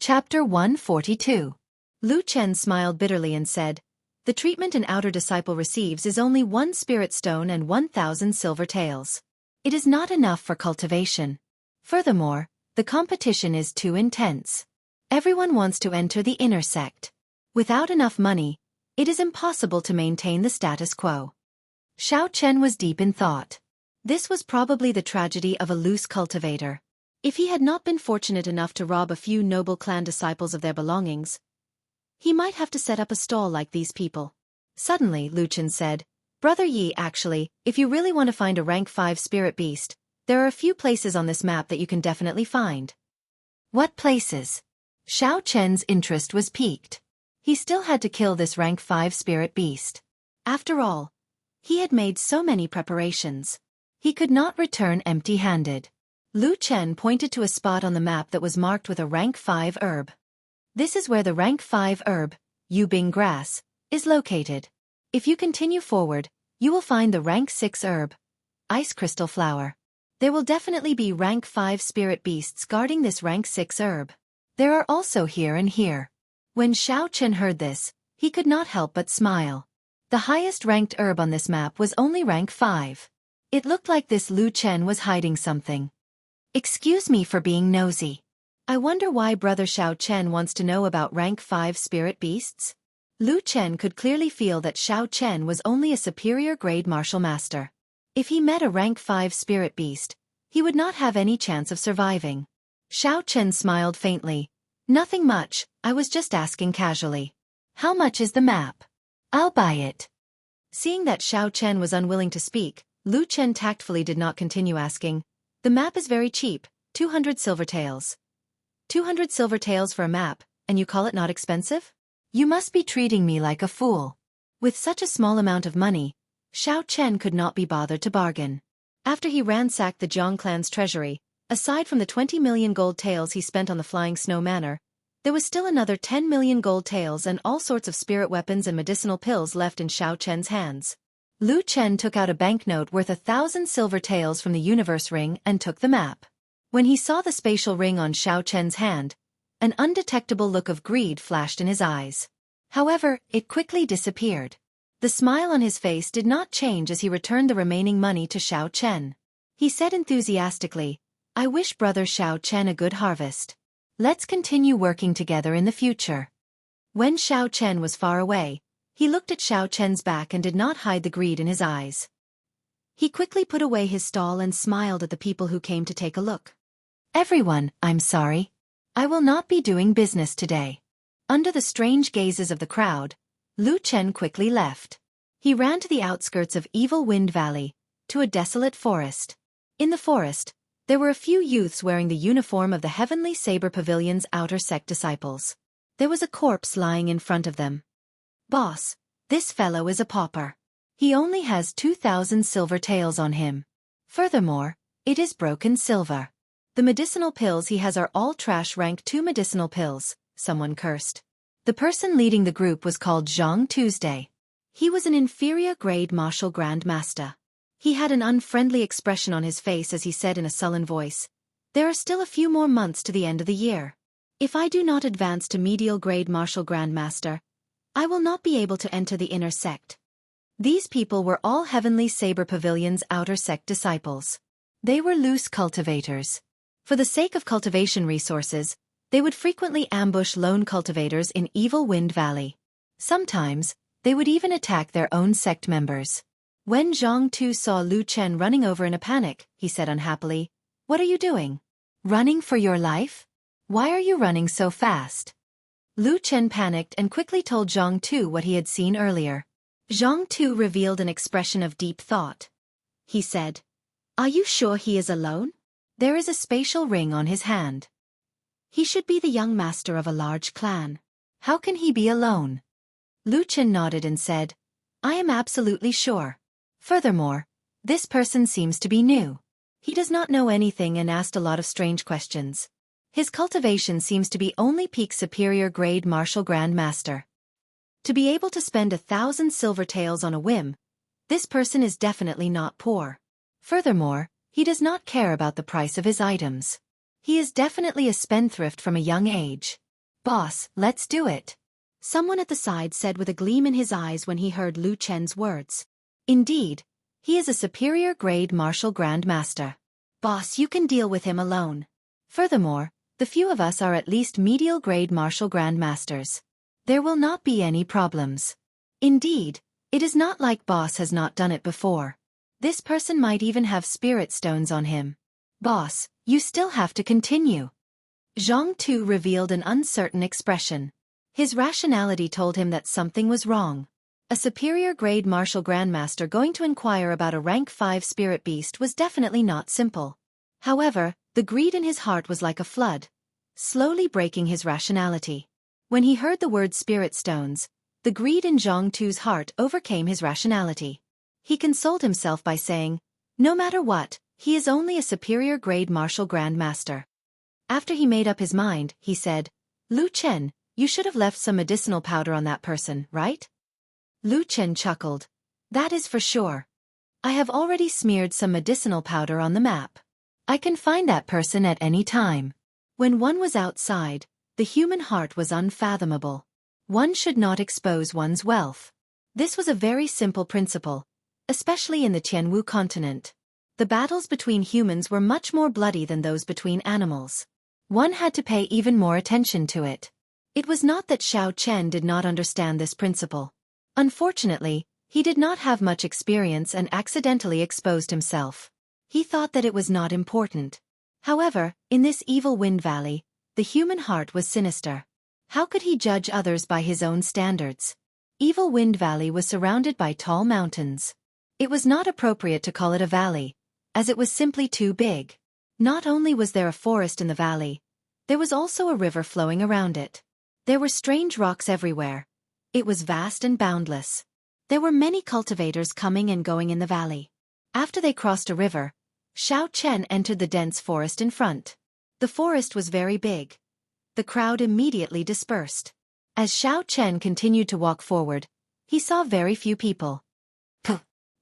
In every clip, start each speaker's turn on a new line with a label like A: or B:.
A: Chapter 142. Lu Chen smiled bitterly and said, "The treatment an outer disciple receives is only 1 spirit stone and 1,000 silver taels. It is not enough for cultivation. Furthermore, the competition is too intense. Everyone wants to enter the inner sect. Without enough money, it is impossible to maintain the status quo." Xiao Chen was deep in thought. This was probably the tragedy of a loose cultivator. If he had not been fortunate enough to rob a few noble clan disciples of their belongings, he might have to set up a stall like these people. Suddenly, Lu Chen said, "Brother Yi, actually, if you really want to find a rank 5 spirit beast, there are a few places on this map that you can definitely find." "What places?" Xiao Chen's interest was piqued. He still had to kill this rank 5 spirit beast. After all, he had made so many preparations. He could not return empty-handed. Lu Chen pointed to a spot on the map that was marked with a rank 5 herb. "This is where the rank 5 herb, Yubing grass, is located. If you continue forward, you will find the rank 6 herb, ice crystal flower. There will definitely be rank 5 spirit beasts guarding this rank 6 herb. There are also here and here." When Xiao Chen heard this, he could not help but smile. The highest ranked herb on this map was only rank 5. It looked like this Lu Chen was hiding something. "Excuse me for being nosy. I wonder why Brother Xiao Chen wants to know about rank 5 spirit beasts?" Lu Chen could clearly feel that Xiao Chen was only a superior grade martial master. If he met a rank 5 spirit beast, he would not have any chance of surviving. Xiao Chen smiled faintly. "Nothing much, I was just asking casually. How much is the map? I'll buy it." Seeing that Xiao Chen was unwilling to speak, Lu Chen tactfully did not continue asking. "The map is very cheap, 200 silver taels. 200 silver taels for a map, and you call it not expensive? You must be treating me like a fool." With such a small amount of money, Xiao Chen could not be bothered to bargain. After he ransacked the Zhang clan's treasury, aside from the 20 million gold taels he spent on the Flying Snow Manor, there was still another 10 million gold taels and all sorts of spirit weapons and medicinal pills left in Xiao Chen's hands. Lu Chen took out a banknote worth 1,000 silver taels from the universe ring and took the map. When he saw the spatial ring on Xiao Chen's hand, an undetectable look of greed flashed in his eyes. However, it quickly disappeared. The smile on his face did not change as he returned the remaining money to Xiao Chen. He said enthusiastically, "I wish Brother Xiao Chen a good harvest. Let's continue working together in the future." When Xiao Chen was far away, he looked at Xiao Chen's back and did not hide the greed in his eyes. He quickly put away his stall and smiled at the people who came to take a look. "Everyone, I'm sorry. I will not be doing business today." Under the strange gazes of the crowd, Lu Chen quickly left. He ran to the outskirts of Evil Wind Valley, to a desolate forest. In the forest, there were a few youths wearing the uniform of the Heavenly Saber Pavilion's outer sect disciples. There was a corpse lying in front of them. "Boss, this fellow is a pauper. He only has 2,000 silver taels on him. Furthermore, it is broken silver. The medicinal pills he has are all trash rank 2 medicinal pills," someone cursed. The person leading the group was called Zhang Tuesday. He was an inferior grade martial grand master. He had an unfriendly expression on his face as he said in a sullen voice, "There are still a few more months to the end of the year. If I do not advance to medial grade martial grand master, I will not be able to enter the inner sect." These people were all Heavenly Saber Pavilion's outer sect disciples. They were loose cultivators. For the sake of cultivation resources, they would frequently ambush lone cultivators in Evil Wind Valley. Sometimes, they would even attack their own sect members. When Zhang Tu saw Lu Chen running over in a panic, he said unhappily, "What are you doing? Running for your life? Why are you running so fast?" Lu Chen panicked and quickly told Zhang Tu what he had seen earlier. Zhang Tu revealed an expression of deep thought. He said, "Are you sure he is alone? There is a spatial ring on his hand. He should be the young master of a large clan. How can he be alone?" Lu Chen nodded and said, "I am absolutely sure. Furthermore, this person seems to be new. He does not know anything and asked a lot of strange questions. His cultivation seems to be only peak superior grade martial grand master. To be able to spend 1,000 silver taels on a whim, this person is definitely not poor. Furthermore, he does not care about the price of his items. He is definitely a spendthrift from a young age. Boss, let's do it. Someone at the side said with a gleam in his eyes when he heard Lu Chen's words. Indeed, he is a superior grade martial grandmaster. Boss, you can deal with him alone. Furthermore, the few of us are at least medial grade martial grandmasters. There will not be any problems. Indeed, it is not like Boss has not done it before. This person might even have spirit stones on him. Boss, you still have to continue. Zhang Tu revealed an uncertain expression. His rationality told him that something was wrong. A superior grade martial grandmaster going to inquire about a rank 5 spirit beast was definitely not simple. However, the greed in his heart was like a flood, slowly breaking his rationality. When he heard the word spirit stones, the greed in Zhang Tu's heart overcame his rationality. He consoled himself by saying, no matter what, he is only a superior grade martial grandmaster. After he made up his mind, he said, Lu Chen, you should have left some medicinal powder on that person, right? Lu Chen chuckled. That is for sure. I have already smeared some medicinal powder on the map. I can find that person at any time. When one was outside, the human heart was unfathomable. One should not expose one's wealth. This was a very simple principle, especially in the Tianwu continent. The battles between humans were much more bloody than those between animals. One had to pay even more attention to it. It was not that Xiao Chen did not understand this principle. Unfortunately, he did not have much experience and accidentally exposed himself. He thought that it was not important. However, in this evil wind valley, the human heart was sinister. How could he judge others by his own standards? Evil Wind Valley was surrounded by tall mountains. It was not appropriate to call it a valley, as it was simply too big. Not only was there a forest in the valley, there was also a river flowing around it. There were strange rocks everywhere. It was vast and boundless. There were many cultivators coming and going in the valley. After they crossed a river, Xiao Chen entered the dense forest in front. The forest was very big. The crowd immediately dispersed. As Xiao Chen continued to walk forward, he saw very few people.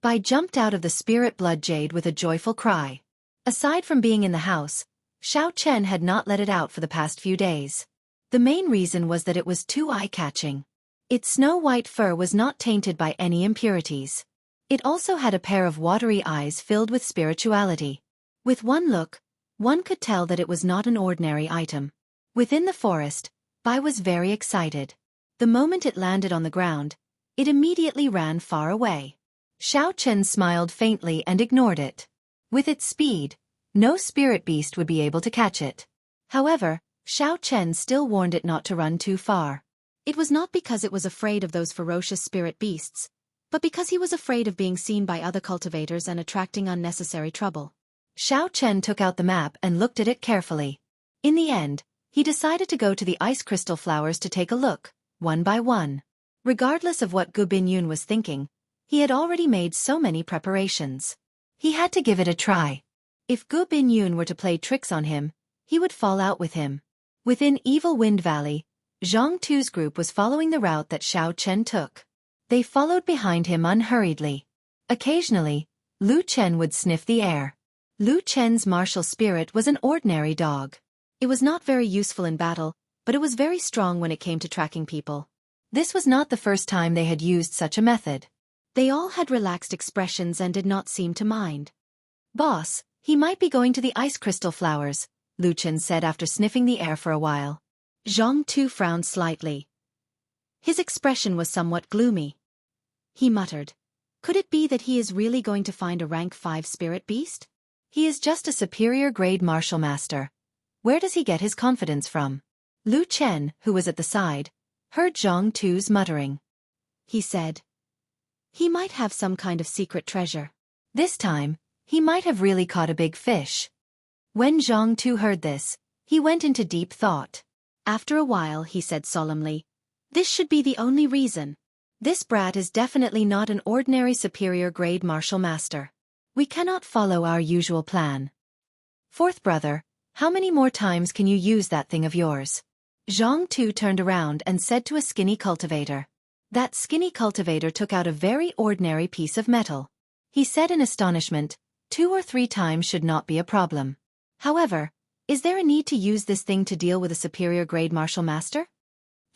A: Bai jumped out of the spirit blood jade with a joyful cry. Aside from being in the house, Xiao Chen had not let it out for the past few days. The main reason was that it was too eye-catching. Its snow-white fur was not tainted by any impurities. It also had a pair of watery eyes filled with spirituality. With one look, one could tell that it was not an ordinary item. Within the forest, Bai was very excited. The moment it landed on the ground, it immediately ran far away. Xiao Chen smiled faintly and ignored it. With its speed, no spirit beast would be able to catch it. However, Xiao Chen still warned it not to run too far. It was not because it was afraid of those ferocious spirit beasts, but because he was afraid of being seen by other cultivators and attracting unnecessary trouble. Xiao Chen took out the map and looked at it carefully. In the end, he decided to go to the ice crystal flowers to take a look, one by one. Regardless of what Gu Binyun was thinking, he had already made so many preparations. He had to give it a try. If Gu Binyun were to play tricks on him, he would fall out with him. Within Evil Wind Valley, Zhang Tu's group was following the route that Xiao Chen took. They followed behind him unhurriedly. Occasionally, Lu Chen would sniff the air. Lu Chen's martial spirit was an ordinary dog. It was not very useful in battle, but it was very strong when it came to tracking people. This was not the first time they had used such a method. They all had relaxed expressions and did not seem to mind. Boss, he might be going to the ice crystal flowers, Lu Chen said after sniffing the air for a while. Zhang Tu frowned slightly. His expression was somewhat gloomy. He muttered, could it be that he is really going to find a rank 5 spirit beast? He is just a superior grade martial master. Where does he get his confidence from? Lu Chen, who was at the side, heard Zhang Tu's muttering. He said, he might have some kind of secret treasure. This time, he might have really caught a big fish. When Zhang Tu heard this, he went into deep thought. After a while he said solemnly, this should be the only reason. This brat is definitely not an ordinary superior grade martial master. We cannot follow our usual plan. Fourth brother, how many more times can you use that thing of yours? Zhang Tu turned around and said to a skinny cultivator. That skinny cultivator took out a very ordinary piece of metal. He said in astonishment, 2 or 3 times should not be a problem. However, Is there a need to use this thing to deal with a superior-grade martial master?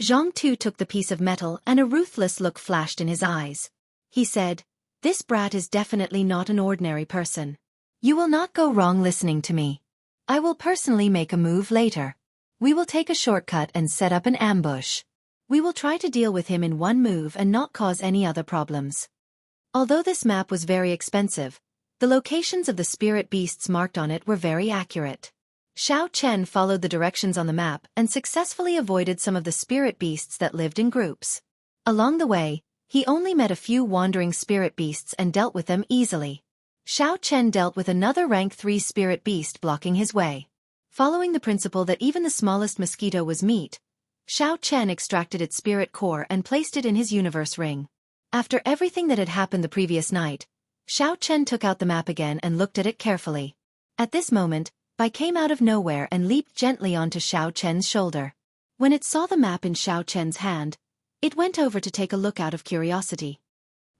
A: Zhang Tu took the piece of metal and a ruthless look flashed in his eyes. He said, "This brat is definitely not an ordinary person. You will not go wrong listening to me. I will personally make a move later. We will take a shortcut and set up an ambush. We will try to deal with him in one move and not cause any other problems." Although this map was very expensive, the locations of the spirit beasts marked on it were very accurate. Xiao Chen followed the directions on the map and successfully avoided some of the spirit beasts that lived in groups. Along the way, he only met a few wandering spirit beasts and dealt with them easily. Xiao Chen dealt with another rank 3 spirit beast blocking his way. Following the principle that even the smallest mosquito was meat, Xiao Chen extracted its spirit core and placed it in his universe ring. After everything that had happened the previous night, Xiao Chen took out the map again and looked at it carefully. At this moment, Bai came out of nowhere and leaped gently onto Xiao Chen's shoulder. When it saw the map in Xiao Chen's hand, it went over to take a look out of curiosity.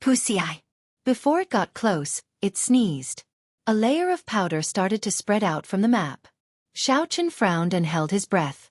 A: Pussy eye. Before it got close, it sneezed. A layer of powder started to spread out from the map. Xiao Chen frowned and held his breath.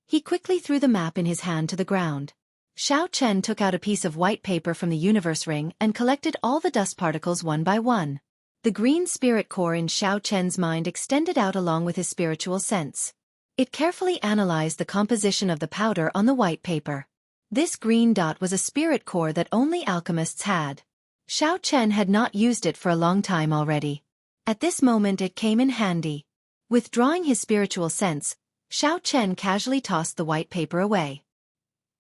A: He quickly threw the map in his hand to the ground. Xiao Chen took out a piece of white paper from the universe ring and collected all the dust particles one by one. The green spirit core in Xiao Chen's mind extended out along with his spiritual sense. It carefully analyzed the composition of the powder on the white paper. This green dot was a spirit core that only alchemists had. Xiao Chen had not used it for a long time already. At this moment it came in handy. Withdrawing his spiritual sense, Xiao Chen casually tossed the white paper away.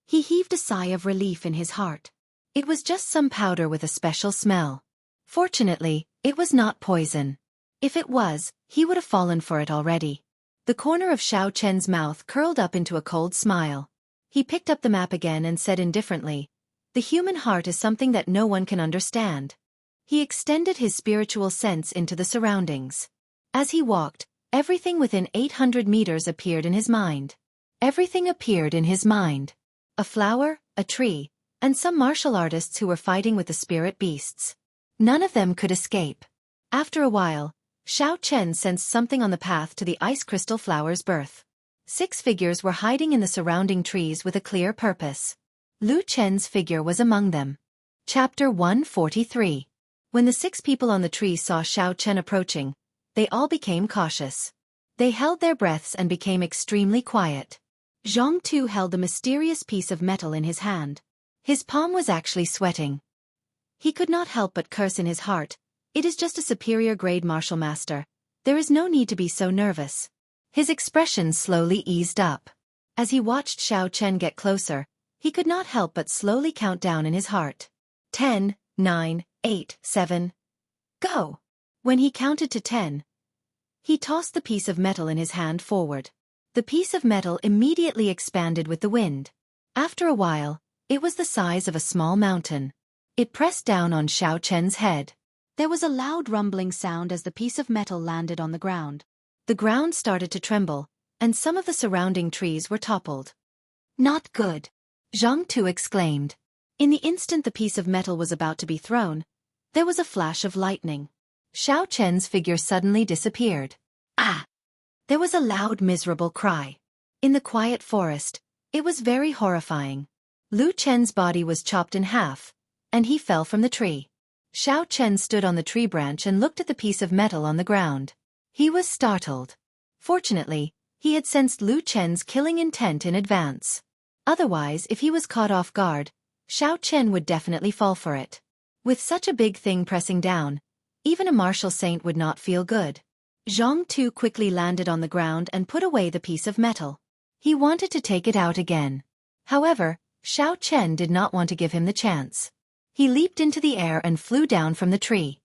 A: He heaved a sigh of relief in his heart. It was just some powder with a special smell. Fortunately, it was not poison. If it was, he would have fallen for it already. The corner of Xiao Chen's mouth curled up into a cold smile. He picked up the map again and said indifferently, "The human heart is something that no one can understand." He extended his spiritual sense into the surroundings. As he walked, everything within 800 meters appeared in his mind. Everything appeared in his mind. A flower, a tree, and some martial artists who were fighting with the spirit beasts. None of them could escape. After a while, Xiao Chen sensed something on the path to the ice crystal flower's birth. 6 figures were hiding in the surrounding trees with a clear purpose. Lu Chen's figure was among them. Chapter 143. When the 6 people on the tree saw Xiao Chen approaching, they all became cautious. They held their breaths and became extremely quiet. Zhang Tu held the mysterious piece of metal in his hand. His palm was actually sweating. He could not help but curse in his heart. It is just a superior-grade martial master. There is no need to be so nervous. His expression slowly eased up. As he watched Xiao Chen get closer, he could not help but slowly count down in his heart. 10, 9, 8, 7. Go! When he counted to 10, he tossed the piece of metal in his hand forward. The piece of metal immediately expanded with the wind. After a while, it was the size of a small mountain. It pressed down on Xiao Chen's head. There was a loud rumbling sound as the piece of metal landed on the ground. The ground started to tremble, and some of the surrounding trees were toppled. Not good! Zhang Tu exclaimed. In the instant the piece of metal was about to be thrown, there was a flash of lightning. Xiao Chen's figure suddenly disappeared. Ah! There was a loud miserable cry. In the quiet forest, it was very horrifying. Lu Chen's body was chopped in half, and he fell from the tree. Xiao Chen stood on the tree branch and looked at the piece of metal on the ground. He was startled. Fortunately, he had sensed Lu Chen's killing intent in advance. Otherwise, if he was caught off guard, Xiao Chen would definitely fall for it. With such a big thing pressing down, even a martial saint would not feel good. Zhang Tu quickly landed on the ground and put away the piece of metal. He wanted to take it out again. However, Xiao Chen did not want to give him the chance. He leaped into the air and flew down from the tree.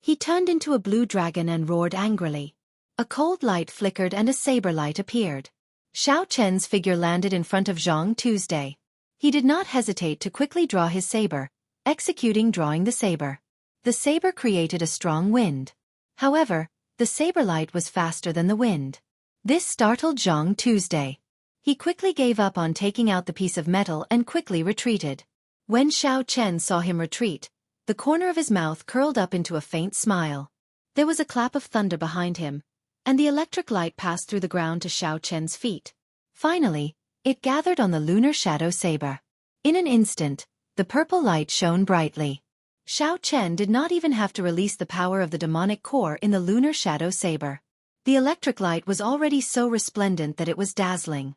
A: He turned into a blue dragon and roared angrily. A cold light flickered and a saber light appeared. Xiao Chen's figure landed in front of Zhang Tuesday. He did not hesitate to quickly draw his saber, drawing the saber. The saber created a strong wind. However, the saber light was faster than the wind. This startled Zhang Tuesday. He quickly gave up on taking out the piece of metal and quickly retreated. When Xiao Chen saw him retreat, the corner of his mouth curled up into a faint smile. There was a clap of thunder behind him, and the electric light passed through the ground to Xiao Chen's feet. Finally, it gathered on the lunar shadow saber. In an instant, the purple light shone brightly. Xiao Chen did not even have to release the power of the demonic core in the lunar shadow saber. The electric light was already so resplendent that it was dazzling.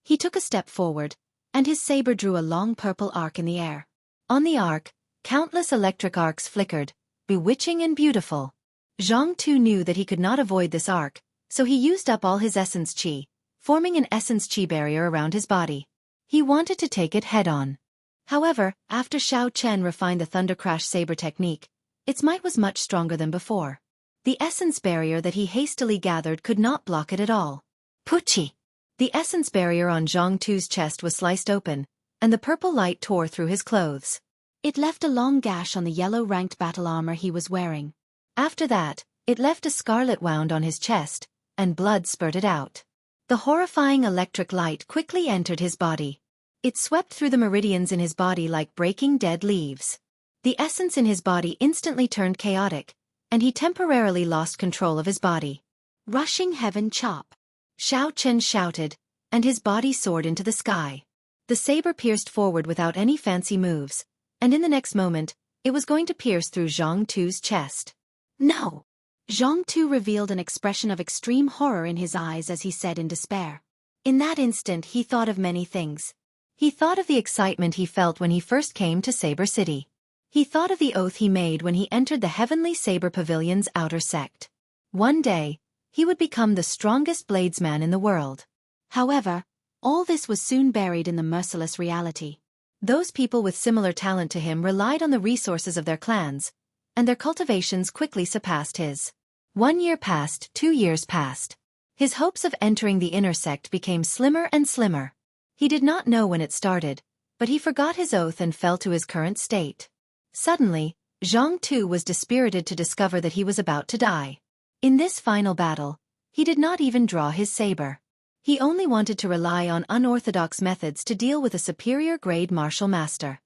A: He took a step forward, and his saber drew a long purple arc in the air. On the arc, countless electric arcs flickered, bewitching and beautiful. Zhang Tu knew that he could not avoid this arc, so he used up all his essence qi, forming an essence qi barrier around his body. He wanted to take it head-on. However, after Xiao Chen refined the Thunder Crash saber technique, its might was much stronger than before. The essence barrier that he hastily gathered could not block it at all. Puchi! The essence barrier on Zhang Tu's chest was sliced open, and the purple light tore through his clothes. It left a long gash on the yellow-ranked battle armor he was wearing. After that, it left a scarlet wound on his chest, and blood spurted out. The horrifying electric light quickly entered his body. It swept through the meridians in his body like breaking dead leaves. The essence in his body instantly turned chaotic, and he temporarily lost control of his body. Rushing heaven chop! Xiao Chen shouted, and his body soared into the sky. The saber pierced forward without any fancy moves, and in the next moment, it was going to pierce through Zhang Tu's chest. No! Zhang Tu revealed an expression of extreme horror in his eyes as he said in despair. In that instant he thought of many things. He thought of the excitement he felt when he first came to Saber City. He thought of the oath he made when he entered the Heavenly Saber Pavilion's outer sect. One day, he would become the strongest bladesman in the world. However, all this was soon buried in the merciless reality. Those people with similar talent to him relied on the resources of their clans, and their cultivations quickly surpassed his. 1 year passed, 2 years passed. His hopes of entering the inner sect became slimmer and slimmer. He did not know when it started, but he forgot his oath and fell to his current state. Suddenly, Zhang Tu was dispirited to discover that he was about to die. In this final battle, he did not even draw his saber. He only wanted to rely on unorthodox methods to deal with a superior-grade martial master.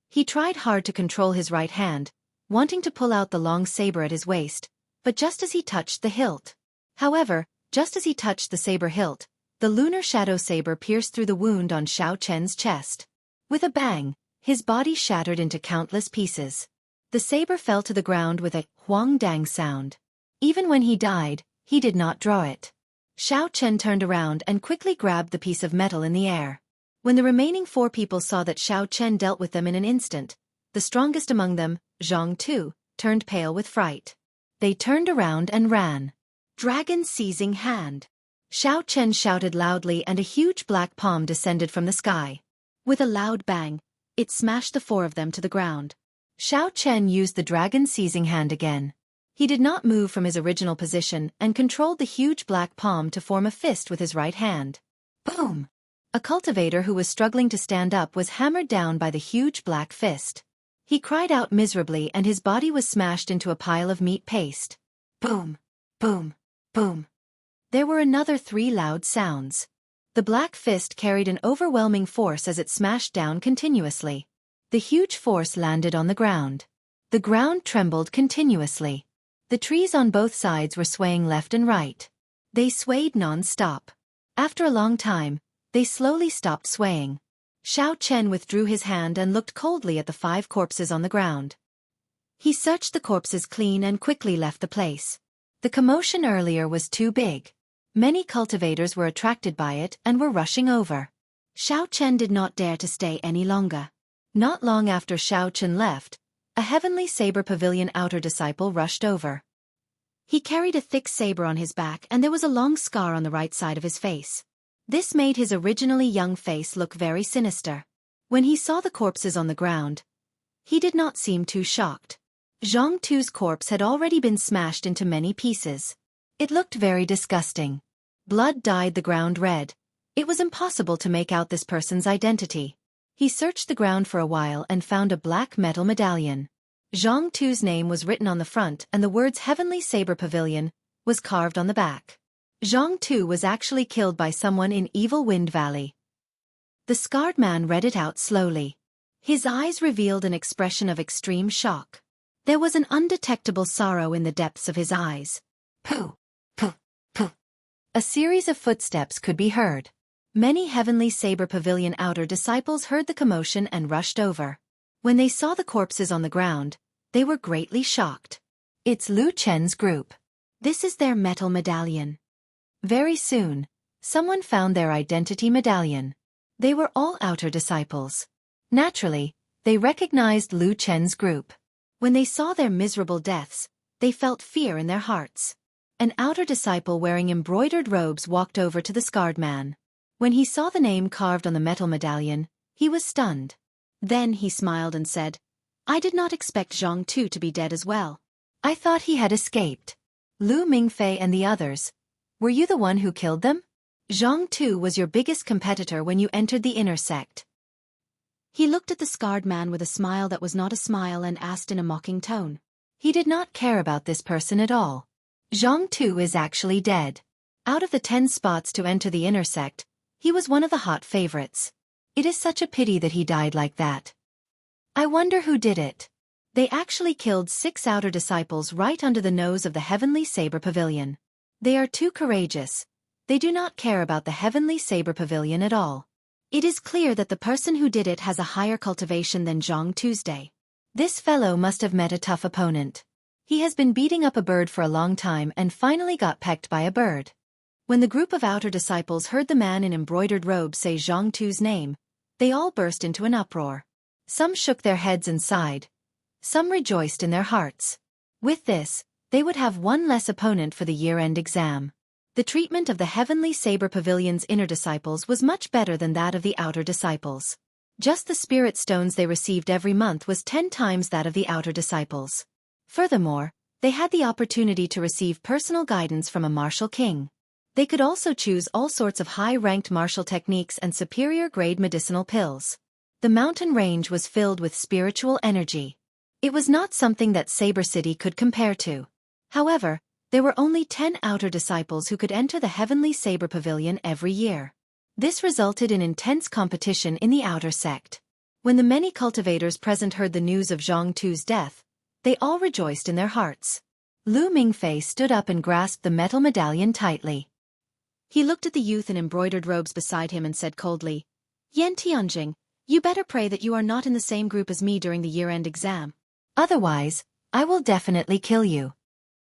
A: He tried hard to control his right hand, wanting to pull out the long saber at his waist, but just as he touched the hilt. However, just as he touched the saber hilt, the lunar shadow saber pierced through the wound on Xiao Chen's chest. With a bang, his body shattered into countless pieces. The saber fell to the ground with a huang-dang sound. Even when he died, he did not draw it. Xiao Chen turned around and quickly grabbed the piece of metal in the air. When the remaining 4 people saw that Xiao Chen dealt with them in an instant, the strongest among them, Zhang Tu, turned pale with fright. They turned around and ran. Dragon seizing hand! Xiao Chen shouted loudly and a huge black palm descended from the sky. With a loud bang, it smashed the 4 of them to the ground. Xiao Chen used the dragon seizing hand again. He did not move from his original position and controlled the huge black palm to form a fist with his right hand. Boom! A cultivator who was struggling to stand up was hammered down by the huge black fist. He cried out miserably and his body was smashed into a pile of meat paste. Boom! Boom! Boom! There were another 3 loud sounds. The black fist carried an overwhelming force as it smashed down continuously. The huge force landed on the ground. The ground trembled continuously. The trees on both sides were swaying left and right. They swayed non-stop. After a long time, they slowly stopped swaying. Xiao Chen withdrew his hand and looked coldly at the 5 corpses on the ground. He searched the corpses clean and quickly left the place. The commotion earlier was too big. Many cultivators were attracted by it and were rushing over. Xiao Chen did not dare to stay any longer. Not long after Xiao Chen left, a Heavenly Saber Pavilion outer disciple rushed over. He carried a thick saber on his back and there was a long scar on the right side of his face. This made his originally young face look very sinister. When he saw the corpses on the ground, he did not seem too shocked. Zhang Tu's corpse had already been smashed into many pieces. It looked very disgusting. Blood dyed the ground red. It was impossible to make out this person's identity. He searched the ground for a while and found a black metal medallion. Zhang Tu's name was written on the front and the words Heavenly Saber Pavilion was carved on the back. Zhang Tu was actually killed by someone in Evil Wind Valley. The scarred man read it out slowly. His eyes revealed an expression of extreme shock. There was an undetectable sorrow in the depths of his eyes. Pooh! Pooh! A series of footsteps could be heard. Many Heavenly Saber Pavilion outer disciples heard the commotion and rushed over. When they saw the corpses on the ground, they were greatly shocked. It's Lu Chen's group. This is their metal medallion. Very soon, someone found their identity medallion. They were all outer disciples. Naturally, they recognized Lu Chen's group. When they saw their miserable deaths, they felt fear in their hearts. An outer disciple wearing embroidered robes walked over to the scarred man. When he saw the name carved on the metal medallion, he was stunned. Then he smiled and said, "I did not expect Zhang Tu to be dead as well. I thought he had escaped." Lu Mingfei and the others, were you the one who killed them? Zhang Tu was your biggest competitor when you entered the inner sect. He looked at the scarred man with a smile that was not a smile and asked in a mocking tone. He did not care about this person at all. Zhang Tu is actually dead. Out of the 10 spots to enter the inner sect, he was one of the hot favorites. It is such a pity that he died like that. I wonder who did it. They actually killed 6 outer disciples right under the nose of the Heavenly Saber Pavilion. They are too courageous. They do not care about the Heavenly Saber Pavilion at all. It is clear that the person who did it has a higher cultivation than Zhang Tuesday. This fellow must have met a tough opponent. He has been beating up a bird for a long time and finally got pecked by a bird. When the group of outer disciples heard the man in embroidered robes say Zhang Tu's name, they all burst into an uproar. Some shook their heads and sighed. Some rejoiced in their hearts. With this, they would have one less opponent for the year-end exam. The treatment of the Heavenly Saber Pavilion's inner disciples was much better than that of the outer disciples. Just the spirit stones they received every month was 10 times that of the outer disciples. Furthermore, they had the opportunity to receive personal guidance from a martial king. They could also choose all sorts of high-ranked martial techniques and superior-grade medicinal pills. The mountain range was filled with spiritual energy. It was not something that Saber City could compare to. However, there were only 10 outer disciples who could enter the Heavenly Saber Pavilion every year. This resulted in intense competition in the outer sect. When the many cultivators present heard the news of Zhang Tu's death, they all rejoiced in their hearts. Lu Mingfei stood up and grasped the metal medallion tightly. He looked at the youth in embroidered robes beside him and said coldly, "Yan Tianjing, you better pray that you are not in the same group as me during the year-end exam. Otherwise, I will definitely kill you."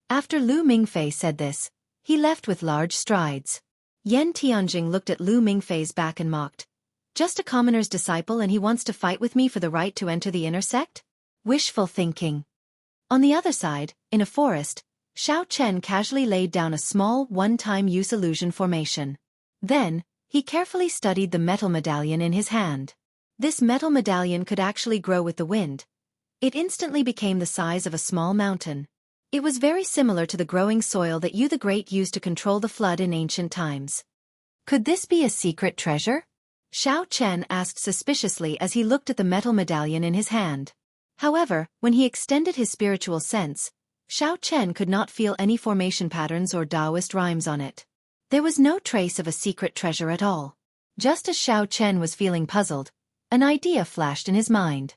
A: After Lu Mingfei said this, he left with large strides. Yan Tianjing looked at Lu Mingfei's back and mocked. "Just a commoner's disciple and he wants to fight with me for the right to enter the inner sect? Wishful thinking." On the other side, in a forest, Xiao Chen casually laid down a small, one-time use illusion formation. Then, he carefully studied the metal medallion in his hand. This metal medallion could actually grow with the wind. It instantly became the size of a small mountain. It was very similar to the growing soil that Yu the Great used to control the flood in ancient times. Could this be a secret treasure? Xiao Chen asked suspiciously as he looked at the metal medallion in his hand. However, when he extended his spiritual sense, Xiao Chen could not feel any formation patterns or Taoist rhymes on it. There was no trace of a secret treasure at all. Just as Xiao Chen was feeling puzzled, an idea flashed in his mind.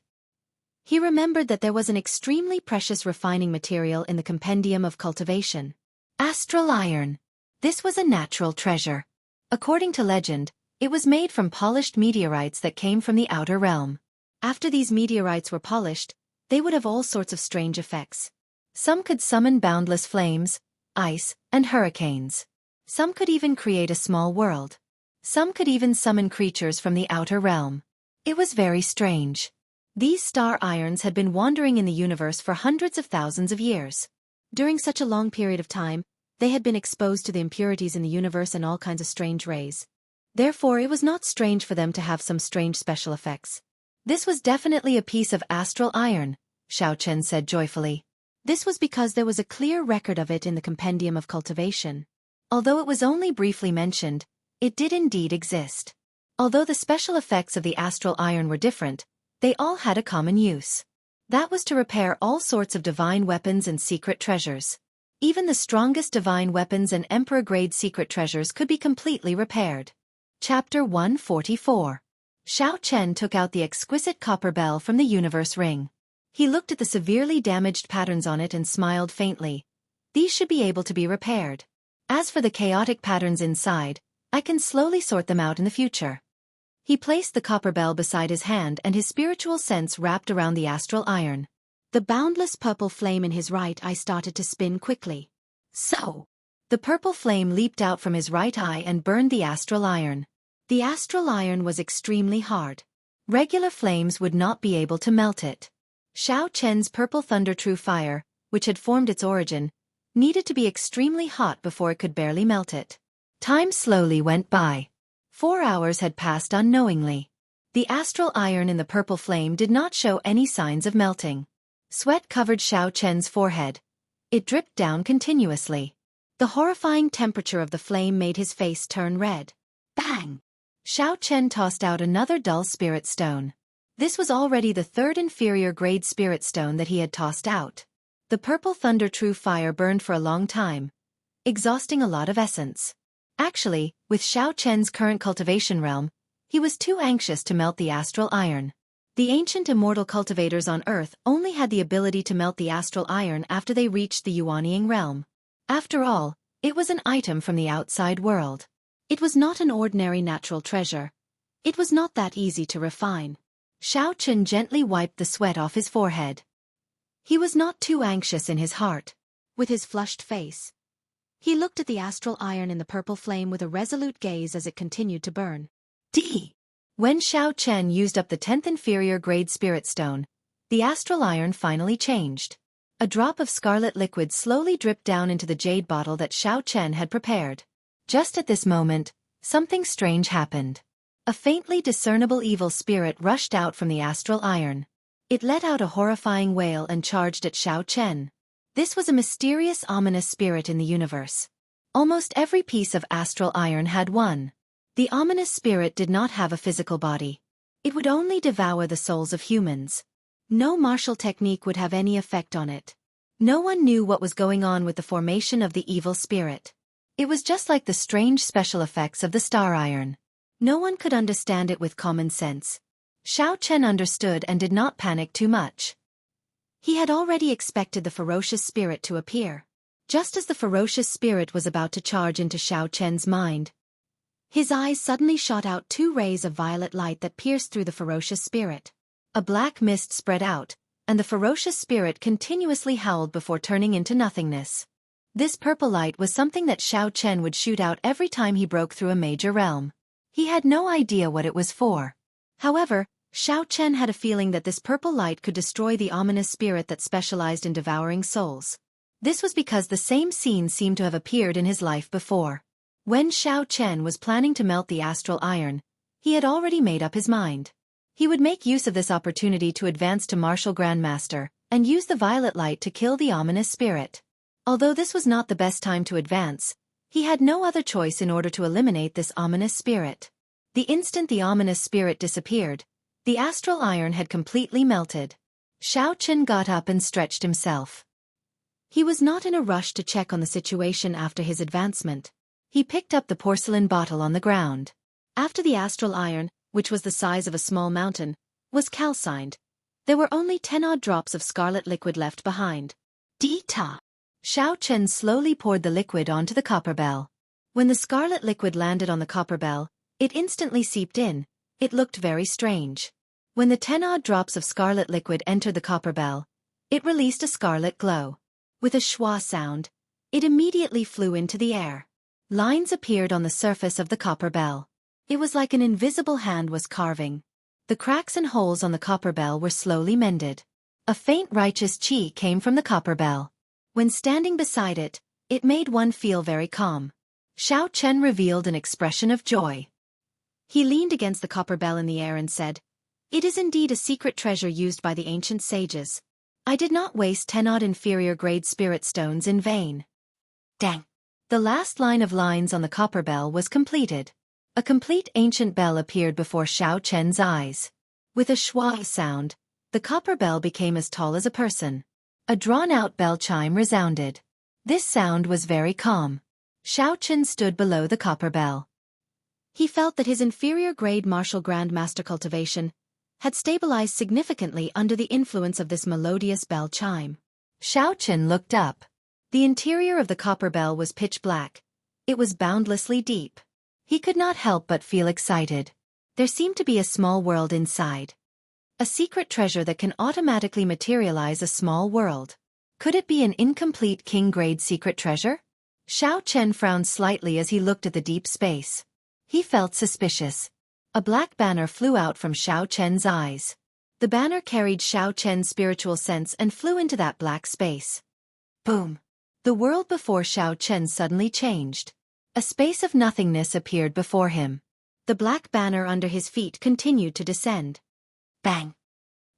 A: He remembered that there was an extremely precious refining material in the compendium of cultivation. Astral iron. This was a natural treasure. According to legend, it was made from polished meteorites that came from the outer realm. After these meteorites were polished, they would have all sorts of strange effects. Some could summon boundless flames, ice, and hurricanes. Some could even create a small world. Some could even summon creatures from the outer realm. It was very strange. These star irons had been wandering in the universe for hundreds of thousands of years. During such a long period of time, they had been exposed to the impurities in the universe and all kinds of strange rays. Therefore, it was not strange for them to have some strange special effects. This was definitely a piece of astral iron, Xiao Chen said joyfully. This was because there was a clear record of it in the compendium of cultivation. Although it was only briefly mentioned, it did indeed exist. Although the special effects of the astral iron were different, they all had a common use. That was to repair all sorts of divine weapons and secret treasures. Even the strongest divine weapons and emperor-grade secret treasures could be completely repaired. Chapter 144. Xiao Chen took out the exquisite copper bell from the universe ring. He looked at the severely damaged patterns on it and smiled faintly. These should be able to be repaired. As for the chaotic patterns inside, I can slowly sort them out in the future. He placed the copper bell beside his hand and his spiritual sense wrapped around the astral iron. The boundless purple flame in his right eye started to spin quickly. So, the purple flame leaped out from his right eye and burned the astral iron. The astral iron was extremely hard. Regular flames would not be able to melt it. Xiao Chen's purple thunder true fire, which had formed its origin, needed to be extremely hot before it could barely melt it. Time slowly went by. 4 hours had passed unknowingly. The astral iron in the purple flame did not show any signs of melting. Sweat covered Xiao Chen's forehead. It dripped down continuously. The horrifying temperature of the flame made his face turn red. Bang! Xiao Chen tossed out another dull spirit stone. This was already the third inferior grade spirit stone that he had tossed out. The purple thunder true fire burned for a long time, exhausting a lot of essence. Actually, with Xiao Chen's current cultivation realm, he was too anxious to melt the astral iron. The ancient immortal cultivators on Earth only had the ability to melt the astral iron after they reached the Yuanying realm. After all, it was an item from the outside world. It was not an ordinary natural treasure. It was not that easy to refine. Xiao Chen gently wiped the sweat off his forehead. He was not too anxious in his heart. With his flushed face, he looked at the astral iron in the purple flame with a resolute gaze as it continued to burn. When Xiao Chen used up the 10th inferior grade spirit stone, the astral iron finally changed. A drop of scarlet liquid slowly dripped down into the jade bottle that Xiao Chen had prepared. Just at this moment, something strange happened. A faintly discernible evil spirit rushed out from the astral iron. It let out a horrifying wail and charged at Xiao Chen. This was a mysterious, ominous spirit in the universe. Almost every piece of astral iron had one. The ominous spirit did not have a physical body. It would only devour the souls of humans. No martial technique would have any effect on it. No one knew what was going on with the formation of the evil spirit. It was just like the strange special effects of the star iron. No one could understand it with common sense. Xiao Chen understood and did not panic too much. He had already expected the ferocious spirit to appear. Just as the ferocious spirit was about to charge into Xiao Chen's mind, his eyes suddenly shot out 2 rays of violet light that pierced through the ferocious spirit. A black mist spread out, and the ferocious spirit continuously howled before turning into nothingness. This purple light was something that Xiao Chen would shoot out every time he broke through a major realm. He had no idea what it was for. However, Xiao Chen had a feeling that this purple light could destroy the ominous spirit that specialized in devouring souls. This was because the same scene seemed to have appeared in his life before. When Xiao Chen was planning to melt the astral iron, he had already made up his mind. He would make use of this opportunity to advance to Martial Grandmaster, and use the violet light to kill the ominous spirit. Although this was not the best time to advance, he had no other choice in order to eliminate this ominous spirit. The instant the ominous spirit disappeared, the astral iron had completely melted. Xiao Chen got up and stretched himself. He was not in a rush to check on the situation after his advancement. He picked up the porcelain bottle on the ground. After the astral iron, which was the size of a small mountain, was calcined, there were only 10-odd drops of scarlet liquid left behind. Dita! Xiao Chen slowly poured the liquid onto the copper bell. When the scarlet liquid landed on the copper bell, it instantly seeped in. It looked very strange. When the 10-odd drops of scarlet liquid entered the copper bell, it released a scarlet glow. With a schwa sound, it immediately flew into the air. Lines appeared on the surface of the copper bell. It was like an invisible hand was carving. The cracks and holes on the copper bell were slowly mended. A faint righteous chi came from the copper bell. When standing beside it, it made one feel very calm. Xiao Chen revealed an expression of joy. He leaned against the copper bell in the air and said, "It is indeed a secret treasure used by the ancient sages. I did not waste 10-odd inferior grade spirit stones in vain." Dang! The last line of lines on the copper bell was completed. A complete ancient bell appeared before Xiao Chen's eyes. With a schwa sound, the copper bell became as tall as a person. A drawn-out bell chime resounded. This sound was very calm. Xiao Chen stood below the copper bell. He felt that his inferior grade martial grandmaster cultivation had stabilized significantly under the influence of this melodious bell chime. Xiao Chen looked up. The interior of the copper bell was pitch black, It was boundlessly deep. He could not help but feel excited. There seemed to be a small world inside. A secret treasure that can automatically materialize a small world. Could it be an incomplete king-grade secret treasure? Xiao Chen frowned slightly as he looked at the deep space. He felt suspicious. A black banner flew out from Xiao Chen's eyes. The banner carried Xiao Chen's spiritual sense and flew into that black space. Boom! The world before Xiao Chen suddenly changed. A space of nothingness appeared before him. The black banner under his feet continued to descend. Bang!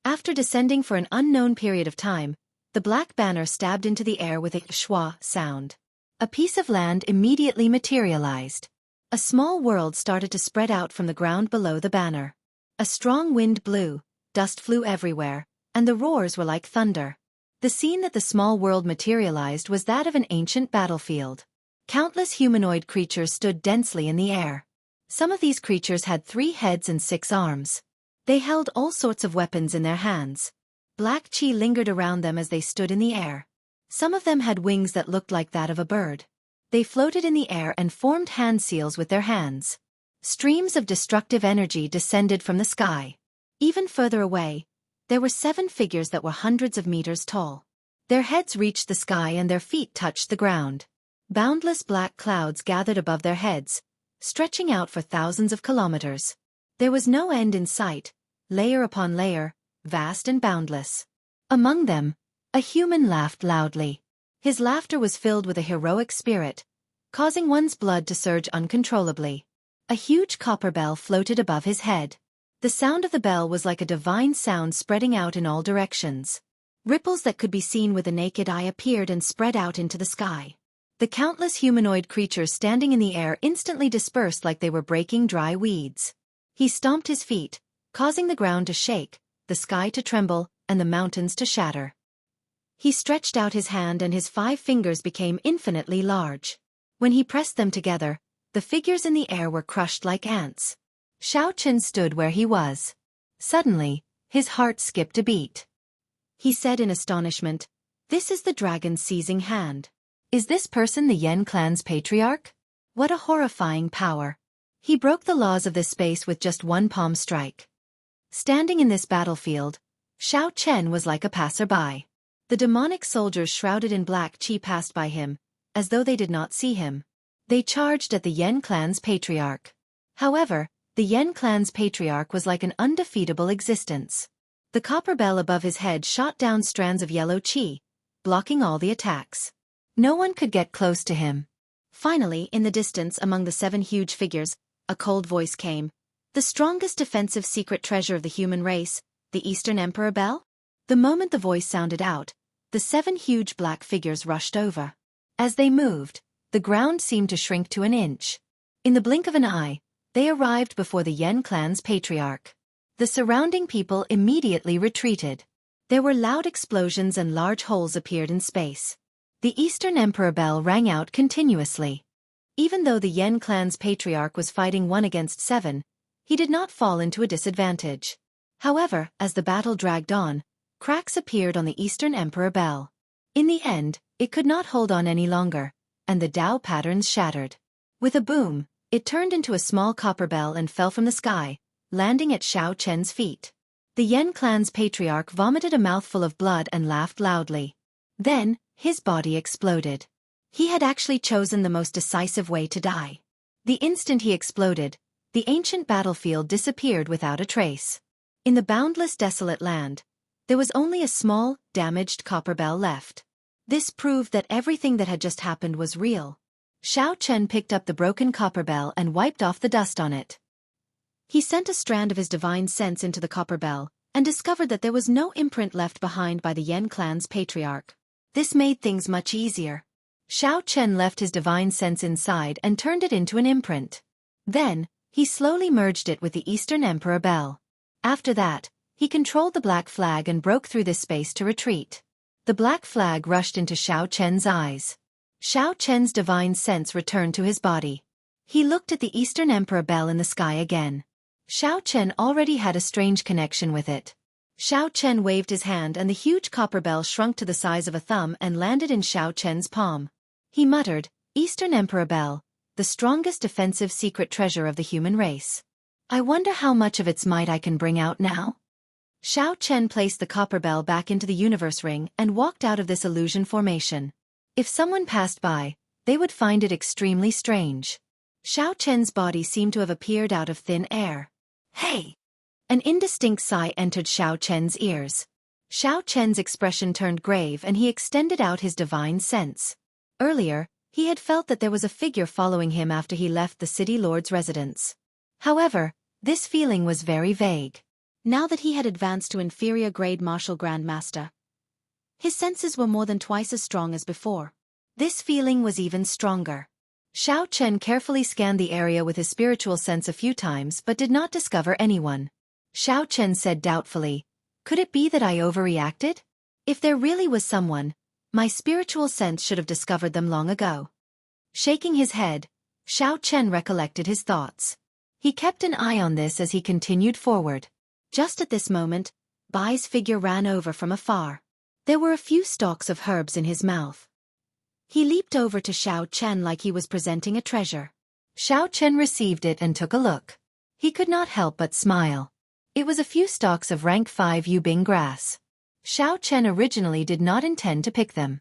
A: After descending for an unknown period of time, the black banner stabbed into the air with a schwa sound. A piece of land immediately materialized. A small world started to spread out from the ground below the banner. A strong wind blew, dust flew everywhere, and the roars were like thunder. The scene that the small world materialized was that of an ancient battlefield. Countless humanoid creatures stood densely in the air. Some of these creatures had 3 heads and 6 arms. They held all sorts of weapons in their hands. Black chi lingered around them as they stood in the air. Some of them had wings that looked like that of a bird. They floated in the air and formed hand seals with their hands. Streams of destructive energy descended from the sky. Even further away, there were 7 figures that were hundreds of meters tall. Their heads reached the sky and their feet touched the ground. Boundless black clouds gathered above their heads, stretching out for thousands of kilometers. There was no end in sight, layer upon layer, vast and boundless. Among them, a human laughed loudly. His laughter was filled with a heroic spirit, causing one's blood to surge uncontrollably. A huge copper bell floated above his head. The sound of the bell was like a divine sound spreading out in all directions. Ripples that could be seen with the naked eye appeared and spread out into the sky. The countless humanoid creatures standing in the air instantly dispersed like they were breaking dry weeds. He stomped his feet, causing the ground to shake, the sky to tremble, and the mountains to shatter. He stretched out his hand and his 5 fingers became infinitely large. When he pressed them together, the figures in the air were crushed like ants. Xiao Chen stood where he was. Suddenly, his heart skipped a beat. He said in astonishment, "This is the dragon's seizing hand. Is this person the Yen clan's patriarch? What a horrifying power." He broke the laws of this space with just one palm strike. Standing in this battlefield, Xiao Chen was like a passerby. The demonic soldiers shrouded in black chi passed by him, as though they did not see him. They charged at the Yen clan's patriarch. However, the Yen clan's patriarch was like an undefeatable existence. The copper bell above his head shot down strands of yellow chi, blocking all the attacks. No one could get close to him. Finally, in the distance among the 7 huge figures, a cold voice came. "The strongest defensive secret treasure of the human race, the Eastern Emperor Bell?" The moment the voice sounded out, the 7 huge black figures rushed over. As they moved, the ground seemed to shrink to an inch. In the blink of an eye, they arrived before the Yen clan's patriarch. The surrounding people immediately retreated. There were loud explosions and large holes appeared in space. The Eastern Emperor Bell rang out continuously. Even though the Yen clan's patriarch was fighting 1 against 7, he did not fall into a disadvantage. However, as the battle dragged on, cracks appeared on the Eastern Emperor Bell. In the end, it could not hold on any longer, and the Tao patterns shattered. With a boom, it turned into a small copper bell and fell from the sky, landing at Xiao Chen's feet. The Yen clan's patriarch vomited a mouthful of blood and laughed loudly. Then, his body exploded. He had actually chosen the most decisive way to die. The instant he exploded, the ancient battlefield disappeared without a trace. In the boundless desolate land, there was only a small, damaged copper bell left. This proved that everything that had just happened was real. Xiao Chen picked up the broken copper bell and wiped off the dust on it. He sent a strand of his divine sense into the copper bell, and discovered that there was no imprint left behind by the Yen clan's patriarch. This made things much easier. Xiao Chen left his divine sense inside and turned it into an imprint. Then, he slowly merged it with the Eastern Emperor Bell. After that, he controlled the black flag and broke through this space to retreat. The black flag rushed into Xiao Chen's eyes. Xiao Chen's divine sense returned to his body. He looked at the Eastern Emperor Bell in the sky again. Xiao Chen already had a strange connection with it. Xiao Chen waved his hand and the huge copper bell shrunk to the size of a thumb and landed in Xiao Chen's palm. He muttered, "Eastern Emperor Bell, the strongest defensive secret treasure of the human race. I wonder how much of its might I can bring out now? Xiao Chen placed the copper bell back into the universe ring and walked out of this illusion formation. If someone passed by, they would find it extremely strange. Xiao Chen's body seemed to have appeared out of thin air. Hey! An indistinct sigh entered Xiao Chen's ears. Xiao Chen's expression turned grave and he extended out his divine sense. Earlier, he had felt that there was a figure following him after he left the city lord's residence. However, this feeling was very vague. Now that he had advanced to inferior grade martial grandmaster, his senses were more than twice as strong as before. This feeling was even stronger. Xiao Chen carefully scanned the area with his spiritual sense a few times but did not discover anyone. Xiao Chen said doubtfully, "Could it be that I overreacted? If there really was someone, my spiritual sense should have discovered them long ago." Shaking his head, Xiao Chen recollected his thoughts. He kept an eye on this as he continued forward. Just at this moment, Bai's figure ran over from afar. There were a few stalks of herbs in his mouth. He leaped over to Xiao Chen like he was presenting a treasure. Xiao Chen received it and took a look. He could not help but smile. It was a few stalks of rank 5 yubing grass. Xiao Chen originally did not intend to pick them.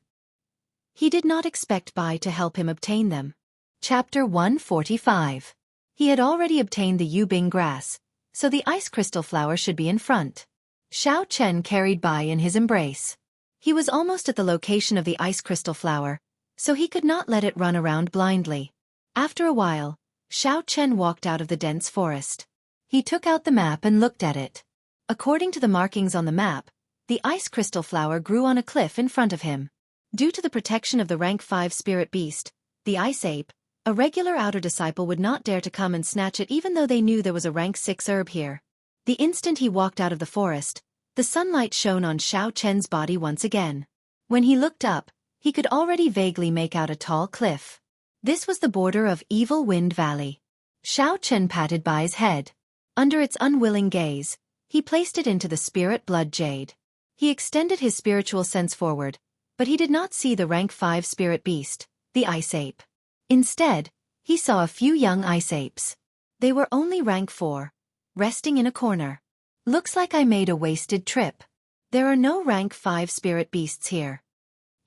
A: He did not expect Bai to help him obtain them. Chapter 145. He had already obtained the yubing grass, so the ice crystal flower should be in front. Xiao Chen carried Bai in his embrace. He was almost at the location of the ice crystal flower, so he could not let it run around blindly. After a while, Xiao Chen walked out of the dense forest. He took out the map and looked at it. According to the markings on the map, the ice crystal flower grew on a cliff in front of him. Due to the protection of the rank 5 spirit beast, the ice ape, a regular outer disciple would not dare to come and snatch it even though they knew there was a rank 6 herb here. The instant he walked out of the forest, the sunlight shone on Xiao Chen's body once again. When he looked up, he could already vaguely make out a tall cliff. This was the border of Evil Wind Valley. Xiao Chen patted Bai's head. Under its unwilling gaze, he placed it into the spirit blood jade. He extended his spiritual sense forward, but he did not see the rank 5 spirit beast, the ice ape. Instead, he saw a few young ice apes. They were only rank 4, resting in a corner. Looks like I made a wasted trip. There are no rank 5 spirit beasts here.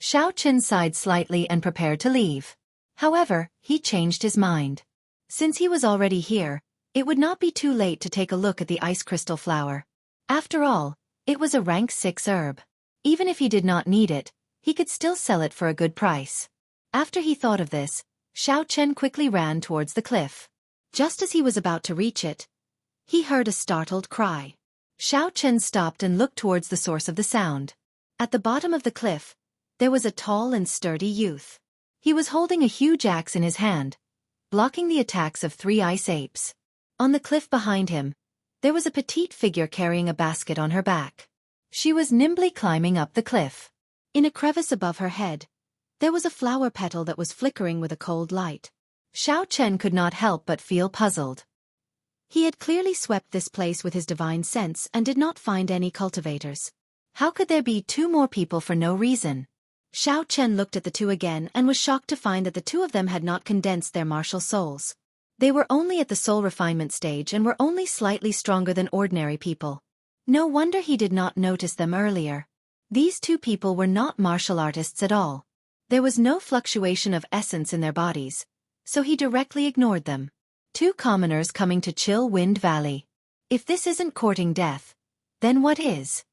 A: Xiao Chen sighed slightly and prepared to leave. However, he changed his mind. Since he was already here, it would not be too late to take a look at the ice crystal flower. After all, it was a rank 6 herb. Even if he did not need it, he could still sell it for a good price. After he thought of this, Xiao Chen quickly ran towards the cliff. Just as he was about to reach it, he heard a startled cry. Xiao Chen stopped and looked towards the source of the sound. At the bottom of the cliff, there was a tall and sturdy youth. He was holding a huge axe in his hand, blocking the attacks of 3 ice apes. On the cliff behind him, there was a petite figure carrying a basket on her back. She was nimbly climbing up the cliff. In a crevice above her head, there was a flower petal that was flickering with a cold light. Xiao Chen could not help but feel puzzled. He had clearly swept this place with his divine sense and did not find any cultivators. How could there be 2 more people for no reason? Xiao Chen looked at the 2 again and was shocked to find that the 2 of them had not condensed their martial souls. They were only at the soul refinement stage and were only slightly stronger than ordinary people. No wonder he did not notice them earlier. These 2 people were not martial artists at all. There was no fluctuation of essence in their bodies, so he directly ignored them. 2 commoners coming to chill Wind Valley. If this isn't courting death, then what is?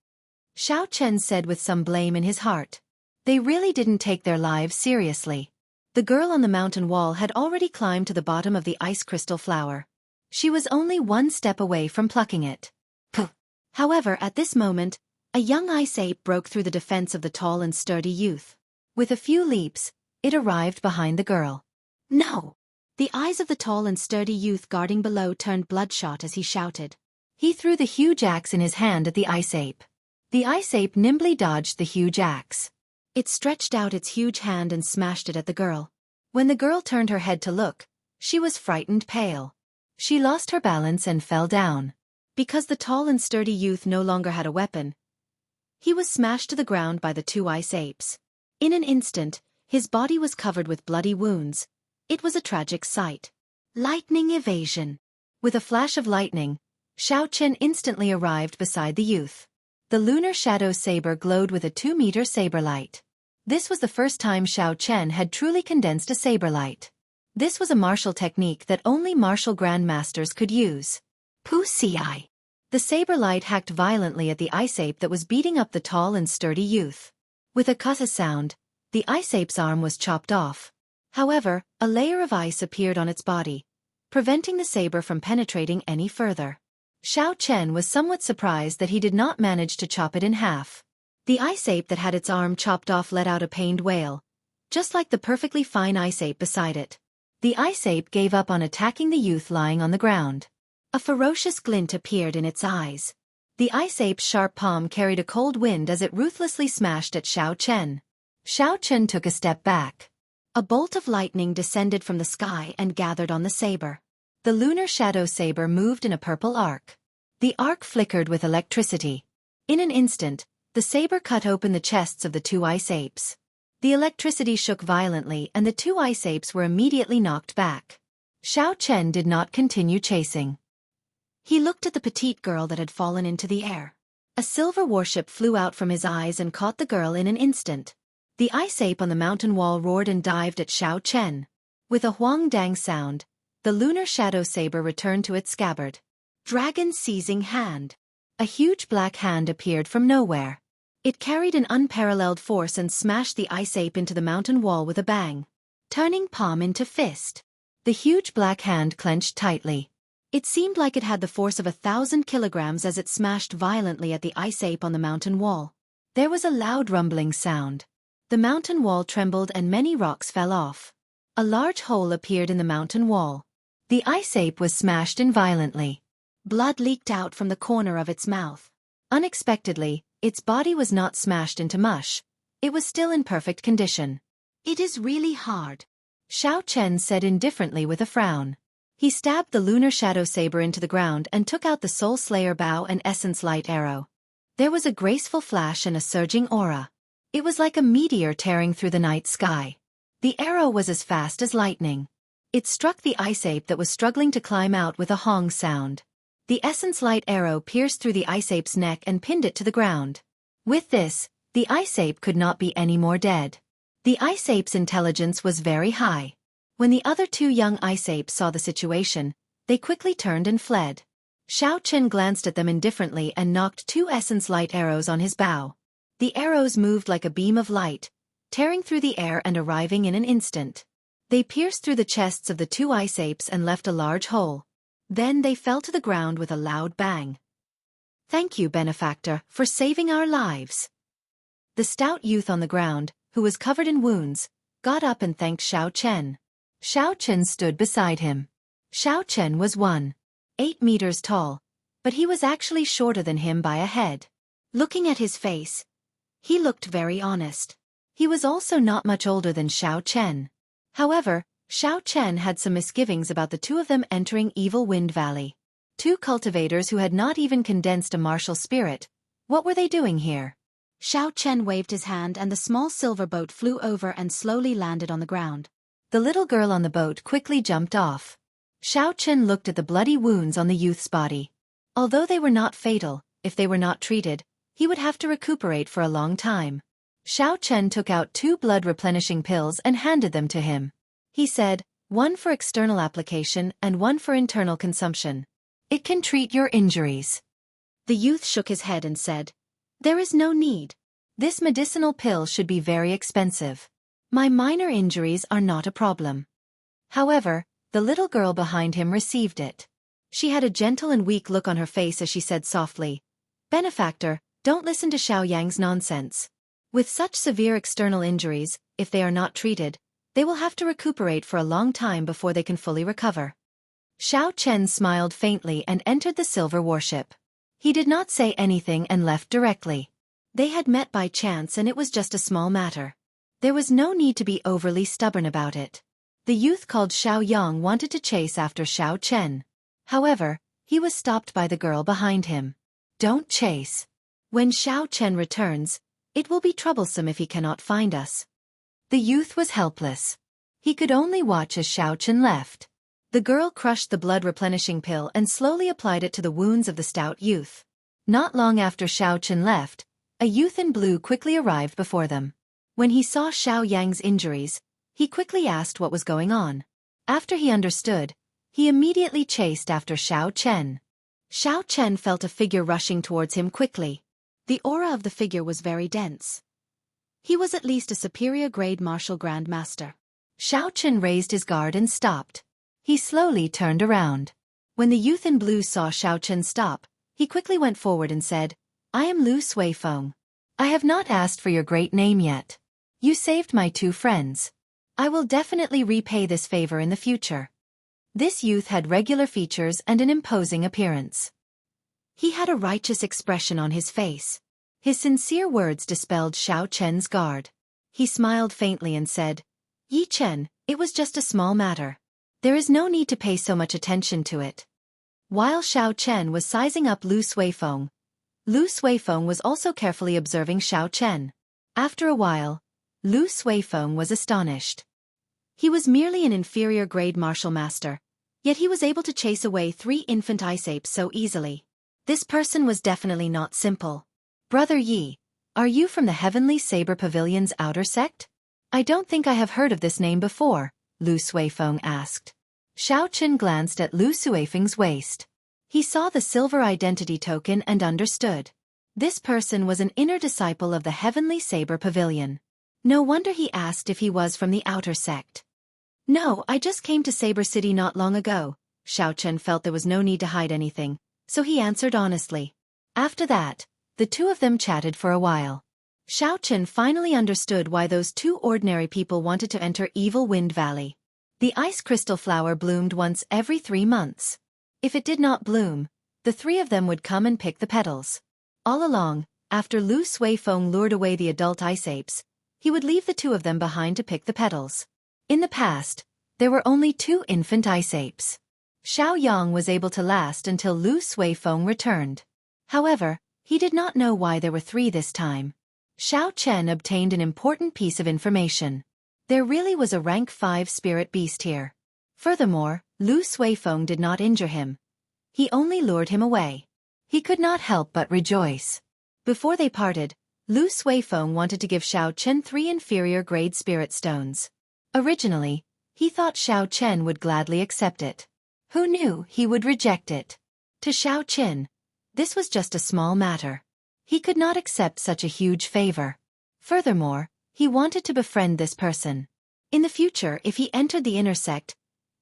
A: Xiao Chen said with some blame in his heart. They really didn't take their lives seriously. The girl on the mountain wall had already climbed to the bottom of the ice crystal flower. She was only 1 step away from plucking it. However, at this moment, a young ice ape broke through the defense of the tall and sturdy youth. With a few leaps, it arrived behind the girl. No! The eyes of the tall and sturdy youth guarding below turned bloodshot as he shouted. He threw the huge axe in his hand at the ice ape. The ice ape nimbly dodged the huge axe. It stretched out its huge hand and smashed it at the girl. When the girl turned her head to look, she was frightened pale. She lost her balance and fell down. Because the tall and sturdy youth no longer had a weapon, he was smashed to the ground by the 2 ice apes. In an instant, his body was covered with bloody wounds, It was a tragic sight. Lightning evasion. With a flash of lightning, Xiao Chen instantly arrived beside the youth. The lunar shadow saber glowed with a 2-meter saber light. This was the first time Xiao Chen had truly condensed a saber light. This was a martial technique that only martial grandmasters could use. Pu-ci. The saber light hacked violently at the ice ape that was beating up the tall and sturdy youth. With a kata sound, the ice ape's arm was chopped off. However, a layer of ice appeared on its body, preventing the saber from penetrating any further. Xiao Chen was somewhat surprised that he did not manage to chop it in half. The ice ape that had its arm chopped off let out a pained wail, just like the perfectly fine ice ape beside it. The ice ape gave up on attacking the youth lying on the ground. A ferocious glint appeared in its eyes. The ice ape's sharp palm carried a cold wind as it ruthlessly smashed at Xiao Chen. Xiao Chen took a step back. A bolt of lightning descended from the sky and gathered on the saber. The lunar shadow saber moved in a purple arc. The arc flickered with electricity. In an instant, the saber cut open the chests of the 2 ice apes. The electricity shook violently and the 2 ice apes were immediately knocked back. Xiao Chen did not continue chasing. He looked at the petite girl that had fallen into the air. A silver warship flew out from his eyes and caught the girl in an instant. The ice ape on the mountain wall roared and dived at Xiao Chen. With a huang-dang sound, the lunar shadow saber returned to its scabbard. Dragon seizing hand. A huge black hand appeared from nowhere. It carried an unparalleled force and smashed the ice ape into the mountain wall with a bang, turning palm into fist. The huge black hand clenched tightly. It seemed like it had the force of 1,000 kilograms as it smashed violently at the ice ape on the mountain wall. There was a loud rumbling sound. The mountain wall trembled and many rocks fell off. A large hole appeared in the mountain wall. The ice ape was smashed in violently. Blood leaked out from the corner of its mouth. Unexpectedly, its body was not smashed into mush. It was still in perfect condition. It is really hard, Xiao Chen said indifferently with a frown. He stabbed the lunar shadow saber into the ground and took out the Soul Slayer bow and essence light arrow. There was a graceful flash and a surging aura. It was like a meteor tearing through the night sky. The arrow was as fast as lightning. It struck the ice ape that was struggling to climb out with a hong sound. The essence light arrow pierced through the ice ape's neck and pinned it to the ground. With this, the ice ape could not be any more dead. The ice ape's intelligence was very high. When the other 2 young ice apes saw the situation, they quickly turned and fled. Xiao Chen glanced at them indifferently and knocked 2 essence light arrows on his bow. The arrows moved like a beam of light, tearing through the air and arriving in an instant. They pierced through the chests of the 2 ice apes and left a large hole. Then they fell to the ground with a loud bang. Thank you, benefactor, for saving our lives. The stout youth on the ground, who was covered in wounds, got up and thanked Xiao Chen. Xiao Chen stood beside him. Xiao Chen was 1.8 meters tall, but he was actually shorter than him by a head. Looking at his face, he looked very honest. He was also not much older than Xiao Chen. However, Xiao Chen had some misgivings about the 2 of them entering Evil Wind Valley. 2 cultivators who had not even condensed a martial spirit. What were they doing here? Xiao Chen waved his hand and the small silver boat flew over and slowly landed on the ground. The little girl on the boat quickly jumped off. Xiao Chen looked at the bloody wounds on the youth's body. Although they were not fatal, if they were not treated, he would have to recuperate for a long time. Xiao Chen took out 2 blood-replenishing pills and handed them to him. He said, 1 for external application and 1 for internal consumption. It can treat your injuries. The youth shook his head and said, there is no need. This medicinal pill should be very expensive. My minor injuries are not a problem. However, the little girl behind him received it. She had a gentle and weak look on her face as she said softly, benefactor, don't listen to Xiao Yang's nonsense. With such severe external injuries, if they are not treated, they will have to recuperate for a long time before they can fully recover. Xiao Chen smiled faintly and entered the silver warship. He did not say anything and left directly. They had met by chance and it was just a small matter. There was no need to be overly stubborn about it. The youth called Xiao Yang wanted to chase after Xiao Chen. However, he was stopped by the girl behind him. Don't chase. When Xiao Chen returns, it will be troublesome if he cannot find us. The youth was helpless. He could only watch as Xiao Chen left. The girl crushed the blood-replenishing pill and slowly applied it to the wounds of the stout youth. Not long after Xiao Chen left, a youth in blue quickly arrived before them. When he saw Xiao Yang's injuries, he quickly asked what was going on. After he understood, he immediately chased after Xiao Chen. Xiao Chen felt a figure rushing towards him quickly. The aura of the figure was very dense. He was at least a superior-grade martial grandmaster. Xiao Chen raised his guard and stopped. He slowly turned around. When the youth in blue saw Xiao Chen stop, he quickly went forward and said, "I am Lu Suifeng. I have not asked for your great name yet. You saved my two friends. I will definitely repay this favor in the future." This youth had regular features and an imposing appearance. He had a righteous expression on his face. His sincere words dispelled Xiao Chen's guard. He smiled faintly and said, "Yi Chen, it was just a small matter. There is no need to pay so much attention to it." While Xiao Chen was sizing up Lu Suifeng was also carefully observing Xiao Chen. After a while, Lu Suifeng was astonished. He was merely an inferior-grade martial master, yet he was able to chase away 3 infant ice apes so easily. This person was definitely not simple. "Brother Yi, are you from the Heavenly Saber Pavilion's outer sect?" "I don't think I have heard of this name before," Lu Suifeng asked. Xiao Chen glanced at Lu Suifeng's waist. He saw the silver identity token and understood. This person was an inner disciple of the Heavenly Saber Pavilion. No wonder he asked if he was from the outer sect. "No, I just came to Saber City not long ago." Xiao Chen felt there was no need to hide anything, so he answered honestly. After that, the two of them chatted for a while. Xiao Chen finally understood why those 2 ordinary people wanted to enter Evil Wind Valley. The ice crystal flower bloomed once every 3 months. If it did not bloom, the 3 of them would come and pick the petals. All along, after Lu Suifeng lured away the adult ice apes, he would leave the 2 of them behind to pick the petals. In the past, there were only 2 infant ice apes. Xiao Yang was able to last until Lu Suifeng returned. However, he did not know why there were 3 this time. Xiao Chen obtained an important piece of information. There really was a rank 5 spirit beast here. Furthermore, Lu Suifeng did not injure him. He only lured him away. He could not help but rejoice. Before they parted, Lu Suifeng wanted to give Xiao Chen 3 inferior-grade spirit stones. Originally, he thought Xiao Chen would gladly accept it. Who knew he would reject it? To Xiao Chen, this was just a small matter. He could not accept such a huge favor. Furthermore, he wanted to befriend this person. In the future, if he entered the inner sect,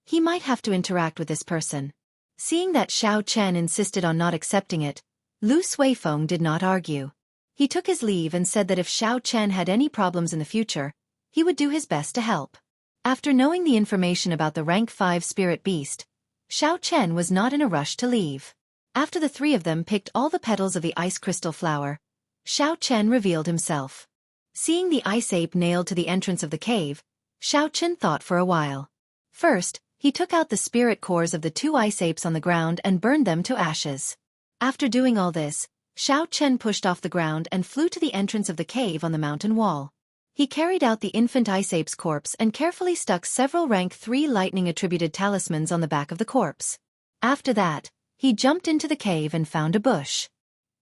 A: he might have to interact with this person. Seeing that Xiao Chen insisted on not accepting it, Lu Suifeng did not argue. He took his leave and said that if Xiao Chen had any problems in the future, he would do his best to help. After knowing the information about the rank 5 spirit beast, Xiao Chen was not in a rush to leave. After the 3 of them picked all the petals of the ice crystal flower, Xiao Chen revealed himself. Seeing the ice ape nailed to the entrance of the cave, Xiao Chen thought for a while. First, he took out the spirit cores of the 2 ice apes on the ground and burned them to ashes. After doing all this, Xiao Chen pushed off the ground and flew to the entrance of the cave on the mountain wall. He carried out the infant ice ape's corpse and carefully stuck several rank 3 lightning-attributed talismans on the back of the corpse. After that, he jumped into the cave and found a bush.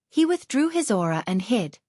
A: He withdrew his aura and hid.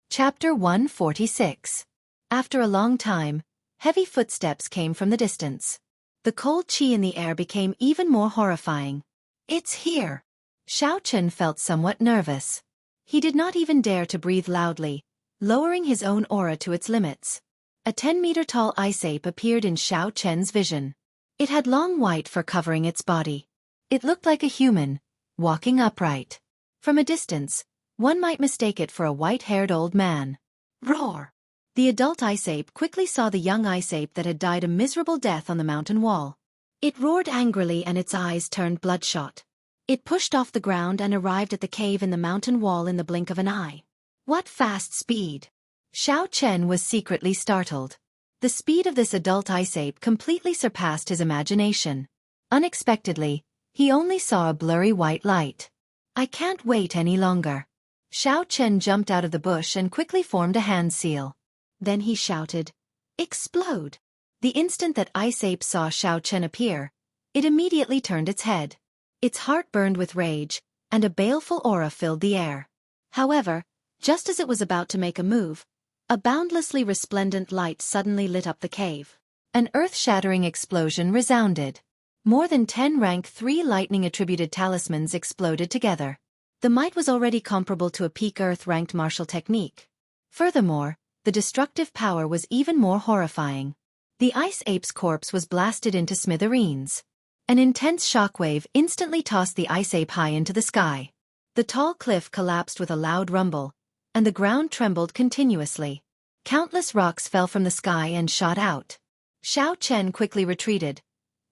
A: Chapter 146. After a long time, heavy footsteps came from the distance. The cold qi in the air became even more horrifying. "It's here!" Xiao Chen felt somewhat nervous. He did not even dare to breathe loudly, lowering his own aura to its limits. A 10-meter-tall ice ape appeared in Xiao Chen's vision. It had long white fur covering its body. It looked like a human, walking upright. From a distance, one might mistake it for a white-haired old man. Roar! The adult ice ape quickly saw the young ice ape that had died a miserable death on the mountain wall. It roared angrily and its eyes turned bloodshot. It pushed off the ground and arrived at the cave in the mountain wall in the blink of an eye. What fast speed! Xiao Chen was secretly startled. The speed of this adult ice ape completely surpassed his imagination. Unexpectedly, he only saw a blurry white light. "I can't wait any longer." Xiao Chen jumped out of the bush and quickly formed a hand seal. Then he shouted, "Explode!" The instant that Ice Ape saw Xiao Chen appear, it immediately turned its head. Its heart burned with rage, and a baleful aura filled the air. However, just as it was about to make a move, a boundlessly resplendent light suddenly lit up the cave. An earth-shattering explosion resounded. More than 10 rank 3 lightning-attributed talismans exploded together. The might was already comparable to a peak Earth-ranked martial technique. Furthermore, the destructive power was even more horrifying. The Ice Ape's corpse was blasted into smithereens. An intense shockwave instantly tossed the Ice Ape high into the sky. The tall cliff collapsed with a loud rumble, and the ground trembled continuously. Countless rocks fell from the sky and shot out. Xiao Chen quickly retreated,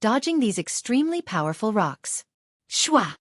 A: dodging these extremely powerful rocks. Shwa!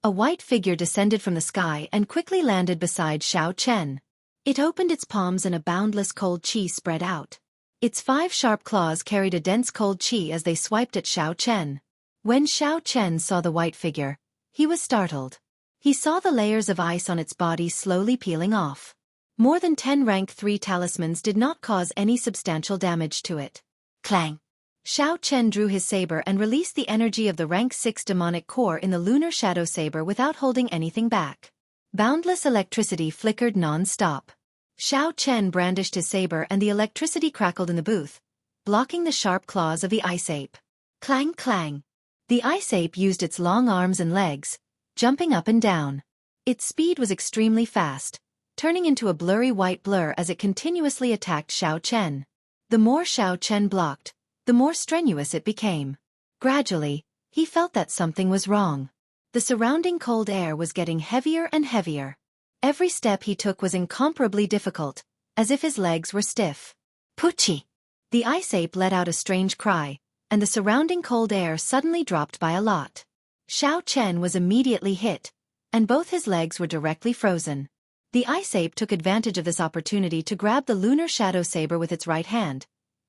A: A white figure descended from the sky and quickly landed beside Xiao Chen. It opened its palms and a boundless cold chi spread out. Its 5 sharp claws carried a dense cold chi as they swiped at Xiao Chen. When Xiao Chen saw the white figure, he was startled. He saw the layers of ice on its body slowly peeling off. More than 10 rank 3 talismans did not cause any substantial damage to it. Clang! Xiao Chen drew his saber and released the energy of the rank 6 demonic core in the lunar shadow saber without holding anything back. Boundless electricity flickered non-stop. Xiao Chen brandished his saber and the electricity crackled in the booth, blocking the sharp claws of the Ice Ape. Clang clang! The Ice Ape used its long arms and legs, jumping up and down. Its speed was extremely fast, turning into a blurry white blur as it continuously attacked Xiao Chen. The more Xiao Chen blocked, the more strenuous it became. Gradually, he felt that something was wrong. The surrounding cold air was getting heavier and heavier. Every step he took was incomparably difficult, as if his legs were stiff. Pucci! The Ice Ape let out a strange cry, and the surrounding cold air suddenly dropped by a lot. Xiao Chen was immediately hit, and both his legs were directly frozen. The Ice Ape took advantage of this opportunity to grab the lunar shadow saber with its right hand,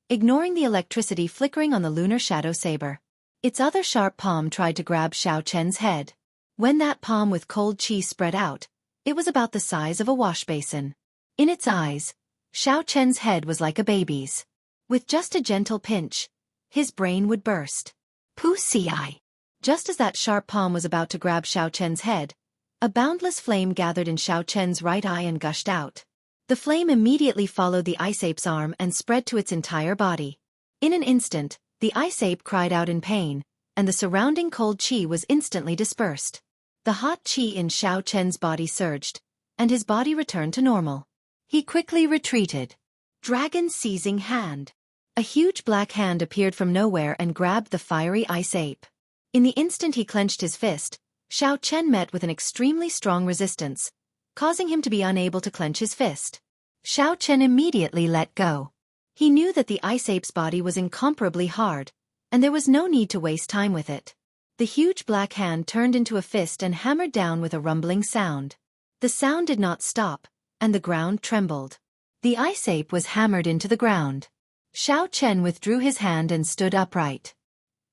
A: ignoring the electricity flickering on the lunar shadow saber. Its other sharp palm tried to grab Xiao Chen's head. When that palm with cold chi spread out, it was about the size of a wash basin. In its eyes, Xiao Chen's head was like a baby's. With just a gentle pinch, his brain would burst. Pussy eye! Just as that sharp palm was about to grab Xiao Chen's head, a boundless flame gathered in Xiao Chen's right eye and gushed out. The flame immediately followed the Ice Ape's arm and spread to its entire body. In an instant, the Ice Ape cried out in pain, and the surrounding cold chi was instantly dispersed. The hot chi in Xiao Chen's body surged, and his body returned to normal. He quickly retreated. Dragon Seizing Hand. A huge black hand appeared from nowhere and grabbed the fiery Ice Ape. In the instant he clenched his fist, Xiao Chen met with an extremely strong resistance, causing him to be unable to clench his fist. Xiao Chen immediately let go. He knew that the Ice Ape's body was incomparably hard, and there was no need to waste time with it. The huge black hand turned into a fist and hammered down with a rumbling sound. The sound did not stop, and the ground trembled. The Ice Ape was hammered into the ground. Xiao Chen withdrew his hand and stood upright.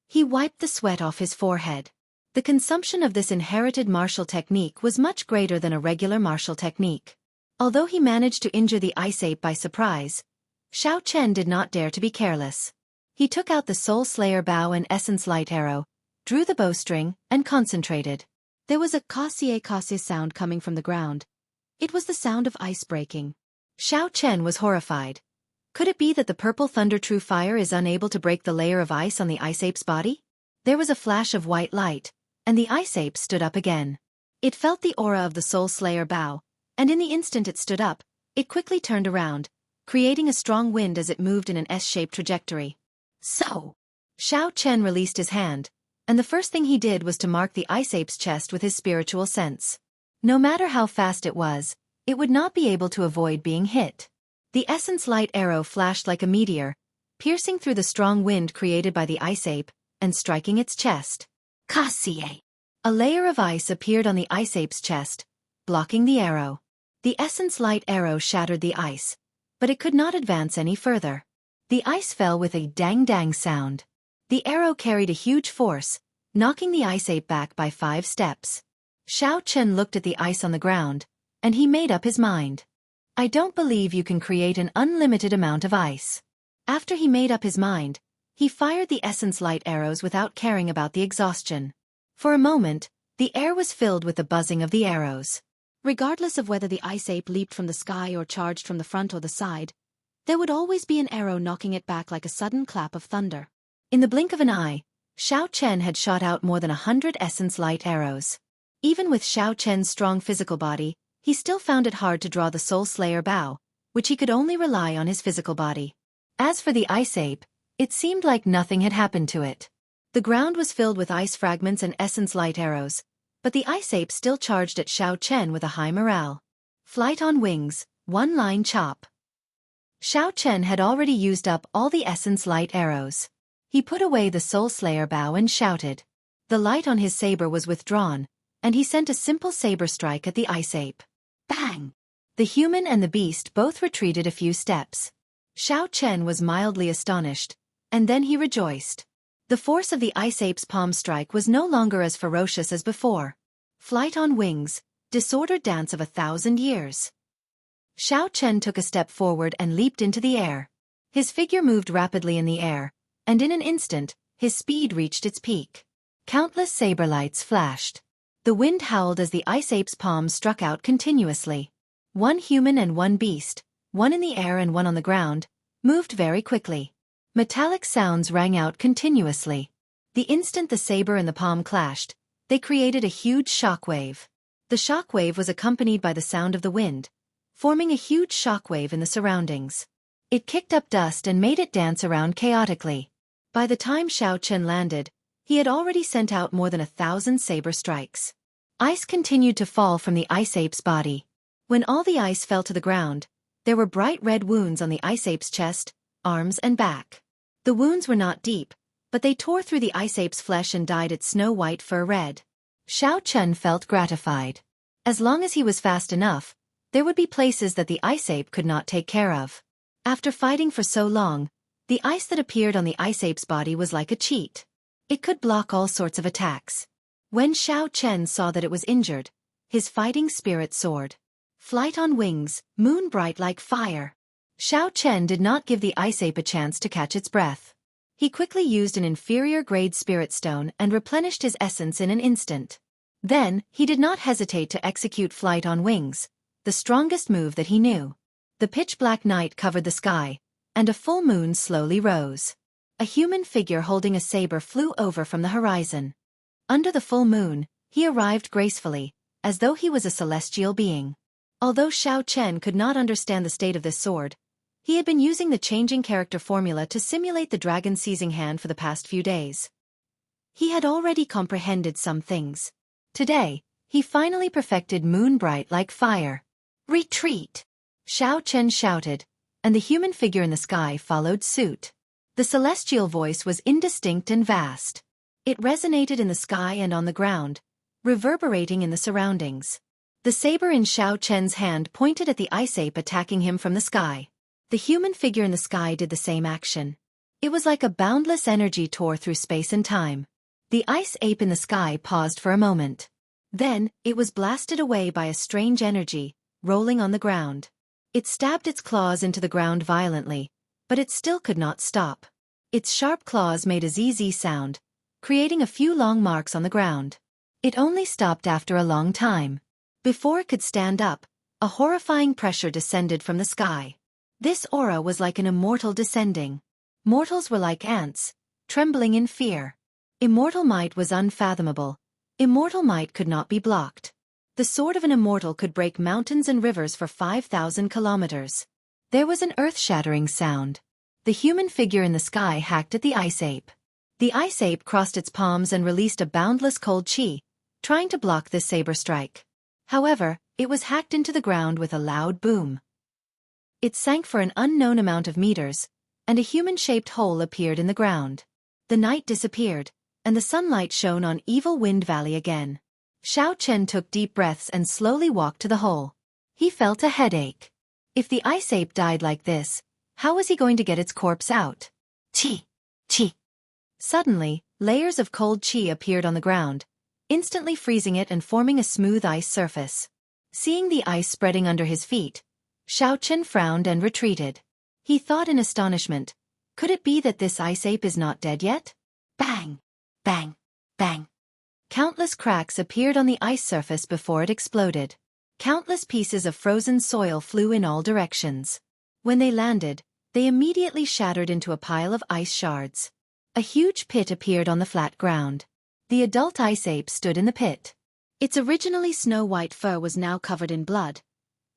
A: He wiped the sweat off his forehead. The consumption of this inherited martial technique was much greater than a regular martial technique. Although he managed to injure the Ice Ape by surprise, Xiao Chen did not dare to be careless. He took out the Soul Slayer bow and Essence Light Arrow, drew the bowstring, and concentrated. There was a cassier sound coming from the ground. It was the sound of ice breaking. Xiao Chen was horrified. Could it be that the purple thunder true fire is unable to break the layer of ice on the Ice Ape's body? There was a flash of white light, and the Ice Ape stood up again. It felt the aura of the Soul Slayer bow, and in the instant it stood up, it quickly turned around, creating a strong wind as it moved in an S-shaped trajectory. So! Xiao Chen released his hand, and the first thing he did was to mark the Ice Ape's chest with his spiritual sense. No matter how fast it would not be able to avoid being hit. The Essence Light Arrow flashed like a meteor, piercing through the strong wind created by the Ice Ape, and striking its chest. Cassier! A layer of ice appeared on the Ice Ape's chest, blocking the arrow. The Essence Light Arrow shattered the ice, but it could not advance any further. The ice fell with a dang-dang sound. The arrow carried a huge force, knocking the Ice Ape back by 5 steps. Xiao Chen looked at the ice on the ground, and he made up his mind. I don't believe you can create an unlimited amount of ice. After he made up his mind, he fired the essence light arrows without caring about the exhaustion. For a moment, the air was filled with the buzzing of the arrows. Regardless of whether the ice ape leaped from the sky or charged from the front or the side, there would always be an arrow knocking it back like a sudden clap of thunder. In the blink of an eye, Xiao Chen had shot out more than 100 essence light arrows. Even with Xiao Chen's strong physical body, he still found it hard to draw the Soul Slayer bow, which he could only rely on his physical body. As for the ice ape, it seemed like nothing had happened to it. The ground was filled with ice fragments and essence light arrows, but the ice ape still charged at Xiao Chen with a high morale. Flight on wings, one-line chop. Xiao Chen had already used up all the essence light arrows. He put away the Soul Slayer bow and shouted. The light on his saber was withdrawn, and he sent a simple saber strike at the ice ape. Bang! The human and the beast both retreated a few steps. Xiao Chen was mildly astonished, and then he rejoiced. The force of the ice ape's palm strike was no longer as ferocious as before. Flight on wings, disordered dance of 1,000 years. Xiao Chen took a step forward and leaped into the air. His figure moved rapidly in the air, and in an instant, his speed reached its peak. Countless saber lights flashed. The wind howled as the ice ape's palms struck out continuously. One human and one beast, one in the air and one on the ground, moved very quickly. Metallic sounds rang out continuously. The instant the saber and the palm clashed, they created a huge shockwave. The shockwave was accompanied by the sound of the wind, forming a huge shockwave in the surroundings. It kicked up dust and made it dance around chaotically. By the time Xiao Chen landed, he had already sent out more than 1,000 saber strikes. Ice continued to fall from the ice ape's body. When all the ice fell to the ground, there were bright red wounds on the ice ape's chest, arms and back. The wounds were not deep, but they tore through the ice ape's flesh and dyed its snow-white fur red. Xiao Chen felt gratified. As long as he was fast enough, there would be places that the ice ape could not take care of. After fighting for so long, the ice that appeared on the ice ape's body was like a cheat. It could block all sorts of attacks. When Xiao Chen saw that it was injured, his fighting spirit soared. Flight on wings, moon bright like fire. Xiao Chen did not give the ice ape a chance to catch its breath. He quickly used an inferior-grade spirit stone and replenished his essence in an instant. Then, he did not hesitate to execute flight on wings, the strongest move that he knew. The pitch-black night covered the sky, and a full moon slowly rose. A human figure holding a saber flew over from the horizon. Under the full moon, he arrived gracefully, as though he was a celestial being. Although Xiao Chen could not understand the state of this sword, he had been using the changing character formula to simulate the dragon seizing hand for the past few days. He had already comprehended some things. Today, he finally perfected moon bright like fire. Retreat! Xiao Chen shouted, and the human figure in the sky followed suit. The celestial voice was indistinct and vast. It resonated in the sky and on the ground, reverberating in the surroundings. The saber in Xiao Chen's hand pointed at the ice ape attacking him from the sky. The human figure in the sky did the same action. It was like a boundless energy tore through space and time. The ice ape in the sky paused for a moment. Then, it was blasted away by a strange energy, rolling on the ground. It stabbed its claws into the ground violently, but it still could not stop. Its sharp claws made a ZZ sound, creating a few long marks on the ground. It only stopped after a long time. Before it could stand up, a horrifying pressure descended from the sky. This aura was like an immortal descending. Mortals were like ants, trembling in fear. Immortal might was unfathomable. Immortal might could not be blocked. The sword of an immortal could break mountains and rivers for 5,000 kilometers. There was an earth-shattering sound. The human figure in the sky hacked at the ice ape. The ice ape crossed its palms and released a boundless cold chi, trying to block this saber strike. However, it was hacked into the ground with a loud boom. It sank for an unknown amount of meters, and a human-shaped hole appeared in the ground. The night disappeared, and the sunlight shone on Evil Wind Valley again. Xiao Chen took deep breaths and slowly walked to the hole. He felt a headache. If the ice ape died like this, how was he going to get its corpse out? Chi! Chi! Suddenly, layers of cold chi appeared on the ground, instantly freezing it and forming a smooth ice surface. Seeing the ice spreading under his feet, Xiao Chen frowned and retreated. He thought in astonishment, Could it be that this ice ape is not dead yet? Bang! Bang! Bang! Countless cracks appeared on the ice surface before it exploded. Countless pieces of frozen soil flew in all directions. When they landed, they immediately shattered into a pile of ice shards. A huge pit appeared on the flat ground. The adult ice ape stood in the pit. Its originally snow-white fur was now covered in blood.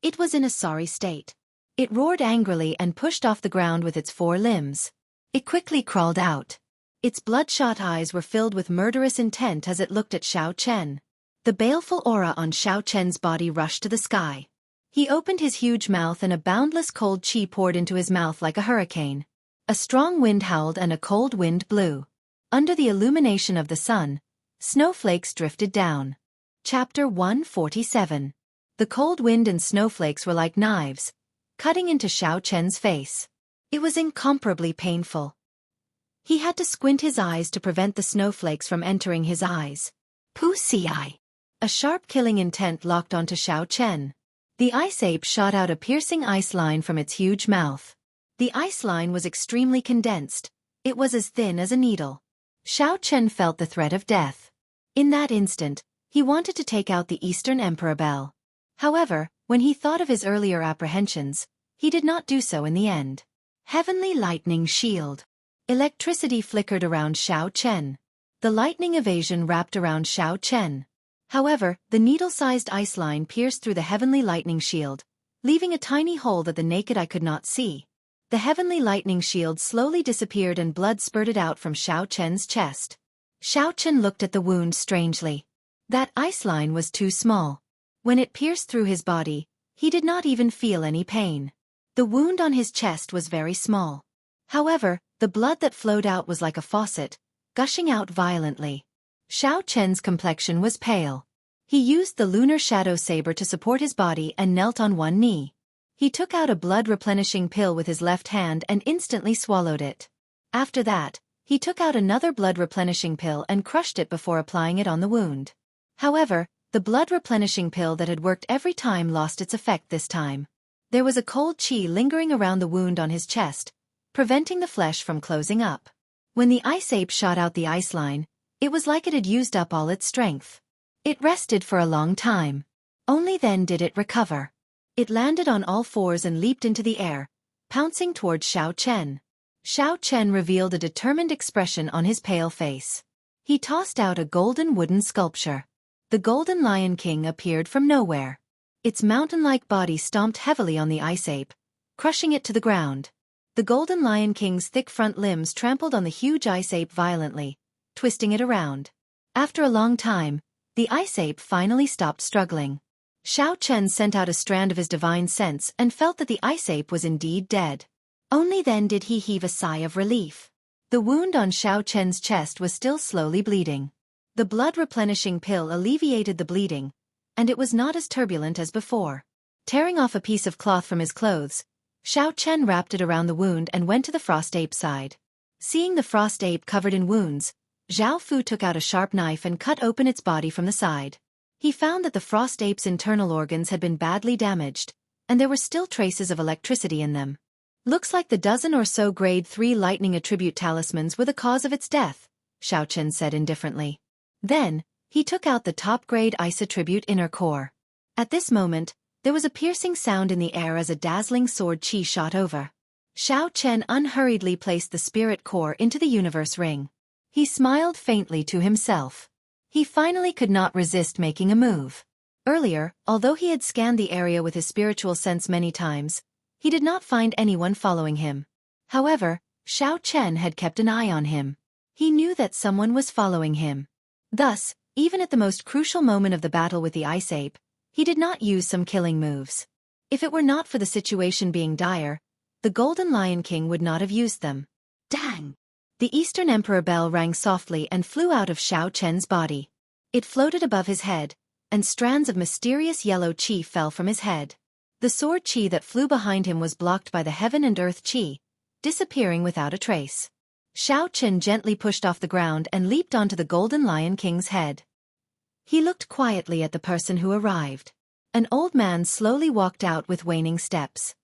A: It was in a sorry state. It roared angrily and pushed off the ground with its 4 limbs. It quickly crawled out. Its bloodshot eyes were filled with murderous intent as it looked at Xiao Chen. The baleful aura on Xiao Chen's body rushed to the sky. He opened his huge mouth and a boundless cold chi poured into his mouth like a hurricane. A strong wind howled and a cold wind blew. Under the illumination of the sun, snowflakes drifted down. Chapter 147. The cold wind and snowflakes were like knives, cutting into Xiao Chen's face. It was incomparably painful. He had to squint his eyes to prevent the snowflakes from entering his eyes. Pussy eye. A sharp killing intent locked onto Xiao Chen. The ice ape shot out a piercing ice line from its huge mouth. The ice line was extremely condensed. It was as thin as a needle. Xiao Chen felt the threat of death. In that instant, he wanted to take out the Eastern Emperor Bell. However, when he thought of his earlier apprehensions, he did not do so in the end. Heavenly Lightning Shield. Electricity flickered around Xiao Chen. The lightning evasion wrapped around Xiao Chen. However, the needle-sized ice line pierced through the Heavenly Lightning Shield, leaving a tiny hole that the naked eye could not see. The Heavenly Lightning Shield slowly disappeared and blood spurted out from Xiao Chen's chest. Xiao Chen looked at the wound strangely. That ice line was too small. When it pierced through his body, he did not even feel any pain. The wound on his chest was very small. However, the blood that flowed out was like a faucet, gushing out violently. Xiao Chen's complexion was pale. He used the lunar shadow saber to support his body and knelt on one knee. He took out a blood-replenishing pill with his left hand and instantly swallowed it. After that, he took out another blood-replenishing pill and crushed it before applying it on the wound. However, the blood-replenishing pill that had worked every time lost its effect this time. There was a cold chi lingering around the wound on his chest, preventing the flesh from closing up. When the ice ape shot out the ice line, it was like it had used up all its strength. It rested for a long time. Only then did it recover. It landed on all fours and leaped into the air, pouncing towards Xiao Chen. Xiao Chen revealed a determined expression on his pale face. He tossed out a golden wooden sculpture. The Golden Lion King appeared from nowhere. Its mountain-like body stomped heavily on the ice ape, crushing it to the ground. The Golden Lion King's thick front limbs trampled on the huge ice ape violently, twisting it around. After a long time, the ice ape finally stopped struggling. Xiao Chen sent out a strand of his divine sense and felt that the ice ape was indeed dead. Only then did he heave a sigh of relief. The wound on Xiao Chen's chest was still slowly bleeding. The blood-replenishing pill alleviated the bleeding, and it was not as turbulent as before. Tearing off a piece of cloth from his clothes, Xiao Chen wrapped it around the wound and went to the frost ape side. Seeing the frost ape covered in wounds, Zhao Fu took out a sharp knife and cut open its body from the side. He found that the frost ape's internal organs had been badly damaged, and there were still traces of electricity in them. Looks like the dozen or so grade 3 lightning attribute talismans were the cause of its death, Xiao Chen said indifferently. Then, he took out the top-grade ice attribute inner core. At this moment, there was a piercing sound in the air as a dazzling sword chi shot over. Xiao Chen unhurriedly placed the spirit core into the universe ring. He smiled faintly to himself. He finally could not resist making a move. Earlier, although he had scanned the area with his spiritual sense many times, he did not find anyone following him. However, Xiao Chen had kept an eye on him. He knew that someone was following him. Thus, even at the most crucial moment of the battle with the ice ape, he did not use some killing moves. If it were not for the situation being dire, the Golden Lion King would not have used them. Dang! The Eastern Emperor bell rang softly and flew out of Xiao Chen's body. It floated above his head, and strands of mysterious yellow chi fell from his head. The sword chi that flew behind him was blocked by the heaven and earth chi, disappearing without a trace. Xiao Chen gently pushed off the ground and leaped onto the Golden Lion King's head. He looked quietly at the person who arrived. An old man slowly walked out with waning steps.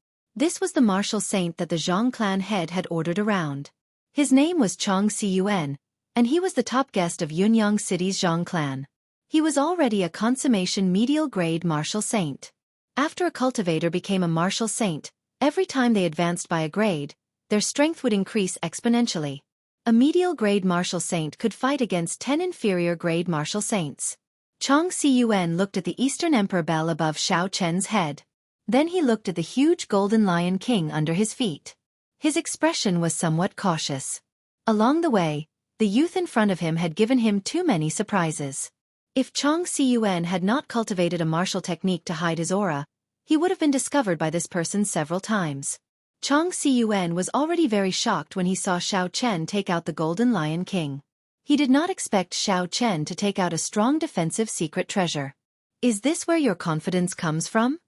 A: This was the martial saint that the Zhang clan head had ordered around. His name was Chong Cun, and he was the top guest of Yunyang City's Zhang clan. He was already a consummation medial grade martial saint. After a cultivator became a martial saint, every time they advanced by a grade, their strength would increase exponentially. A medial grade martial saint could fight against 10 inferior grade martial saints. Chong Cun looked at the Eastern Emperor bell above Xiao Chen's head. Then he looked at the huge golden lion king under his feet. His expression was somewhat cautious. Along the way, the youth in front of him had given him too many surprises. If Chong Cun had not cultivated a martial technique to hide his aura, he would have been discovered by this person several times. Chong Cun was already very shocked when he saw Xiao Chen take out the golden lion king. He did not expect Xiao Chen to take out a strong defensive secret treasure. Is this where your confidence comes from?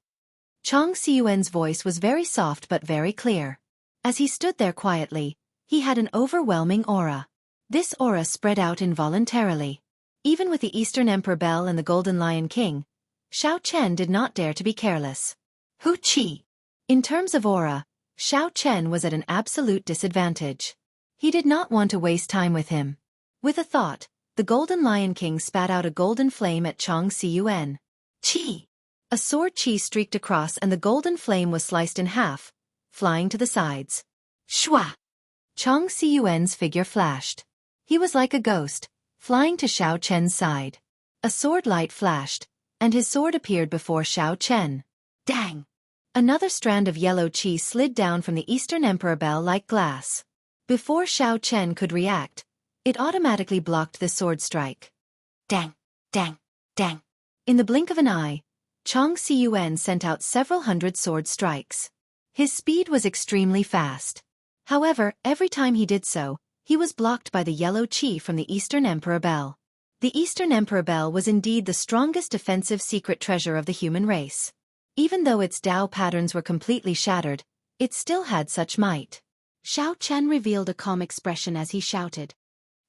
A: Chong Cun's voice was very soft but very clear. As he stood there quietly, he had an overwhelming aura. This aura spread out involuntarily. Even with the Eastern Emperor Bell and the Golden Lion King, Xiao Chen did not dare to be careless. Hu Qi. In terms of aura, Xiao Chen was at an absolute disadvantage. He did not want to waste time with him. With a thought, the Golden Lion King spat out a golden flame at Chong Cun. Qi. A sword qi streaked across and the golden flame was sliced in half, flying to the sides. Shua! Chong Cun's figure flashed. He was like a ghost, flying to Xiao Chen's side. A sword light flashed, and his sword appeared before Xiao Chen. Dang! Another strand of yellow qi slid down from the Eastern Emperor bell like glass. Before Xiao Chen could react, it automatically blocked the sword strike. Dang! Dang! Dang! In the blink of an eye, Chong Cun sent out several hundred sword strikes. His speed was extremely fast. However, every time he did so, he was blocked by the yellow qi from the Eastern Emperor Bell. The Eastern Emperor Bell was indeed the strongest defensive secret treasure of the human race. Even though its Tao patterns were completely shattered, it still had such might. Xiao Chen revealed a calm expression as he shouted.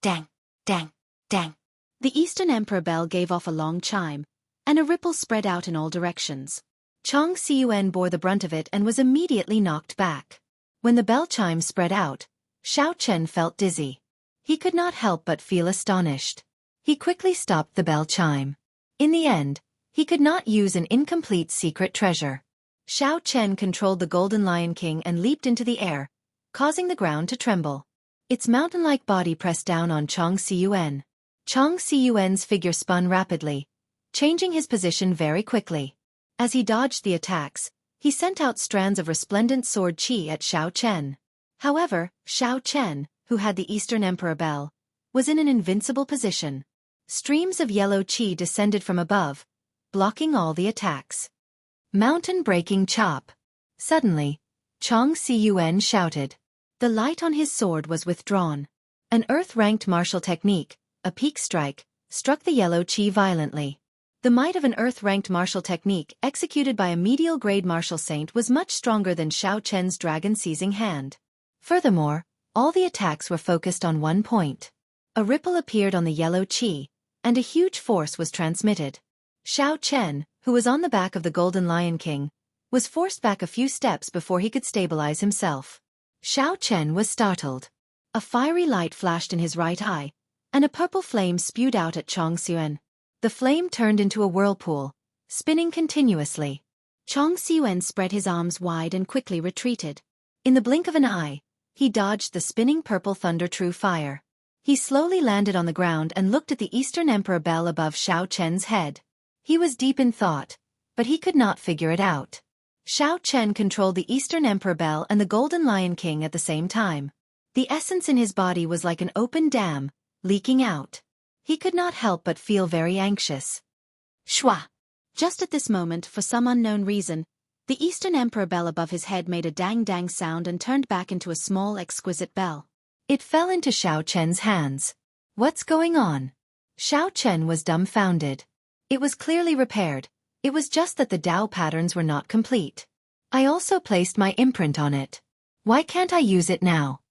A: Dang! Dang! Dang! The Eastern Emperor Bell gave off a long chime, and a ripple spread out in all directions. Chong Cun bore the brunt of it and was immediately knocked back. When the bell chime spread out, Xiao Chen felt dizzy. He could not help but feel astonished. He quickly stopped the bell chime. In the end, he could not use an incomplete secret treasure. Xiao Chen controlled the Golden Lion King and leaped into the air, causing the ground to tremble. Its mountain-like body pressed down on Chong Cun. Chong Cun's figure spun rapidly, changing his position very quickly. As he dodged the attacks, he sent out strands of resplendent sword qi at Xiao Chen. However, Xiao Chen, who had the Eastern Emperor Bell, was in an invincible position. Streams of yellow qi descended from above, blocking all the attacks. Mountain-breaking chop. Suddenly, Chong Cun shouted. The light on his sword was withdrawn. An earth-ranked martial technique, a peak strike, struck the yellow qi violently. The might of an earth-ranked martial technique executed by a medial-grade martial saint was much stronger than Xiao Chen's dragon-seizing hand. Furthermore, all the attacks were focused on one point. A ripple appeared on the yellow qi, and a huge force was transmitted. Xiao Chen, who was on the back of the Golden Lion King, was forced back a few steps before he could stabilize himself. Xiao Chen was startled. A fiery light flashed in his right eye, and a purple flame spewed out at Chong Cun. The flame turned into a whirlpool, spinning continuously. Chong Cun spread his arms wide and quickly retreated. In the blink of an eye, he dodged the spinning purple thunder true fire. He slowly landed on the ground and looked at the Eastern Emperor Bell above Xiao Chen's head. He was deep in thought, but he could not figure it out. Xiao Chen controlled the Eastern Emperor Bell and the Golden Lion King at the same time. The essence in his body was like an open dam, leaking out. He could not help but feel very anxious. Shwa! Just at this moment, for some unknown reason, the Eastern Emperor Bell above his head made a dang-dang sound and turned back into a small, exquisite bell. It fell into Xiao Chen's hands. What's going on? Xiao Chen was dumbfounded. It was clearly repaired. It was just that the Tao patterns were not complete. I also placed my imprint on it. Why can't I use it now?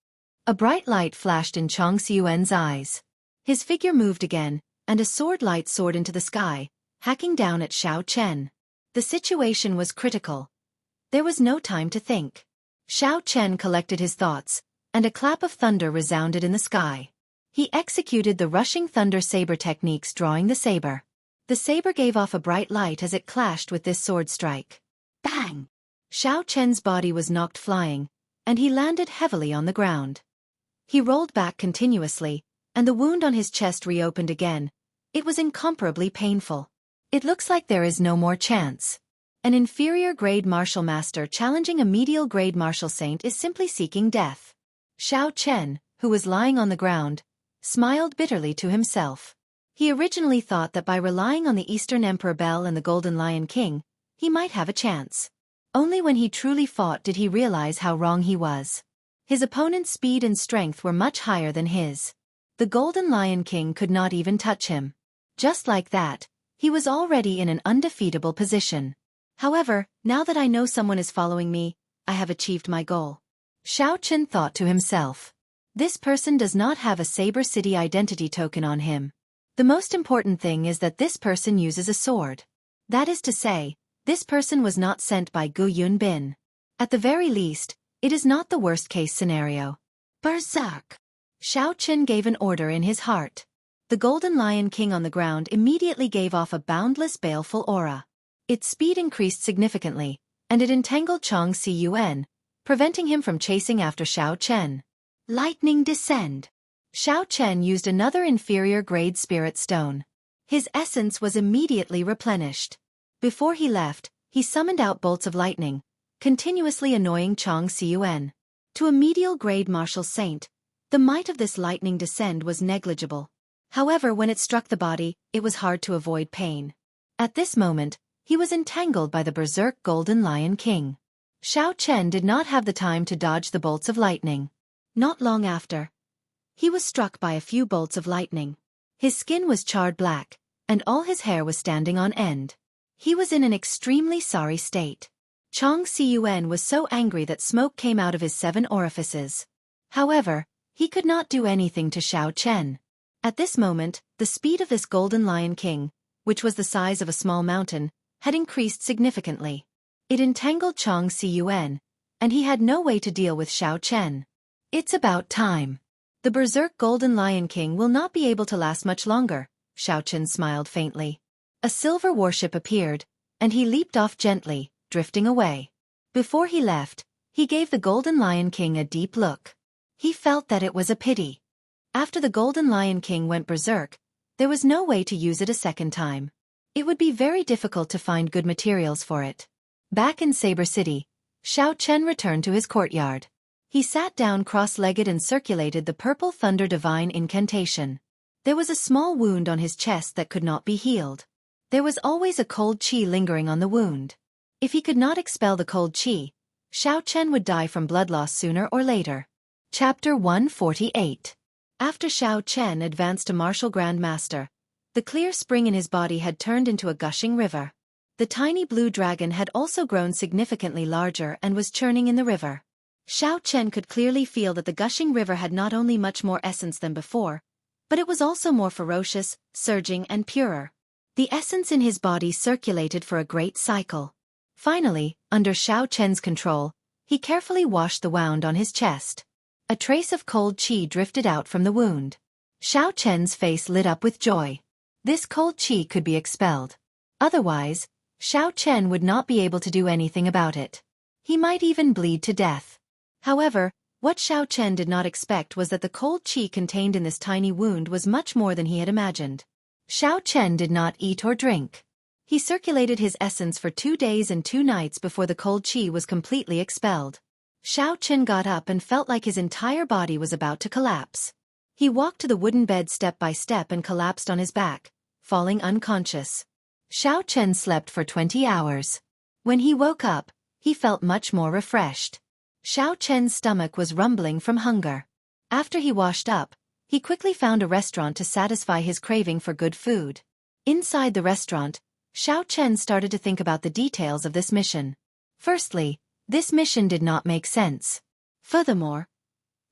A: A bright light flashed in Chong Cun's eyes. His figure moved again, and a sword light soared into the sky, hacking down at Xiao Chen. The situation was critical. There was no time to think. Xiao Chen collected his thoughts, and a clap of thunder resounded in the sky. He executed the rushing thunder saber techniques, drawing the saber. The saber gave off a bright light as it clashed with this sword strike. Bang! Xiao Chen's body was knocked flying, and he landed heavily on the ground. He rolled back continuously, and the wound on his chest reopened again. It was incomparably painful. It looks like there is no more chance. An inferior grade martial master challenging a medial grade martial saint is simply seeking death. Xiao Chen, who was lying on the ground, smiled bitterly to himself. He originally thought that by relying on the Eastern Emperor Bell and the Golden Lion King, he might have a chance. Only when he truly fought did he realize how wrong he was. His opponent's speed and strength were much higher than his. The Golden Lion King could not even touch him. Just like that, he was already in an undefeatable position. However, now that I know someone is following me, I have achieved my goal. Xiao Chen thought to himself. This person does not have a Saber City identity token on him. The most important thing is that this person uses a sword. That is to say, this person was not sent by Gu Yunbin. At the very least, it is not the worst-case scenario. Berserk! Xiao Chen gave an order in his heart. The Golden Lion King on the ground immediately gave off a boundless baleful aura. Its speed increased significantly, and it entangled Chong Cun, preventing him from chasing after Xiao Chen. Lightning descend. Xiao Chen used another inferior grade spirit stone. His essence was immediately replenished. Before he left, he summoned out bolts of lightning, continuously annoying Chong Cun. To a medial grade martial saint, the might of this lightning descend was negligible. However, when it struck the body, it was hard to avoid pain. At this moment, he was entangled by the berserk Golden Lion King. Xiao Chen did not have the time to dodge the bolts of lightning. Not long after, he was struck by a few bolts of lightning. His skin was charred black, and all his hair was standing on end. He was in an extremely sorry state. Chong Cun was so angry that smoke came out of his 7 orifices. However, he could not do anything to Xiao Chen. At this moment, the speed of this Golden Lion King, which was the size of a small mountain, had increased significantly. It entangled Chong Cun, and he had no way to deal with Xiao Chen. It's about time. The berserk Golden Lion King will not be able to last much longer, Xiao Chen smiled faintly. A silver warship appeared, and he leaped off gently, drifting away. Before he left, he gave the Golden Lion King a deep look. He felt that it was a pity. After the Golden Lion King went berserk, there was no way to use it a second time. It would be very difficult to find good materials for it. Back in Saber City, Xiao Chen returned to his courtyard. He sat down cross-legged and circulated the Purple Thunder Divine Incantation. There was a small wound on his chest that could not be healed. There was always a cold qi lingering on the wound. If he could not expel the cold qi, Xiao Chen would die from blood loss sooner or later. Chapter 148. After Xiao Chen advanced to Martial Grand Master, the clear spring in his body had turned into a gushing river. The tiny blue dragon had also grown significantly larger and was churning in the river. Xiao Chen could clearly feel that the gushing river had not only much more essence than before, but it was also more ferocious, surging and purer. The essence in his body circulated for a great cycle. Finally, under Xiao Chen's control, he carefully washed the wound on his chest. A trace of cold qi drifted out from the wound. Xiao Chen's face lit up with joy. This cold qi could be expelled. Otherwise, Xiao Chen would not be able to do anything about it. He might even bleed to death. However, what Xiao Chen did not expect was that the cold qi contained in this tiny wound was much more than he had imagined. Xiao Chen did not eat or drink. He circulated his essence for 2 days and 2 nights before the cold qi was completely expelled. Xiao Chen got up and felt like his entire body was about to collapse. He walked to the wooden bed step by step and collapsed on his back, falling unconscious. Xiao Chen slept for 20 hours. When he woke up, he felt much more refreshed. Xiao Chen's stomach was rumbling from hunger. After he washed up, he quickly found a restaurant to satisfy his craving for good food. Inside the restaurant, Xiao Chen started to think about the details of this mission. Firstly, this mission did not make sense. Furthermore,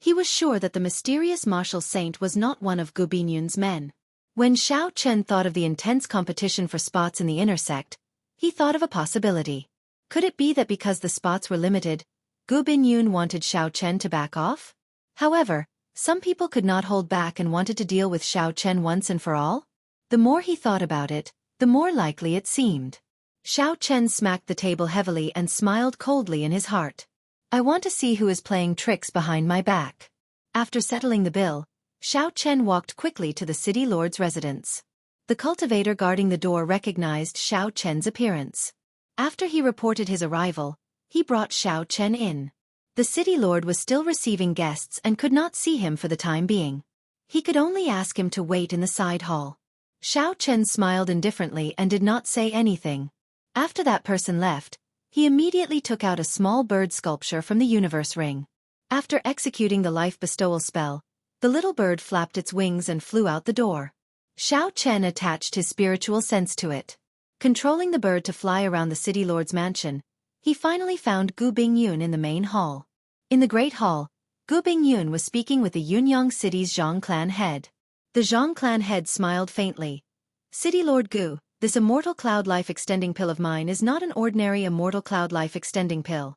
A: he was sure that the mysterious martial saint was not one of Gu Binyun's men. When Xiao Chen thought of the intense competition for spots in the inner sect, he thought of a possibility. Could it be that because the spots were limited, Gu Binyun wanted Xiao Chen to back off? However, some people could not hold back and wanted to deal with Xiao Chen once and for all. The more he thought about it, the more likely it seemed. Xiao Chen smacked the table heavily and smiled coldly in his heart. I want to see who is playing tricks behind my back. After settling the bill, Xiao Chen walked quickly to the city lord's residence. The cultivator guarding the door recognized Xiao Chen's appearance. After he reported his arrival, he brought Xiao Chen in. The city lord was still receiving guests and could not see him for the time being. He could only ask him to wait in the side hall. Xiao Chen smiled indifferently and did not say anything. After that person left, he immediately took out a small bird sculpture from the universe ring. After executing the life bestowal spell, the little bird flapped its wings and flew out the door. Xiao Chen attached his spiritual sense to it. Controlling the bird to fly around the city lord's mansion, he finally found Gu Bingyun in the main hall. In the great hall, Gu Bingyun was speaking with the Yunyang city's Zhang clan head. The Zhang clan head smiled faintly. City Lord Gu, this immortal cloud life extending pill of mine is not an ordinary immortal cloud life extending pill.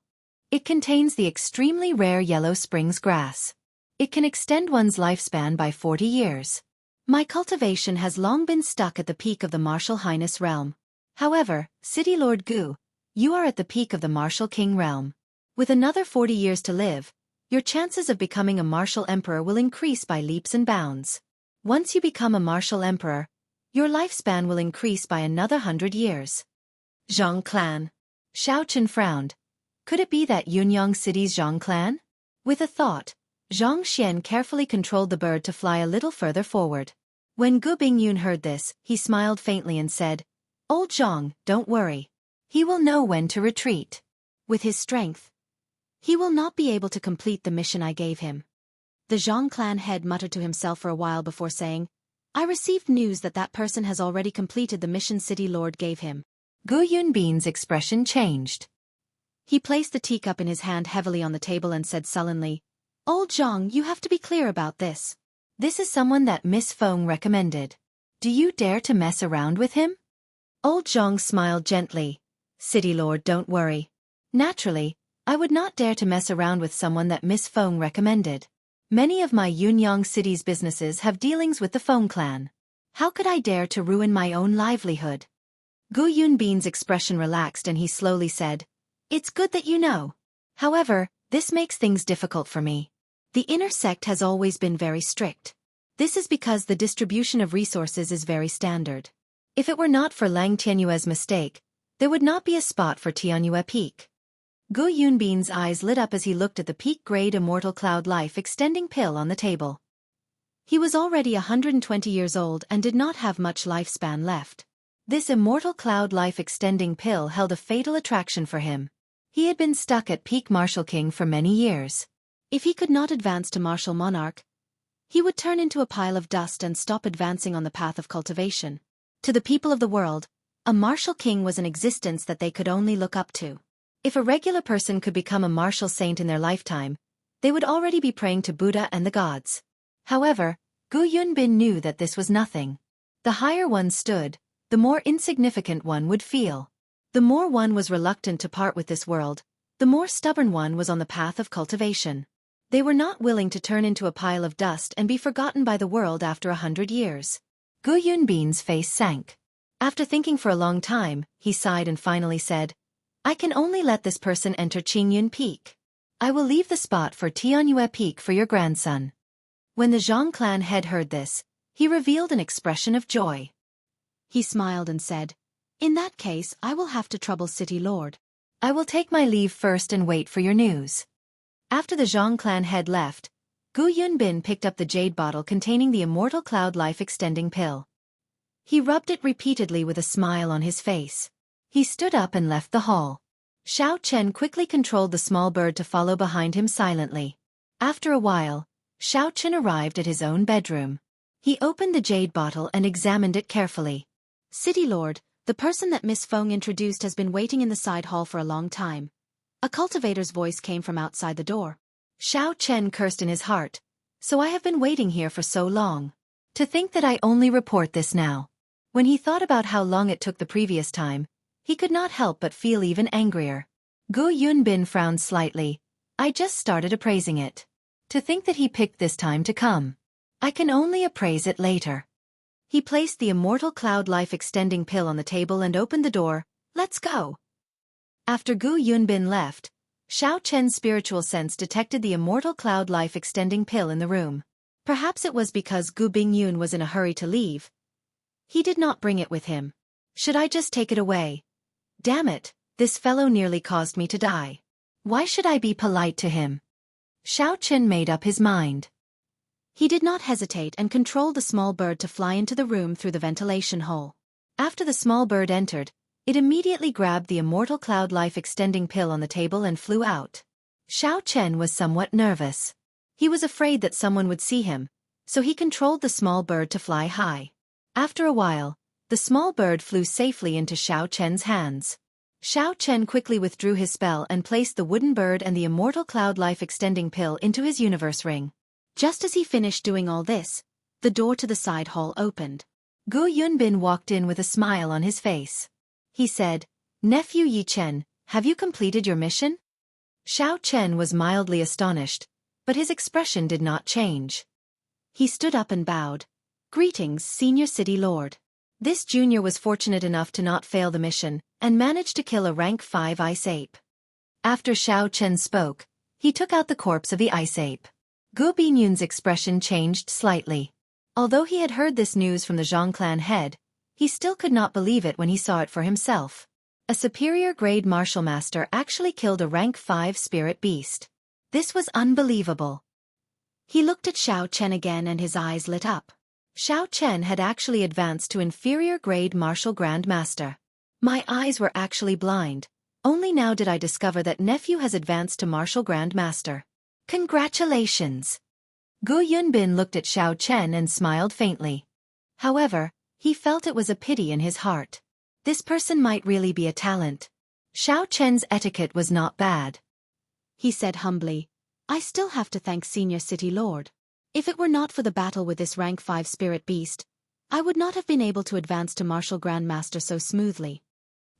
A: It contains the extremely rare yellow springs grass. It can extend one's lifespan by 40 years. My cultivation has long been stuck at the peak of the Martial Highness realm. However, City Lord Gu, you are at the peak of the Martial King realm. With another 40 years to live, your chances of becoming a martial emperor will increase by leaps and bounds. Once you become a martial emperor, your lifespan will increase by another 100 years. Zhang clan. Xiao Chen frowned. Could it be that Yunyang City's Zhang clan? With a thought, Zhang Xian carefully controlled the bird to fly a little further forward. When Gu Bingyun heard this, he smiled faintly and said, Old Zhang, don't worry. He will know when to retreat. With his strength, he will not be able to complete the mission I gave him. The Zhang clan head muttered to himself for a while before saying, I received news that that person has already completed the mission City Lord gave him. Gu Yunbin's expression changed. He placed the teacup in his hand heavily on the table and said sullenly, Old Zhang, you have to be clear about this. This is someone that Miss Feng recommended. Do you dare to mess around with him? Old Zhang smiled gently. City Lord, don't worry. Naturally, I would not dare to mess around with someone that Miss Feng recommended. Many of my Yunyang City's businesses have dealings with the Feng clan. How could I dare to ruin my own livelihood? Gu Yunbin's expression relaxed and he slowly said, It's good that you know. However, this makes things difficult for me. The inner sect has always been very strict. This is because the distribution of resources is very standard. If it were not for Lang Tianyue's mistake, there would not be a spot for Tianyue Peak. Gu Yunbin's eyes lit up as he looked at the peak-grade immortal cloud life extending pill on the table. He was already 120 years old and did not have much lifespan left. This immortal cloud life extending pill held a fatal attraction for him. He had been stuck at peak Martial King for many years. If he could not advance to Martial Monarch, he would turn into a pile of dust and stop advancing on the path of cultivation. To the people of the world, a Martial King was an existence that they could only look up to. If a regular person could become a martial saint in their lifetime, they would already be praying to Buddha and the gods. However, Gu Yunbin knew that this was nothing. The higher one stood, the more insignificant one would feel. The more one was reluctant to part with this world, the more stubborn one was on the path of cultivation. They were not willing to turn into a pile of dust and be forgotten by the world after 100 years. Gu Yunbin's face sank. After thinking for a long time, he sighed and finally said, I can only let this person enter Qingyun Peak. I will leave the spot for Tianyue Peak for your grandson. When the Zhang clan head heard this, he revealed an expression of joy. He smiled and said, In that case, I will have to trouble City Lord. I will take my leave first and wait for your news. After the Zhang clan head left, Gu Yunbin picked up the jade bottle containing the immortal cloud life extending pill. He rubbed it repeatedly with a smile on his face. He stood up and left the hall. Xiao Chen quickly controlled the small bird to follow behind him silently. After a while, Xiao Chen arrived at his own bedroom. He opened the jade bottle and examined it carefully. City Lord, the person that Miss Feng introduced has been waiting in the side hall for a long time. A cultivator's voice came from outside the door. Xiao Chen cursed in his heart. So I have been waiting here for so long. To think that I only report this now. When he thought about how long it took the previous time, He could not help but feel even angrier. Gu Yunbin frowned slightly. I just started appraising it. To think that he picked this time to come. I can only appraise it later. He placed the Immortal Cloud Life Extending Pill on the table and opened the door. Let's go. After Gu Yunbin left, Xiao Chen's spiritual sense detected the Immortal Cloud Life Extending Pill in the room. Perhaps it was because Gu Bingyun was in a hurry to leave. He did not bring it with him. Should I just take it away? Damn it, this fellow nearly caused me to die. Why should I be polite to him? Xiao Chen made up his mind. He did not hesitate and controlled the small bird to fly into the room through the ventilation hole. After the small bird entered, it immediately grabbed the Immortal Cloud Life Extending Pill on the table and flew out. Xiao Chen was somewhat nervous. He was afraid that someone would see him, so he controlled the small bird to fly high. After a while, the small bird flew safely into Xiao Chen's hands. Xiao Chen quickly withdrew his spell and placed the wooden bird and the Immortal Cloud Life Extending Pill into his universe ring. Just as he finished doing all this, the door to the side hall opened. Gu Yunbin walked in with a smile on his face. He said, Nephew Yi Chen, have you completed your mission? Xiao Chen was mildly astonished, but his expression did not change. He stood up and bowed. Greetings, Senior City Lord. This junior was fortunate enough to not fail the mission, and managed to kill a rank 5 ice ape. After Xiao Chen spoke, he took out the corpse of the ice ape. Gu Binyun's expression changed slightly. Although he had heard this news from the Zhang clan head, he still could not believe it when he saw it for himself. A superior grade martial master actually killed a rank 5 spirit beast. This was unbelievable. He looked at Xiao Chen again and his eyes lit up. Xiao Chen had actually advanced to inferior grade martial grand master. My eyes were actually blind. Only now did I discover that nephew has advanced to martial grand master. Congratulations! Gu Yunbin looked at Xiao Chen and smiled faintly. However, he felt it was a pity in his heart. This person might really be a talent. Xiao Chen's etiquette was not bad. He said humbly, I still have to thank Senior City Lord. If it were not for the battle with this rank 5 spirit beast, I would not have been able to advance to martial grandmaster so smoothly.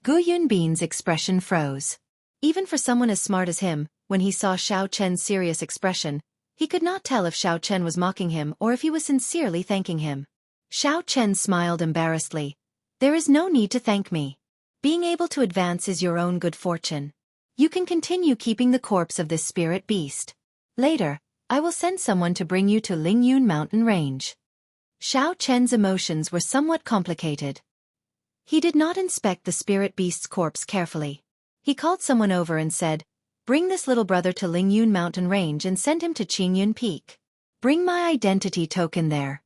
A: Gu Yunbin's expression froze. Even for someone as smart as him, when he saw Xiao Chen's serious expression, he could not tell if Xiao Chen was mocking him or if he was sincerely thanking him. Xiao Chen smiled embarrassedly. There is no need to thank me. Being able to advance is your own good fortune. You can continue keeping the corpse of this spirit beast. Later, I will send someone to bring you to Lingyun Mountain Range. Xiao Chen's emotions were somewhat complicated. He did not inspect the spirit beast's corpse carefully. He called someone over and said, Bring this little brother to Lingyun Mountain Range and send him to Qingyun Peak. Bring my identity token there.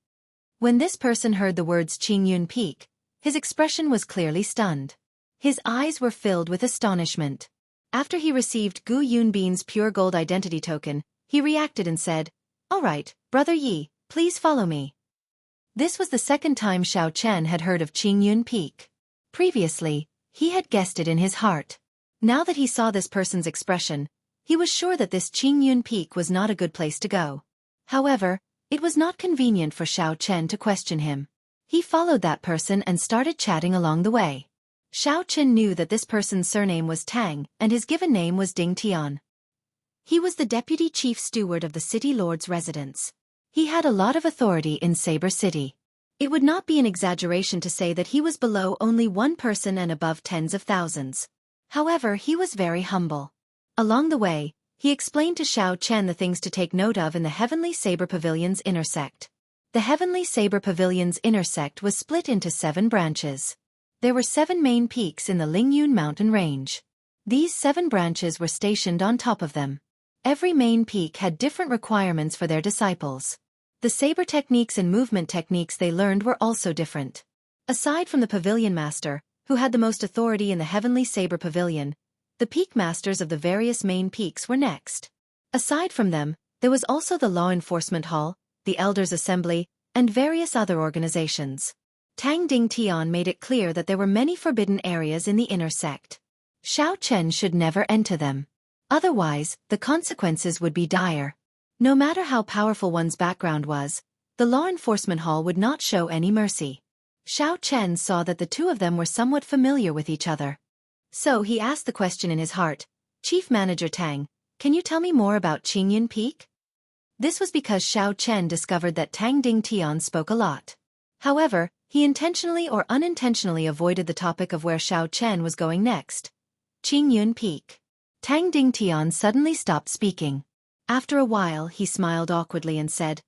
A: When this person heard the words Qingyun Peak, his expression was clearly stunned. His eyes were filled with astonishment. After he received Gu Yunbin's pure gold identity token, he reacted and said, All right, Brother Yi, please follow me. This was the second time Xiao Chen had heard of Qingyun Peak. Previously, he had guessed it in his heart. Now that he saw this person's expression, he was sure that this Qingyun Peak was not a good place to go. However, it was not convenient for Xiao Chen to question him. He followed that person and started chatting along the way. Xiao Chen knew that this person's surname was Tang and his given name was Ding Tian. He was the deputy chief steward of the city lord's residence. He had a lot of authority in Saber City. It would not be an exaggeration to say that he was below only one person and above tens of thousands. However, he was very humble. Along the way, he explained to Xiao Chen the things to take note of in the Heavenly Saber Pavilion's inner sect. The Heavenly Saber Pavilion's inner sect was split into 7 branches. There were 7 main peaks in the Lingyun Mountain Range. These 7 branches were stationed on top of them. Every main peak had different requirements for their disciples. The saber techniques and movement techniques they learned were also different. Aside from the Pavilion Master, who had the most authority in the Heavenly Saber Pavilion, the peak masters of the various main peaks were next. Aside from them, there was also the Law Enforcement Hall, the Elders' Assembly, and various other organizations. Tang Ding Tian made it clear that there were many forbidden areas in the inner sect. Xiao Chen should never enter them. Otherwise, the consequences would be dire. No matter how powerful one's background was, the Law Enforcement Hall would not show any mercy. Xiao Chen saw that the two of them were somewhat familiar with each other. So he asked the question in his heart, "Chief Manager Tang, can you tell me more about Qingyun Peak?" This was because Xiao Chen discovered that Tang Ding Tian spoke a lot. However, he intentionally or unintentionally avoided the topic of where Xiao Chen was going next. Qingyun Peak. Tang Ding Tian suddenly stopped speaking. After a while he smiled awkwardly and said,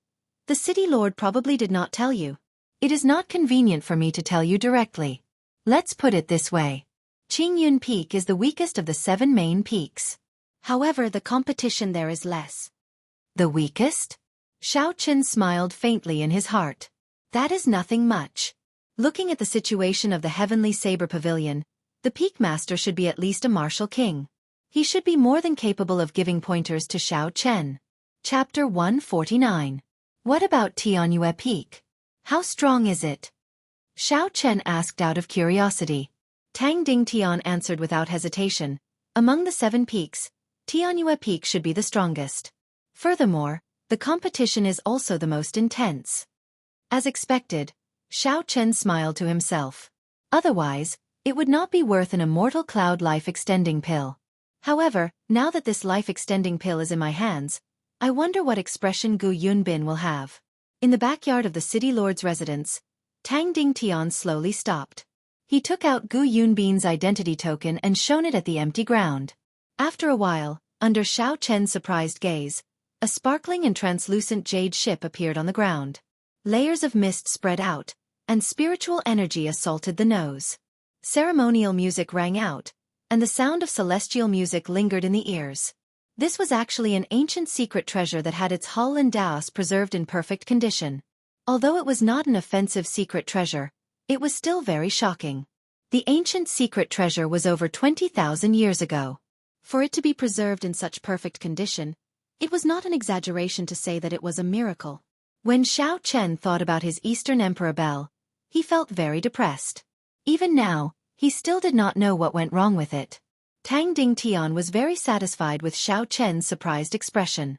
A: "The city lord probably did not tell you. It is not convenient for me to tell you directly. Let's put it this way. Qingyun Peak is the weakest of the 7 main peaks. However, the competition there is less." "The weakest?" Xiao Chen smiled faintly in his heart. "That is nothing much. Looking at the situation of the Heavenly Saber Pavilion, the Peak Master should be at least a martial king. He should be more than capable of giving pointers to Xiao Chen." Chapter 149. What about Tianyue Peak? How strong is it? Xiao Chen asked out of curiosity. Tang Ding Tian answered without hesitation. Among the 7 peaks, Tianyue Peak should be the strongest. Furthermore, the competition is also the most intense. As expected, Xiao Chen smiled to himself. Otherwise, it would not be worth an immortal cloud life-extending pill. However, now that this life-extending pill is in my hands, I wonder what expression Gu Yunbin will have. In the backyard of the city lord's residence, Tang Ding Tian slowly stopped. He took out Gu Yunbin's identity token and shone it at the empty ground. After a while, under Xiao Chen's surprised gaze, a sparkling and translucent jade ship appeared on the ground. Layers of mist spread out, and spiritual energy assaulted the nose. Ceremonial music rang out, and the sound of celestial music lingered in the ears. This was actually an ancient secret treasure that had its hull and dais preserved in perfect condition. Although it was not an offensive secret treasure, it was still very shocking. The ancient secret treasure was over 20,000 years ago. For it to be preserved in such perfect condition, it was not an exaggeration to say that it was a miracle. When Xiao Chen thought about his Eastern Emperor Bell, he felt very depressed. Even now, he still did not know what went wrong with it. Tang Ding Tian was very satisfied with Xiao Chen's surprised expression.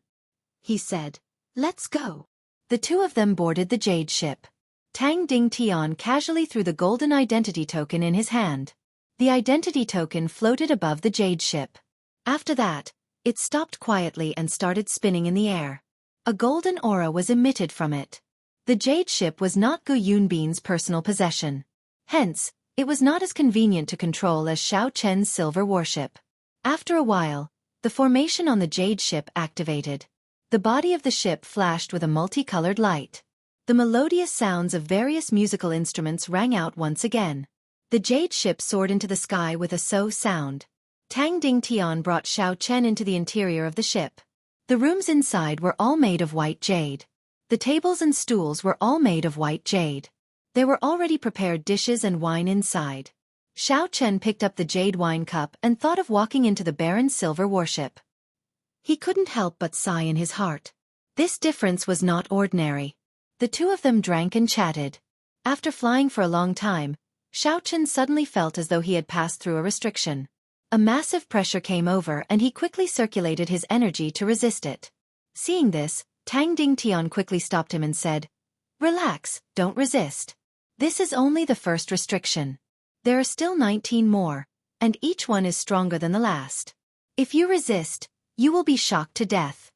A: He said, "Let's go." The two of them boarded the jade ship. Tang Ding Tian casually threw the golden identity token in his hand. The identity token floated above the jade ship. After that, it stopped quietly and started spinning in the air. A golden aura was emitted from it. The jade ship was not Gu Yunbin's personal possession. Hence, it was not as convenient to control as Xiao Chen's silver warship. After a while, the formation on the jade ship activated. The body of the ship flashed with a multicolored light. The melodious sounds of various musical instruments rang out once again. The jade ship soared into the sky with a so sound. Tang Ding Tian brought Xiao Chen into the interior of the ship. The rooms inside were all made of white jade. The tables and stools were all made of white jade. There were already prepared dishes and wine inside. Xiao Chen picked up the jade wine cup and thought of walking into the barren silver warship. He couldn't help but sigh in his heart. This difference was not ordinary. The two of them drank and chatted. After flying for a long time, Xiao Chen suddenly felt as though he had passed through a restriction. A massive pressure came over and he quickly circulated his energy to resist it. Seeing this, Tang Ding Tian quickly stopped him and said, "Relax, don't resist. This is only the first restriction. There are still 19 more, and each one is stronger than the last. If you resist, you will be shocked to death."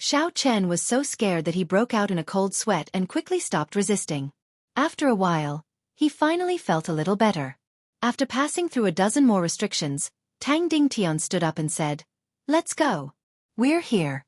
A: Xiao Chen was so scared that he broke out in a cold sweat and quickly stopped resisting. After a while, he finally felt a little better. After passing through a dozen more restrictions, Tang Ding Tian stood up and said, "Let's go. We're here."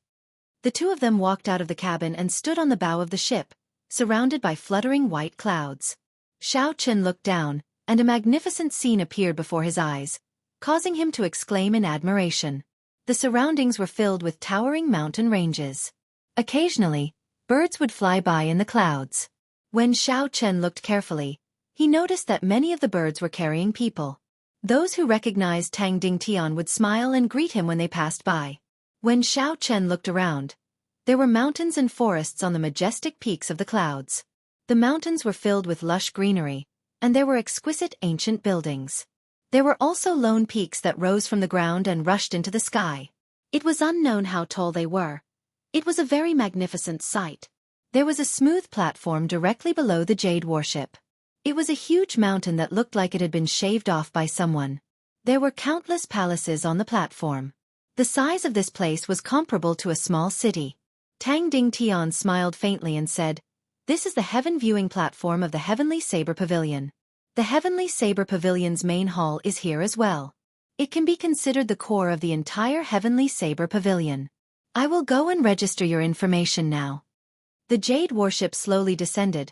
A: The two of them walked out of the cabin and stood on the bow of the ship, surrounded by fluttering white clouds. Xiao Chen looked down, and a magnificent scene appeared before his eyes, causing him to exclaim in admiration. The surroundings were filled with towering mountain ranges. Occasionally, birds would fly by in the clouds. When Xiao Chen looked carefully, he noticed that many of the birds were carrying people. Those who recognized Tang Ding Tian would smile and greet him when they passed by. When Xiao Chen looked around, there were mountains and forests on the majestic peaks of the clouds. The mountains were filled with lush greenery, and there were exquisite ancient buildings. There were also lone peaks that rose from the ground and rushed into the sky. It was unknown how tall they were. It was a very magnificent sight. There was a smooth platform directly below the jade warship. It was a huge mountain that looked like it had been shaved off by someone. There were countless palaces on the platform. The size of this place was comparable to a small city. Tang Ding Tian smiled faintly and said, "This is the heaven viewing platform of the Heavenly Saber Pavilion. The Heavenly Saber Pavilion's main hall is here as well. It can be considered the core of the entire Heavenly Saber Pavilion. I will go and register your information now." The jade warship slowly descended,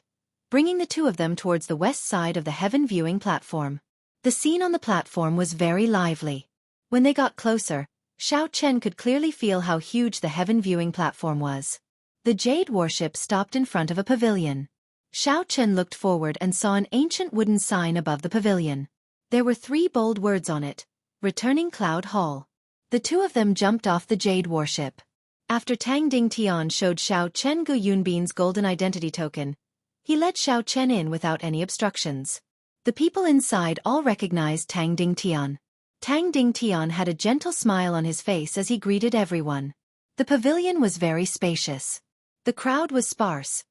A: bringing the two of them towards the west side of the heaven viewing platform. The scene on the platform was very lively. When they got closer, Xiao Chen could clearly feel how huge the heaven viewing platform was. The jade warship stopped in front of a pavilion. Xiao Chen looked forward and saw an ancient wooden sign above the pavilion. There were 3 bold words on it: Returning Cloud Hall. The two of them jumped off the jade warship. After Tang Ding Tian showed Xiao Chen Gu Yunbin's golden identity token, he led Xiao Chen in without any obstructions. The people inside all recognized Tang Ding Tian. Tang Ding Tian had a gentle smile on his face as he greeted everyone. The pavilion was very spacious. The crowd was sparse.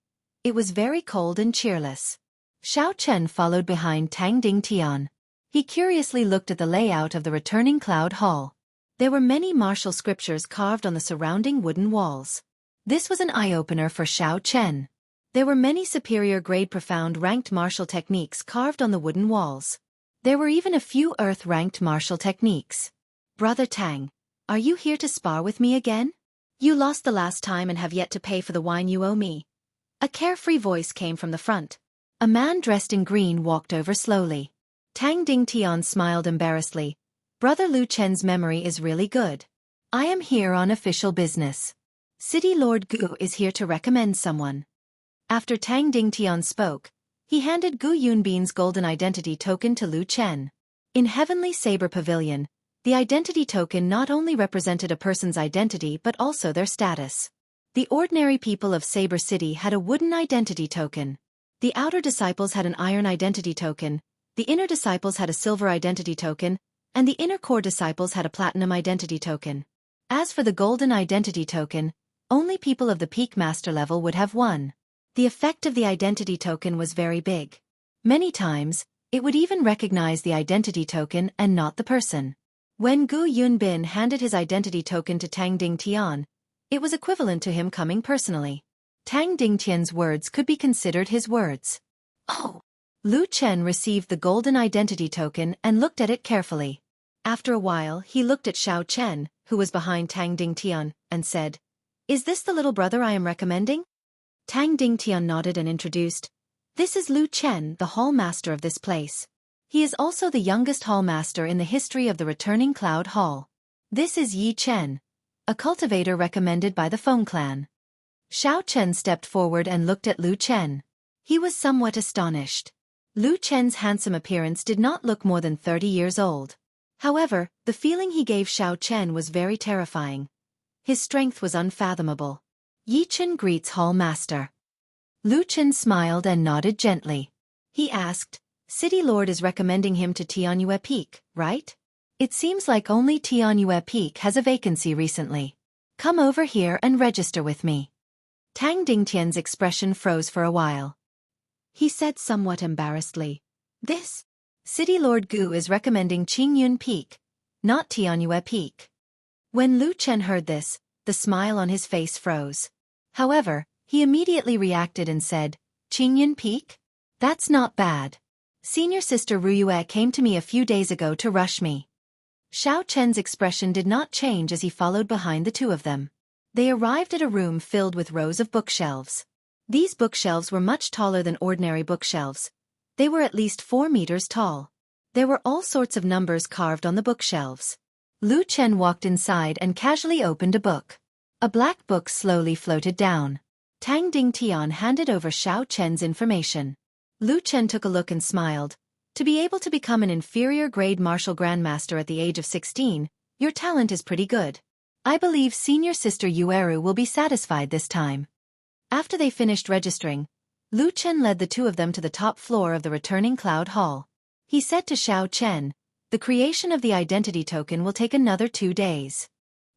A: It was very cold and cheerless. Xiao Chen followed behind Tang Ding Tian. He curiously looked at the layout of the returning cloud hall. There were many martial scriptures carved on the surrounding wooden walls. This was an eye-opener for Xiao Chen. There were many superior-grade profound ranked martial techniques carved on the wooden walls. There were even a few earth-ranked martial techniques. "Brother Tang, are you here to spar with me again? You lost the last time and have yet to pay for the wine you owe me." A carefree voice came from the front. A man dressed in green walked over slowly. Tang Ding Tian smiled embarrassedly. "Brother Lu Chen's memory is really good. I am here on official business. City Lord Gu is here to recommend someone." After Tang Ding Tian spoke, he handed Gu Yunbin's golden identity token to Lu Chen. In Heavenly Saber Pavilion, the identity token not only represented a person's identity but also their status. The ordinary people of Saber City had a wooden identity token. The outer disciples had an iron identity token, the inner disciples had a silver identity token, and the inner core disciples had a platinum identity token. As for the golden identity token, only people of the peak master level would have one. The effect of the identity token was very big. Many times, it would even recognize the identity token and not the person. When Gu Yunbin handed his identity token to Tang Ding Tian, it was equivalent to him coming personally. Tang Ding Tian's words could be considered his words. "Oh." Lu Chen received the golden identity token and looked at it carefully. After a while he looked at Xiao Chen, who was behind Tang Ding Tian, and said, "Is this the little brother I am recommending?" Tang Ding Tian nodded and introduced, "This is Lu Chen, the hall master of this place. He is also the youngest hall master in the history of the returning Cloud Hall. This is Yi Chen, a cultivator recommended by the Feng clan." Xiao Chen stepped forward and looked at Lu Chen. He was somewhat astonished. Lu Chen's handsome appearance did not look more than 30 years old. However, the feeling he gave Xiao Chen was very terrifying. His strength was unfathomable. "Yi Chen greets Hall Master." Lu Chen smiled and nodded gently. He asked, "City Lord is recommending him to Tianyue Peak, right? It seems like only Tianyue Peak has a vacancy recently. Come over here and register with me." Tang Dingtian's expression froze for a while. He said somewhat embarrassedly, "This City Lord Gu is recommending Qingyun Peak, not Tianyue Peak." When Lu Chen heard this, the smile on his face froze. However, he immediately reacted and said, "Qingyun Peak? That's not bad. Senior Sister Ruyue came to me a few days ago to rush me." Xiao Chen's expression did not change as he followed behind the two of them. They arrived at a room filled with rows of bookshelves. These bookshelves were much taller than ordinary bookshelves. They were at least 4 meters tall. There were all sorts of numbers carved on the bookshelves. Lu Chen walked inside and casually opened a book. A black book slowly floated down. Tang Ding Tian handed over Xiao Chen's information. Lu Chen took a look and smiled. "To be able to become an inferior-grade martial grandmaster at the age of 16, your talent is pretty good. I believe Senior Sister Yueru will be satisfied this time." After they finished registering, Lu Chen led the two of them to the top floor of the returning Cloud Hall. He said to Xiao Chen, "The creation of the identity token will take another 2 days.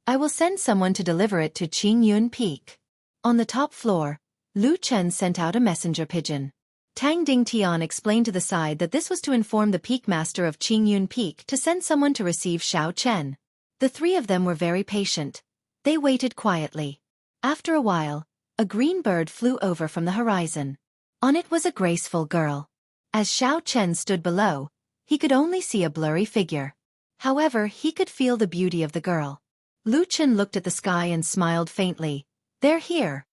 A: I will send someone to deliver it to Qingyun Peak." On the top floor, Lu Chen sent out a messenger pigeon. Tang Ding Tian explained to the side that this was to inform the Peak Master of Qingyun Peak to send someone to receive Xiao Chen. The three of them were very patient. They waited quietly. After a while, a green bird flew over from the horizon. On it was a graceful girl. As Xiao Chen stood below, he could only see a blurry figure. However, he could feel the beauty of the girl. Lu Chen looked at the sky and smiled faintly. "They're here."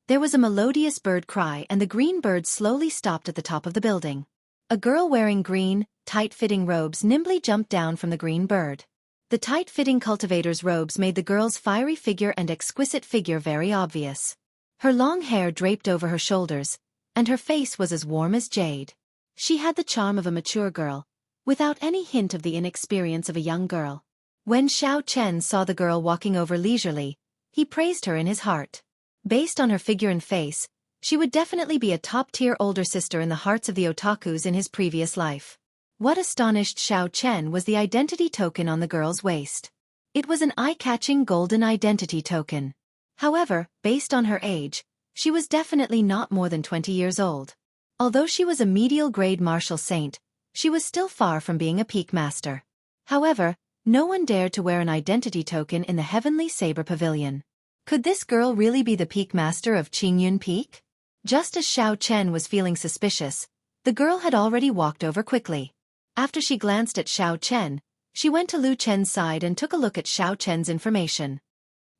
A: There was a melodious bird cry and the green bird slowly stopped at the top of the building. A girl wearing green, tight-fitting robes nimbly jumped down from the green bird. The tight-fitting cultivator's robes made the girl's fiery figure and exquisite figure very obvious. Her long hair draped over her shoulders, and her face was as warm as jade. She had the charm of a mature girl, without any hint of the inexperience of a young girl. When Xiao Chen saw the girl walking over leisurely, he praised her in his heart. Based on her figure and face, she would definitely be a top-tier older sister in the hearts of the otakus in his previous life. What astonished Xiao Chen was the identity token on the girl's waist. It was an eye-catching golden identity token. However, based on her age, she was definitely not more than 20 years old. Although she was a medial-grade martial saint, she was still far from being a peak master. However, no one dared to wear an identity token in the Heavenly Saber Pavilion. Could this girl really be the peak master of Qingyun Peak? Just as Xiao Chen was feeling suspicious, the girl had already walked over quickly. After she glanced at Xiao Chen, she went to Lu Chen's side and took a look at Xiao Chen's information.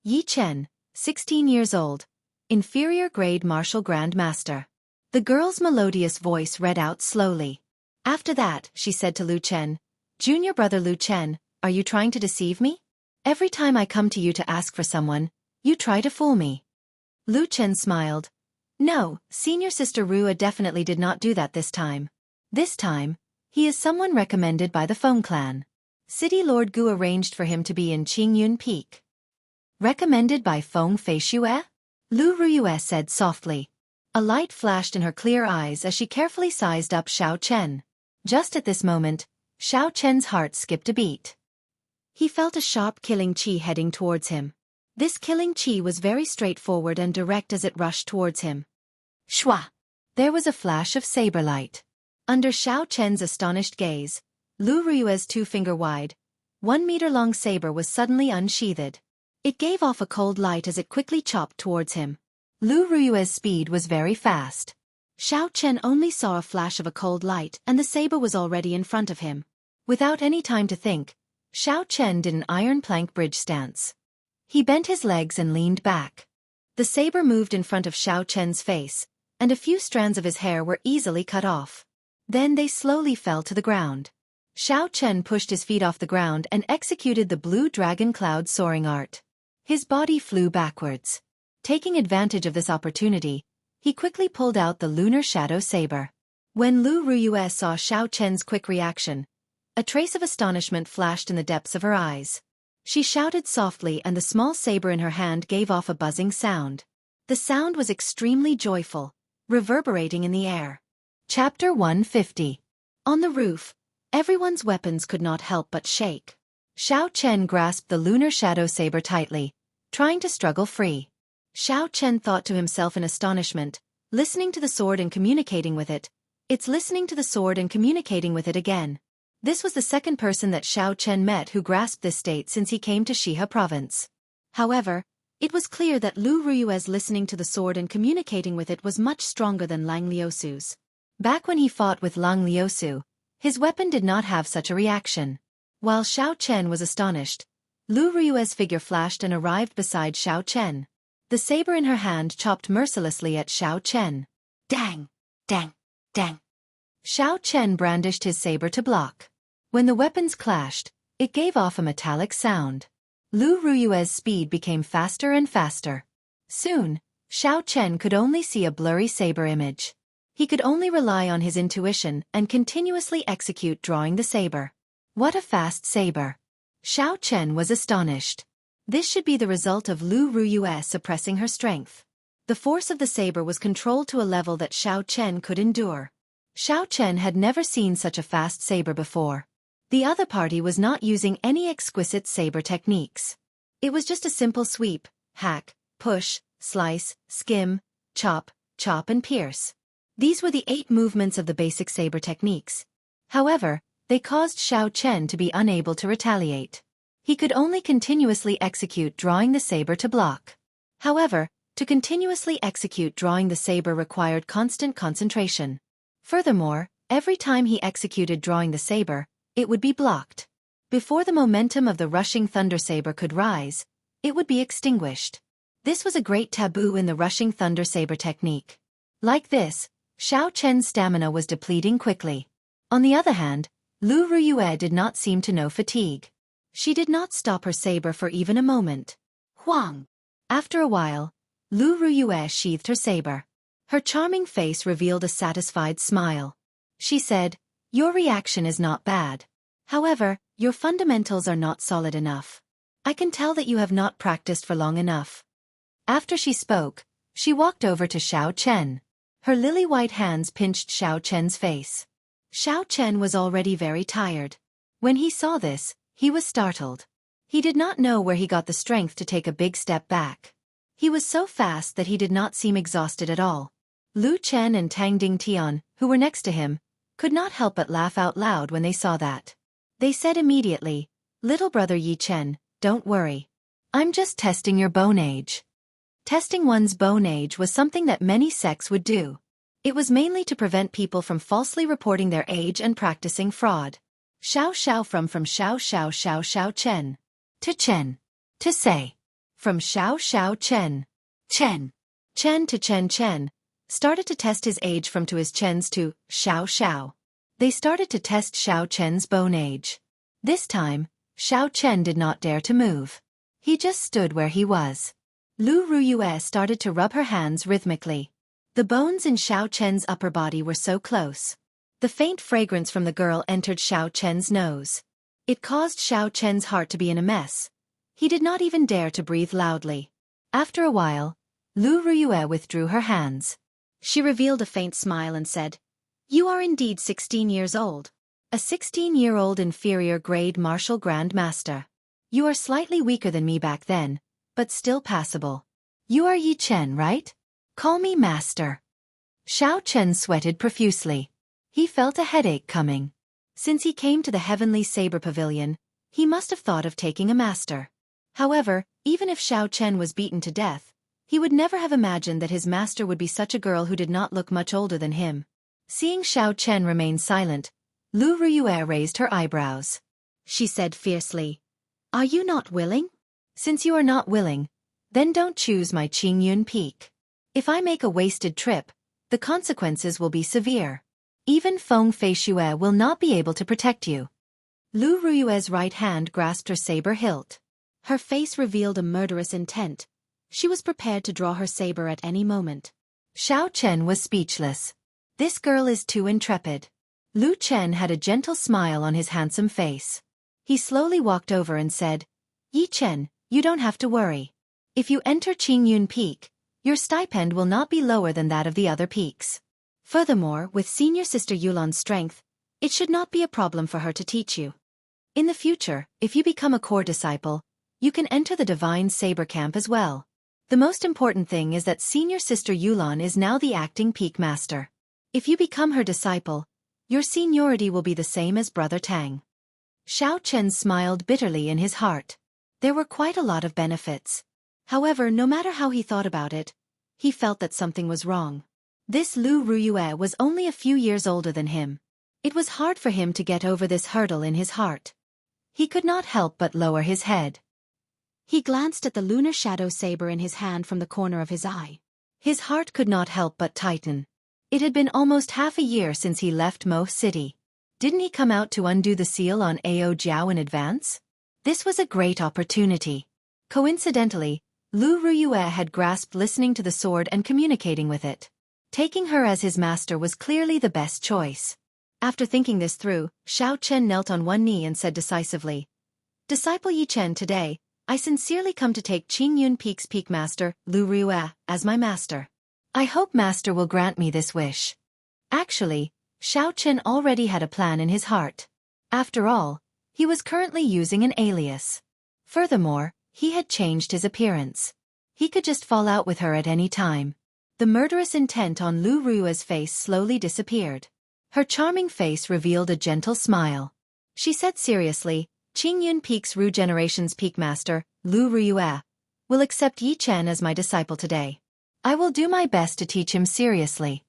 A: Yi Chen, 16 years old, inferior grade martial grand master. The girl's melodious voice read out slowly. After that, she said to Lu Chen, "Junior brother Lu Chen, are you trying to deceive me? Every time I come to you to ask for someone, you try to fool me." Lu Chen smiled. "No, senior sister Rua definitely did not do that this time. This time, he is someone recommended by the Feng clan. City Lord Gu arranged for him to be in Qingyun Peak." "Recommended by Feng Feishue?" Lu Ruyue said softly. A light flashed in her clear eyes as she carefully sized up Xiao Chen. Just at this moment, Xiao Chen's heart skipped a beat. He felt a sharp killing chi heading towards him. This killing chi was very straightforward and direct as it rushed towards him. Shwa! There was a flash of saber light. Under Xiao Chen's astonished gaze, Lu Ruyue's 2-finger-wide, 1-meter-long saber was suddenly unsheathed. It gave off a cold light as it quickly chopped towards him. Lu Ruyue's speed was very fast. Xiao Chen only saw a flash of a cold light and the saber was already in front of him. Without any time to think, Xiao Chen did an iron plank bridge stance. He bent his legs and leaned back. The saber moved in front of Xiao Chen's face, and a few strands of his hair were easily cut off. Then they slowly fell to the ground. Xiao Chen pushed his feet off the ground and executed the blue dragon cloud soaring art. His body flew backwards. Taking advantage of this opportunity, he quickly pulled out the lunar shadow saber. When Lu Ruyue saw Xiao Chen's quick reaction, a trace of astonishment flashed in the depths of her eyes. She shouted softly and the small saber in her hand gave off a buzzing sound. The sound was extremely joyful, reverberating in the air. Chapter 150. On the roof, everyone's weapons could not help but shake. Xiao Chen grasped the lunar shadow saber tightly, trying to struggle free. Xiao Chen thought to himself in astonishment, listening to the sword and communicating with it. It's listening to the sword and communicating with it again. This was the second person that Xiao Chen met who grasped this state since he came to Shihe province. However, it was clear that Lu Ruyue's listening to the sword and communicating with it was much stronger than Lang Liusu's. Back when he fought with Lang Liusu, his weapon did not have such a reaction. While Xiao Chen was astonished, Lu Ruyue's figure flashed and arrived beside Xiao Chen. The saber in her hand chopped mercilessly at Xiao Chen. Dang! Dang! Dang! Xiao Chen brandished his saber to block. When the weapons clashed, it gave off a metallic sound. Lu Ruyue's speed became faster and faster. Soon, Xiao Chen could only see a blurry saber image. He could only rely on his intuition and continuously execute drawing the saber. What a fast saber! Xiao Chen was astonished. This should be the result of Lu Ruyue suppressing her strength. The force of the saber was controlled to a level that Xiao Chen could endure. Xiao Chen had never seen such a fast saber before. The other party was not using any exquisite saber techniques. It was just a simple sweep, hack, push, slice, skim, chop, chop and pierce. These were the 8 movements of the basic saber techniques. However, they caused Xiao Chen to be unable to retaliate. He could only continuously execute drawing the saber to block. However, to continuously execute drawing the saber required constant concentration. Furthermore, every time he executed drawing the saber, it would be blocked. Before the momentum of the rushing thunder saber could rise, it would be extinguished. This was a great taboo in the rushing thunder saber technique. Like this, Xiao Chen's stamina was depleting quickly. On the other hand, Lu Ruyue did not seem to know fatigue. She did not stop her saber for even a moment. Huang! After a while, Lu Ruyue sheathed her saber. Her charming face revealed a satisfied smile. She said, "Your reaction is not bad. However, your fundamentals are not solid enough. I can tell that you have not practiced for long enough." After she spoke, she walked over to Xiao Chen. Her lily-white hands pinched Xiao Chen's face. Xiao Chen was already very tired. When he saw this, he was startled. He did not know where he got the strength to take a big step back. He was so fast that he did not seem exhausted at all. Lu Chen and Tang Dingtian, who were next to him, could not help but laugh out loud when they saw that. They said immediately, "Little brother Yi Chen, don't worry. I'm just testing your bone age." Testing one's bone age was something that many sects would do. It was mainly to prevent people from falsely reporting their age and practicing fraud. Xiao Xiao from Xiao Xiao Xiao Xiao Chen. To Chen. To say. From Xiao Xiao Chen. Chen. Chen to Chen Chen. Started to test his age from to his Chens to Xiao Xiao. They started to test Xiao Chen's bone age. This time, Xiao Chen did not dare to move. He just stood where he was. Lu Ruyue started to rub her hands rhythmically. The bones in Xiao Chen's upper body were so close. The faint fragrance from the girl entered Xiao Chen's nose. It caused Xiao Chen's heart to be in a mess. He did not even dare to breathe loudly. After a while, Lu Ruyue withdrew her hands. She revealed a faint smile and said, "You are indeed 16 years old. A 16-year-old inferior grade martial grand master. You are slightly weaker than me back then, but still passable. You are Yi Chen, right? Call me master." Xiao Chen sweated profusely. He felt a headache coming. Since he came to the Heavenly Saber Pavilion, he must have thought of taking a master. However, even if Xiao Chen was beaten to death, he would never have imagined that his master would be such a girl who did not look much older than him. Seeing Xiao Chen remain silent, Lu Ruyue raised her eyebrows. She said fiercely, "Are you not willing? Since you are not willing, then don't choose my Qingyun Peak. If I make a wasted trip, the consequences will be severe. Even Feng Feishue will not be able to protect you." Lu Ruyue's right hand grasped her saber hilt. Her face revealed a murderous intent. She was prepared to draw her saber at any moment. Xiao Chen was speechless. This girl is too intrepid. Lu Chen had a gentle smile on his handsome face. He slowly walked over and said, "Yi Chen, you don't have to worry. If you enter Qingyun Peak, your stipend will not be lower than that of the other peaks. Furthermore, with senior sister Yulan's strength, it should not be a problem for her to teach you. In the future, if you become a core disciple, you can enter the Divine Saber Camp as well. The most important thing is that senior sister Yulan is now the acting peak master. If you become her disciple, your seniority will be the same as Brother Tang." Xiao Chen smiled bitterly in his heart. There were quite a lot of benefits. However, no matter how he thought about it, he felt that something was wrong. This Lu Ruyue was only a few years older than him. It was hard for him to get over this hurdle in his heart. He could not help but lower his head. He glanced at the lunar shadow saber in his hand from the corner of his eye. His heart could not help but tighten. It had been almost half a year since he left Mo City. Didn't he come out to undo the seal on Ao Jiao in advance? This was a great opportunity. Coincidentally, Lu Ruyue had grasped listening to the sword and communicating with it. Taking her as his master was clearly the best choice. After thinking this through, Xiao Chen knelt on one knee and said decisively, "Disciple Yi Chen, today, I sincerely come to take Qingyun Peak's Peak Master, Lu Ruyue, as my master. I hope Master will grant me this wish." Actually, Xiao Chen already had a plan in his heart. After all, he was currently using an alias. Furthermore, he had changed his appearance. He could just fall out with her at any time. The murderous intent on Lu Ruya's face slowly disappeared. Her charming face revealed a gentle smile. She said seriously, Qingyun Peak's Ru Generation's Peak Master, Lu Ruyue, will accept Yi Chen as my disciple today. I will do my best to teach him seriously.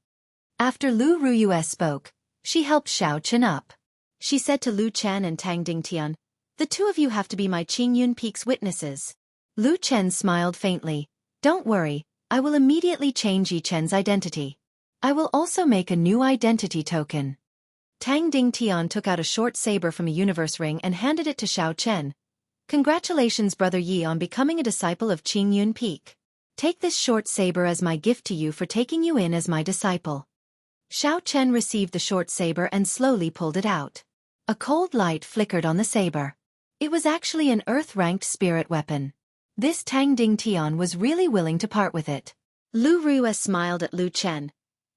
A: After Lu Ruyue spoke, she helped Xiao Chen up. She said to Lu Chen and Tang Dingtian, the two of you have to be my Qingyun Peak's witnesses. Lu Chen smiled faintly. Don't worry, I will immediately change Yi Chen's identity. I will also make a new identity token. Tang Dingtian took out a short saber from a universe ring and handed it to Xiao Chen. Congratulations, Brother Yi, on becoming a disciple of Qingyun Peak. Take this short saber as my gift to you for taking you in as my disciple. Xiao Chen received the short saber and slowly pulled it out. A cold light flickered on the saber. It was actually an Earth-ranked spirit weapon. This Tang Dingtian was really willing to part with it. Lu Ruyue smiled at Lu Chen.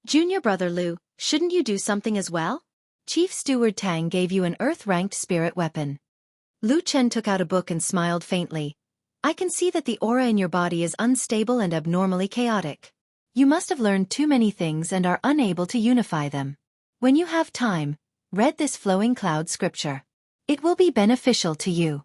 A: Junior brother Lu, shouldn't you do something as well? Chief Steward Tang gave you an Earth-ranked spirit weapon. Lu Chen took out a book and smiled faintly. I can see that the aura in your body is unstable and abnormally chaotic. You must have learned too many things and are unable to unify them. When you have time, read this flowing cloud scripture. It will be beneficial to you.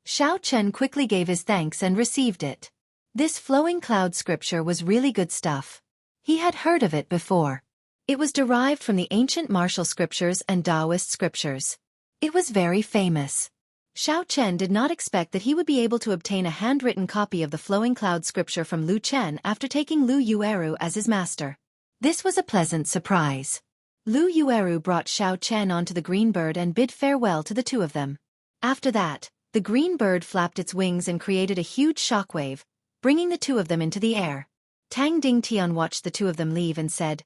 A: Xiao Chen quickly gave his thanks and received it. This flowing cloud scripture was really good stuff. He had heard of it before. It was derived from the ancient martial scriptures and Taoist scriptures. It was very famous. Xiao Chen did not expect that he would be able to obtain a handwritten copy of the flowing cloud scripture from Lu Chen after taking Lu Yueru as his master. This was a pleasant surprise. Lu Yueru brought Xiao Chen onto the green bird and bid farewell to the two of them. After that, the green bird flapped its wings and created a huge shockwave, bringing the two of them into the air. Tang Dingtian watched the two of them leave and said,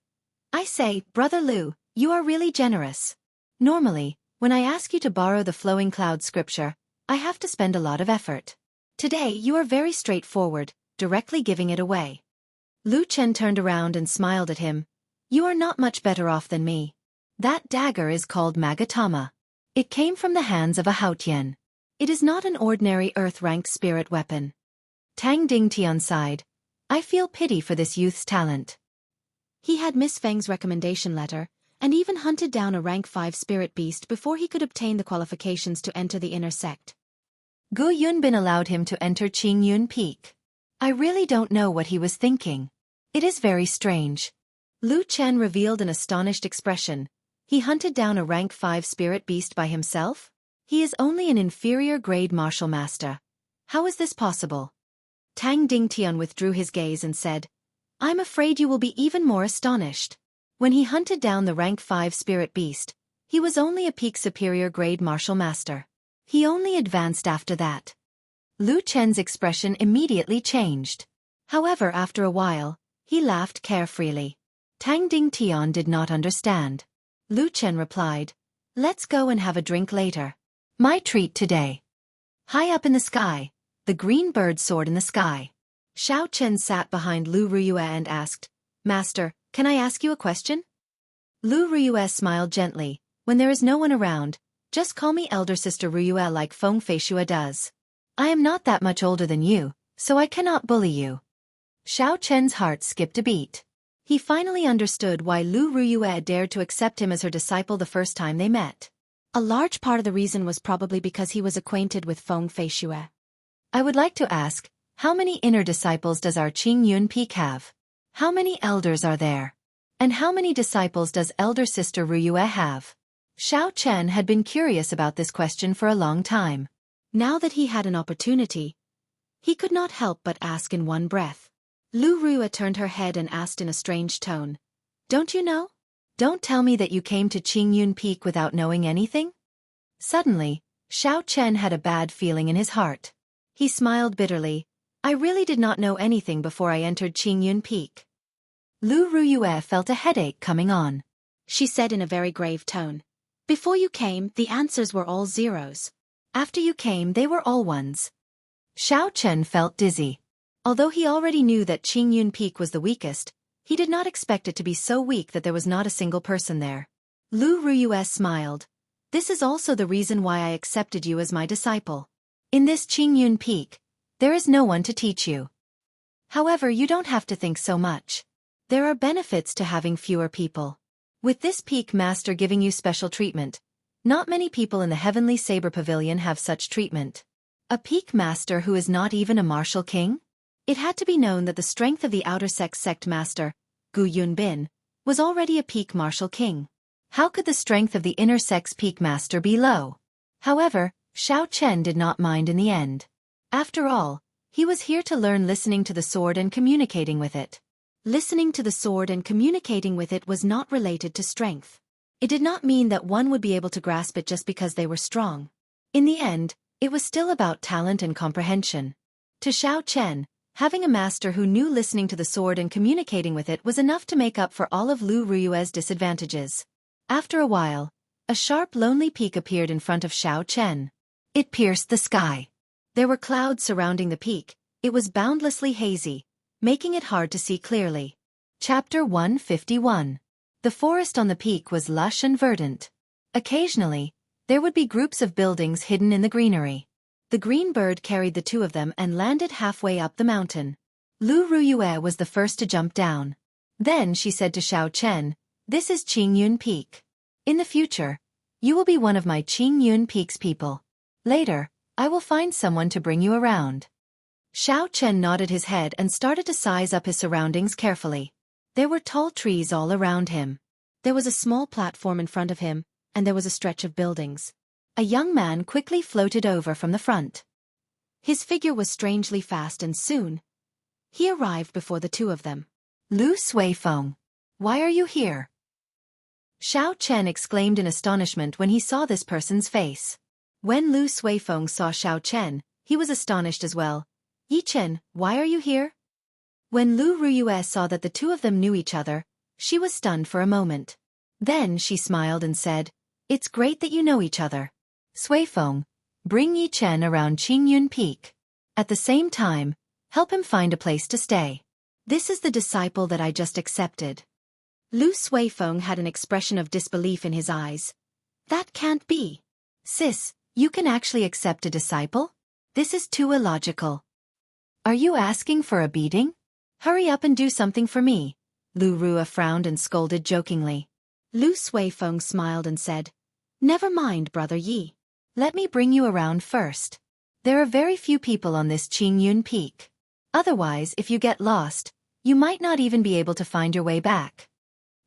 A: I say, Brother Lu, you are really generous. Normally, when I ask you to borrow the flowing cloud scripture, I have to spend a lot of effort. Today you are very straightforward, directly giving it away. Lu Chen turned around and smiled at him. You are not much better off than me. That dagger is called Magatama. It came from the hands of a Haotian. It is not an ordinary earth-ranked spirit weapon. Tang Dingtian sighed. I feel pity for this youth's talent. He had Miss Feng's recommendation letter, and even hunted down a rank 5 spirit beast before he could obtain the qualifications to enter the inner sect. Gu Yunbin allowed him to enter Qingyun Peak. I really don't know what he was thinking. It is very strange. Lu Chen revealed an astonished expression. He hunted down a rank 5 spirit beast by himself? He is only an inferior grade martial master. How is this possible? Tang Dingtian withdrew his gaze and said, I'm afraid you will be even more astonished. When he hunted down the rank 5 spirit beast, he was only a peak superior grade martial master. He only advanced after that. Lu Chen's expression immediately changed. However, after a while, he laughed carefreely. Tang Dingtian did not understand. Lu Chen replied, Let's go and have a drink later. My treat today. High up in the sky, the green bird soared in the sky. Xiao Chen sat behind Lu Ruyue and asked, Master, can I ask you a question? Lu Ruyue smiled gently. When there is no one around, just call me elder sister Ruyue like Feng Feishue does. I am not that much older than you, so I cannot bully you. Xiao Chen's heart skipped a beat. He finally understood why Lu Ruyue dared to accept him as her disciple the first time they met. A large part of the reason was probably because he was acquainted with Feng Feishue. I would like to ask, how many inner disciples does our Qingyun Peak have? How many elders are there? And how many disciples does elder sister Ruyue have? Xiao Chen had been curious about this question for a long time. Now that he had an opportunity, he could not help but ask in one breath. Lu Ruyue turned her head and asked in a strange tone, Don't you know? Don't tell me that you came to Qingyun Peak without knowing anything? Suddenly, Xiao Chen had a bad feeling in his heart. He smiled bitterly. I really did not know anything before I entered Qingyun Peak. Lu Ruyue felt a headache coming on. She said in a very grave tone, Before you came, the answers were all zeros. After you came, they were all ones. Xiao Chen felt dizzy. Although he already knew that Qingyun Peak was the weakest, he did not expect it to be so weak that there was not a single person there. Lu Ruyue smiled. This is also the reason why I accepted you as my disciple. In this Qingyun Peak, there is no one to teach you. However, you don't have to think so much. There are benefits to having fewer people. With this peak master giving you special treatment, not many people in the Heavenly Saber Pavilion have such treatment. A peak master who is not even a martial king? It had to be known that the strength of the outer sex sect master, Gu Yunbin, was already a peak martial king. How could the strength of the inner sex peak master be low? However, Xiao Chen did not mind in the end. After all, he was here to learn listening to the sword and communicating with it. Listening to the sword and communicating with it was not related to strength. It did not mean that one would be able to grasp it just because they were strong. In the end, it was still about talent and comprehension. To Xiao Chen, having a master who knew listening to the sword and communicating with it was enough to make up for all of Lu Ruyue's disadvantages. After a while, a sharp lonely peak appeared in front of Xiao Chen. It pierced the sky. There were clouds surrounding the peak. It was boundlessly hazy, making it hard to see clearly. Chapter 151. The forest on the peak was lush and verdant. Occasionally, there would be groups of buildings hidden in the greenery. The green bird carried the two of them and landed halfway up the mountain. Lu Ruyue was the first to jump down. Then she said to Xiao Chen, "This is Qingyun Peak. In the future, you will be one of my Qingyun Peak's people. Later, I will find someone to bring you around." Xiao Chen nodded his head and started to size up his surroundings carefully. There were tall trees all around him. There was a small platform in front of him, and there was a stretch of buildings. A young man quickly floated over from the front. His figure was strangely fast and soon, he arrived before the two of them. "Lu Suifeng, why are you here?" Xiao Chen exclaimed in astonishment when he saw this person's face. When Lu Suifeng saw Xiao Chen, he was astonished as well. "Yi Chen, why are you here?" When Lu Ruyue saw that the two of them knew each other, she was stunned for a moment. Then she smiled and said, "It's great that you know each other. Suifeng, bring Yi Chen around Qingyun Peak. At the same time, help him find a place to stay. This is the disciple that I just accepted." Lu Suifeng had an expression of disbelief in his eyes. "That can't be. Sis, you can actually accept a disciple? This is too illogical. Are you asking for a beating? Hurry up and do something for me." Lu Rue frowned and scolded jokingly. Lu Suifeng smiled and said, "Never mind, Brother Yi. Let me bring you around first. There are very few people on this Qingyun Peak. Otherwise, if you get lost, you might not even be able to find your way back."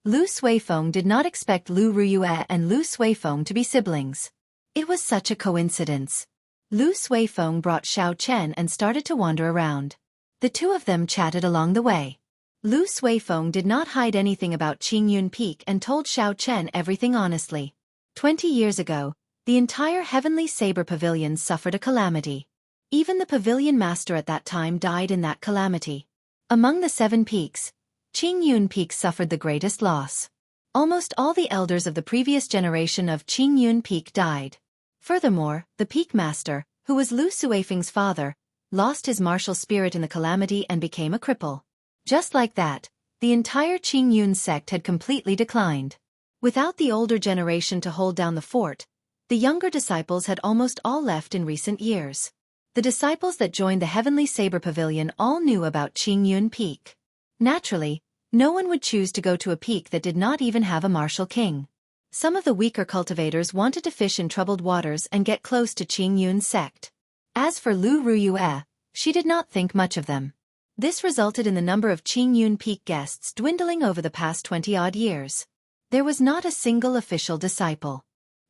A: Lu Suifeng did not expect Lu Ruyue and Lu Suifeng to be siblings. It was such a coincidence. Lu Suifeng brought Xiao Chen and started to wander around. The two of them chatted along the way. Lu Suifeng did not hide anything about Qingyun Peak and told Xiao Chen everything honestly. 20 years ago, the entire Heavenly Saber Pavilion suffered a calamity. Even the pavilion master at that time died in that calamity. Among the 7 peaks, Qingyun Peak suffered the greatest loss. Almost all the elders of the previous generation of Qingyun Peak died. Furthermore, the peak master, who was Lu Suifeng's father, lost his martial spirit in the calamity and became a cripple. Just like that, the entire Qingyun sect had completely declined. Without the older generation to hold down the fort, the younger disciples had almost all left in recent years. The disciples that joined the Heavenly Saber Pavilion all knew about Qingyun Peak. Naturally, no one would choose to go to a peak that did not even have a martial king. Some of the weaker cultivators wanted to fish in troubled waters and get close to Qingyun's sect. As for Lu Ruyue, she did not think much of them. This resulted in the number of Qingyun Peak guests dwindling over the past 20-odd years. There was not a single official disciple.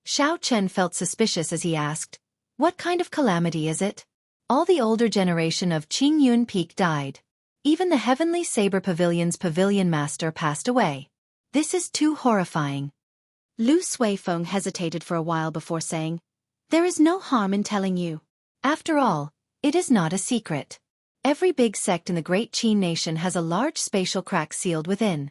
A: Xiao Chen felt suspicious as he asked, "What kind of calamity is it?" All the older generation of Qingyun Peak died. Even the Heavenly Saber Pavilion's pavilion master passed away. This is too horrifying. Lu Suifeng hesitated for a while before saying, "There is no harm in telling you. After all, it is not a secret. Every big sect in the Great Qin Nation has a large spatial crack sealed within.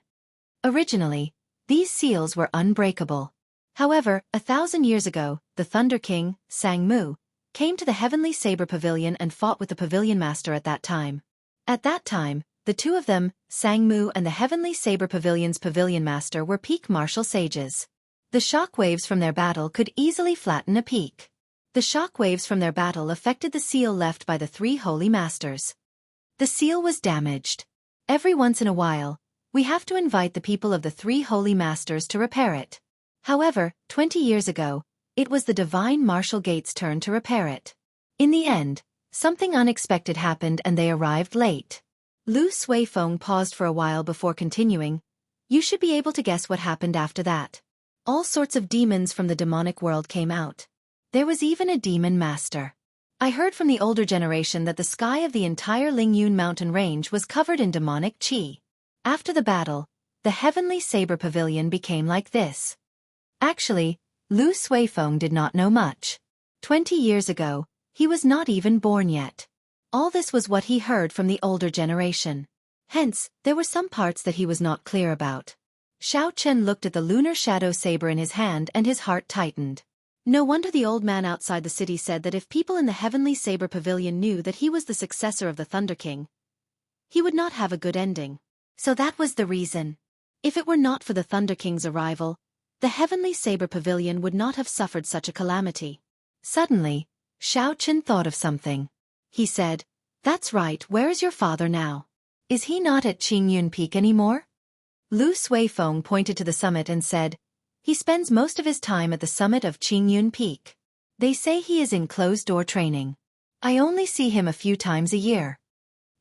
A: Originally, these seals were unbreakable. However, 1,000 years ago, the Thunder King, Sang Mu, came to the Heavenly Saber Pavilion and fought with the pavilion master at that time. At that time, the two of them, Sang Mu and the Heavenly Saber Pavilion's pavilion master, were peak martial sages. The shock waves from their battle could easily flatten a peak. The shock waves from their battle affected the seal left by the 3 holy masters. The seal was damaged. Every once in a while, We have to invite the people of the 3 holy masters to repair it. However, 20 years ago, it was the divine Marshal Gate's turn to repair it. In the end, something unexpected happened and they arrived late. Lu Suifeng paused for a while before continuing. You should be able to guess what happened after that. All sorts of demons from the demonic world came out. There was even a demon master. I heard from the older generation that the sky of the entire Lingyun mountain range was covered in demonic qi. After the battle, the heavenly saber pavilion became like this. Actually, Lu Suifeng did not know much. 20 years ago, he was not even born yet. All this was what he heard from the older generation. Hence, there were some parts that he was not clear about. Xiao Chen looked at the lunar shadow saber in his hand and his heart tightened. No wonder the old man outside the city said that if people in the heavenly saber pavilion knew that he was the successor of the Thunder King, he would not have a good ending. So that was the reason. If it were not for the Thunder King's arrival, the heavenly saber pavilion would not have suffered such a calamity. Suddenly, Xiao Chen thought of something. He said, "That's right, where is your father now? Is he not at Qingyun Peak anymore?" Lu Suifeng pointed to the summit and said, "He spends most of his time at the summit of Qingyun Peak. They say he is in closed-door training. I only see him a few times a year."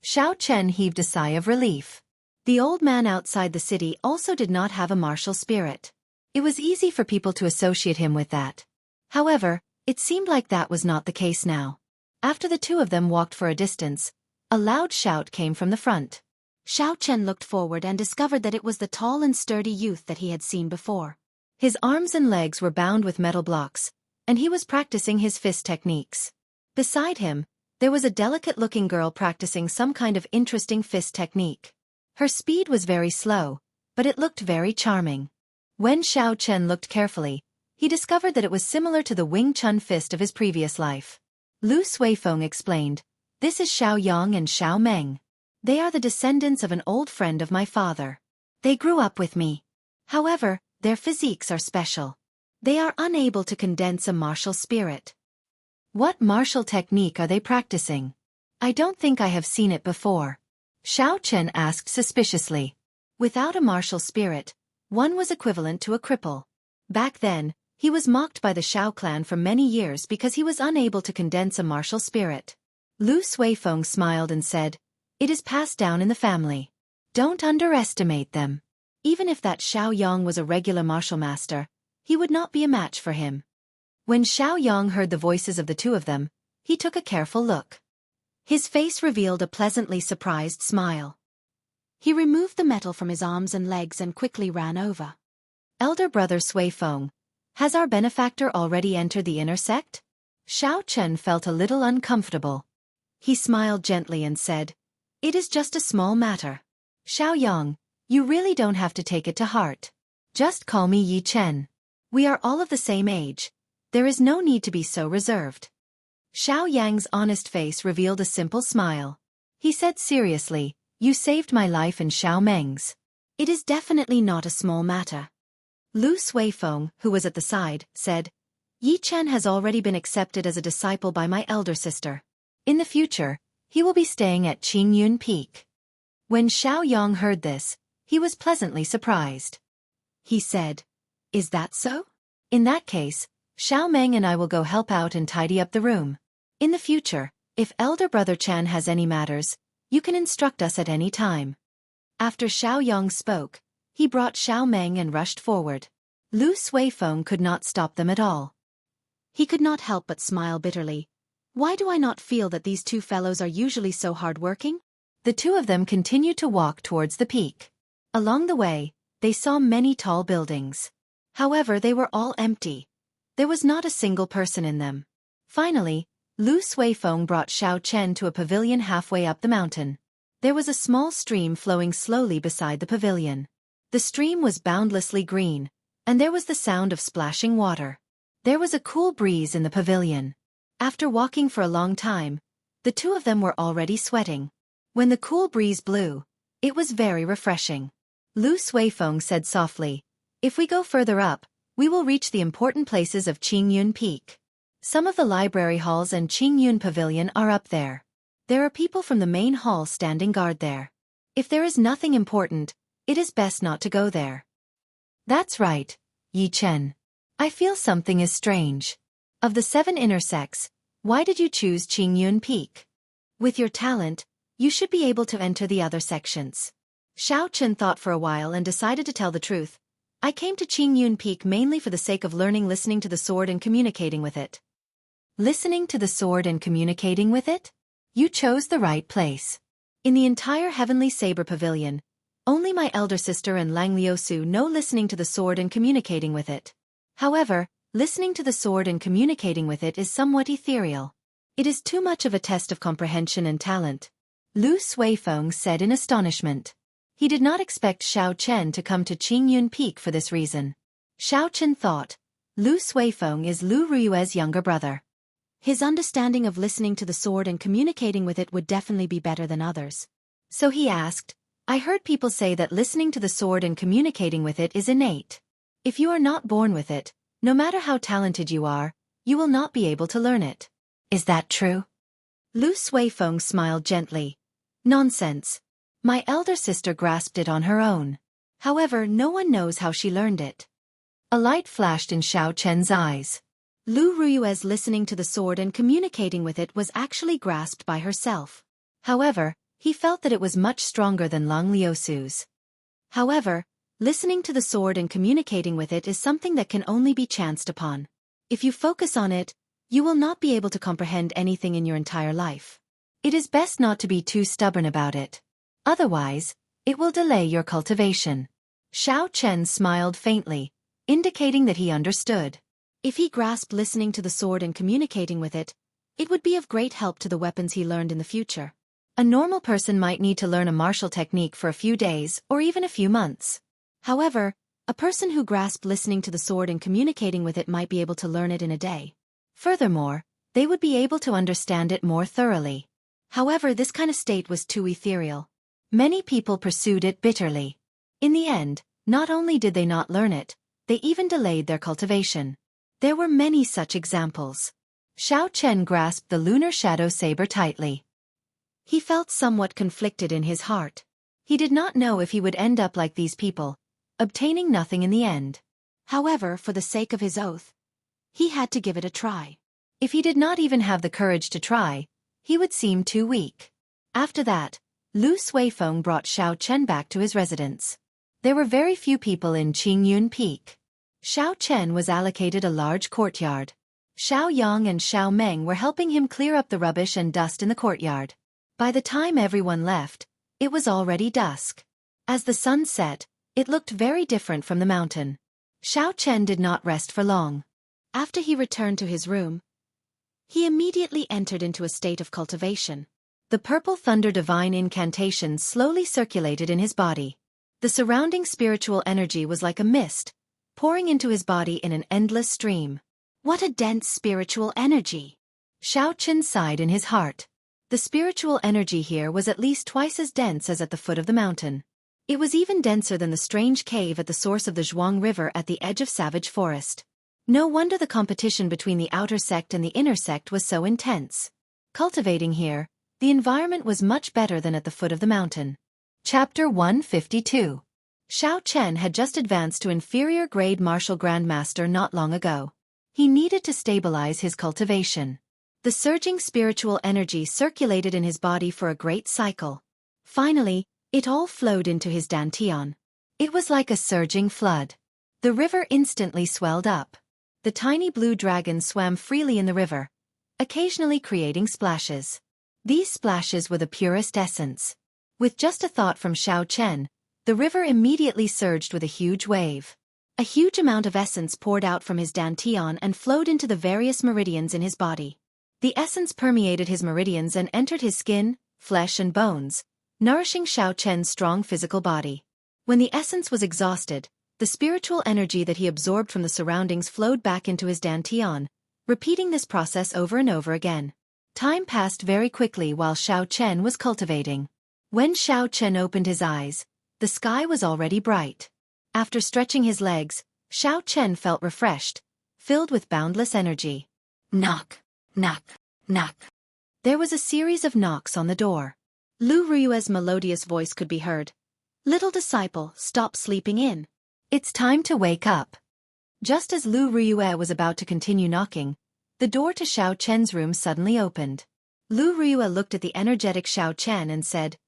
A: Xiao Chen heaved a sigh of relief. The old man outside the city also did not have a martial spirit. It was easy for people to associate him with that. However, it seemed like that was not the case now. After the two of them walked for a distance, a loud shout came from the front. Xiao Chen looked forward and discovered that it was the tall and sturdy youth that he had seen before. His arms and legs were bound with metal blocks, and he was practicing his fist techniques. Beside him, there was a delicate-looking girl practicing some kind of interesting fist technique. Her speed was very slow, but it looked very charming. When Xiao Chen looked carefully, he discovered that it was similar to the Wing Chun fist of his previous life. Lu Suifeng explained, "This is Xiao Yang and Xiao Meng. They are the descendants of an old friend of my father. They grew up with me. However, their physiques are special. They are unable to condense a martial spirit." "What martial technique are they practicing? I don't think I have seen it before," Xiao Chen asked suspiciously. Without a martial spirit, one was equivalent to a cripple. Back then, he was mocked by the Xiao clan for many years because he was unable to condense a martial spirit. Lu Suifeng smiled and said, "It is passed down in the family. Don't underestimate them. Even if that Xiao Yang was a regular martial master, he would not be a match for him." When Xiao Yang heard the voices of the two of them, he took a careful look. His face revealed a pleasantly surprised smile. He removed the metal from his arms and legs and quickly ran over. "Elder brother Suifeng, has our benefactor already entered the inner sect?" Xiao Chen felt a little uncomfortable. He smiled gently and said, "It is just a small matter. Xiao Yang, you really don't have to take it to heart. Just call me Yi Chen. We are all of the same age. There is no need to be so reserved." Xiao Yang's honest face revealed a simple smile. He said seriously, "You saved my life and Xiao Meng's. It is definitely not a small matter." Lu Suifeng, who was at the side, said, "Yi Chen has already been accepted as a disciple by my elder sister. In the future, he will be staying at Qingyun Peak." When Xiao Yang heard this, he was pleasantly surprised. He said, "Is that so? In that case, Xiao Meng and I will go help out and tidy up the room. In the future, if elder brother Chan has any matters, you can instruct us at any time." After Xiao Yang spoke, he brought Xiao Meng and rushed forward. Lu Suifeng could not stop them at all. He could not help but smile bitterly. Why do I not feel that these two fellows are usually so hard-working? The two of them continued to walk towards the peak. Along the way, they saw many tall buildings. However, they were all empty. There was not a single person in them. Finally, Lu Suifeng brought Xiao Chen to a pavilion halfway up the mountain. There was a small stream flowing slowly beside the pavilion. The stream was boundlessly green, and there was the sound of splashing water. There was a cool breeze in the pavilion. After walking for a long time, the two of them were already sweating. When the cool breeze blew, it was very refreshing. Lu Suifeng said softly, "If we go further up, we will reach the important places of Qingyun Peak. Some of the library halls and Qingyun Pavilion are up there. There are people from the main hall standing guard there. If there is nothing important, It is best not to go there. That's right, Yi Chen. I feel something is strange. Of the 7 inner sects, why did you choose Qingyun Peak? With your talent, you should be able to enter the other sections. Xiao Chen thought for a while and decided to tell the truth. I came to Qingyun Peak mainly for the sake of learning listening to the sword and communicating with it. Listening to the sword and communicating with it? You chose the right place. In the entire Heavenly Saber Pavilion, only my elder sister and Lang Liusu know listening to the sword and communicating with it. However, listening to the sword and communicating with it is somewhat ethereal. It is too much of a test of comprehension and talent, Lu Suifeng said in astonishment. He did not expect Xiao Chen to come to Qingyun Peak for this reason. Xiao Chen thought, Lu Suifeng is Lu Ruyue's younger brother. His understanding of listening to the sword and communicating with it would definitely be better than others. So he asked, I heard people say that listening to the sword and communicating with it is innate. If you are not born with it, no matter how talented you are, you will not be able to learn it. Is that true? Lu Suifeng smiled gently. Nonsense. My elder sister grasped it on her own. However, no one knows how she learned it. A light flashed in Xiao Chen's eyes. Lu Ruyue's listening to the sword and communicating with it was actually grasped by herself. However, he felt that it was much stronger than Lang Liusu's. However, listening to the sword and communicating with it is something that can only be chanced upon. If you focus on it, you will not be able to comprehend anything in your entire life. It is best not to be too stubborn about it. Otherwise, it will delay your cultivation. Xiao Chen smiled faintly, indicating that he understood. If he grasped listening to the sword and communicating with it, it would be of great help to the weapons he learned in the future. A normal person might need to learn a martial technique for a few days or even a few months. However, a person who grasped listening to the sword and communicating with it might be able to learn it in a day. Furthermore, they would be able to understand it more thoroughly. However, this kind of state was too ethereal. Many people pursued it bitterly. In the end, not only did they not learn it, they even delayed their cultivation. There were many such examples. Xiao Chen grasped the lunar shadow saber tightly. He felt somewhat conflicted in his heart. He did not know if he would end up like these people, obtaining nothing in the end. However, for the sake of his oath, he had to give it a try. If he did not even have the courage to try, he would seem too weak. After that, Lu Suifeng brought Xiao Chen back to his residence. There were very few people in Qingyun Peak. Xiao Chen was allocated a large courtyard. Xiao Yang and Xiao Meng were helping him clear up the rubbish and dust in the courtyard. By the time everyone left, it was already dusk. As the sun set, it looked very different from the mountain. Xiao Chen did not rest for long. After he returned to his room, he immediately entered into a state of cultivation. The purple thunder divine incantations slowly circulated in his body. The surrounding spiritual energy was like a mist, pouring into his body in an endless stream. What a dense spiritual energy! Xiao Chen sighed in his heart. The spiritual energy here was at least twice as dense as at the foot of the mountain. It was even denser than the strange cave at the source of the Zhuang River at the edge of Savage Forest. No wonder the competition between the outer sect and the inner sect was so intense. Cultivating here, the environment was much better than at the foot of the mountain. Chapter 152. Xiao Chen had just advanced to inferior grade martial grandmaster not long ago. He needed to stabilize his cultivation. The surging spiritual energy circulated in his body for a great cycle. Finally, it all flowed into his dantian. It was like a surging flood. The river instantly swelled up. The tiny blue dragons swam freely in the river, occasionally creating splashes. These splashes were the purest essence. With just a thought from Xiao Chen, the river immediately surged with a huge wave. A huge amount of essence poured out from his dantian and flowed into the various meridians in his body. The essence permeated his meridians and entered his skin, flesh and bones, nourishing Xiao Chen's strong physical body. When the essence was exhausted, the spiritual energy that he absorbed from the surroundings flowed back into his dantian, repeating this process over and over again. Time passed very quickly while Xiao Chen was cultivating. When Xiao Chen opened his eyes, the sky was already bright. After stretching his legs, Xiao Chen felt refreshed, filled with boundless energy. Knock, knock, knock. There was a series of knocks on the door. Lu Ruyue's melodious voice could be heard. Little disciple, stop sleeping in. It's time to wake up. Just as Lu Ruyue was about to continue knocking, the door to Xiao Chen's room suddenly opened. Lu Ruyue looked at the energetic Xiao Chen and said,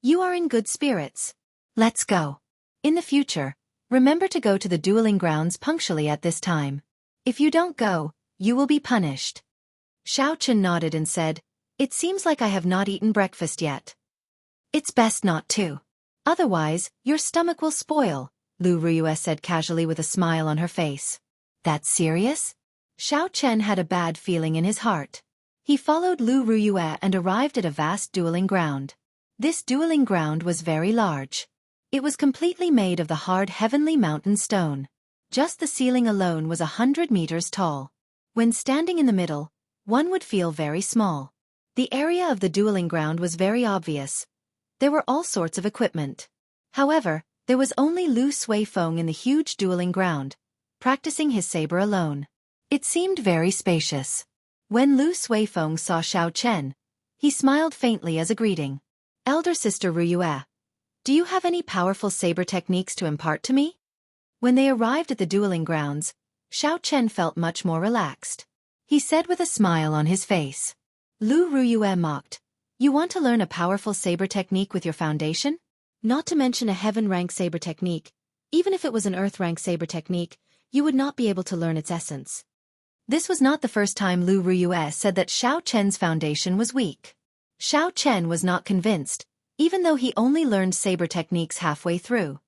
A: "You are in good spirits. Let's go. In the future, remember to go to the dueling grounds punctually at this time. If you don't go, you will be punished." Xiao Chen nodded and said, "It seems like I have not eaten breakfast yet." "It's best not to. Otherwise, your stomach will spoil," Lu Ruyue said casually with a smile on her face. "That's serious?" Xiao Chen had a bad feeling in his heart. He followed Lu Ruyue and arrived at a vast dueling ground. This dueling ground was very large. It was completely made of the hard heavenly mountain stone. Just the ceiling alone was 100 meters tall. When standing in the middle, one would feel very small. The area of the dueling ground was very obvious. There were all sorts of equipment. However, there was only Lu Suifeng in the huge dueling ground, practicing his saber alone. It seemed very spacious. When Lu Suifeng saw Xiao Chen, he smiled faintly as a greeting. "Elder sister Ruyue, do you have any powerful saber techniques to impart to me?" When they arrived at the dueling grounds, Xiao Chen felt much more relaxed. He said with a smile on his face. Lu Ruyue mocked, "You want to learn a powerful saber technique with your foundation? Not to mention a heaven-rank saber technique. Even if it was an earth-rank saber technique, you would not be able to learn its essence." This was not the first time Lu Ruyue said that Xiao Chen's foundation was weak. Xiao Chen was not convinced, even though he only learned saber techniques halfway through.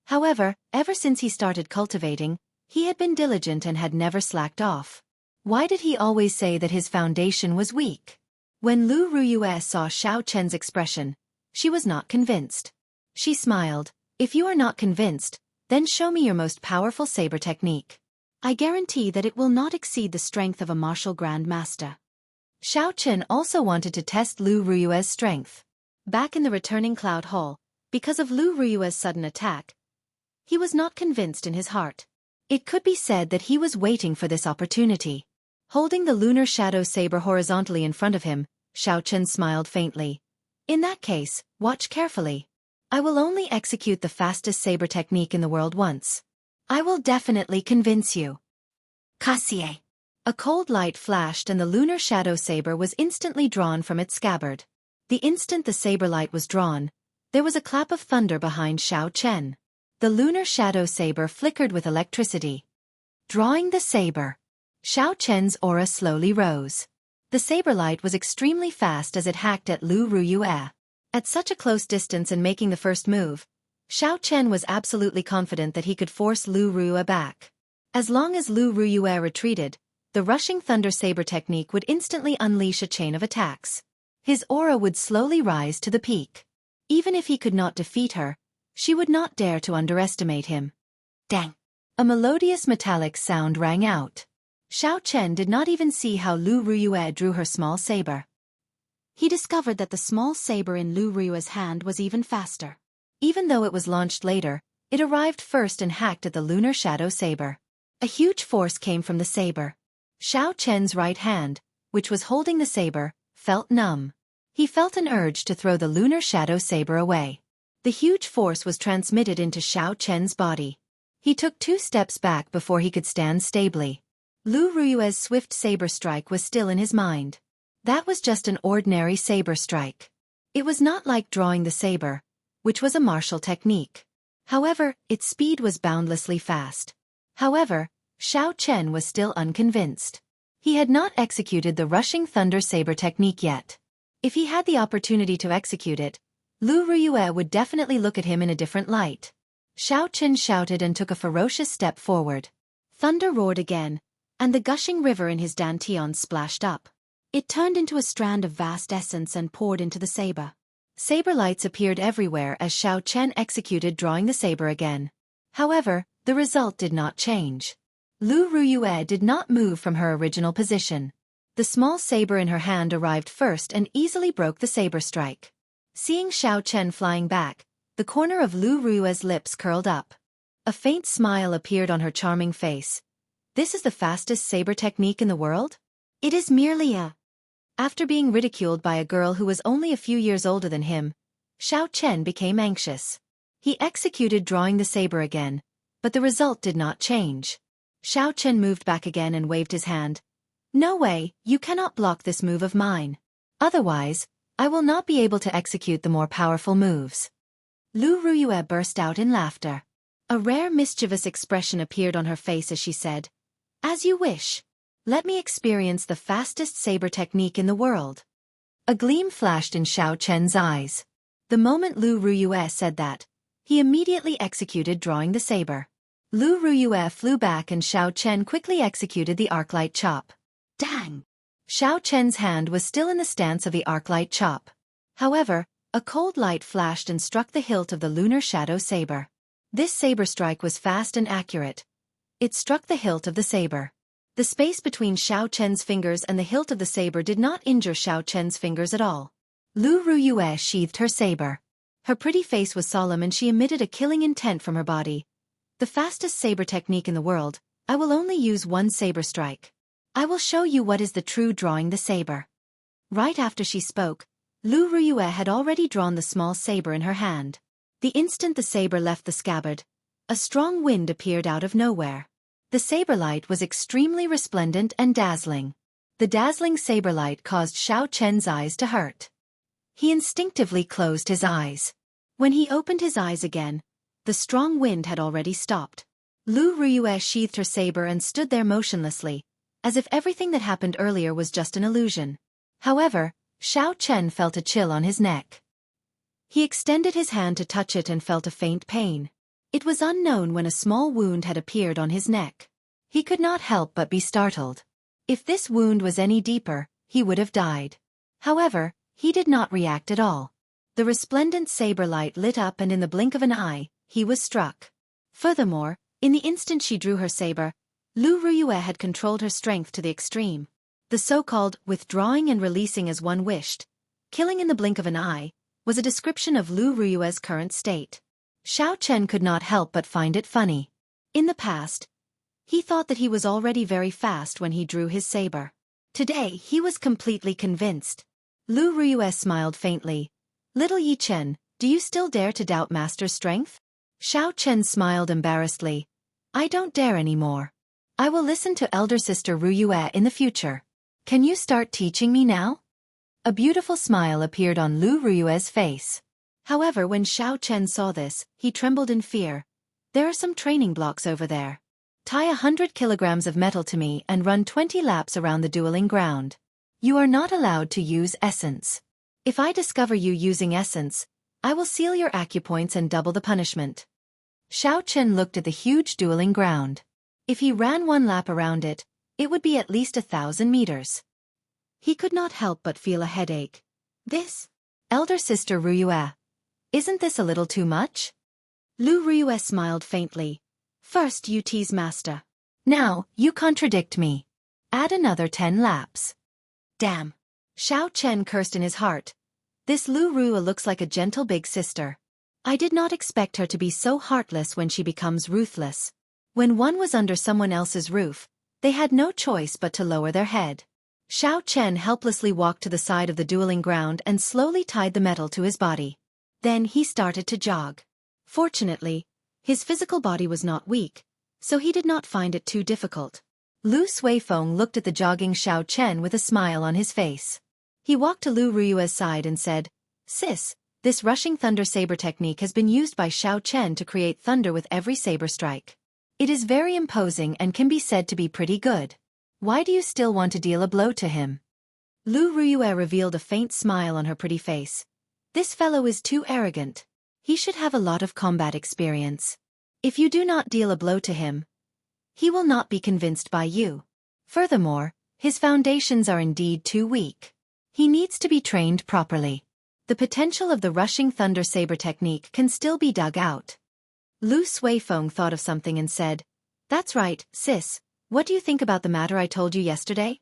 A: However, ever since he started cultivating, he had been diligent and had never slacked off. Why did he always say that his foundation was weak? When Lu Ruyue saw Xiao Chen's expression, she was not convinced. She smiled, "If you are not convinced, then show me your most powerful saber technique. I guarantee that it will not exceed the strength of a martial grand master." Xiao Chen also wanted to test Lu Ruyue's strength. Back in the returning Cloud Hall, because of Lu Ruyue's sudden attack, he was not convinced in his heart. It could be said that he was waiting for this opportunity. Holding the lunar shadow saber horizontally in front of him, Xiao Chen smiled faintly. "In that case, watch carefully. I will only execute the fastest saber technique in the world once. I will definitely convince you." Kasie. A cold light flashed and the lunar shadow saber was instantly drawn from its scabbard. The instant the saber light was drawn, there was a clap of thunder behind Xiao Chen. The lunar shadow saber flickered with electricity. Drawing the saber, Xiao Chen's aura slowly rose. The saber light was extremely fast as it hacked at Lu Ruyue. At such a close distance and making the first move, Xiao Chen was absolutely confident that he could force Lu Ruyue back. As long as Lu Ruyue retreated, the rushing thunder saber technique would instantly unleash a chain of attacks. His aura would slowly rise to the peak. Even if he could not defeat her, she would not dare to underestimate him. Dang! A melodious metallic sound rang out. Xiao Chen did not even see how Lu Ruyue drew her small saber. He discovered that the small saber in Lu Ruyue's hand was even faster. Even though it was launched later, it arrived first and hacked at the lunar shadow saber. A huge force came from the saber. Xiao Chen's right hand, which was holding the saber, felt numb. He felt an urge to throw the lunar shadow saber away. The huge force was transmitted into Xiao Chen's body. He took 2 steps back before he could stand stably. Lu Ruyue's swift saber strike was still in his mind. That was just an ordinary saber strike. It was not like drawing the saber, which was a martial technique. However, its speed was boundlessly fast. However, Xiao Chen was still unconvinced. He had not executed the rushing thunder saber technique yet. If he had the opportunity to execute it, Lu Ruyue would definitely look at him in a different light. Xiao Chen shouted and took a ferocious step forward. Thunder roared again, and the gushing river in his dantian splashed up. It turned into a strand of vast essence and poured into the saber. Saber lights appeared everywhere as Xiao Chen executed drawing the saber again. However, the result did not change. Lu Ruyue did not move from her original position. The small saber in her hand arrived first and easily broke the saber strike. Seeing Xiao Chen flying back, the corner of Lu Ruyue's lips curled up. A faint smile appeared on her charming face. "This is the fastest saber technique in the world? It is merely a..." After being ridiculed by a girl who was only a few years older than him, Xiao Chen became anxious. He executed drawing the saber again, but the result did not change. Xiao Chen moved back again and waved his hand. No way, you cannot block this move of mine. Otherwise, I will not be able to execute the more powerful moves. Lu Ruyue burst out in laughter. A rare mischievous expression appeared on her face as she said, As you wish. Let me experience the fastest saber technique in the world. A gleam flashed in Xiao Chen's eyes. The moment Lu Ruyue said that, he immediately executed drawing the saber. Lu Ruyue flew back and Xiao Chen quickly executed the arc-light chop. Dang! Xiao Chen's hand was still in the stance of the arc-light chop. However, a cold light flashed and struck the hilt of the lunar shadow saber. This saber strike was fast and accurate. It struck the hilt of the saber. The space between Xiao Chen's fingers and the hilt of the saber did not injure Xiao Chen's fingers at all. Lu Ruyue sheathed her saber. Her pretty face was solemn and she emitted a killing intent from her body. The fastest saber technique in the world, I will only use one saber strike. I will show you what is the true drawing the saber. Right after she spoke, Lu Ruyue had already drawn the small saber in her hand. The instant the saber left the scabbard, a strong wind appeared out of nowhere. The saber light was extremely resplendent and dazzling. The dazzling saber light caused Xiao Chen's eyes to hurt. He instinctively closed his eyes. When he opened his eyes again, the strong wind had already stopped. Lu Ruyue sheathed her saber and stood there motionlessly, as if everything that happened earlier was just an illusion. However, Xiao Chen felt a chill on his neck. He extended his hand to touch it and felt a faint pain. It was unknown when a small wound had appeared on his neck. He could not help but be startled. If this wound was any deeper, he would have died. However, he did not react at all. The resplendent saber light lit up and in the blink of an eye, he was struck. Furthermore, in the instant she drew her saber, Lu Ruyue had controlled her strength to the extreme. The so-called withdrawing and releasing as one wished, killing in the blink of an eye, was a description of Lu Ruyue's current state. Xiao Chen could not help but find it funny. In the past, he thought that he was already very fast when he drew his saber. Today he was completely convinced. Lu Ruyue smiled faintly. Little Yi Chen, do you still dare to doubt Master's strength? Xiao Chen smiled embarrassedly. I don't dare anymore. I will listen to elder sister Ruyue in the future. Can you start teaching me now? A beautiful smile appeared on Lu Ruyue's face. However, when Xiao Chen saw this, he trembled in fear. There are some training blocks over there. Tie 100 kilograms of metal to me and run 20 laps around the dueling ground. You are not allowed to use essence. If I discover you using essence, I will seal your acupoints and double the punishment. Xiao Chen looked at the huge dueling ground. If he ran one lap around it, it would be at least 1,000 meters. He could not help but feel a headache. This? Elder sister Ruyue. Isn't this a little too much? Lu Ruyue smiled faintly. First you tease Master. Now, you contradict me. Add another 10 laps. Damn. Xiao Chen cursed in his heart. This Lu Ruyue looks like a gentle big sister. I did not expect her to be so heartless when she becomes ruthless. When one was under someone else's roof, they had no choice but to lower their head. Xiao Chen helplessly walked to the side of the dueling ground and slowly tied the metal to his body. Then he started to jog. Fortunately, his physical body was not weak, so he did not find it too difficult. Lu Suifeng looked at the jogging Xiao Chen with a smile on his face. He walked to Lu Ruyue's side and said, Sis, this rushing thunder saber technique has been used by Xiao Chen to create thunder with every saber strike. It is very imposing and can be said to be pretty good. Why do you still want to deal a blow to him? Lu Ruyue revealed a faint smile on her pretty face. This fellow is too arrogant. He should have a lot of combat experience. If you do not deal a blow to him, he will not be convinced by you. Furthermore, his foundations are indeed too weak. He needs to be trained properly. The potential of the rushing thunder saber technique can still be dug out. Lu Suifeng thought of something and said, That's right, sis. What do you think about the matter I told you yesterday?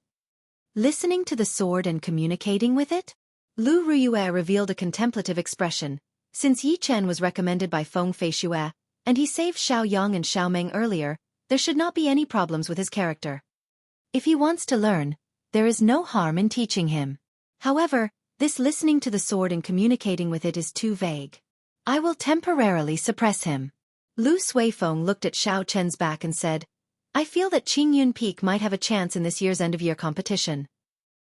A: Listening to the sword and communicating with it? Lu Ruyue revealed a contemplative expression. Since Yi Chen was recommended by Feng Feishue, and he saved Xiao Yang and Xiao Meng earlier, there should not be any problems with his character. If he wants to learn, there is no harm in teaching him. However, this listening to the sword and communicating with it is too vague. I will temporarily suppress him. Lu Suifeng looked at Xiao Chen's back and said, I feel that Qingyun Peak might have a chance in this year's end-of-year competition.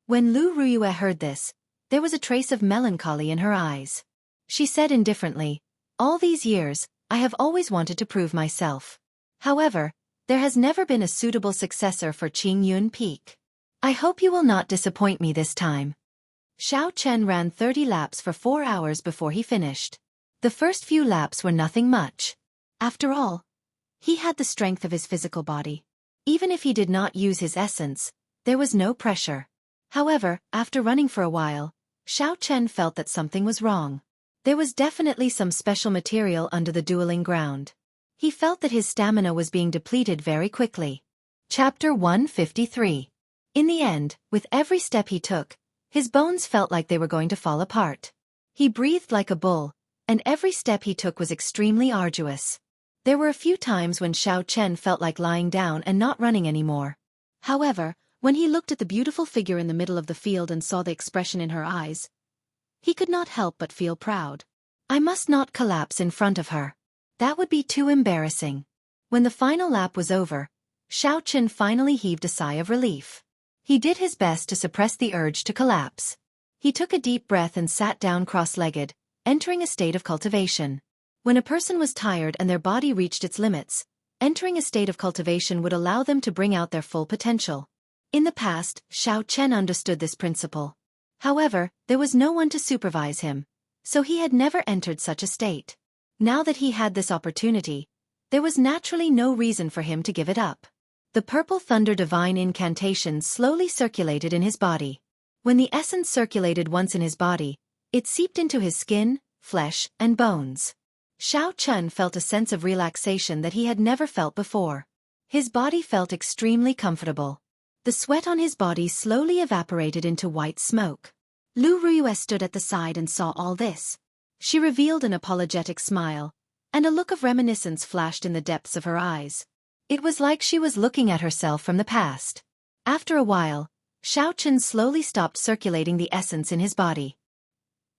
A: When Lu Ruyue heard this, there was a trace of melancholy in her eyes. She said indifferently, all these years, I have always wanted to prove myself. However, there has never been a suitable successor for Qingyun Peak. I hope you will not disappoint me this time. Xiao Chen ran 30 laps for 4 hours before he finished. The first few laps were nothing much. After all, he had the strength of his physical body. Even if he did not use his essence, there was no pressure. However, after running for a while, Xiao Chen felt that something was wrong. There was definitely some special material under the dueling ground. He felt that his stamina was being depleted very quickly. Chapter 153. In the end, with every step he took, his bones felt like they were going to fall apart. He breathed like a bull, and every step he took was extremely arduous. There were a few times when Xiao Chen felt like lying down and not running anymore. However, when he looked at the beautiful figure in the middle of the field and saw the expression in her eyes, he could not help but feel proud. I must not collapse in front of her. That would be too embarrassing. When the final lap was over, Xiao Chen finally heaved a sigh of relief. He did his best to suppress the urge to collapse. He took a deep breath and sat down cross-legged, entering a state of cultivation. When a person was tired and their body reached its limits, entering a state of cultivation would allow them to bring out their full potential. In the past, Xiao Chen understood this principle. However, there was no one to supervise him, so he had never entered such a state. Now that he had this opportunity, there was naturally no reason for him to give it up. The purple thunder divine incantation slowly circulated in his body. When the essence circulated once in his body, it seeped into his skin, flesh, and bones. Xiao Chen felt a sense of relaxation that he had never felt before. His body felt extremely comfortable. The sweat on his body slowly evaporated into white smoke. Lu Ruyue stood at the side and saw all this. She revealed an apologetic smile, and a look of reminiscence flashed in the depths of her eyes. It was like she was looking at herself from the past. After a while, Xiao Chen slowly stopped circulating the essence in his body.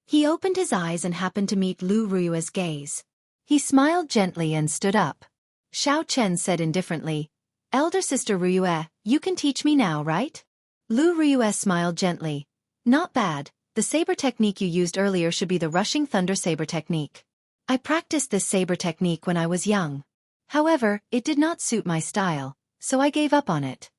A: He opened his eyes and happened to meet Lu Ruyue's gaze. He smiled gently and stood up. Xiao Chen said indifferently, Elder Sister Ruyue, you can teach me now, right? Lu Ruyue smiled gently. Not bad, the saber technique you used earlier should be the rushing thunder saber technique. I practiced this saber technique when I was young. However, it did not suit my style, so I gave up on it.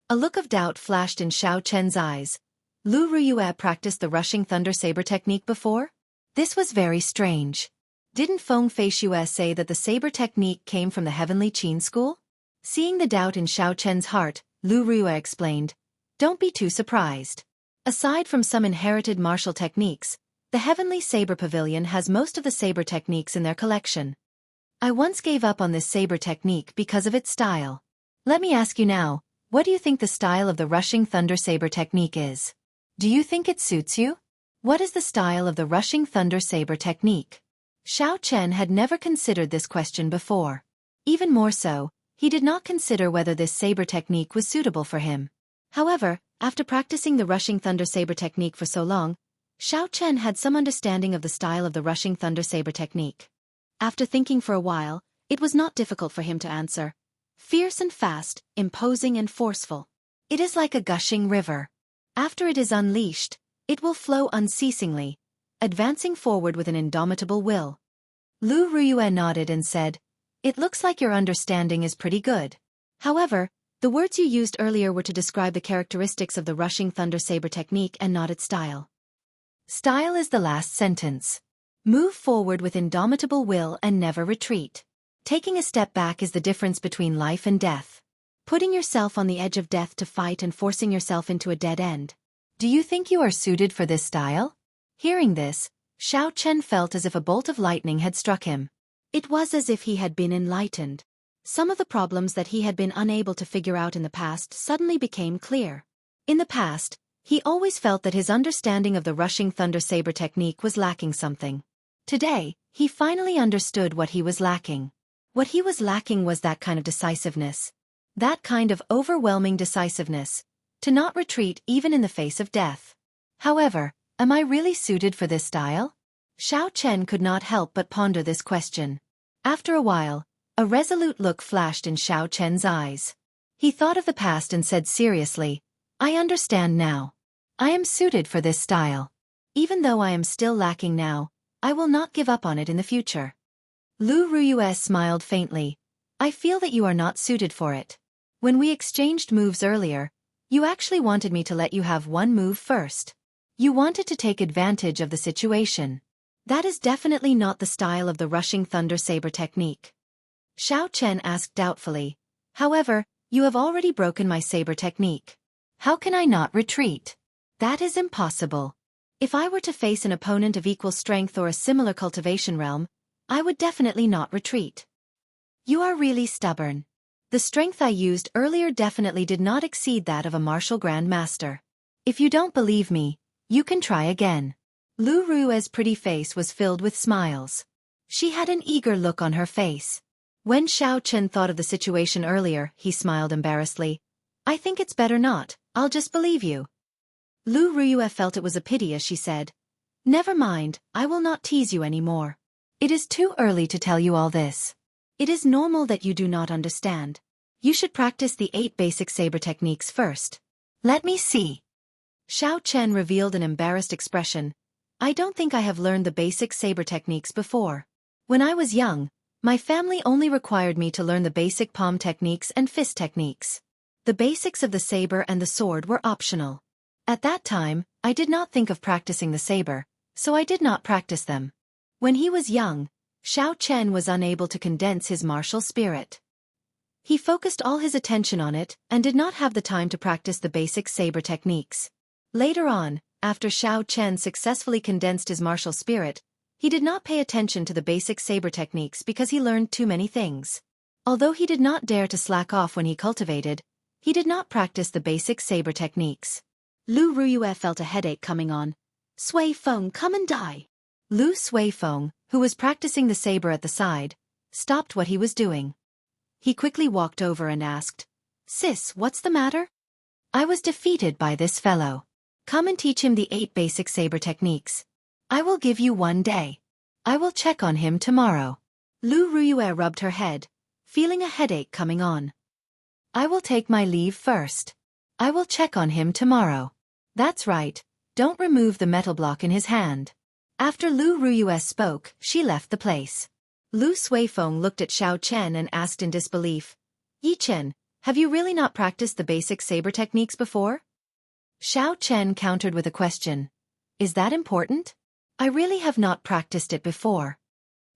A: A look of doubt flashed in Xiao Chen's eyes. Lu Ruyue practiced the rushing thunder saber technique before? This was very strange. Didn't Feng Feishue say that the saber technique came from the Heavenly Qin school? Seeing the doubt in Xiao Chen's heart, Lu Ruyue explained, don't be too surprised. Aside from some inherited martial techniques, the Heavenly Saber Pavilion has most of the saber techniques in their collection. I once gave up on this saber technique because of its style. Let me ask you now, what do you think the style of the rushing thunder saber technique is? Do you think it suits you? What is the style of the rushing thunder saber technique? Xiao Chen had never considered this question before. Even more so, he did not consider whether this saber technique was suitable for him. However, after practicing the rushing thunder saber technique for so long, Xiao Chen had some understanding of the style of the rushing thunder saber technique. After thinking for a while, it was not difficult for him to answer. Fierce and fast, imposing and forceful. It is like a gushing river. After it is unleashed, it will flow unceasingly, advancing forward with an indomitable will. Lu Ruyue nodded and said, it looks like your understanding is pretty good. However, the words you used earlier were to describe the characteristics of the rushing thunder saber technique and not its style. Style is the last sentence. Move forward with indomitable will and never retreat. Taking a step back is the difference between life and death. Putting yourself on the edge of death to fight and forcing yourself into a dead end. Do you think you are suited for this style? Hearing this, Xiao Chen felt as if a bolt of lightning had struck him. It was as if he had been enlightened. Some of the problems that he had been unable to figure out in the past suddenly became clear. In the past, he always felt that his understanding of the rushing thunder saber technique was lacking something. Today, he finally understood what he was lacking. What he was lacking was that kind of decisiveness. That kind of overwhelming decisiveness. To not retreat even in the face of death. However, am I really suited for this style? Xiao Chen could not help but ponder this question. After a while, a resolute look flashed in Xiao Chen's eyes. He thought of the past and said seriously, I understand now. I am suited for this style. Even though I am still lacking now, I will not give up on it in the future. Lu Ruyue smiled faintly. I feel that you are not suited for it. When we exchanged moves earlier, you actually wanted me to let you have one move first. You wanted to take advantage of the situation. That is definitely not the style of the rushing thunder saber technique. Xiao Chen asked doubtfully. However, you have already broken my saber technique. How can I not retreat? That is impossible. If I were to face an opponent of equal strength or a similar cultivation realm, I would definitely not retreat. You are really stubborn. The strength I used earlier definitely did not exceed that of a martial grandmaster. If you don't believe me, you can try again. Lu Rue's pretty face was filled with smiles. She had an eager look on her face. When Xiao Chen thought of the situation earlier, he smiled embarrassedly. I think it's better not, I'll just believe you. Lu Ruyue felt it was a pity as she said. Never mind, I will not tease you anymore. It is too early to tell you all this. It is normal that you do not understand. You should practice the 8 basic saber techniques first. Let me see. Xiao Chen revealed an embarrassed expression. I don't think I have learned the basic saber techniques before. When I was young, my family only required me to learn the basic palm techniques and fist techniques. The basics of the saber and the sword were optional. At that time, I did not think of practicing the saber, so I did not practice them. When he was young, Xiao Chen was unable to condense his martial spirit. He focused all his attention on it and did not have the time to practice the basic saber techniques. Later on, after Xiao Chen successfully condensed his martial spirit, he did not pay attention to the basic saber techniques because he learned too many things. Although he did not dare to slack off when he cultivated, he did not practice the basic saber techniques. Lu Ruyue felt a headache coming on. Sui Feng, come and die. Lu Sui Feng, who was practicing the saber at the side, stopped what he was doing. He quickly walked over and asked, Sis, what's the matter? I was defeated by this fellow. Come and teach him the 8 basic saber techniques. I will give you 1 day. I will check on him tomorrow. Lu Ruyue rubbed her head, feeling a headache coming on. I will take my leave first. I will check on him tomorrow. That's right, don't remove the metal block in his hand. After Lu Ruyue spoke, she left the place. Lu Suifeng looked at Xiao Chen and asked in disbelief, Yi Chen, have you really not practiced the basic saber techniques before? Xiao Chen countered with a question. Is that important? I really have not practiced it before.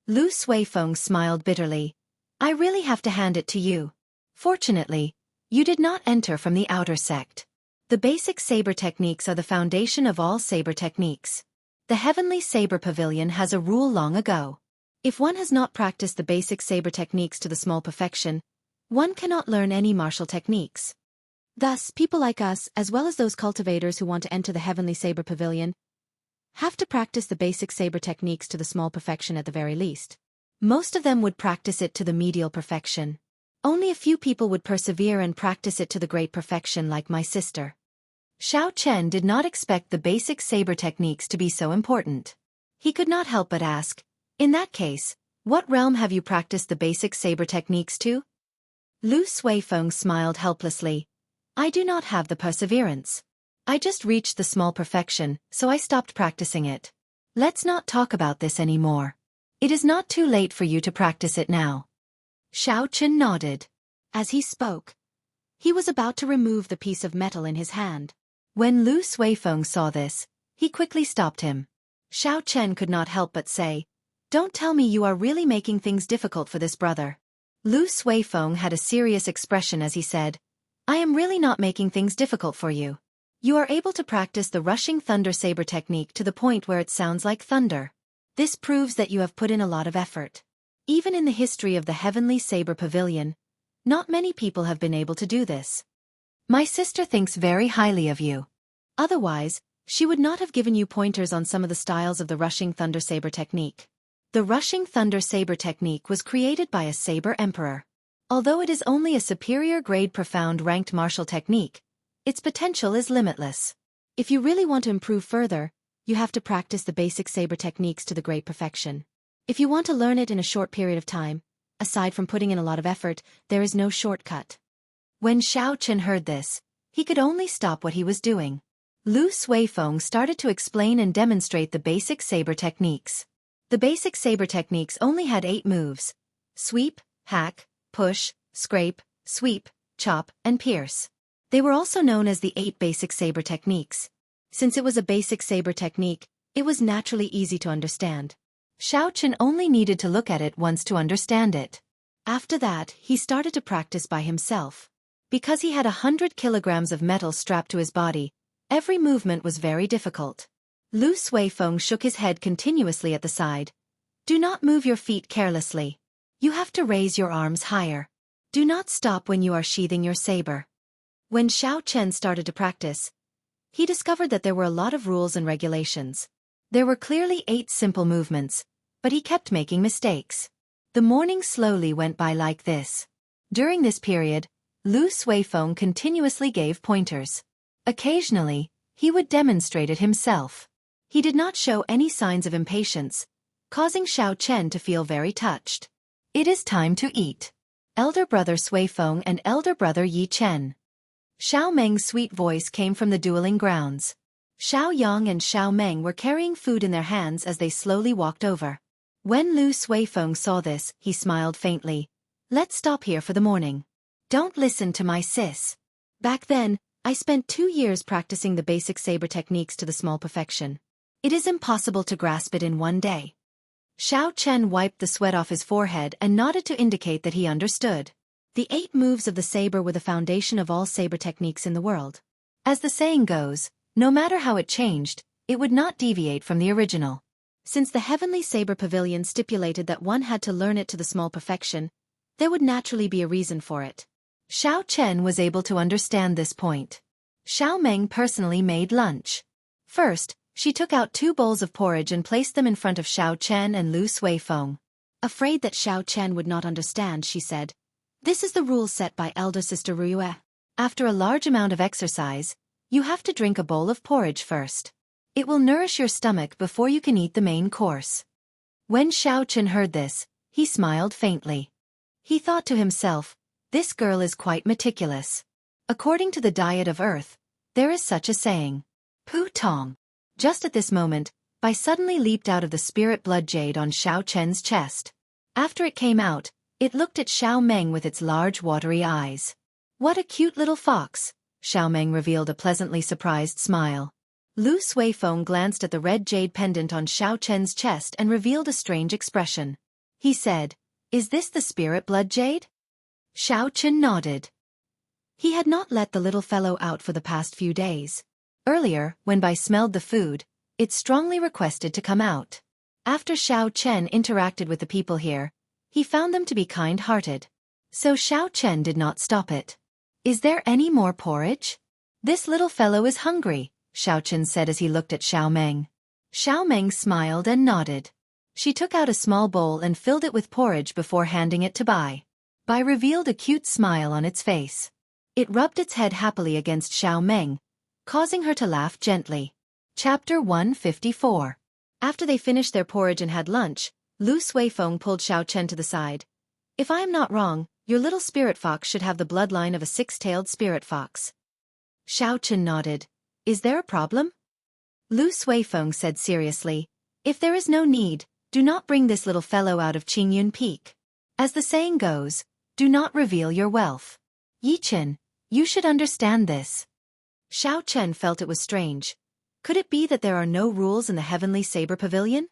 A: Lu Suifeng smiled bitterly. I really have to hand it to you. Fortunately, you did not enter from the outer sect. The basic saber techniques are the foundation of all saber techniques. The Heavenly Saber Pavilion has a rule long ago. If one has not practiced the basic saber techniques to the small perfection, one cannot learn any martial techniques. Thus, people like us, as well as those cultivators who want to enter the Heavenly Saber Pavilion, have to practice the basic saber techniques to the small perfection at the very least. Most of them would practice it to the medial perfection. Only a few people would persevere and practice it to the great perfection like my sister. Xiao Chen did not expect the basic saber techniques to be so important. He could not help but ask, in that case, what realm have you practiced the basic saber techniques to? Lu Suifeng smiled helplessly. I do not have the perseverance. I just reached the small perfection, so I stopped practicing it. Let's not talk about this anymore. It is not too late for you to practice it now. Xiao Chen nodded. As he spoke, he was about to remove the piece of metal in his hand. When Lu Suifeng saw this, he quickly stopped him. Xiao Chen could not help but say, Don't tell me you are really making things difficult for this brother. Lu Suifeng had a serious expression as he said, I am really not making things difficult for you. You are able to practice the rushing thunder saber technique to the point where it sounds like thunder. This proves that you have put in a lot of effort. Even in the history of the Heavenly Saber Pavilion, not many people have been able to do this. My sister thinks very highly of you. Otherwise, she would not have given you pointers on some of the styles of the rushing thunder saber technique. The rushing thunder saber technique was created by a saber emperor. Although it is only a superior grade profound ranked martial technique, its potential is limitless. If you really want to improve further, You have to practice the basic saber techniques to the great perfection. If you want to learn it in a short period of time, aside from putting in a lot of effort, there is no shortcut. When Xiao Chen heard this, he could only stop what he was doing. Lu Suifeng started to explain and demonstrate the basic saber techniques. The basic saber techniques only had 8 moves: sweep, hack, push, scrape, sweep, chop, and pierce. They were also known as the 8 basic saber techniques. Since it was a basic saber technique, it was naturally easy to understand. Xiao Chen only needed to look at it once to understand it. After that, he started to practice by himself. Because he had 100 kilograms of metal strapped to his body, every movement was very difficult. Lu Suifeng shook his head continuously at the side. Do not move your feet carelessly. You have to raise your arms higher. Do not stop when you are sheathing your saber. When Xiao Chen started to practice, he discovered that there were a lot of rules and regulations. There were clearly 8 simple movements, but he kept making mistakes. The morning slowly went by like this. During this period, Lu Suifeng continuously gave pointers. Occasionally, he would demonstrate it himself. He did not show any signs of impatience, causing Xiao Chen to feel very touched. It is time to eat. Elder brother Suifeng and elder brother Yi Chen. Xiao Meng's sweet voice came from the dueling grounds. Xiao Yang and Xiao Meng were carrying food in their hands as they slowly walked over. When Lu Suifeng saw this, he smiled faintly. Let's stop here for the morning. Don't listen to my sis. Back then, I spent 2 years practicing the basic saber techniques to the small perfection. It is impossible to grasp it in one day. Xiao Chen wiped the sweat off his forehead and nodded to indicate that he understood. The 8 moves of the saber were the foundation of all saber techniques in the world. As the saying goes, no matter how it changed, it would not deviate from the original. Since the Heavenly Saber Pavilion stipulated that one had to learn it to the small perfection, there would naturally be a reason for it. Xiao Chen was able to understand this point. Xiao Meng personally made lunch. First, she took out 2 bowls of porridge and placed them in front of Xiao Chen and Lu Suifeng. Afraid that Xiao Chen would not understand, she said, "This is the rule set by elder sister Ruyue. After a large amount of exercise, you have to drink a bowl of porridge first. It will nourish your stomach before you can eat the main course." When Xiao Chen heard this, he smiled faintly. He thought to himself, this girl is quite meticulous. According to the diet of earth, there is such a saying. Pu Tong. Just at this moment, Bai suddenly leaped out of the spirit blood jade on Xiao Chen's chest. After it came out, it looked at Xiao Meng with its large watery eyes. What a cute little fox, Xiao Meng revealed a pleasantly surprised smile. Lu Suifeng glanced at the red jade pendant on Xiao Chen's chest and revealed a strange expression. He said, "Is this the spirit blood jade?" Xiao Chen nodded. He had not let the little fellow out for the past few days. Earlier, when Bai smelled the food, it strongly requested to come out. After Xiao Chen interacted with the people here, he found them to be kind-hearted. So Xiao Chen did not stop it. "Is there any more porridge? This little fellow is hungry," Xiao Chen said as he looked at Xiao Meng. Xiao Meng smiled and nodded. She took out a small bowl and filled it with porridge before handing it to Bai. Bai revealed a cute smile on its face. It rubbed its head happily against Xiao Meng, causing her to laugh gently. Chapter 154. After they finished their porridge and had lunch, Lu Suifeng pulled Xiao Chen to the side. "If I am not wrong, your little spirit fox should have the bloodline of a 6-tailed spirit fox." Xiao Chen nodded. "Is there a problem?" Lu Suifeng said seriously, "If there is no need, do not bring this little fellow out of Qingyun Peak. As the saying goes, do not reveal your wealth. Yi Chen, you should understand this." Xiao Chen felt it was strange. Could it be that there are no rules in the Heavenly Saber Pavilion?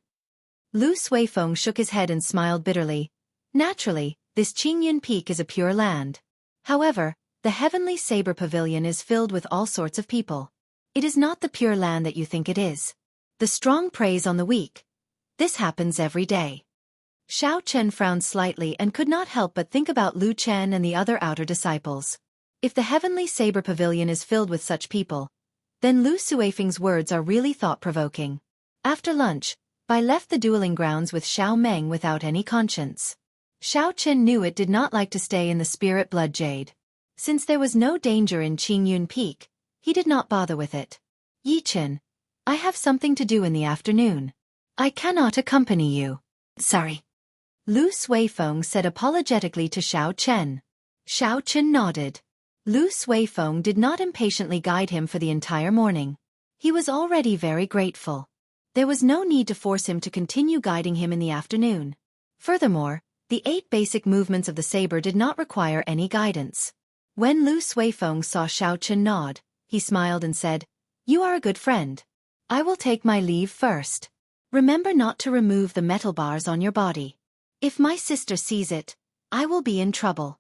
A: Lu Suifeng shook his head and smiled bitterly. Naturally, this Qingyun Peak is a pure land. However, the Heavenly Saber Pavilion is filled with all sorts of people. It is not the pure land that you think it is. The strong preys on the weak. This happens every day. Xiao Chen frowned slightly and could not help but think about Lu Chen and the other outer disciples. If the Heavenly Saber Pavilion is filled with such people, then Lu Suifeng's words are really thought-provoking. After lunch, Bai left the dueling grounds with Xiao Meng without any conscience. Xiao Chen knew it did not like to stay in the spirit blood jade. Since there was no danger in Qingyun Peak, he did not bother with it. "Yi Chen, I have something to do in the afternoon. I cannot accompany you. Sorry. Lu Suifeng said apologetically to Xiao Chen. Xiao Chen nodded. Lu Suifeng did not impatiently guide him for the entire morning. He was already very grateful. There was no need to force him to continue guiding him in the afternoon. Furthermore, the 8 basic movements of the saber did not require any guidance. When Lu Suifeng saw Xiao Chen nod, he smiled and said, "You are a good friend. I will take my leave first. Remember not to remove the metal bars on your body. If my sister sees it, I will be in trouble."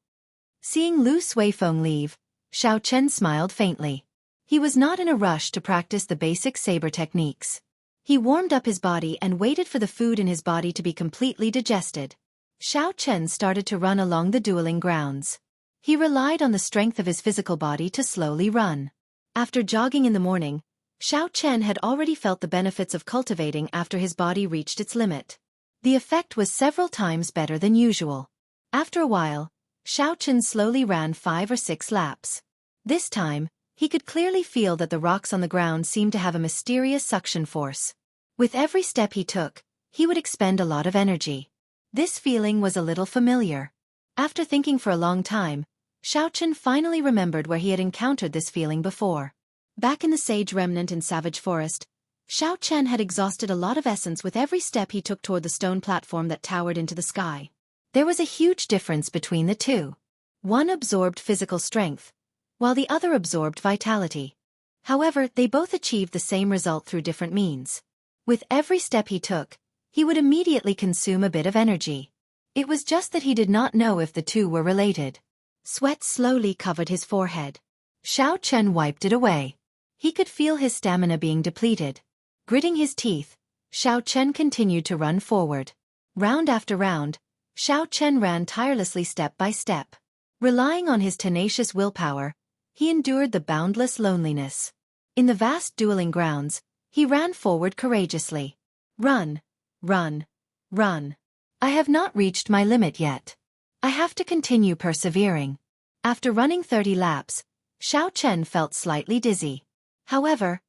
A: Seeing Lu Suifeng leave, Xiao Chen smiled faintly. He was not in a rush to practice the basic saber techniques. He warmed up his body and waited for the food in his body to be completely digested. Xiao Chen started to run along the dueling grounds. He relied on the strength of his physical body to slowly run. After jogging in the morning, Xiao Chen had already felt the benefits of cultivating after his body reached its limit. The effect was several times better than usual. After a while, Xiao Chen slowly ran 5 or 6 laps. This time, he could clearly feel that the rocks on the ground seemed to have a mysterious suction force. With every step he took, he would expend a lot of energy. This feeling was a little familiar. After thinking for a long time, Xiao Chen finally remembered where he had encountered this feeling before. Back in the sage remnant in Savage Forest, Xiao Chen had exhausted a lot of essence with every step he took toward the stone platform that towered into the sky. There was a huge difference between the two. One absorbed physical strength, while the other absorbed vitality. However, they both achieved the same result through different means. With every step he took, he would immediately consume a bit of energy. It was just that he did not know if the two were related. Sweat slowly covered his forehead. Xiao Chen wiped it away. He could feel his stamina being depleted. Gritting his teeth, Xiao Chen continued to run forward. Round after round, Xiao Chen ran tirelessly step by step. Relying on his tenacious willpower, he endured the boundless loneliness. In the vast dueling grounds, he ran forward courageously. Run, run, run. I have not reached my limit yet. I have to continue persevering. After running 30 laps, Xiao Chen felt slightly dizzy. However,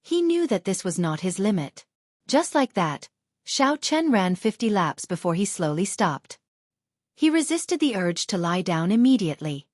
A: he knew that this was not his limit. Just like that, Xiao Chen ran 50 laps before he slowly stopped. He resisted the urge to lie down immediately.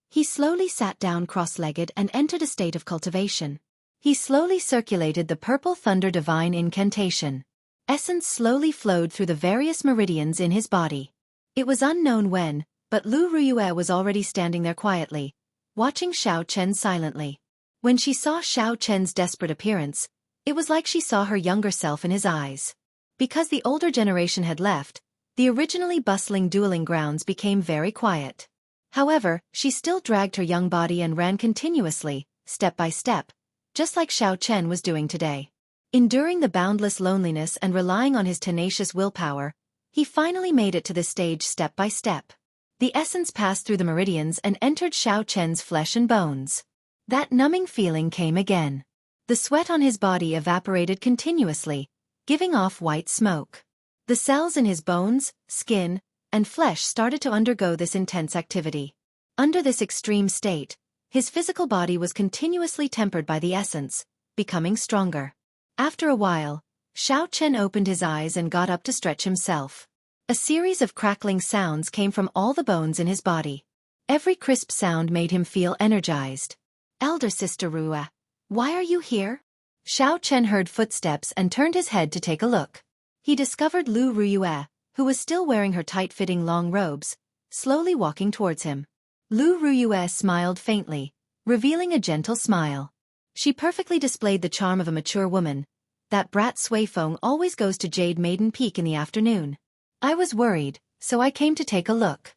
A: He slowly sat down cross-legged and entered a state of cultivation. He slowly circulated the Purple Thunder Divine Incantation. Essence slowly flowed through the various meridians in his body. It was unknown when, but Lu Ruyue was already standing there quietly, watching Xiao Chen silently. When she saw Xiao Chen's desperate appearance, it was like she saw her younger self in his eyes. Because the older generation had left, the originally bustling dueling grounds became very quiet. However, she still dragged her young body and ran continuously, step by step, just like Xiao Chen was doing today. Enduring the boundless loneliness and relying on his tenacious willpower, he finally made it to this stage step by step. The essence passed through the meridians and entered Xiao Chen's flesh and bones. That numbing feeling came again. The sweat on his body evaporated continuously, giving off white smoke. The cells in his bones, skin, and flesh started to undergo this intense activity. Under this extreme state, his physical body was continuously tempered by the essence, becoming stronger. After a while, Xiao Chen opened his eyes and got up to stretch himself. A series of crackling sounds came from all the bones in his body. Every crisp sound made him feel energized. "Elder Sister Rua, why are you here?" Xiao Chen heard footsteps and turned his head to take a look. He discovered Lu Ruyue, who was still wearing her tight-fitting long robes, slowly walking towards him. Lu Ruyue smiled faintly, revealing a gentle smile. She perfectly displayed the charm of a mature woman. That brat Suifeng always goes to Jade Maiden Peak in the afternoon. I was worried, so I came to take a look.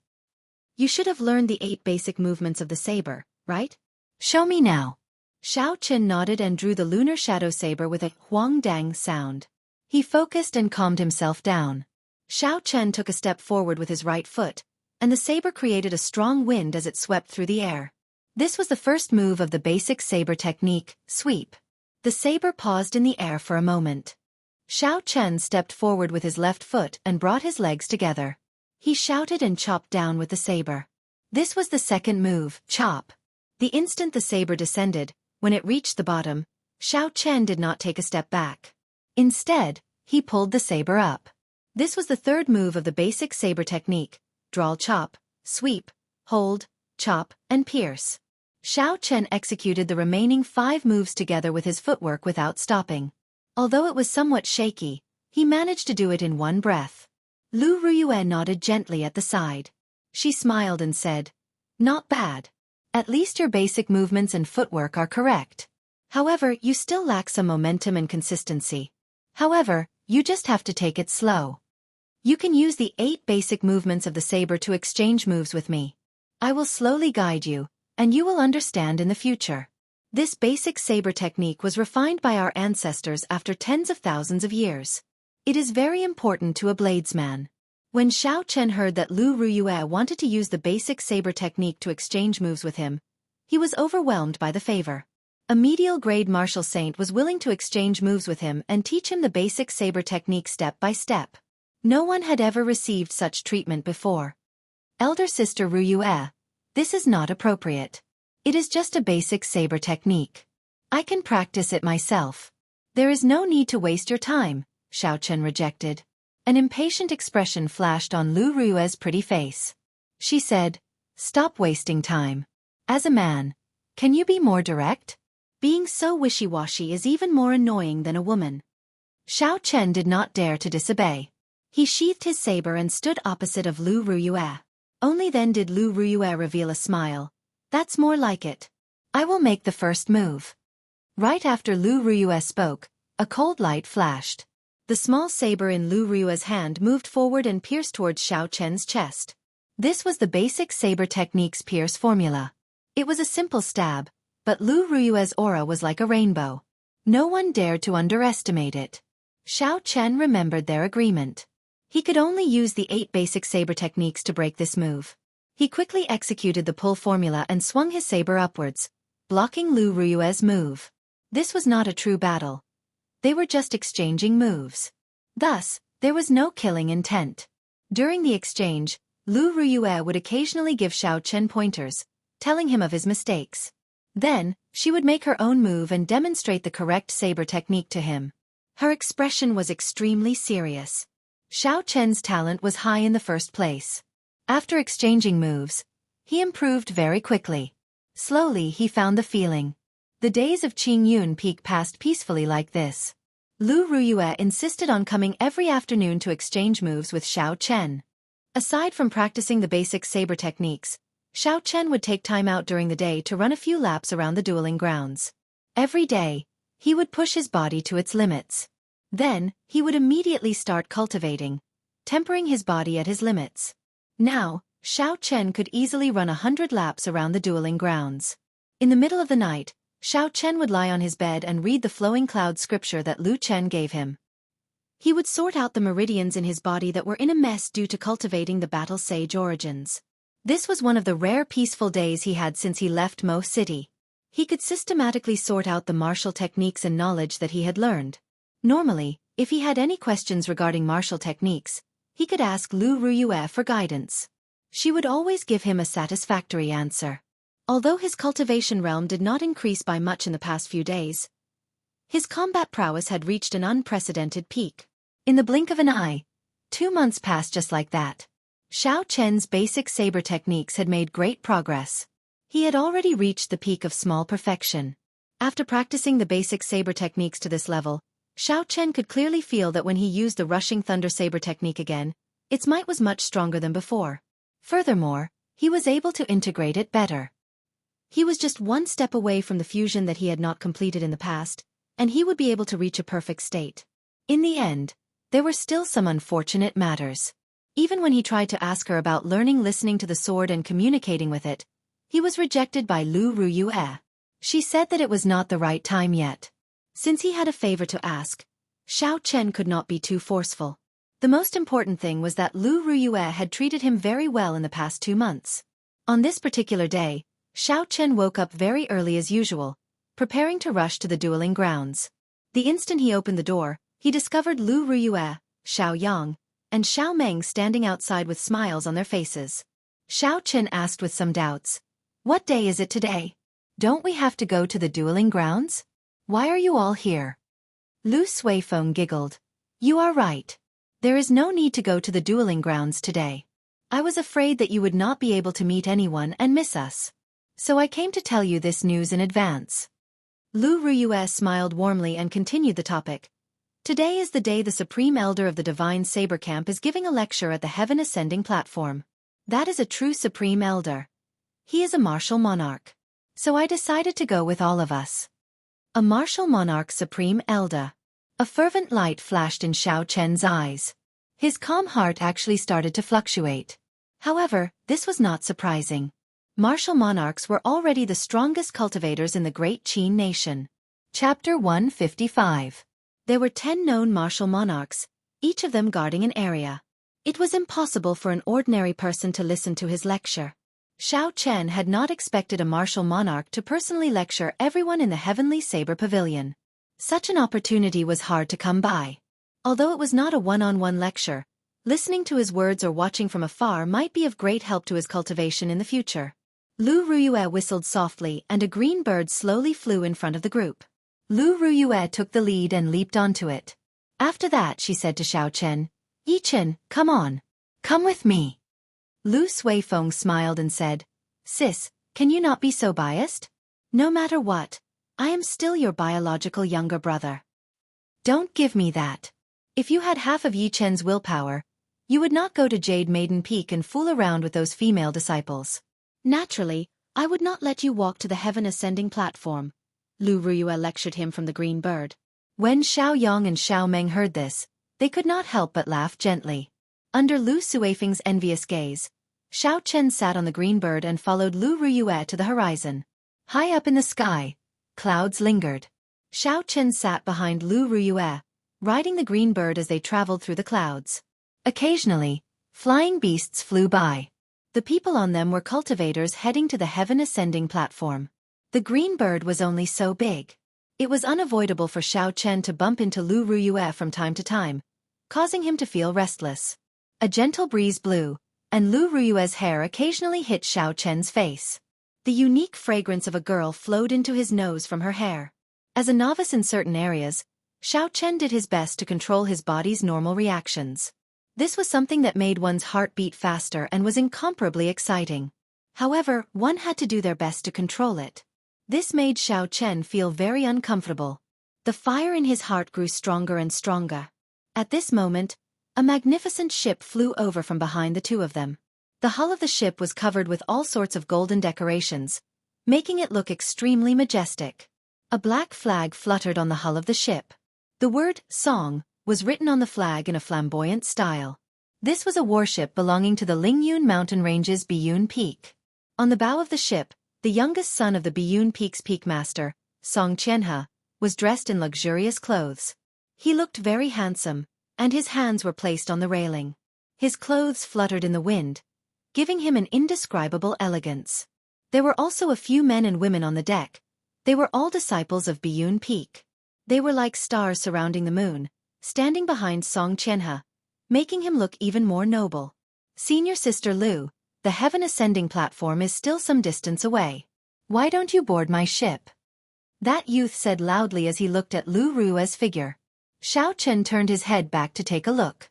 A: You should have learned the 8 basic movements of the saber, right? Show me now. Xiao Chen nodded and drew the lunar shadow saber with a huang dang sound. He focused and calmed himself down. Xiao Chen took a step forward with his right foot, and the saber created a strong wind as it swept through the air. This was the first move of the basic saber technique, sweep. The saber paused in the air for a moment. Xiao Chen stepped forward with his left foot and brought his legs together. He shouted and chopped down with the saber. This was the second move, chop. The instant the saber descended, when it reached the bottom, Xiao Chen did not take a step back. Instead, he pulled the saber up. This was the third move of the basic saber technique: draw, chop, sweep, hold, chop, and pierce. Xiao Chen executed the remaining 5 moves together with his footwork without stopping. Although it was somewhat shaky, he managed to do it in one breath. Lu Ruyue nodded gently at the side. She smiled and said, "Not bad. At least your basic movements and footwork are correct. However, you still lack some momentum and consistency. However, you just have to take it slow. You can use the 8 basic movements of the saber to exchange moves with me. I will slowly guide you, and you will understand in the future." This basic saber technique was refined by our ancestors after tens of thousands of years. It is very important to a bladesman. When Xiao Chen heard that Lu Ruyue wanted to use the basic saber technique to exchange moves with him, he was overwhelmed by the favor. A medial-grade martial saint was willing to exchange moves with him and teach him the basic saber technique step by step. No one had ever received such treatment before. Elder Sister Ruyue, this is not appropriate. It is just a basic saber technique. I can practice it myself. There is no need to waste your time, Xiao Chen rejected. An impatient expression flashed on Lu Ruyue's pretty face. She said, "Stop wasting time. As a man, can you be more direct? Being so wishy-washy is even more annoying than a woman." Xiao Chen did not dare to disobey. He sheathed his saber and stood opposite of Lu Ruyue. Only then did Lu Ruyue reveal a smile. "That's more like it. I will make the first move." Right after Lu Ruyue spoke, a cold light flashed. The small saber in Lu Ruyue's hand moved forward and pierced towards Xiao Chen's chest. This was the basic saber technique's pierce formula. It was a simple stab, but Lu Ruyue's aura was like a rainbow. No one dared to underestimate it. Xiao Chen remembered their agreement. He could only use the 8 basic saber techniques to break this move. He quickly executed the pull formula and swung his saber upwards, blocking Lu Ruyue's move. This was not a true battle. They were just exchanging moves. Thus, there was no killing intent. During the exchange, Lu Ruyue would occasionally give Xiao Chen pointers, telling him of his mistakes. Then, she would make her own move and demonstrate the correct saber technique to him. Her expression was extremely serious. Xiao Chen's talent was high in the first place. After exchanging moves, he improved very quickly. Slowly he found the feeling. The days of Qingyun Peak passed peacefully like this. Lu Ruyue insisted on coming every afternoon to exchange moves with Xiao Chen. Aside from practicing the basic saber techniques, Xiao Chen would take time out during the day to run a few laps around the dueling grounds. Every day, he would push his body to its limits. Then, he would immediately start cultivating, tempering his body at his limits. Now, Xiao Chen could easily run 100 laps around the dueling grounds. In the middle of the night, Xiao Chen would lie on his bed and read the flowing cloud scripture that Lu Chen gave him. He would sort out the meridians in his body that were in a mess due to cultivating the battle sage origins. This was one of the rare peaceful days he had since he left Mo City. He could systematically sort out the martial techniques and knowledge that he had learned. Normally, if he had any questions regarding martial techniques, he could ask Lu Ruyue for guidance. She would always give him a satisfactory answer. Although his cultivation realm did not increase by much in the past few days, his combat prowess had reached an unprecedented peak. In the blink of an eye, 2 months passed just like that. Xiao Chen's basic saber techniques had made great progress. He had already reached the peak of small perfection. After practicing the basic saber techniques to this level, Xiao Chen could clearly feel that when he used the rushing thunder saber technique again, its might was much stronger than before. Furthermore, he was able to integrate it better. He was just one step away from the fusion that he had not completed in the past, and he would be able to reach a perfect state. In the end, there were still some unfortunate matters. Even when he tried to ask her about learning listening to the sword and communicating with it, he was rejected by Lu Ruyue. She said that it was not the right time yet. Since he had a favor to ask, Xiao Chen could not be too forceful. The most important thing was that Lu Ruyue had treated him very well in the past 2 months. On this particular day, Xiao Chen woke up very early as usual, preparing to rush to the dueling grounds. The instant he opened the door, he discovered Lu Ruyue, Xiao Yang, and Xiao Meng standing outside with smiles on their faces. Xiao Chen asked with some doubts, "What day is it today? Don't we have to go to the dueling grounds?" Why are you all here? Lu Suifeng giggled. You are right. There is no need to go to the dueling grounds today. I was afraid that you would not be able to meet anyone and miss us. So I came to tell you this news in advance. Lu Ruyue smiled warmly and continued the topic. Today is the day the Supreme Elder of the Divine Saber Camp is giving a lecture at the Heaven Ascending platform. That is a true Supreme Elder. He is a martial monarch. So I decided to go with all of us. A martial monarch Supreme Elder. A fervent light flashed in Xiao Chen's eyes. His calm heart actually started to fluctuate. However, this was not surprising. Martial monarchs were already the strongest cultivators in the great Qin nation. Chapter 155. There were 10 known martial monarchs, each of them guarding an area. It was impossible for an ordinary person to listen to his lecture. Xiao Chen had not expected a martial monarch to personally lecture everyone in the Heavenly Saber Pavilion. Such an opportunity was hard to come by. Although it was not a one-on-one lecture, listening to his words or watching from afar might be of great help to his cultivation in the future. Lu Ruyue whistled softly and a green bird slowly flew in front of the group. Lu Ruyue took the lead and leaped onto it. After that she said to Xiao Chen, Yichen, come on. Come with me. Lu Suifeng smiled and said, Sis, can you not be so biased? No matter what, I am still your biological younger brother. Don't give me that. If you had half of Yi Chen's willpower, you would not go to Jade Maiden Peak and fool around with those female disciples. Naturally, I would not let you walk to the Heaven Ascending platform. Lu Ruyue lectured him from the green bird. When Xiao Yang and Xiao Meng heard this, they could not help but laugh gently. Under Lu Suifeng's envious gaze, Xiao Chen sat on the green bird and followed Lu Ruyue to the horizon. High up in the sky, clouds lingered. Xiao Chen sat behind Lu Ruyue, riding the green bird as they traveled through the clouds. Occasionally, flying beasts flew by. The people on them were cultivators heading to the Heaven Ascending platform. The green bird was only so big. It was unavoidable for Xiao Chen to bump into Lu Ruyue from time to time, causing him to feel restless. A gentle breeze blew, and Lu Ruyue's hair occasionally hit Xiao Chen's face. The unique fragrance of a girl flowed into his nose from her hair. As a novice in certain areas, Xiao Chen did his best to control his body's normal reactions. This was something that made one's heart beat faster and was incomparably exciting. However, one had to do their best to control it. This made Xiao Chen feel very uncomfortable. The fire in his heart grew stronger and stronger. At this moment, a magnificent ship flew over from behind the two of them. The hull of the ship was covered with all sorts of golden decorations, making it look extremely majestic. A black flag fluttered on the hull of the ship. The word, Song, was written on the flag in a flamboyant style. This was a warship belonging to the Lingyun Mountain Range's Biyun Peak. On the bow of the ship, the youngest son of the Biyun Peak's peakmaster, Song Qianhe, was dressed in luxurious clothes. He looked very handsome, and his hands were placed on the railing. His clothes fluttered in the wind, giving him an indescribable elegance. There were also a few men and women on the deck. They were all disciples of Biyun Peak. They were like stars surrounding the moon, standing behind Song Qianhe, making him look even more noble. Senior Sister Lu, the Heaven Ascending platform is still some distance away. Why don't you board my ship? That youth said loudly as he looked at Lu Ruyue's figure. Xiao Chen turned his head back to take a look.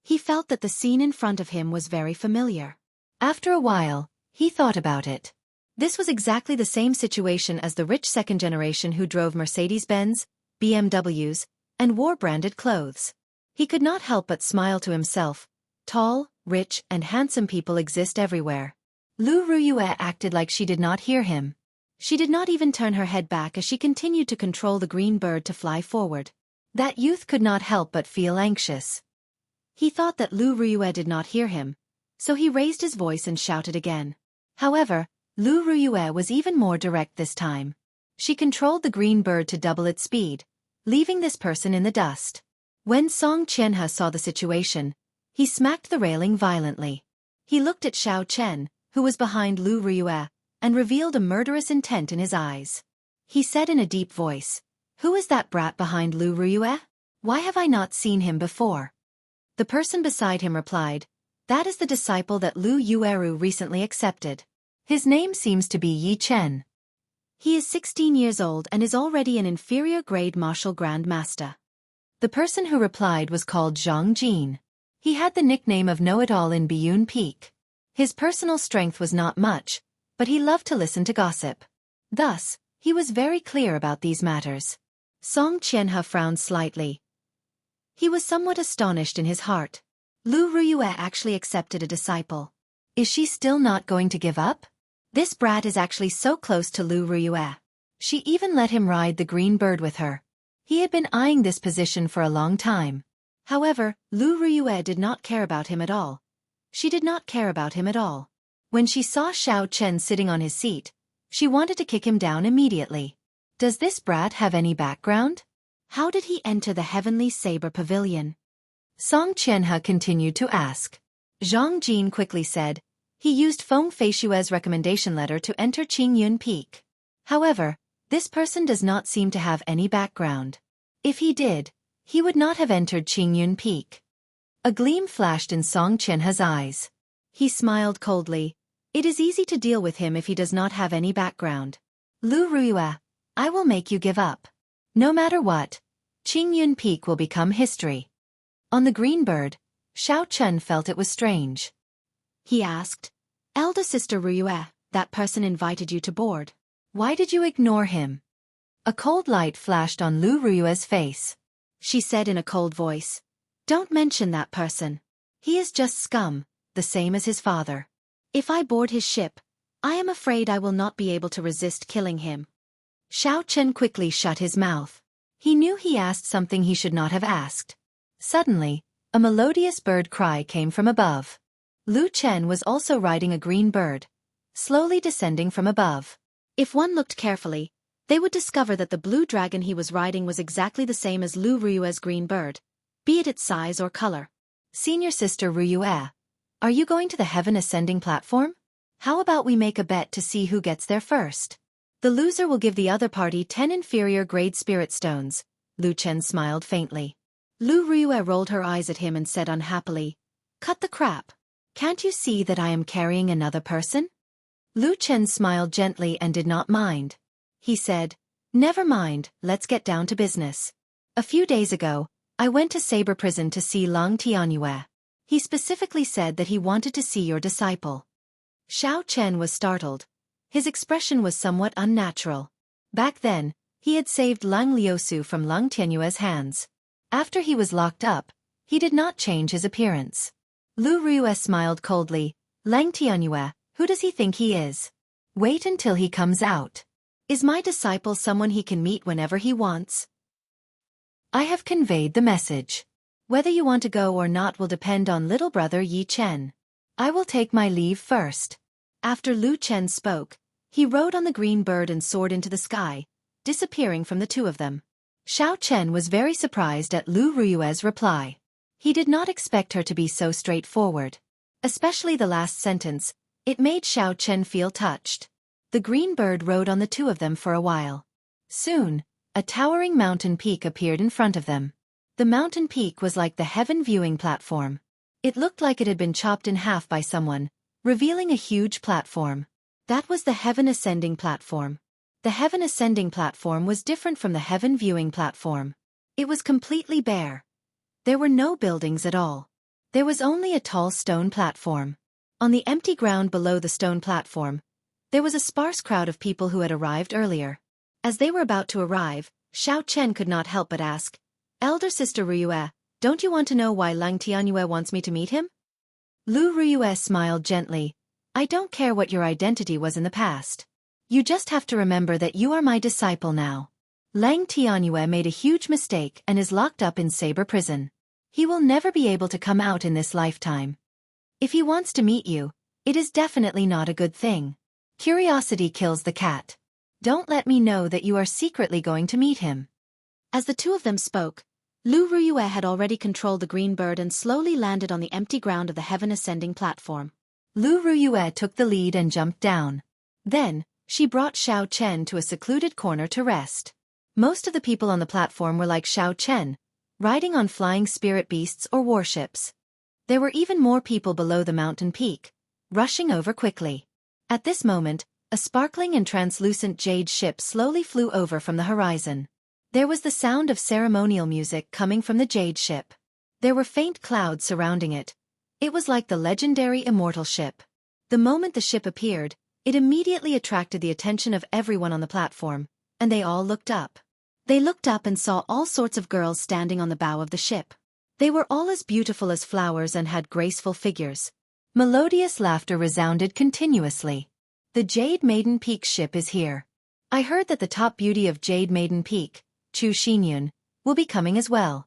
A: He felt that the scene in front of him was very familiar. After a while, he thought about it. This was exactly the same situation as the rich second generation who drove Mercedes-Benz, BMWs, and wore branded clothes. He could not help but smile to himself. Tall, rich, and handsome people exist everywhere. Lu Ruyue acted like she did not hear him. She did not even turn her head back as she continued to control the green bird to fly forward. That youth could not help but feel anxious. He thought that Lu Ruyue did not hear him, so he raised his voice and shouted again. However, Lu Ruyue was even more direct this time. She controlled the green bird to double its speed, leaving this person in the dust. When Song Qianhe saw the situation, he smacked the railing violently. He looked at Xiao Chen, who was behind Lu Ruyue, and revealed a murderous intent in his eyes. He said in a deep voice, "Who is that brat behind Lu Ruyue? Why have I not seen him before?" The person beside him replied, "That is the disciple that Lu Yueru recently accepted. His name seems to be Yi Chen." He is 16 years old and is already an inferior grade martial grand master. The person who replied was called Zhang Jin. He had the nickname of Know-It-All in Biyun Peak. His personal strength was not much, but he loved to listen to gossip. Thus, he was very clear about these matters. Song Qianhe frowned slightly. He was somewhat astonished in his heart. Lu Ruyue actually accepted a disciple. Is she still not going to give up? This brat is actually so close to Lu Ruyue. She even let him ride the green bird with her. He had been eyeing this position for a long time. However, Lu Ruyue did not care about him at all. She did not care about him at all. When she saw Xiao Chen sitting on his seat, she wanted to kick him down immediately. Does this brat have any background? How did he enter the Heavenly Saber Pavilion? Song Qianhe continued to ask. Zhang Jin quickly said, he used Feng Feishue's recommendation letter to enter Qingyun Peak. However, this person does not seem to have any background. If he did, he would not have entered Qingyun Peak. A gleam flashed in Song Qianhe's eyes. He smiled coldly. It is easy to deal with him if he does not have any background. Lu Ruyue, I will make you give up. No matter what, Qingyun Peak will become history. On the green bird, Xiao Chen felt it was strange. He asked, Elder Sister Ruyue, that person invited you to board. Why did you ignore him? A cold light flashed on Lu Ruyue's face. She said in a cold voice, don't mention that person. He is just scum, the same as his father. If I board his ship, I am afraid I will not be able to resist killing him. Xiao Chen quickly shut his mouth. He knew he asked something he should not have asked. Suddenly, a melodious bird cry came from above. Lu Chen was also riding a green bird, slowly descending from above. If one looked carefully, they would discover that the blue dragon he was riding was exactly the same as Lu Ruyue's green bird, be it its size or color. Senior Sister Ruyue, are you going to the Heaven Ascending platform? How about we make a bet to see who gets there first? The loser will give the other party 10 inferior grade spirit stones. Lu Chen smiled faintly. Lu Ruyue rolled her eyes at him and said unhappily, cut the crap. Can't you see that I am carrying another person? Lu Chen smiled gently and did not mind. He said, never mind, let's get down to business. A few days ago, I went to Saber Prison to see Lang Tianyue. He specifically said that he wanted to see your disciple. Xiao Chen was startled. His expression was somewhat unnatural. Back then, he had saved Lang Liusu from Lang Tianyue's hands. After he was locked up, he did not change his appearance. Lu Ruyue smiled coldly. Lang Tianyue, who does he think he is? Wait until he comes out. Is my disciple someone he can meet whenever he wants? I have conveyed the message. Whether you want to go or not will depend on little brother Yi Chen. I will take my leave first. After Lu Chen spoke, he rode on the green bird and soared into the sky, disappearing from the two of them. Xiao Chen was very surprised at Lu Ruyue's reply. He did not expect her to be so straightforward. Especially the last sentence, it made Xiao Chen feel touched. The green bird rode on the two of them for a while. Soon, a towering mountain peak appeared in front of them. The mountain peak was like the heaven viewing platform. It looked like it had been chopped in half by someone, revealing a huge platform. That was the heaven ascending platform. The heaven ascending platform was different from the heaven viewing platform. It was completely bare. There were no buildings at all. There was only a tall stone platform. On the empty ground below the stone platform, there was a sparse crowd of people who had arrived earlier. As they were about to arrive, Xiao Chen could not help but ask, Elder Sister Ruyue, don't you want to know why Lang Tianyue wants me to meet him? Lu Ruyue smiled gently. I don't care what your identity was in the past. You just have to remember that you are my disciple now. Lang Tianyue made a huge mistake and is locked up in Saber Prison. He will never be able to come out in this lifetime. If he wants to meet you, it is definitely not a good thing. Curiosity kills the cat. Don't let me know that you are secretly going to meet him. As the two of them spoke, Lu Ruyue had already controlled the green bird and slowly landed on the empty ground of the heaven ascending platform. Lu Ruyue took the lead and jumped down. Then, she brought Xiao Chen to a secluded corner to rest. Most of the people on the platform were like Xiao Chen, riding on flying spirit beasts or warships. There were even more people below the mountain peak, rushing over quickly. At this moment, a sparkling and translucent jade ship slowly flew over from the horizon. There was the sound of ceremonial music coming from the jade ship. There were faint clouds surrounding it. It was like the legendary immortal ship. The moment the ship appeared, it immediately attracted the attention of everyone on the platform, and they all looked up. They looked up and saw all sorts of girls standing on the bow of the ship. They were all as beautiful as flowers and had graceful figures. Melodious laughter resounded continuously. The Jade Maiden Peak ship is here. I heard that the top beauty of Jade Maiden Peak, Chu Xinyun, will be coming as well.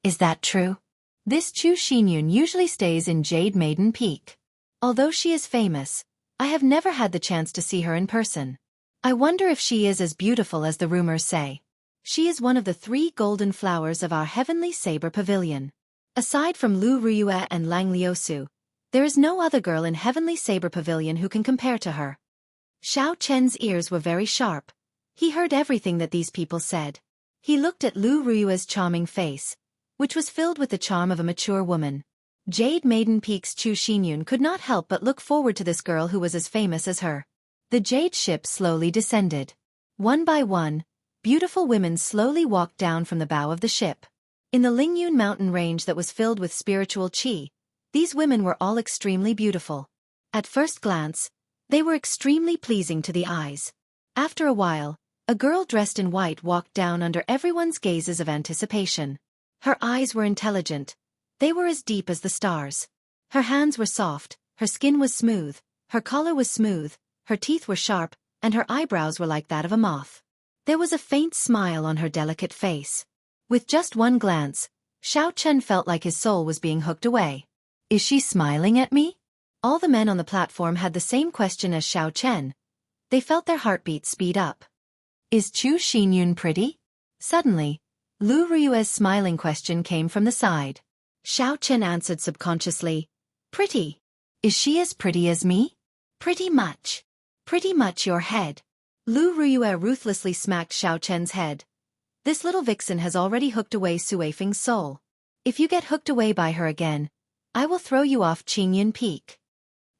A: Is that true? This Chu Xinyun usually stays in Jade Maiden Peak. Although she is famous, I have never had the chance to see her in person. I wonder if she is as beautiful as the rumors say. She is one of the 3 golden flowers of our heavenly saber pavilion. Aside from Lu Ruyue and Lang Liusu, there is no other girl in heavenly saber pavilion who can compare to her. Xiao Chen's ears were very sharp. He heard everything that these people said. He looked at Lu Ruyue's charming face, which was filled with the charm of a mature woman. Jade Maiden Peak's Chu Xinyun could not help but look forward to this girl who was as famous as her. The jade ship slowly descended. One by one, beautiful women slowly walked down from the bow of the ship. In the Lingyun mountain range that was filled with spiritual qi, these women were all extremely beautiful. At first glance, they were extremely pleasing to the eyes. After a while, a girl dressed in white walked down under everyone's gazes of anticipation. Her eyes were intelligent. They were as deep as the stars. Her hands were soft, her skin was smooth, her collar was smooth, her teeth were sharp, and her eyebrows were like that of a moth. There was a faint smile on her delicate face. With just one glance, Xiao Chen felt like his soul was being hooked away. Is she smiling at me? All the men on the platform had the same question as Xiao Chen. They felt their heartbeats speed up. Is Chu Xinyun pretty? Suddenly, Lu Ruyue's smiling question came from the side. Xiao Chen answered subconsciously, Pretty. Is she as pretty as me? Pretty much. Pretty much your head. Lu Ruyue ruthlessly smacked Xiao Chen's head. This little vixen has already hooked away Sui Feng's soul. If you get hooked away by her again, I will throw you off Qingyun Peak.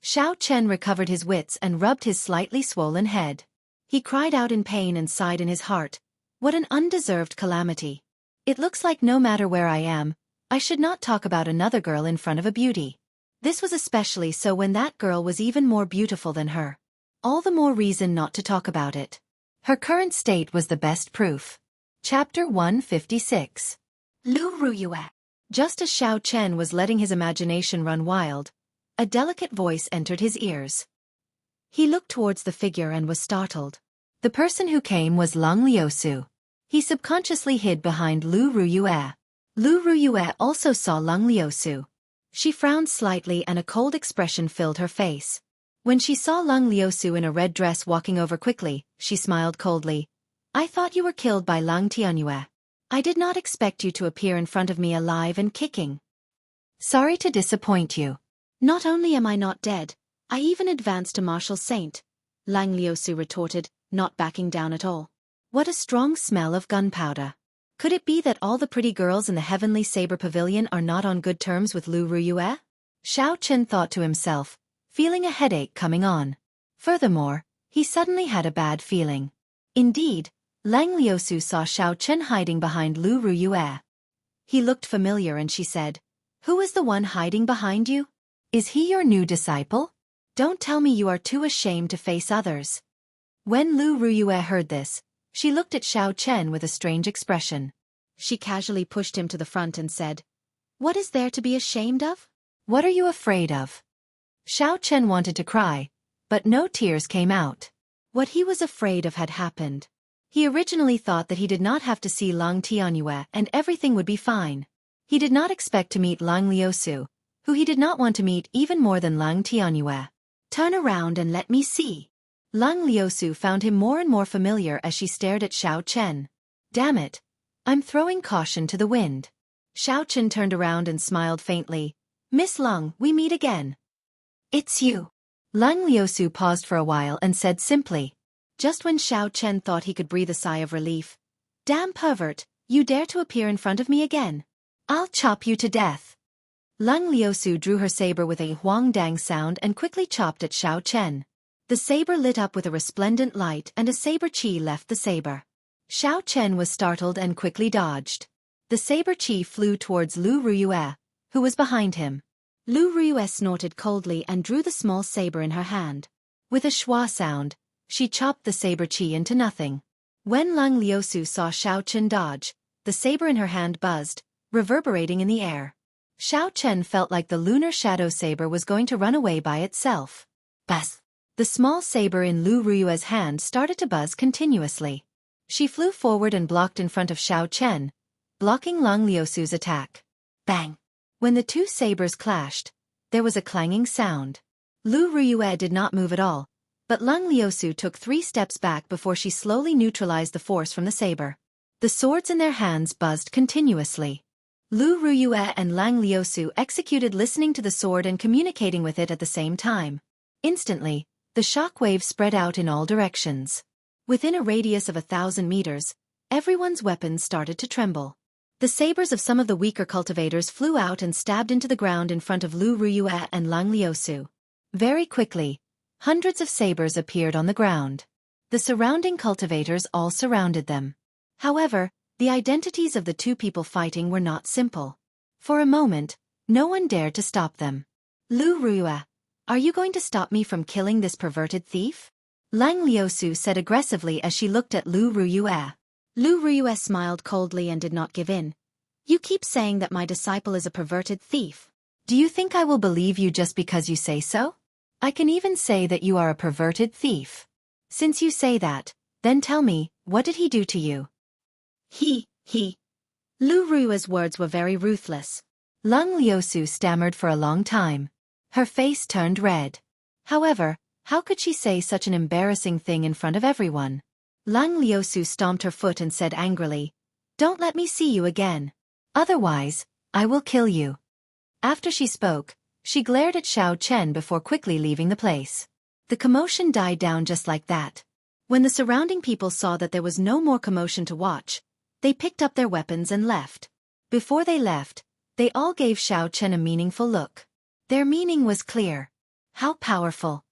A: Xiao Chen recovered his wits and rubbed his slightly swollen head. He cried out in pain and sighed in his heart. What an undeserved calamity. It looks like no matter where I am, I should not talk about another girl in front of a beauty. This was especially so when that girl was even more beautiful than her. All the more reason not to talk about it. Her current state was the best proof. Chapter 156. Lu Ruyue. Just as Xiao Chen was letting his imagination run wild, a delicate voice entered his ears. He looked towards the figure and was startled. The person who came was Lang Liusu. He subconsciously hid behind Lu Ruyue. Lu Ruyue also saw Lang Liusu. She frowned slightly and a cold expression filled her face. When she saw Lang Liusu in a red dress walking over quickly, she smiled coldly. I thought you were killed by Lang Tianyue. I did not expect you to appear in front of me alive and kicking. Sorry to disappoint you. Not only am I not dead, I even advanced to martial saint, Lang Liusu retorted, not backing down at all. What a strong smell of gunpowder. Could it be that all the pretty girls in the Heavenly Saber Pavilion are not on good terms with Lu Ruyue? Xiao Chen thought to himself, feeling a headache coming on. Furthermore, he suddenly had a bad feeling. Indeed, Lang Liusu saw Xiao Chen hiding behind Lu Ruyue. He looked familiar and she said, Who is the one hiding behind you? Is he your new disciple? Don't tell me you are too ashamed to face others. When Lu Ruyue heard this, she looked at Xiao Chen with a strange expression. She casually pushed him to the front and said, What is there to be ashamed of? What are you afraid of? Xiao Chen wanted to cry, but no tears came out. What he was afraid of had happened. He originally thought that he did not have to see Lang Tianyue and everything would be fine. He did not expect to meet Lang Liusu, who he did not want to meet even more than Lang Tianyue. Turn around and let me see. Lang Liusu found him more and more familiar as she stared at Xiao Chen. Damn it. I'm throwing caution to the wind. Xiao Chen turned around and smiled faintly. Miss Lang, we meet again. It's you. Lang Liusu paused for a while and said simply. Just when Xiao Chen thought he could breathe a sigh of relief. Damn pervert, you dare to appear in front of me again. I'll chop you to death. Lang Liusu drew her saber with a huang dang sound and quickly chopped at Xiao Chen. The saber lit up with a resplendent light and a saber chi left the saber. Xiao Chen was startled and quickly dodged. The saber chi flew towards Lu Ruyue, who was behind him. Lu Ruyue snorted coldly and drew the small saber in her hand. With a schwa sound, she chopped the saber chi into nothing. When Lang Liusu saw Xiao Chen dodge, the saber in her hand buzzed, reverberating in the air. Xiao Chen felt like the lunar shadow saber was going to run away by itself. Buzz! The small saber in Lu Ruyue's hand started to buzz continuously. She flew forward and blocked in front of Xiao Chen, blocking Lang Liusu's attack. Bang! When the two sabers clashed, there was a clanging sound. Lu Ruyue did not move at all, but Lang Liusu took 3 steps back before she slowly neutralized the force from the saber. The swords in their hands buzzed continuously. Lu Ruyue and Lang Liusu executed listening to the sword and communicating with it at the same time. Instantly, the shock wave spread out in all directions. Within a radius of 1,000 meters, everyone's weapons started to tremble. The sabers of some of the weaker cultivators flew out and stabbed into the ground in front of Lu Ruyue and Lang Liusu. Very quickly, hundreds of sabers appeared on the ground. The surrounding cultivators all surrounded them. However, the identities of the two people fighting were not simple. For a moment, no one dared to stop them. Lu Ruyue, are you going to stop me from killing this perverted thief? Lang Liusu said aggressively as she looked at Lu Ruyue. Lu Ruyue smiled coldly and did not give in. You keep saying that my disciple is a perverted thief. Do you think I will believe you just because you say so? I can even say that you are a perverted thief. Since you say that, then tell me, what did he do to you? He. Lu Ruyue's words were very ruthless. Lang Liusu stammered for a long time. Her face turned red. However, how could she say such an embarrassing thing in front of everyone? Lang Liusu stomped her foot and said angrily, "Don't let me see you again. Otherwise, I will kill you." After she spoke, she glared at Xiao Chen before quickly leaving the place. The commotion died down just like that. When the surrounding people saw that there was no more commotion to watch, they picked up their weapons and left. Before they left, they all gave Xiao Chen a meaningful look. Their meaning was clear. How powerful.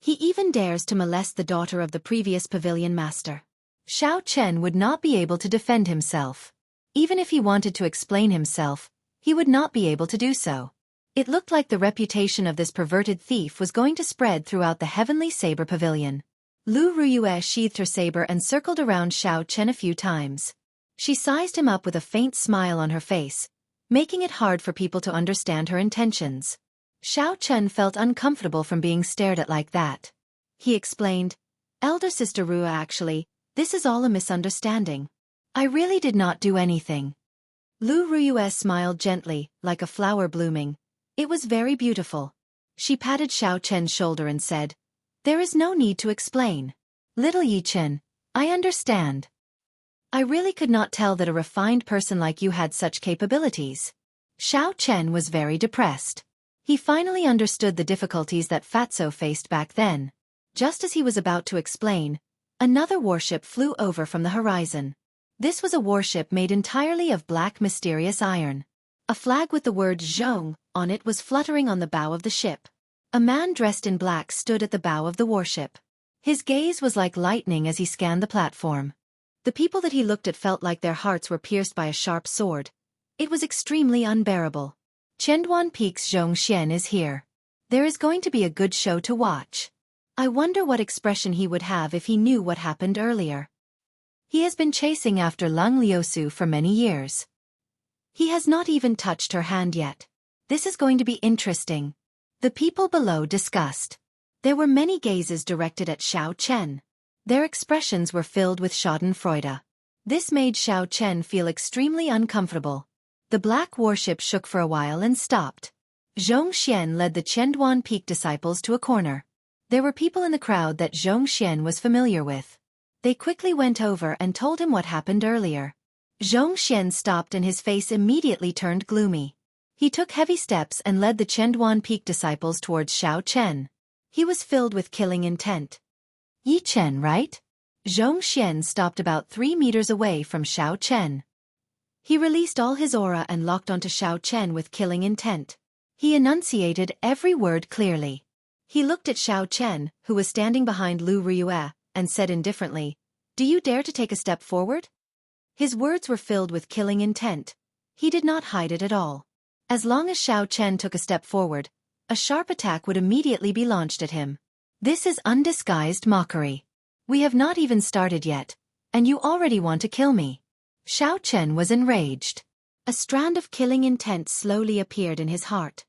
A: He even dares to molest the daughter of the previous pavilion master. Xiao Chen would not be able to defend himself. Even if he wanted to explain himself, he would not be able to do so. It looked like the reputation of this perverted thief was going to spread throughout the Heavenly Saber Pavilion. Lu Ruyue sheathed her saber and circled around Xiao Chen a few times. She sized him up with a faint smile on her face, making it hard for people to understand her intentions. Xiao Chen felt uncomfortable from being stared at like that. He explained, "Elder Sister Rua, actually, this is all a misunderstanding. I really did not do anything." Lu Ruyue smiled gently, like a flower blooming. It was very beautiful. She patted Xiao Chen's shoulder and said, "There is no need to explain. Little Yi Chen, I understand. I really could not tell that a refined person like you had such capabilities." Xiao Chen was very depressed. He finally understood the difficulties that Fatso faced back then. Just as he was about to explain, another warship flew over from the horizon. This was a warship made entirely of black mysterious iron. A flag with the word Zhong on it was fluttering on the bow of the ship. A man dressed in black stood at the bow of the warship. His gaze was like lightning as he scanned the platform. The people that he looked at felt like their hearts were pierced by a sharp sword. It was extremely unbearable. Chenduan Peak's Zhongxian is here. There is going to be a good show to watch. I wonder what expression he would have if he knew what happened earlier. He has been chasing after Lang Liusu for many years. He has not even touched her hand yet. This is going to be interesting. The people below discussed. There were many gazes directed at Xiao Chen. Their expressions were filled with schadenfreude. This made Xiao Chen feel extremely uncomfortable. The black warship shook for a while and stopped. Zhongxian led the Chenduan Peak disciples to a corner. There were people in the crowd that Zhongxian was familiar with. They quickly went over and told him what happened earlier. Zhongxian stopped and his face immediately turned gloomy. He took heavy steps and led the Chenduan Peak disciples towards Xiao Chen. He was filled with killing intent. "Yi Chen, right?" Zhongxian stopped about 3 meters away from Xiao Chen. He released all his aura and locked onto Xiao Chen with killing intent. He enunciated every word clearly. He looked at Xiao Chen, who was standing behind Lu Ruyue, and said indifferently, "Do you dare to take a step forward?" His words were filled with killing intent. He did not hide it at all. As long as Xiao Chen took a step forward, a sharp attack would immediately be launched at him. This is undisguised mockery. We have not even started yet, and you already want to kill me. Xiao Chen was enraged. A strand of killing intent slowly appeared in his heart.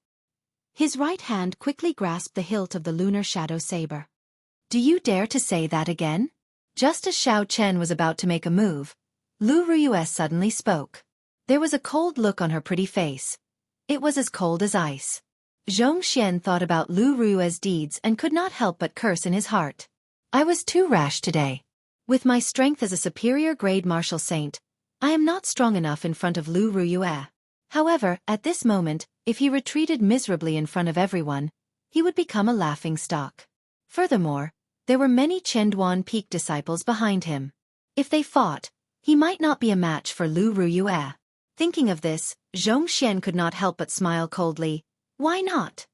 A: His right hand quickly grasped the hilt of the lunar shadow saber. Do you dare to say that again? Just as Xiao Chen was about to make a move, Lu Ruyue suddenly spoke. There was a cold look on her pretty face. It was as cold as ice. Zhong Xian thought about Lu Ruyue's deeds and could not help but curse in his heart. I was too rash today. With my strength as a superior grade martial saint, I am not strong enough in front of Lu Ruyue. However, at this moment, if he retreated miserably in front of everyone, he would become a laughingstock. Furthermore, there were many Chenduan Peak disciples behind him. If they fought, he might not be a match for Lu Ruyue. Thinking of this, Zhong Xian could not help but smile coldly. Why not?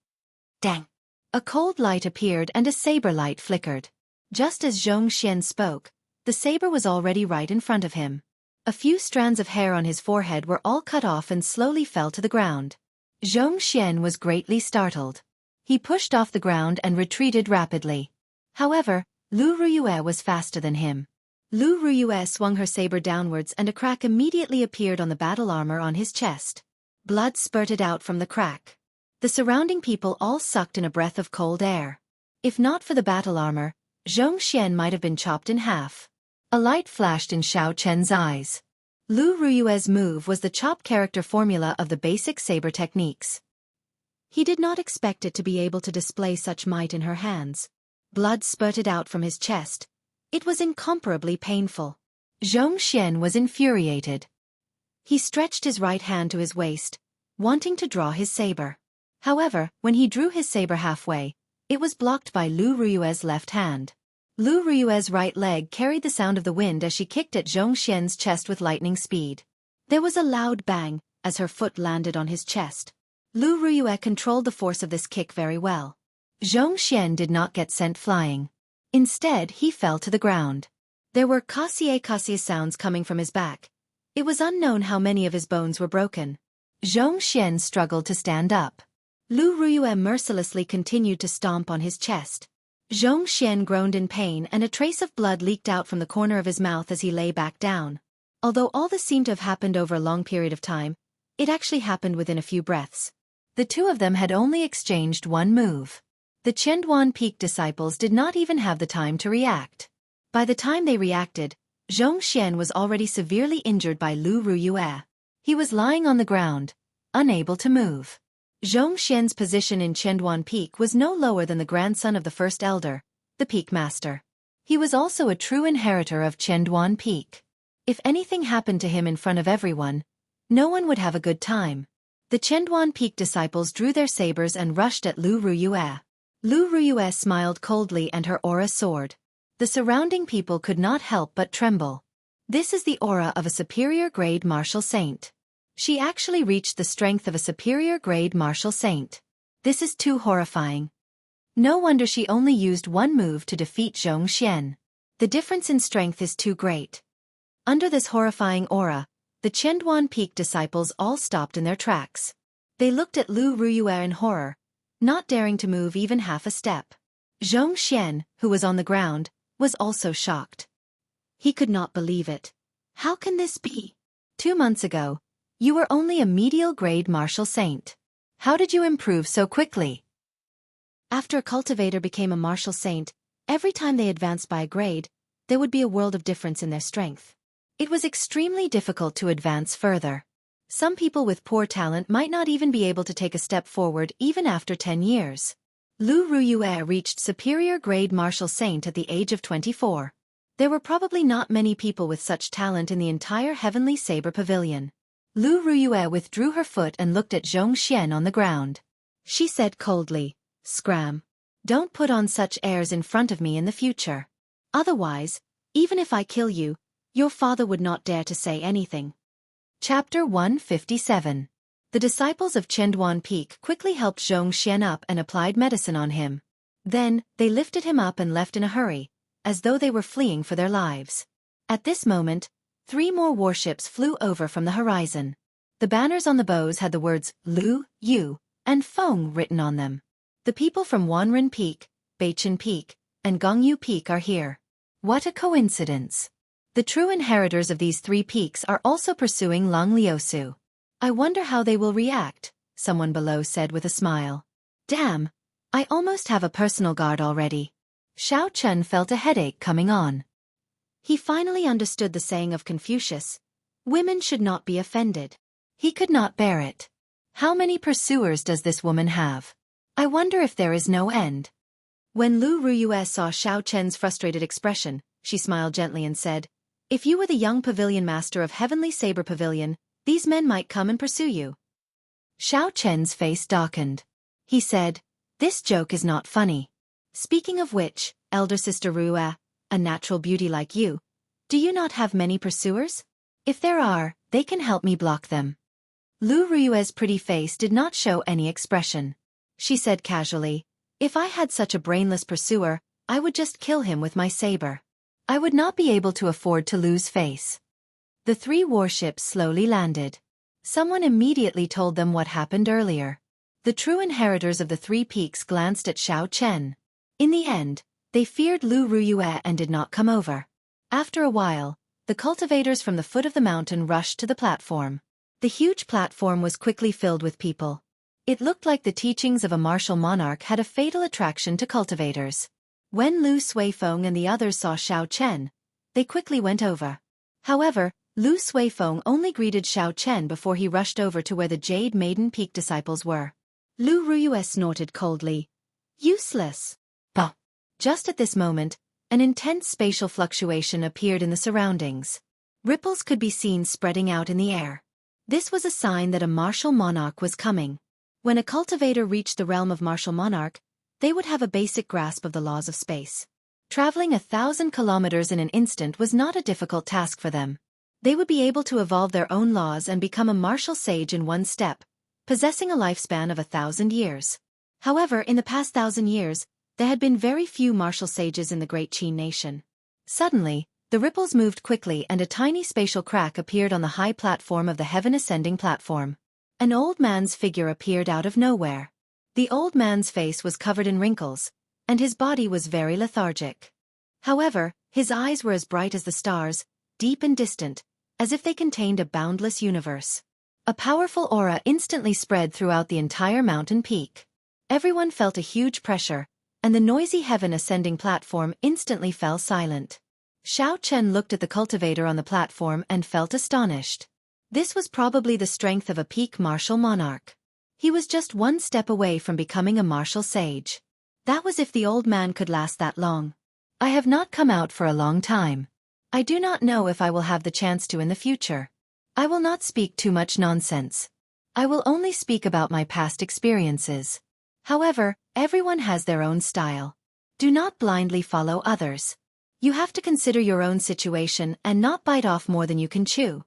A: Dang! A cold light appeared and a saber light flickered. Just as Zhong Xian spoke, the saber was already right in front of him. A few strands of hair on his forehead were all cut off and slowly fell to the ground. Zhong Xian was greatly startled. He pushed off the ground and retreated rapidly. However, Lu Ruyue was faster than him. Lu Ruyue swung her saber downwards and a crack immediately appeared on the battle armor on his chest. Blood spurted out from the crack. The surrounding people all sucked in a breath of cold air. If not for the battle armor, Zhong Xian might have been chopped in half. A light flashed in Xiao Chen's eyes. Lu Ruyue's move was the chop character formula of the basic saber techniques. He did not expect it to be able to display such might in her hands. Blood spurted out from his chest. It was incomparably painful. Zhong Xian was infuriated. He stretched his right hand to his waist, wanting to draw his saber. However, when he drew his saber halfway, it was blocked by Lu Ruyue's left hand. Lu Ruyue's right leg carried the sound of the wind as she kicked at Zhong Xian's chest with lightning speed. There was a loud bang as her foot landed on his chest. Lu Ruyue controlled the force of this kick very well. Zhong Xian did not get sent flying. Instead, he fell to the ground. There were kasie sounds coming from his back. It was unknown how many of his bones were broken. Zhong Xian struggled to stand up. Lu Ruyue mercilessly continued to stomp on his chest. Zhong Xian groaned in pain and a trace of blood leaked out from the corner of his mouth as he lay back down. Although all this seemed to have happened over a long period of time, it actually happened within a few breaths. The two of them had only exchanged one move. The Chenduan Peak disciples did not even have the time to react. By the time they reacted, Zhong Xian was already severely injured by Lu Ruyue. He was lying on the ground, unable to move. Zhong Xian's position in Chenduan Peak was no lower than the grandson of the first elder, the Peak Master. He was also a true inheritor of Chenduan Peak. If anything happened to him in front of everyone, no one would have a good time. The Chenduan Peak disciples drew their sabers and rushed at Lu Ruyue. Lu Ruyue smiled coldly and her aura soared. The surrounding people could not help but tremble. This is the aura of a superior grade martial saint. She actually reached the strength of a superior grade martial saint. This is too horrifying. No wonder she only used one move to defeat Zhong Xian. The difference in strength is too great. Under this horrifying aura, the Chenduan Peak disciples all stopped in their tracks. They looked at Lu Ruyue in horror, not daring to move even half a step. Zhong Xian, who was on the ground, was also shocked. He could not believe it. How can this be? 2 months ago, you were only a medial grade martial saint. How did you improve so quickly? After a cultivator became a martial saint, every time they advanced by a grade, there would be a world of difference in their strength. It was extremely difficult to advance further. Some people with poor talent might not even be able to take a step forward even after 10 years. Lu Ruyue reached superior grade martial saint at the age of 24. There were probably not many people with such talent in the entire Heavenly Saber Pavilion. Lu Ruyue withdrew her foot and looked at Zhong Xian on the ground. She said coldly, "Scram. Don't put on such airs in front of me in the future. Otherwise, even if I kill you, your father would not dare to say anything." Chapter 157. The disciples of Chenduan Peak quickly helped Zhong Xian up and applied medicine on him. Then, they lifted him up and left in a hurry, as though they were fleeing for their lives. At this moment, 3 more warships flew over from the horizon. The banners on the bows had the words Lu, Yu, and Feng written on them. The people from Wanren Peak, Baichen Peak, and Gongyu Peak are here. What a coincidence. The true inheritors of these 3 peaks are also pursuing Lang Liusu. I wonder how they will react, someone below said with a smile. Damn, I almost have a personal guard already. Xiao Chen felt a headache coming on. He finally understood the saying of Confucius, women should not be offended. He could not bear it. How many pursuers does this woman have? I wonder if there is no end. When Lu Ruyue saw Xiao Chen's frustrated expression, she smiled gently and said, if you were the young pavilion master of Heavenly Saber Pavilion, these men might come and pursue you. Xiao Chen's face darkened. He said, this joke is not funny. Speaking of which, elder sister Ruyue, a natural beauty like you, do you not have many pursuers? If there are, they can help me block them. Lu Ruyue's pretty face did not show any expression. She said casually, if I had such a brainless pursuer, I would just kill him with my saber. I would not be able to afford to lose face. The 3 warships slowly landed. Someone immediately told them what happened earlier. The true inheritors of the 3 peaks glanced at Xiao Chen. In the end, they feared Lu Ruyue and did not come over. After a while, the cultivators from the foot of the mountain rushed to the platform. The huge platform was quickly filled with people. It looked like the teachings of a martial monarch had a fatal attraction to cultivators. When Lu Suifeng and the others saw Xiao Chen, they quickly went over. However, Lu Suifeng only greeted Xiao Chen before he rushed over to where the Jade Maiden Peak disciples were. Lu Ruyue snorted coldly. Useless. Bah. Just at this moment, an intense spatial fluctuation appeared in the surroundings. Ripples could be seen spreading out in the air. This was a sign that a martial monarch was coming. When a cultivator reached the realm of martial monarch, they would have a basic grasp of the laws of space. Traveling 1,000 kilometers in an instant was not a difficult task for them. They would be able to evolve their own laws and become a martial sage in one step, possessing a lifespan of 1,000 years. However, in the past 1,000 years, there had been very few martial sages in the great Qin nation. Suddenly, the ripples moved quickly and a tiny spatial crack appeared on the high platform of the heaven-ascending platform. An old man's figure appeared out of nowhere. The old man's face was covered in wrinkles, and his body was very lethargic. However, his eyes were as bright as the stars, deep and distant, as if they contained a boundless universe. A powerful aura instantly spread throughout the entire mountain peak. Everyone felt a huge pressure, and the noisy heaven-ascending platform instantly fell silent. Xiao Chen looked at the cultivator on the platform and felt astonished. This was probably the strength of a peak martial monarch. He was just one step away from becoming a martial sage. That was if the old man could last that long. I have not come out for a long time. I do not know if I will have the chance to in the future. I will not speak too much nonsense. I will only speak about my past experiences. However, everyone has their own style. Do not blindly follow others. You have to consider your own situation and not bite off more than you can chew.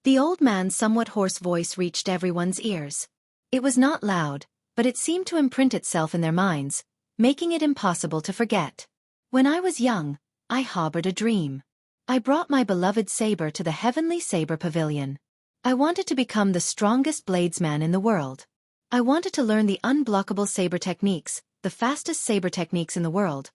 A: The old man's somewhat hoarse voice reached everyone's ears. It was not loud, but it seemed to imprint itself in their minds, making it impossible to forget. When I was young, I harbored a dream. I brought my beloved saber to the Heavenly Saber Pavilion. I wanted to become the strongest bladesman in the world. I wanted to learn the unblockable saber techniques, the fastest saber techniques in the world.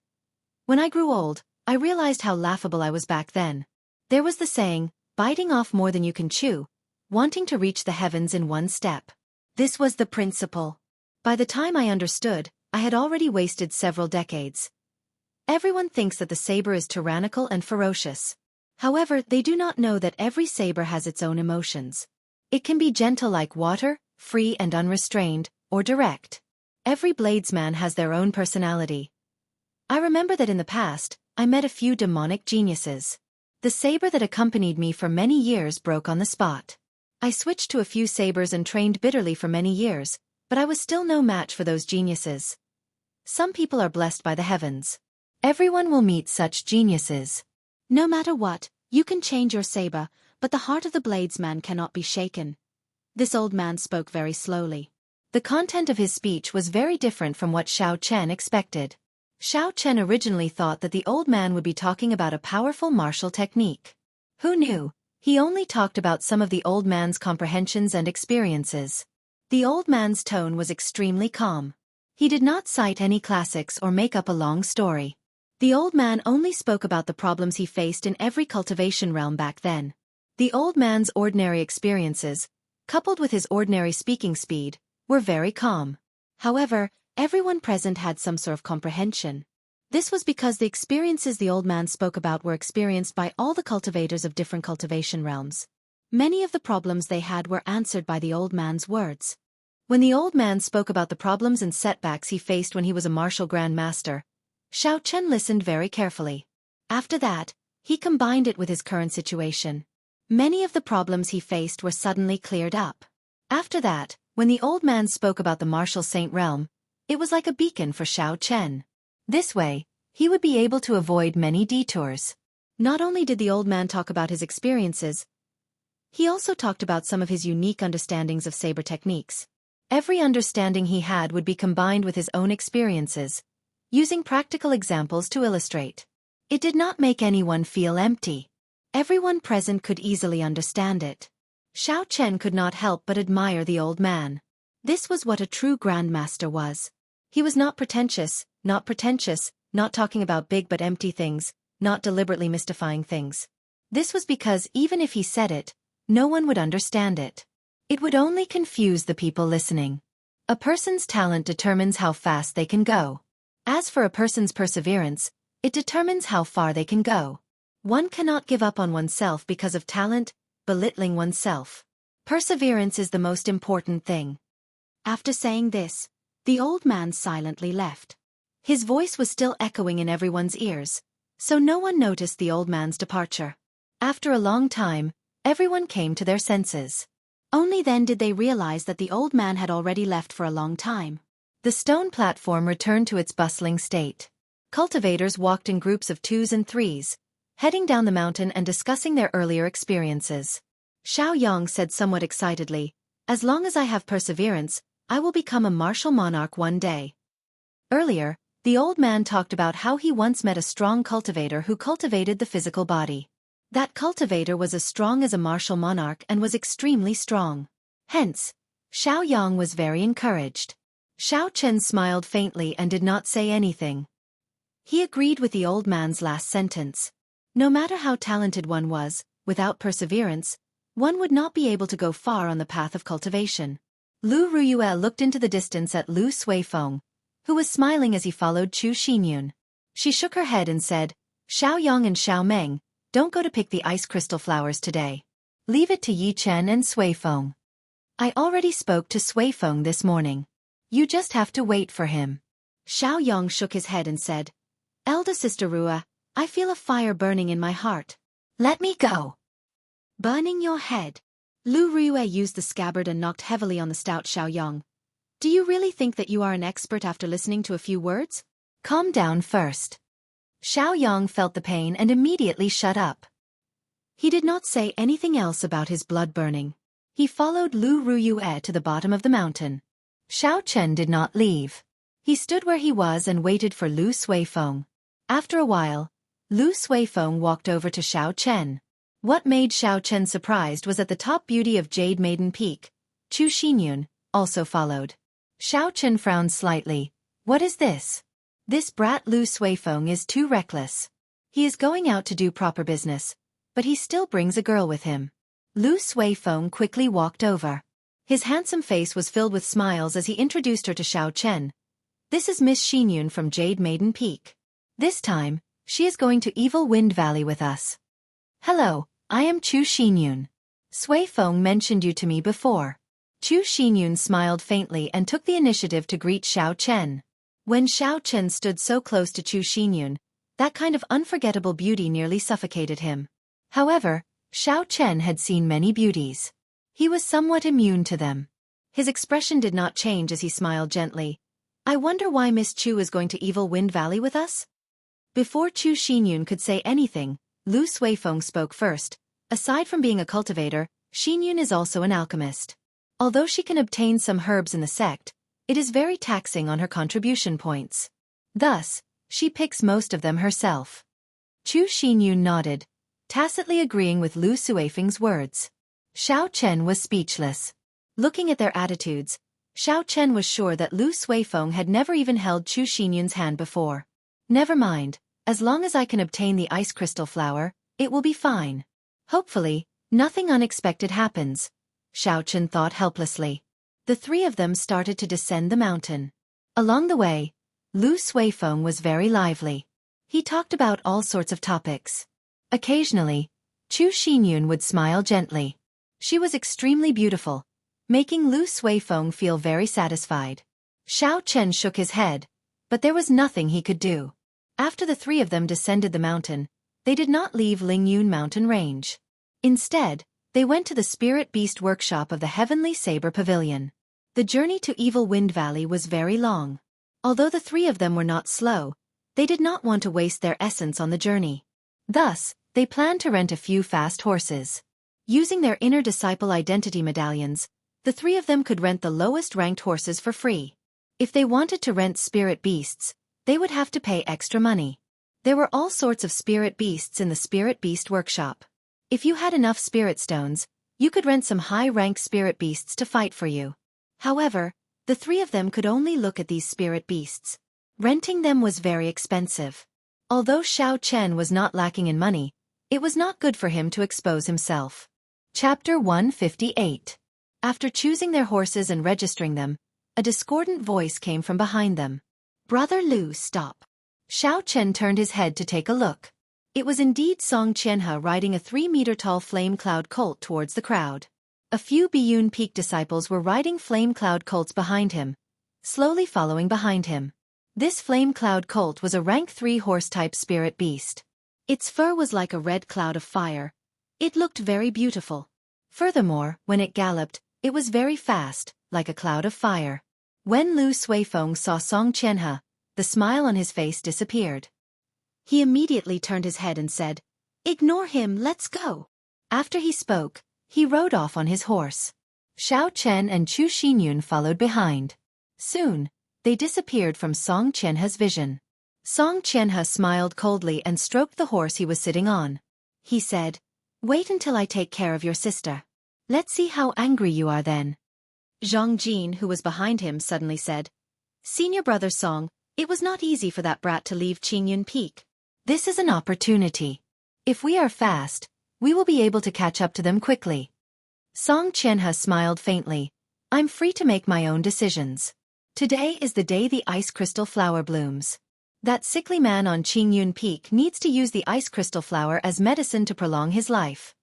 A: When I grew old, I realized how laughable I was back then. There was the saying, biting off more than you can chew, wanting to reach the heavens in one step. This was the principle. By the time I understood, I had already wasted several decades. Everyone thinks that the saber is tyrannical and ferocious. However, they do not know that every saber has its own emotions. It can be gentle like water, free and unrestrained, or direct. Every bladesman has their own personality. I remember that in the past, I met a few demonic geniuses. The saber that accompanied me for many years broke on the spot. I switched to a few sabers and trained bitterly for many years, but I was still no match for those geniuses. Some people are blessed by the heavens. Everyone will meet such geniuses. No matter what, you can change your saber, but the heart of the bladesman cannot be shaken. This old man spoke very slowly. The content of his speech was very different from what Xiao Chen expected. Xiao Chen originally thought that the old man would be talking about a powerful martial technique. Who knew? He only talked about some of the old man's comprehensions and experiences. The old man's tone was extremely calm. He did not cite any classics or make up a long story. The old man only spoke about the problems he faced in every cultivation realm back then. The old man's ordinary experiences, coupled with his ordinary speaking speed, were very calm. However, everyone present had some sort of comprehension. This was because the experiences the old man spoke about were experienced by all the cultivators of different cultivation realms. Many of the problems they had were answered by the old man's words. When the old man spoke about the problems and setbacks he faced when he was a martial grandmaster, Xiao Chen listened very carefully. After that, he combined it with his current situation. Many of the problems he faced were suddenly cleared up. After that, when the old man spoke about the martial saint realm, it was like a beacon for Xiao Chen. This way, he would be able to avoid many detours. Not only did the old man talk about his experiences, he also talked about some of his unique understandings of saber techniques. Every understanding he had would be combined with his own experiences, using practical examples to illustrate. It did not make anyone feel empty. Everyone present could easily understand it. Xiao Chen could not help but admire the old man. This was what a true grandmaster was. He was not pretentious, not talking about big but empty things, not deliberately mystifying things. This was because even if he said it, no one would understand it. It would only confuse the people listening. A person's talent determines how fast they can go. As for a person's perseverance, it determines how far they can go. One cannot give up on oneself because of talent, belittling oneself. Perseverance is the most important thing. After saying this, the old man silently left. His voice was still echoing in everyone's ears, so no one noticed the old man's departure. After a long time, everyone came to their senses. Only then did they realize that the old man had already left for a long time. The stone platform returned to its bustling state. Cultivators walked in groups of 2s and 3s, heading down the mountain and discussing their earlier experiences. Xiao Yang said somewhat excitedly, "As long as I have perseverance, I will become a martial monarch one day." Earlier, the old man talked about how he once met a strong cultivator who cultivated the physical body. That cultivator was as strong as a martial monarch and was extremely strong. Hence, Xiao Yang was very encouraged. Xiao Chen smiled faintly and did not say anything. He agreed with the old man's last sentence. No matter how talented one was, without perseverance, one would not be able to go far on the path of cultivation. Lu Ruyue looked into the distance at Lu Suifeng, who was smiling as he followed Chu Xinyun. She shook her head and said, "Xiao Yang and Xiao Meng, don't go to pick the ice crystal flowers today. Leave it to Yi Chen and Suifeng. I already spoke to Suifeng this morning. You just have to wait for him." Xiao Yang shook his head and said, "Elder Sister Rua, I feel a fire burning in my heart. Let me go." "Burning your head?" Lu Ruyue used the scabbard and knocked heavily on the stout Xiao Yang. "Do you really think that you are an expert after listening to a few words? Calm down first." Xiao Yang felt the pain and immediately shut up. He did not say anything else about his blood burning. He followed Lu Ruyue to the bottom of the mountain. Xiao Chen did not leave. He stood where he was and waited for Lu Suifeng. After a while, Lu Suifeng walked over to Xiao Chen. What made Xiao Chen surprised was that the top beauty of Jade Maiden Peak, Chu Xinyun, also followed. Xiao Chen frowned slightly. "What is this? This brat Lu Suifeng is too reckless. He is going out to do proper business, but he still brings a girl with him." Lu Suifeng quickly walked over. His handsome face was filled with smiles as he introduced her to Xiao Chen. "This is Miss Xinyun from Jade Maiden Peak. This time, she is going to Evil Wind Valley with us." "Hello, I am Chu Xinyun. Suifeng mentioned you to me before." Chu Xinyun smiled faintly and took the initiative to greet Xiao Chen. When Xiao Chen stood so close to Chu Xinyun, that kind of unforgettable beauty nearly suffocated him. However, Xiao Chen had seen many beauties. He was somewhat immune to them. His expression did not change as he smiled gently. "I wonder why Miss Chu is going to Evil Wind Valley with us?" Before Chu Xinyun could say anything, Lu Suifeng spoke first. "Aside from being a cultivator, Xinyun is also an alchemist. Although she can obtain some herbs in the sect, it is very taxing on her contribution points. Thus, She picks most of them herself. Chu Xinyun nodded, tacitly agreeing with Lu Suifeng's words. Xiao Chen was speechless. Looking at their attitudes, Xiao Chen was sure that Lu Suifeng had never even held Chu Xinyun's hand before. Never mind, as long as I can obtain the ice crystal flower, it will be fine. Hopefully, nothing unexpected happens, Xiao Chen thought helplessly. The three of them started to descend the mountain. Along the way, Lu Suifeng was very lively. He talked about all sorts of topics. Occasionally, Chu Xinyun would smile gently. She was extremely beautiful, making Lu Suifeng feel very satisfied. Xiao Chen shook his head, but there was nothing he could do. After the three of them descended the mountain, they did not leave Lingyun Mountain Range. Instead, they went to the Spirit Beast workshop of the Heavenly Saber Pavilion. The journey to Evil Wind Valley was very long. Although the three of them were not slow, they did not want to waste their essence on the journey. Thus, they planned to rent a few fast horses. Using their inner disciple identity medallions, the three of them could rent the lowest-ranked horses for free. If they wanted to rent spirit beasts, they would have to pay extra money. There were all sorts of spirit beasts in the Spirit Beast workshop. If you had enough spirit stones, you could rent some high-ranked spirit beasts to fight for you. However, the three of them could only look at these spirit beasts. Renting them was very expensive. Although Xiao Chen was not lacking in money, it was not good for him to expose himself. Chapter 158. After choosing their horses and registering them, a discordant voice came from behind them. Brother Lu, stop. Xiao Chen turned his head to take a look. It was indeed Song Qianhe riding a 3-meter-tall flame cloud colt towards the crowd. A few Biyun Peak disciples were riding flame cloud colts behind him, slowly following behind him. This flame cloud colt was a rank 3 horse-type spirit beast. Its fur was like a red cloud of fire. It looked very beautiful. Furthermore, when it galloped, it was very fast, like a cloud of fire. When Lu Suifeng saw Song Qianhe, the smile on his face disappeared. He immediately turned his head and said, "Ignore him, let's go." After he spoke, he rode off on his horse. Xiao Chen and Chu Xinyun followed behind. Soon, they disappeared from Song Qianhe's vision. Song Qianhe smiled coldly and stroked the horse he was sitting on. He said, "Wait until I take care of your sister. Let's see how angry you are then." Zhang Jin, who was behind him, suddenly said, "Senior brother Song, it was not easy for that brat to leave Qingyun Peak. This is an opportunity. If we are fast, we will be able to catch up to them quickly." Song Qianhe smiled faintly. "I'm free to make my own decisions. Today is the day the ice crystal flower blooms. That sickly man on Qingyun Peak needs to use the ice crystal flower as medicine to prolong his life."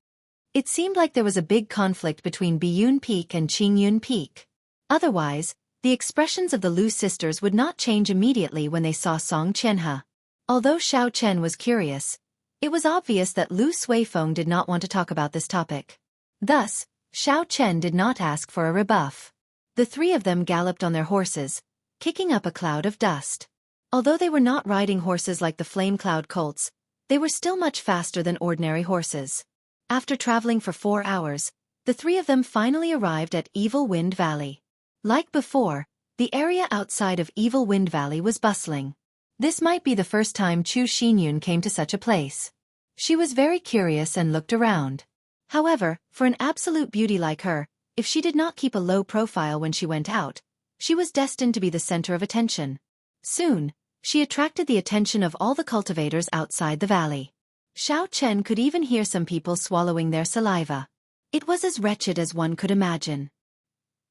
A: It seemed like there was a big conflict between Biyun Peak and Qingyun Peak. Otherwise, the expressions of the Lu sisters would not change immediately when they saw Song Qianhe. Although Xiao Chen was curious, it was obvious that Lu Suifeng did not want to talk about this topic. Thus, Xiao Chen did not ask for a rebuff. The three of them galloped on their horses, kicking up a cloud of dust. Although they were not riding horses like the flame cloud colts, they were still much faster than ordinary horses. After traveling for 4 hours, the three of them finally arrived at Evil Wind Valley. Like before, the area outside of Evil Wind Valley was bustling. This might be the first time Chu Xinyun came to such a place. She was very curious and looked around. However, for an absolute beauty like her, if she did not keep a low profile when she went out, she was destined to be the center of attention. Soon, she attracted the attention of all the cultivators outside the valley. Xiao Chen could even hear some people swallowing their saliva. It was as wretched as one could imagine.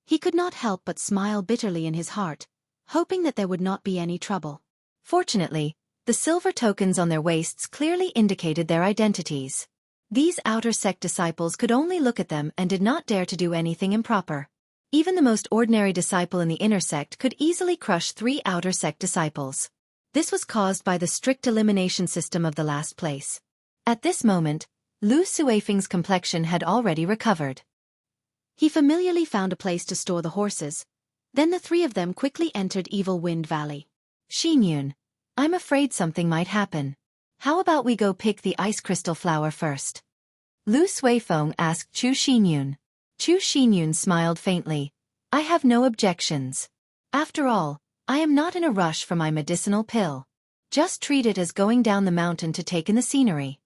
A: He could not help but smile bitterly in his heart, hoping that there would not be any trouble. Fortunately, the silver tokens on their waists clearly indicated their identities. These outer sect disciples could only look at them and did not dare to do anything improper. Even the most ordinary disciple in the inner sect could easily crush 3 outer sect disciples. This was caused by the strict elimination system of the last place. At this moment, Lu Suifeng's complexion had already recovered. He familiarly found a place to store the horses. Then the three of them quickly entered Evil Wind Valley. "Xinyun, I'm afraid something might happen. How about we go pick the ice crystal flower first?" Lu Suifeng asked Chu Xinyun. Chu Xinyun smiled faintly. "I have no objections. After all, I am not in a rush for my medicinal pill." Just treat it as going down the mountain to take in the scenery.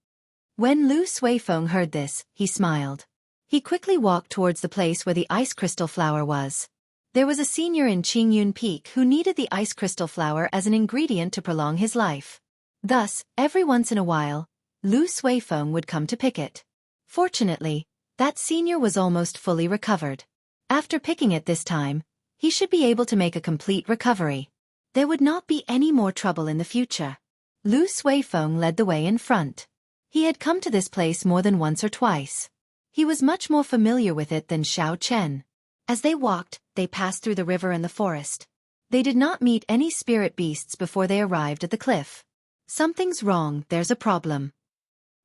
A: When Lu Suifeng heard this, he smiled. He quickly walked towards the place where the ice crystal flower was. There was a senior in Qingyun Peak who needed the ice crystal flower as an ingredient to prolong his life. Thus, every once in a while, Lu Suifeng would come to pick it. Fortunately, that senior was almost fully recovered. After picking it this time, he should be able to make a complete recovery. There would not be any more trouble in the future. Lu Suifeng led the way in front. He had come to this place more than once or twice. He was much more familiar with it than Xiao Chen. As they walked, they passed through the river and the forest. They did not meet any spirit beasts before they arrived at the cliff. Something's wrong, there's a problem.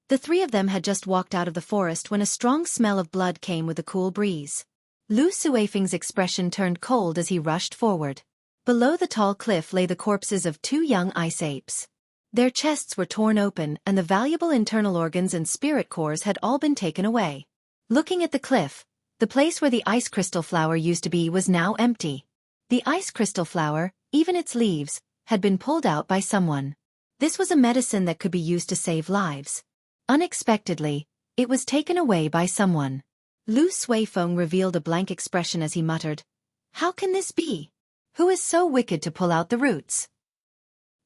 A: The three of them had just walked out of the forest when a strong smell of blood came with a cool breeze. Lu Suifeng's expression turned cold as he rushed forward. Below the tall cliff lay the corpses of two young ice apes. Their chests were torn open and the valuable internal organs and spirit cores had all been taken away. Looking at the cliff, the place where the ice crystal flower used to be was now empty. The ice crystal flower, even its leaves, had been pulled out by someone. This was a medicine that could be used to save lives. Unexpectedly, it was taken away by someone. Lu Suifeng revealed a blank expression as he muttered, "How can this be? Who is so wicked to pull out the roots?"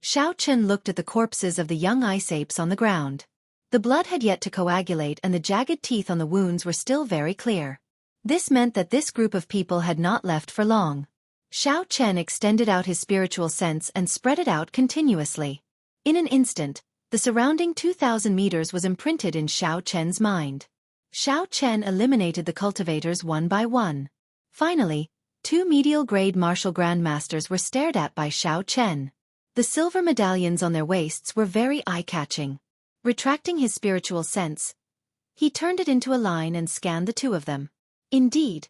A: Xiao Chen looked at the corpses of the young ice apes on the ground. The blood had yet to coagulate and the jagged teeth on the wounds were still very clear. This meant that this group of people had not left for long. Xiao Chen extended out his spiritual sense and spread it out continuously. In an instant, the surrounding 2,000 meters was imprinted in Xiao Chen's mind. Xiao Chen eliminated the cultivators one by one. Finally, two medial-grade martial grandmasters were stared at by Xiao Chen. The silver medallions on their waists were very eye-catching. Retracting his spiritual sense, he turned it into a line and scanned the two of them. Indeed,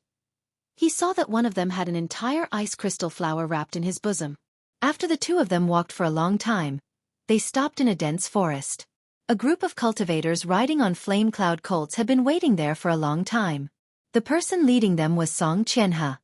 A: he saw that one of them had an entire ice crystal flower wrapped in his bosom. After the two of them walked for a long time, they stopped in a dense forest. A group of cultivators riding on flame cloud colts had been waiting there for a long time. The person leading them was Song Qianhe.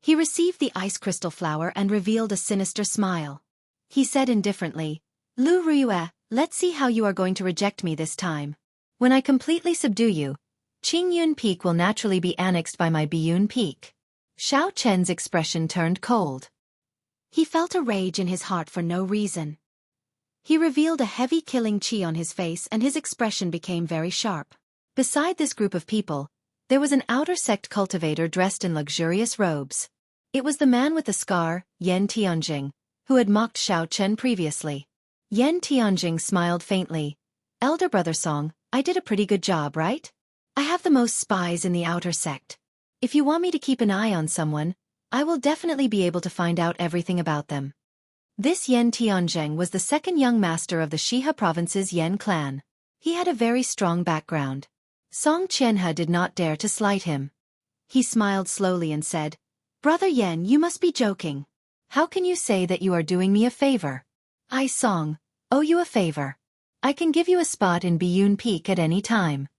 A: He received the ice crystal flower and revealed a sinister smile. He said indifferently, "Lu Ruyue, let's see how you are going to reject me this time. When I completely subdue you, Qingyun Peak will naturally be annexed by my Biyun Peak." Xiao Chen's expression turned cold. He felt a rage in his heart for no reason. He revealed a heavy killing chi on his face and his expression became very sharp. Beside this group of people, there was an outer sect cultivator dressed in luxurious robes. It was the man with the scar, Yan Tianjing, who had mocked Xiao Chen previously. Yan Tianjing smiled faintly. "Elder brother Song, I did a pretty good job, right? I have the most spies in the outer sect. If you want me to keep an eye on someone, I will definitely be able to find out everything about them." This Yan Tianjing was the second young master of the Shihe province's Yan clan. He had a very strong background. Song Qianhe did not dare to slight him. He smiled slowly and said, "Brother Yan, you must be joking. How can you say that you are doing me a favor? I, Song, owe you a favor. I can give you a spot in Biyun Peak at any time."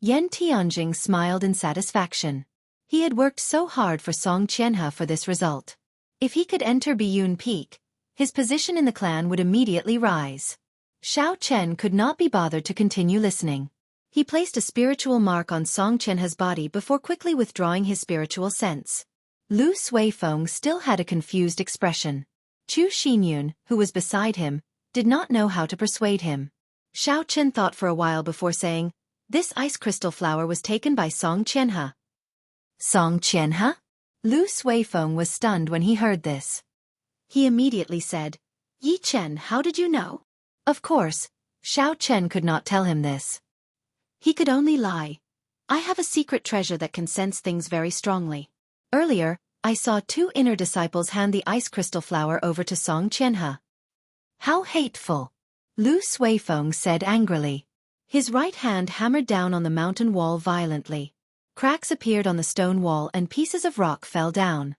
A: Yan Tianjing smiled in satisfaction. He had worked so hard for Song Qianhe for this result. If he could enter Biyun Peak, his position in the clan would immediately rise. Xiao Chen could not be bothered to continue listening. He placed a spiritual mark on Song Qianhe's body before quickly withdrawing his spiritual sense. Lu Suifeng still had a confused expression. Chu Xinyun, who was beside him, did not know how to persuade him. Xiao Chen thought for a while before saying, "This ice crystal flower was taken by Song Qianhe." Song Qianhe? Lu Suifeng was stunned when he heard this. He immediately said, "Yi Chen, how did you know?" Of course, Xiao Chen could not tell him this. He could only lie. "I have a secret treasure that can sense things very strongly. Earlier, I saw two inner disciples hand the ice crystal flower over to Song Qianhe." "How hateful!" Lu Suifeng said angrily. His right hand hammered down on the mountain wall violently. Cracks appeared on the stone wall and pieces of rock fell down.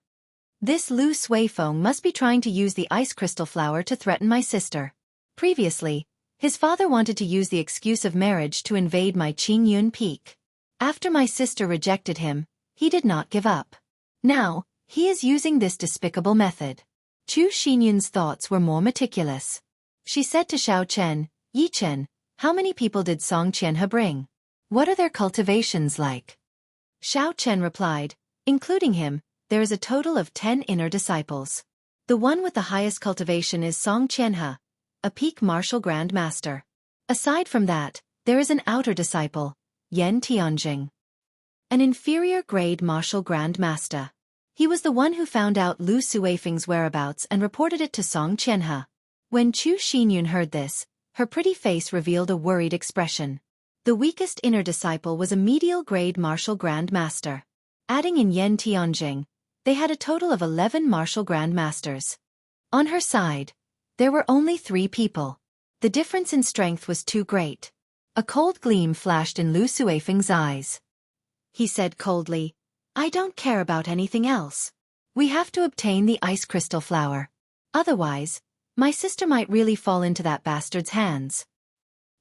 A: "This Lu Suifeng must be trying to use the ice crystal flower to threaten my sister. Previously, his father wanted to use the excuse of marriage to invade my Qingyun Peak. After my sister rejected him, he did not give up. Now, he is using this despicable method." Chu Xinyun's thoughts were more meticulous. She said to Xiao Chen, Yi Chen, how many people did Song Qianhe bring? What are their cultivations like? Xiao Chen replied, including him, there is a total of 10 inner disciples. The one with the highest cultivation is Song Qianhe, a peak martial grand master. Aside from that, there is an outer disciple, Yan Tianjing, an inferior grade martial grand master. He was the one who found out Lu Suifeng's whereabouts and reported it to Song Qianhe. When Chu Xinyun heard this, her pretty face revealed a worried expression. The weakest inner disciple was a medial grade martial grand master. Adding in Yan Tianjing, they had a total of 11 martial grand masters. On her side, there were only 3 people. The difference in strength was too great. A cold gleam flashed in Lu Suifeng's eyes. He said coldly, I don't care about anything else. We have to obtain the ice crystal flower. Otherwise, my sister might really fall into that bastard's hands.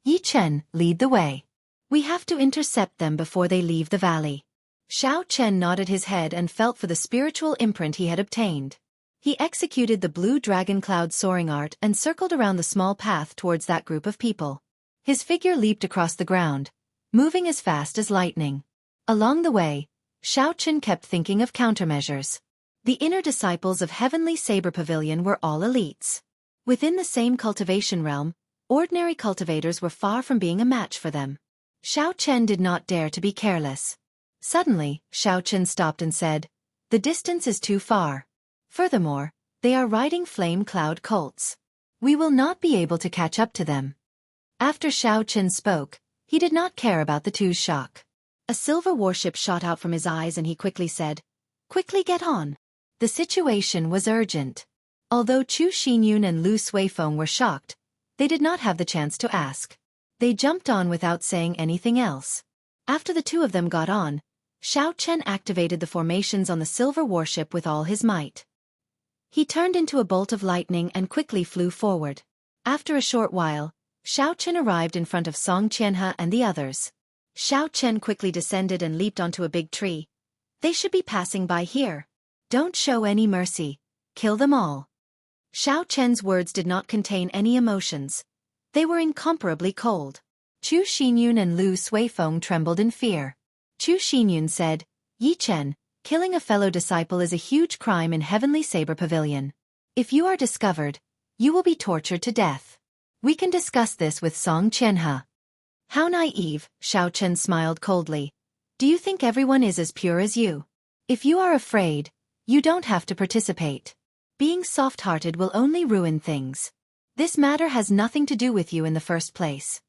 A: Yi Chen, lead the way. We have to intercept them before they leave the valley. Xiao Chen nodded his head and felt for the spiritual imprint he had obtained. He executed the blue dragon cloud soaring art and circled around the small path towards that group of people. His figure leaped across the ground, moving as fast as lightning. Along the way, Xiao Chen kept thinking of countermeasures. The inner disciples of Heavenly Saber Pavilion were all elites. Within the same cultivation realm, ordinary cultivators were far from being a match for them. Xiao Chen did not dare to be careless. Suddenly, Xiao Chen stopped and said, the distance is too far. Furthermore, they are riding flame cloud colts. We will not be able to catch up to them. After Xiao Chen spoke, he did not care about the two's shock. A silver warship shot out from his eyes and he quickly said, quickly get on. The situation was urgent. Although Chu Xinyun and Lu Suifeng were shocked, they did not have the chance to ask. They jumped on without saying anything else. After the two of them got on, Xiao Chen activated the formations on the silver warship with all his might. He turned into a bolt of lightning and quickly flew forward. After a short while, Xiao Chen arrived in front of Song Qianhe and the others. Xiao Chen quickly descended and leaped onto a big tree. They should be passing by here. Don't show any mercy. Kill them all. Xiao Chen's words did not contain any emotions. They were incomparably cold. Chu Xinyun and Lu Suifeng trembled in fear. Chu Xinyun said, Yi Chen, killing a fellow disciple is a huge crime in Heavenly Saber Pavilion. If you are discovered, you will be tortured to death. We can discuss this with Song Qianhe. How naive, Xiao Chen smiled coldly. Do you think everyone is as pure as you? If you are afraid, you don't have to participate. Being soft-hearted will only ruin things. This matter has nothing to do with you in the first place.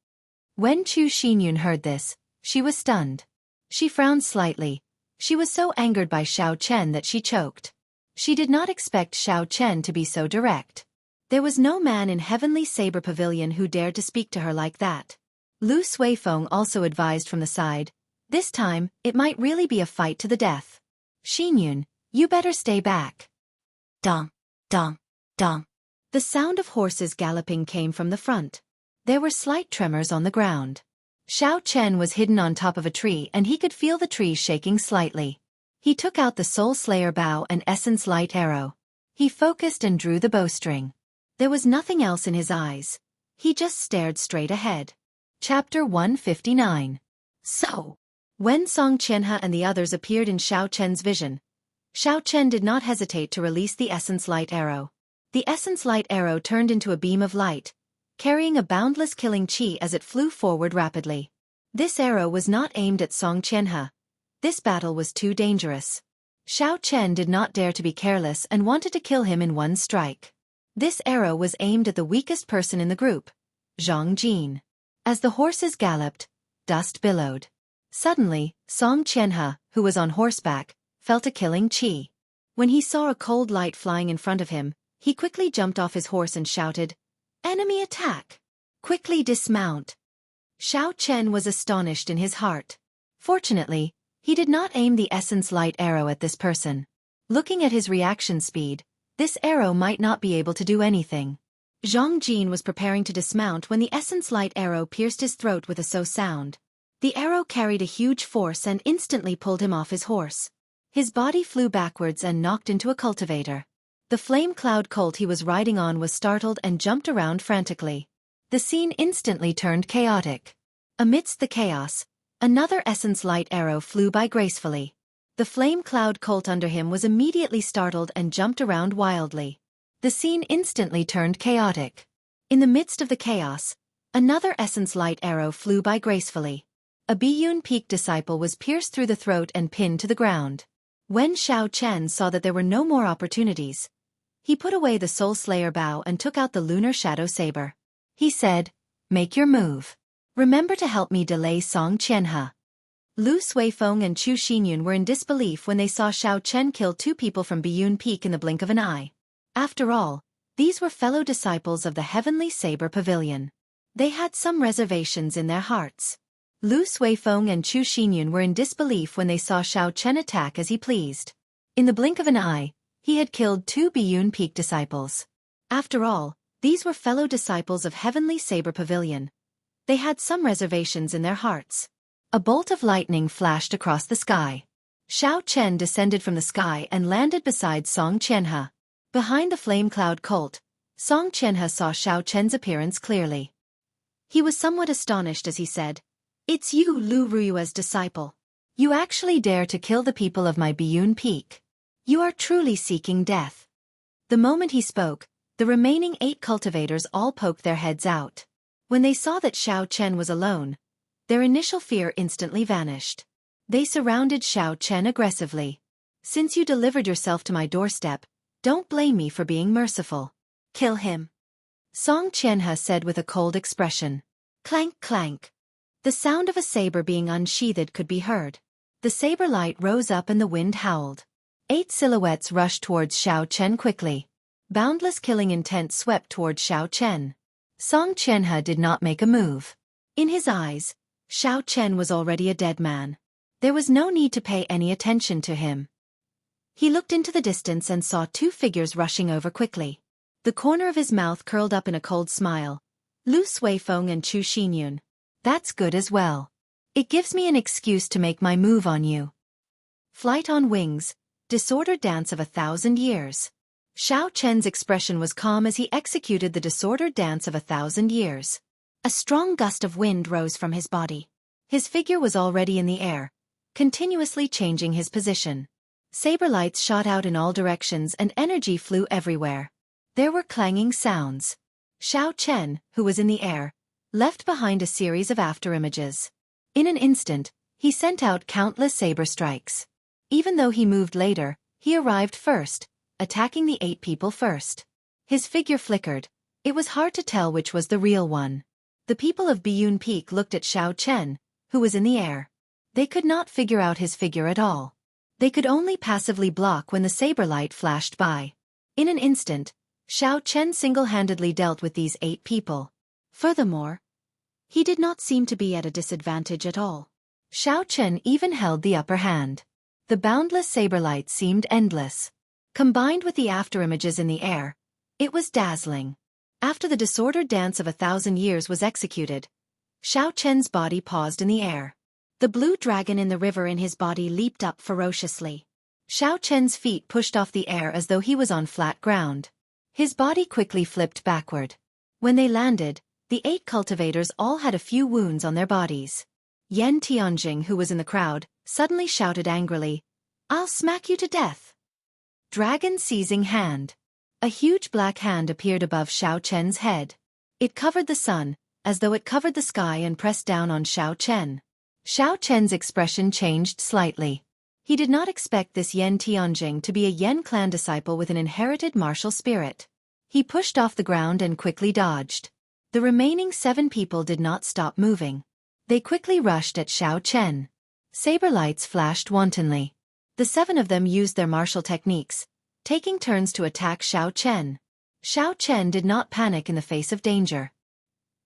A: When Chu Xinyun heard this, she was stunned. She frowned slightly. She was so angered by Xiao Chen that she choked. She did not expect Xiao Chen to be so direct. There was no man in Heavenly Saber Pavilion who dared to speak to her like that. Lu Suifeng also advised from the side, this time, it might really be a fight to the death. Xinyun, you better stay back. Dong, dong, dong. The sound of horses galloping came from the front. There were slight tremors on the ground. Xiao Chen was hidden on top of a tree and he could feel the tree shaking slightly. He took out the Soul Slayer bow and Essence Light arrow. He focused and drew the bowstring. There was nothing else in his eyes. He just stared straight ahead. Chapter 159. So, when Song Qianhe and the others appeared in Xiao Chen's vision, Xiao Chen did not hesitate to release the Essence Light arrow. The Essence Light arrow turned into a beam of light, carrying a boundless killing chi as it flew forward rapidly. This arrow was not aimed at Song Qianhe. This battle was too dangerous. Xiao Chen did not dare to be careless and wanted to kill him in one strike. This arrow was aimed at the weakest person in the group, Zhang Jin. As the horses galloped, dust billowed. Suddenly, Song Qianhe, who was on horseback, felt a killing chi. When he saw a cold light flying in front of him, he quickly jumped off his horse and shouted, Enemy attack! Quickly dismount! Xiao Chen was astonished in his heart. Fortunately, he did not aim the Essence Light arrow at this person. Looking at his reaction speed, this arrow might not be able to do anything. Zhang Jin was preparing to dismount when the Essence Light arrow pierced his throat with a so sound. The arrow carried a huge force and instantly pulled him off his horse. His body flew backwards and knocked into a cultivator. The flame cloud colt he was riding on was startled and jumped around frantically. The scene instantly turned chaotic. Amidst the chaos, another essence light arrow flew by gracefully. The flame cloud colt under him was immediately startled and jumped around wildly. The scene instantly turned chaotic. In the midst of the chaos, another essence light arrow flew by gracefully. A Biyun Peak disciple was pierced through the throat and pinned to the ground. When Xiao Chen saw that there were no more opportunities, he put away the Soul Slayer bow and took out the Lunar Shadow Saber. He said, "Make your move. Remember to help me delay Song Qianhe." Lu Suifeng and Chu Xinyun were in disbelief when they saw Xiao Chen kill two people from Biyun Peak in the blink of an eye. After all, these were fellow disciples of the Heavenly Saber Pavilion. They had some reservations in their hearts. Lu Suifeng and Chu Xinyun were in disbelief when they saw Xiao Chen attack as he pleased. In the blink of an eye, he had killed two Biyun Peak disciples. After all, these were fellow disciples of Heavenly Saber Pavilion. They had some reservations in their hearts. A bolt of lightning flashed across the sky. Xiao Chen descended from the sky and landed beside Song Qianhe. Behind the flame cloud colt, Song Qianhe saw Xiao Chen's appearance clearly. He was somewhat astonished as he said, "It's you, Lu Ruyue's disciple. You actually dare to kill the people of my Biyun Peak. You are truly seeking death." The moment he spoke, the remaining 8 cultivators all poked their heads out. When they saw that Xiao Chen was alone, their initial fear instantly vanished. They surrounded Xiao Chen aggressively. "Since you delivered yourself to my doorstep, don't blame me for being merciful. Kill him," Song Qianhe said with a cold expression. Clank clank. The sound of a saber being unsheathed could be heard. The saber light rose up and the wind howled. 8 silhouettes rushed towards Xiao Chen quickly. Boundless killing intent swept towards Xiao Chen. Song Qianhe did not make a move. In his eyes, Xiao Chen was already a dead man. There was no need to pay any attention to him. He looked into the distance and saw 2 figures rushing over quickly. The corner of his mouth curled up in a cold smile. Lu Suifeng and Chu Xinyun. "That's good as well. It gives me an excuse to make my move on you." Flight on wings, disordered dance of 1,000 years. Xiao Chen's expression was calm as he executed the disordered dance of 1,000 years. A strong gust of wind rose from his body. His figure was already in the air, continuously changing his position. Saber lights shot out in all directions and energy flew everywhere. There were clanging sounds. Xiao Chen, who was in the air, left behind a series of afterimages. In an instant, he sent out countless saber strikes. Even though he moved later, he arrived first, attacking the 8 people first. His figure flickered. It was hard to tell which was the real one. The people of Biyun Peak looked at Xiao Chen, who was in the air. They could not figure out his figure at all. They could only passively block when the saber light flashed by. In an instant, Xiao Chen single-handedly dealt with these 8 people. Furthermore, he did not seem to be at a disadvantage at all. Xiao Chen even held the upper hand. The boundless saber light seemed endless. Combined with the afterimages in the air, it was dazzling. After the disordered dance of 1,000 years was executed, Xiao Chen's body paused in the air. The blue dragon in the river in his body leaped up ferociously. Xiao Chen's feet pushed off the air as though he was on flat ground. His body quickly flipped backward. When they landed, the 8 cultivators all had a few wounds on their bodies. Yan Tianjing, who was in the crowd, suddenly shouted angrily, "I'll smack you to death!" Dragon seizing hand. A huge black hand appeared above Xiao Chen's head. It covered the sun, as though it covered the sky and pressed down on Xiao Chen. Xiao Chen's expression changed slightly. He did not expect this Yan Tianjing to be a Yan clan disciple with an inherited martial spirit. He pushed off the ground and quickly dodged. The remaining 7 people did not stop moving. They quickly rushed at Xiao Chen. Saber lights flashed wantonly. The 7 of them used their martial techniques, taking turns to attack Xiao Chen. Xiao Chen did not panic in the face of danger.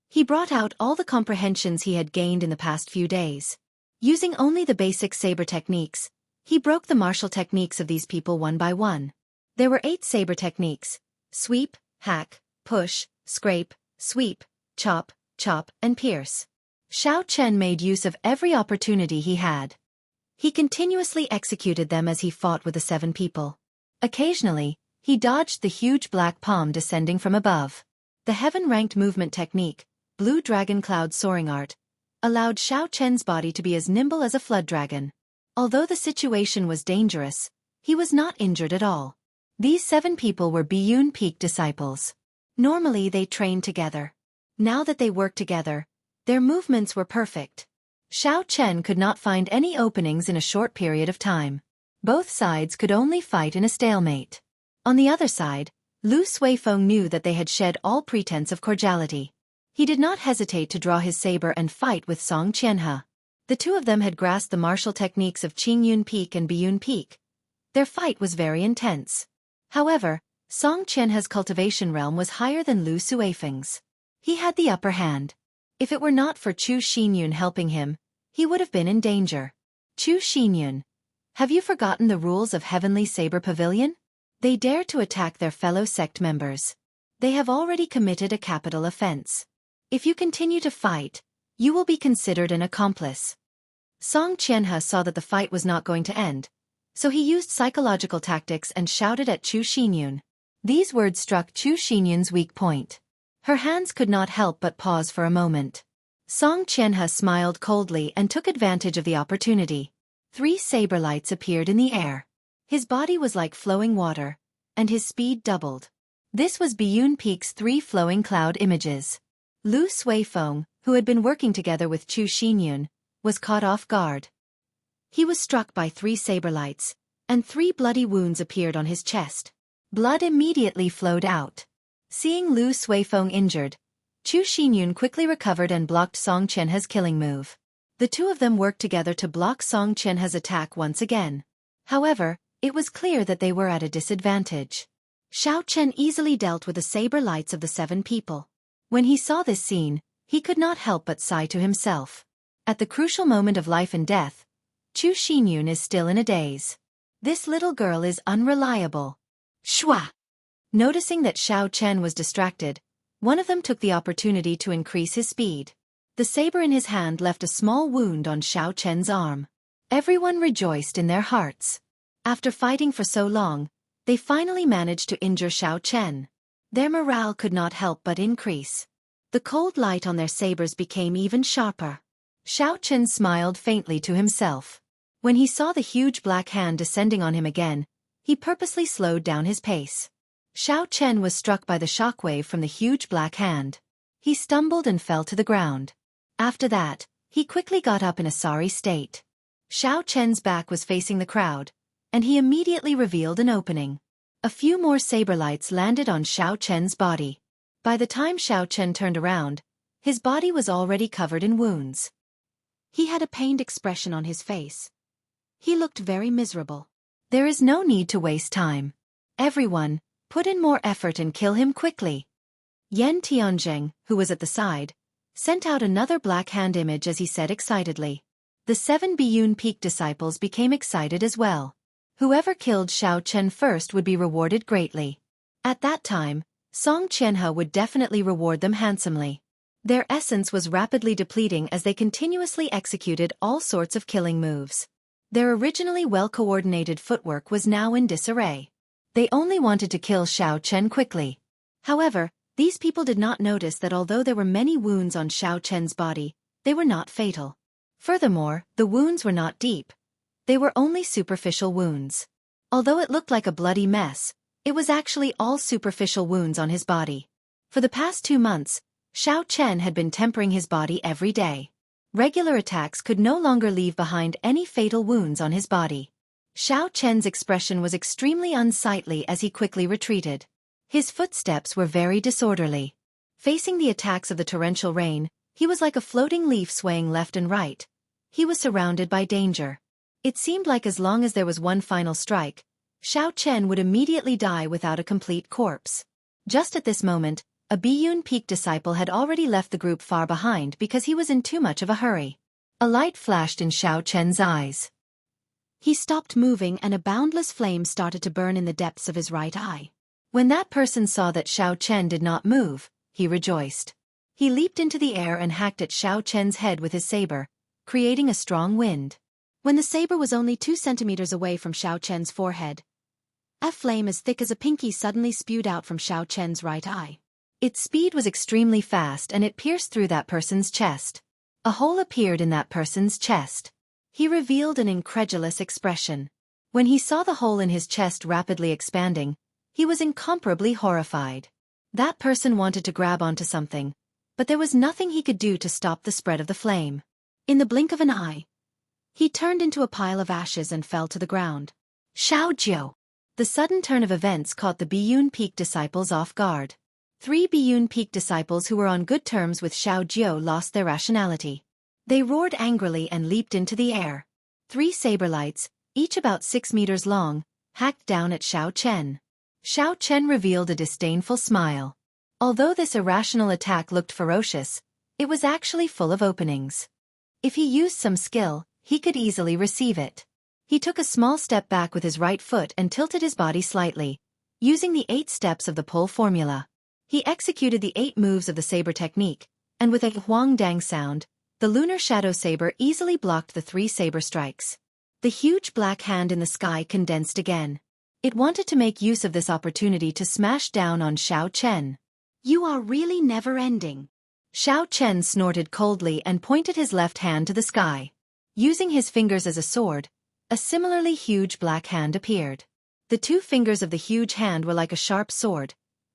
A: He brought out all the comprehensions he had gained in the past few days. Using only the basic saber techniques, he broke the martial techniques of these people one by one. There were 8 saber techniques: sweep, hack, push, scrape, sweep, chop, chop, and pierce. Xiao Chen made use of every opportunity he had. He continuously executed them as he fought with the 7 people. Occasionally, He dodged the huge black palm descending from above. The heaven-ranked movement technique, Blue Dragon Cloud Soaring Art, allowed Xiao Chen's body to be as nimble as a flood dragon. Although the situation was dangerous, he was not injured at all. These 7 people were Biyun Peak disciples. Normally they trained together. Now that they worked together, their movements were perfect. Xiao Chen could not find any openings in a short period of time. Both sides could only fight in a stalemate. On the other side, Lu Suifeng knew that they had shed all pretense of cordiality. He did not hesitate to draw his saber and fight with Song Qianhe. The two of them had grasped the martial techniques of Qingyun Peak and Biyun Peak. Their fight was very intense. However, Song Qianhe's cultivation realm was higher than Lu Suifeng's. He had the upper hand. If it were not for Chu Xinyun helping him, he would have been in danger. Chu Xinyun, have you forgotten the rules of Heavenly Saber Pavilion? They dare to attack their fellow sect members. They have already committed a capital offense. If you continue to fight, you will be considered an accomplice. Song Qianhe saw that the fight was not going to end, so he used psychological tactics and shouted at Chu Xinyun. These words struck Chu Xinyun's weak point. Her hands could not help but pause for a moment. Song Qianhe smiled coldly and took advantage of the opportunity. 3 saber lights appeared in the air. His body was like flowing water, and his speed doubled. This was Biyun Peak's 3 flowing cloud images. Lu Suifeng, who had been working together with Chu Xinyun, was caught off guard. He was struck by 3 saber lights, and 3 bloody wounds appeared on his chest. Blood immediately flowed out. Seeing Lu Suifeng injured, Chu Xinyun quickly recovered and blocked Song Qianhe's killing move. The two of them worked together to block Song Qianhe's attack once again. However, it was clear that they were at a disadvantage. Xiao Chen easily dealt with the saber lights of the 7 people. When he saw this scene, he could not help but sigh to himself. At the crucial moment of life and death, Chu Xinyun is still in a daze. This little girl is unreliable. Shua! Noticing that Xiao Chen was distracted, one of them took the opportunity to increase his speed. The saber in his hand left a small wound on Xiao Chen's arm. Everyone rejoiced in their hearts. After fighting for so long, they finally managed to injure Xiao Chen. Their morale could not help but increase. The cold light on their sabers became even sharper. Xiao Chen smiled faintly to himself. When he saw the huge black hand descending on him again, he purposely slowed down his pace. Xiao Chen was struck by the shockwave from the huge black hand. He stumbled and fell to the ground. After that, he quickly got up in a sorry state. Xiao Chen's back was facing the crowd, and he immediately revealed an opening. A few more saber lights landed on Xiao Chen's body. By the time Xiao Chen turned around, his body was already covered in wounds. He had a pained expression on his face. He looked very miserable. There is no need to waste time. Everyone, put in more effort and kill him quickly. Yan Tianzheng, who was at the side, sent out another black hand image as he said excitedly. The 7 Biyun Peak disciples became excited as well. Whoever killed Xiao Chen first would be rewarded greatly. At that time, Song Qianhe would definitely reward them handsomely. Their essence was rapidly depleting as they continuously executed all sorts of killing moves. Their originally well-coordinated footwork was now in disarray. They only wanted to kill Xiao Chen quickly. However, these people did not notice that although there were many wounds on Xiao Chen's body, they were not fatal. Furthermore, the wounds were not deep. They were only superficial wounds. Although it looked like a bloody mess, it was actually all superficial wounds on his body. For the past 2 months, Xiao Chen had been tempering his body every day. Regular attacks could no longer leave behind any fatal wounds on his body. Xiao Chen's expression was extremely unsightly as he quickly retreated. His footsteps were very disorderly. Facing the attacks of the torrential rain, he was like a floating leaf swaying left and right. He was surrounded by danger. It seemed like as long as there was one final strike, Xiao Chen would immediately die without a complete corpse. Just at this moment, a Biyun Peak disciple had already left the group far behind because he was in too much of a hurry. A light flashed in Xiao Chen's eyes. He stopped moving and a boundless flame started to burn in the depths of his right eye. When that person saw that Xiao Chen did not move, he rejoiced. He leaped into the air and hacked at Xiao Chen's head with his saber, creating a strong wind. When the saber was only 2 centimeters away from Xiao Chen's forehead, A flame as thick as a pinky suddenly spewed out from Xiao Chen's right eye. Its speed was extremely fast and it pierced through that person's chest. A hole appeared in that person's chest. He revealed an incredulous expression. When he saw the hole in his chest rapidly expanding, he was incomparably horrified. That person wanted to grab onto something, but there was nothing he could do to stop the spread of the flame. In the blink of an eye, he turned into a pile of ashes and fell to the ground. Xiao Jiu. The sudden turn of events caught the Biyun Peak disciples off guard. 3 Biyun Peak disciples who were on good terms with Xiao Jiu lost their rationality. They roared angrily and leaped into the air. 3 saber lights, each about 6 meters long, hacked down at Xiao Chen. Xiao Chen revealed a disdainful smile. Although this irrational attack looked ferocious, it was actually full of openings. If he used some skill, he could easily receive it. He took a small step back with his right foot and tilted his body slightly, using the 8 steps of the pull formula. He executed the 8 moves of the saber technique, and with a huang dang sound, the lunar shadow saber easily blocked the 3 saber strikes. The huge black hand in the sky condensed again. It wanted to make use of this opportunity to smash down on Xiao Chen. You are really never-ending. Xiao Chen snorted coldly and pointed his left hand to the sky. Using his fingers as a sword, a similarly huge black hand appeared. The 2 fingers of the huge hand were like a sharp sword,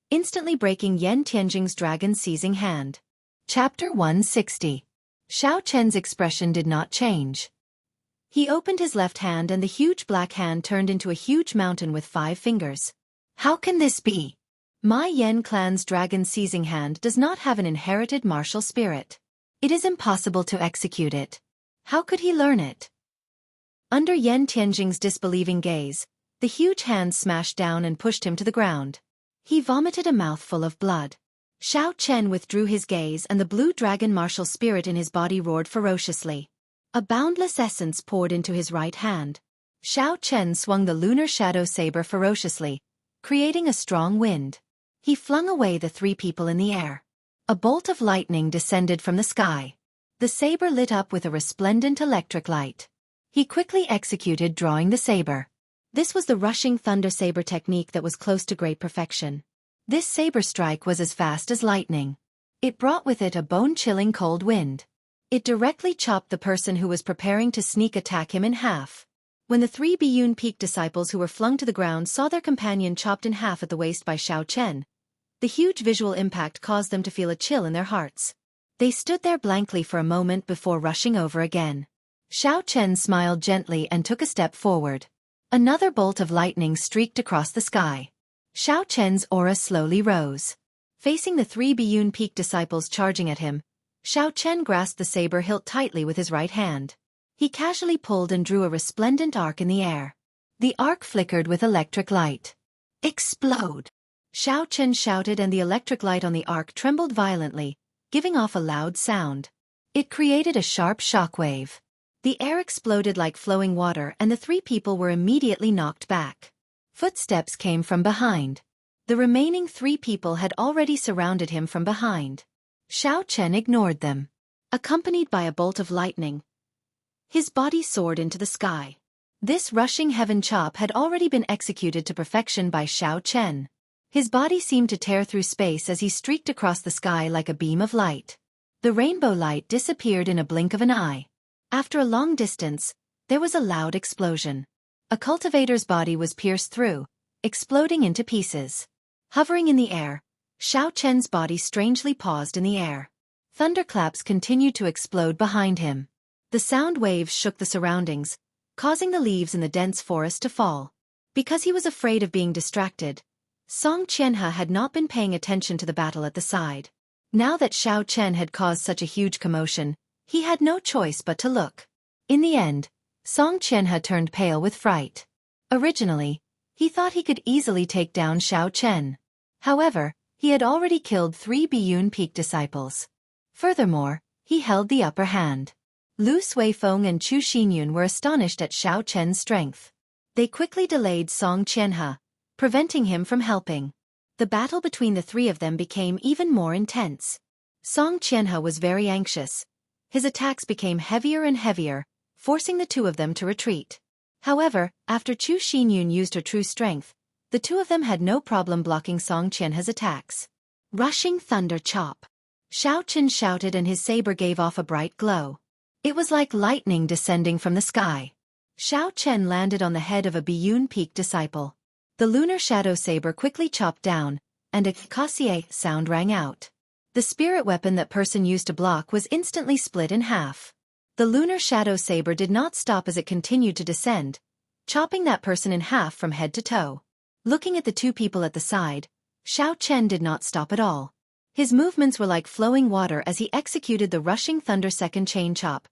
A: instantly breaking Yan Tianjing's dragon-seizing hand. Chapter 160. Xiao Chen's expression did not change. He opened his left hand and the huge black hand turned into a huge mountain with 5 fingers. How can this be? My Yan clan's dragon-seizing hand does not have an inherited martial spirit. It is impossible to execute it. How could he learn it? Under Yan Tianjing's disbelieving gaze, the huge hand smashed down and pushed him to the ground. He vomited a mouthful of blood. Xiao Chen withdrew his gaze and the blue dragon martial spirit in his body roared ferociously. A boundless essence poured into his right hand. Xiao Chen swung the lunar shadow saber ferociously, creating a strong wind. He flung away the 3 people in the air. A bolt of lightning descended from the sky. The saber lit up with a resplendent electric light. He quickly executed drawing the saber. This was the rushing thunder saber technique that was close to great perfection. This saber strike was as fast as lightning. It brought with it a bone-chilling cold wind. It directly chopped the person who was preparing to sneak attack him in half. When the 3 Biyun Peak disciples who were flung to the ground saw their companion chopped in half at the waist by Xiao Chen, the huge visual impact caused them to feel a chill in their hearts. They stood there blankly for a moment before rushing over again. Xiao Chen smiled gently and took a step forward. Another bolt of lightning streaked across the sky. Xiao Chen's aura slowly rose. Facing the 3 Biyun Peak disciples charging at him, Xiao Chen grasped the saber hilt tightly with his right hand. He casually pulled and drew a resplendent arc in the air. The arc flickered with electric light. Explode! Xiao Chen shouted and the electric light on the arc trembled violently, giving off a loud sound. It created a sharp shockwave. The air exploded like flowing water and the 3 people were immediately knocked back. Footsteps came from behind. The remaining 3 people had already surrounded him from behind. Xiao Chen ignored them. Accompanied by a bolt of lightning, his body soared into the sky. This rushing heaven chop had already been executed to perfection by Xiao Chen. His body seemed to tear through space as he streaked across the sky like a beam of light. The rainbow light disappeared in a blink of an eye. After a long distance, there was a loud explosion. A cultivator's body was pierced through, exploding into pieces. Hovering in the air, Xiao Chen's body strangely paused in the air. Thunderclaps continued to explode behind him. The sound waves shook the surroundings, causing the leaves in the dense forest to fall. Because he was afraid of being distracted, Song Qianhe had not been paying attention to the battle at the side. Now that Xiao Chen had caused such a huge commotion, he had no choice but to look. In the end, Song Qianhe turned pale with fright. Originally, he thought he could easily take down Xiao Chen. However, he had already killed 3 Biyun Peak disciples. Furthermore, he held the upper hand. Lu Suifeng and Chu Xinyun were astonished at Xiao Chen's strength. They quickly delayed Song Qianhe, preventing him from helping. The battle between the 3 of them became even more intense. Song Qianhe was very anxious. His attacks became heavier and heavier, forcing the 2 of them to retreat. However, after Chu Xinyun used her true strength, The two of them had no problem blocking Song Qianhe's attacks. Rushing thunder chop. Xiao Chen shouted and his saber gave off a bright glow. It was like lightning descending from the sky. Xiao Chen landed on the head of a Biyun Peak disciple. The lunar shadow saber quickly chopped down, and a cassier sound rang out. The spirit weapon that person used to block was instantly split in half. The lunar shadow saber did not stop as it continued to descend, chopping that person in half from head to toe. Looking at the two people at the side, Xiao Chen did not stop at all. His movements were like flowing water as he executed the rushing thunder second chain chop,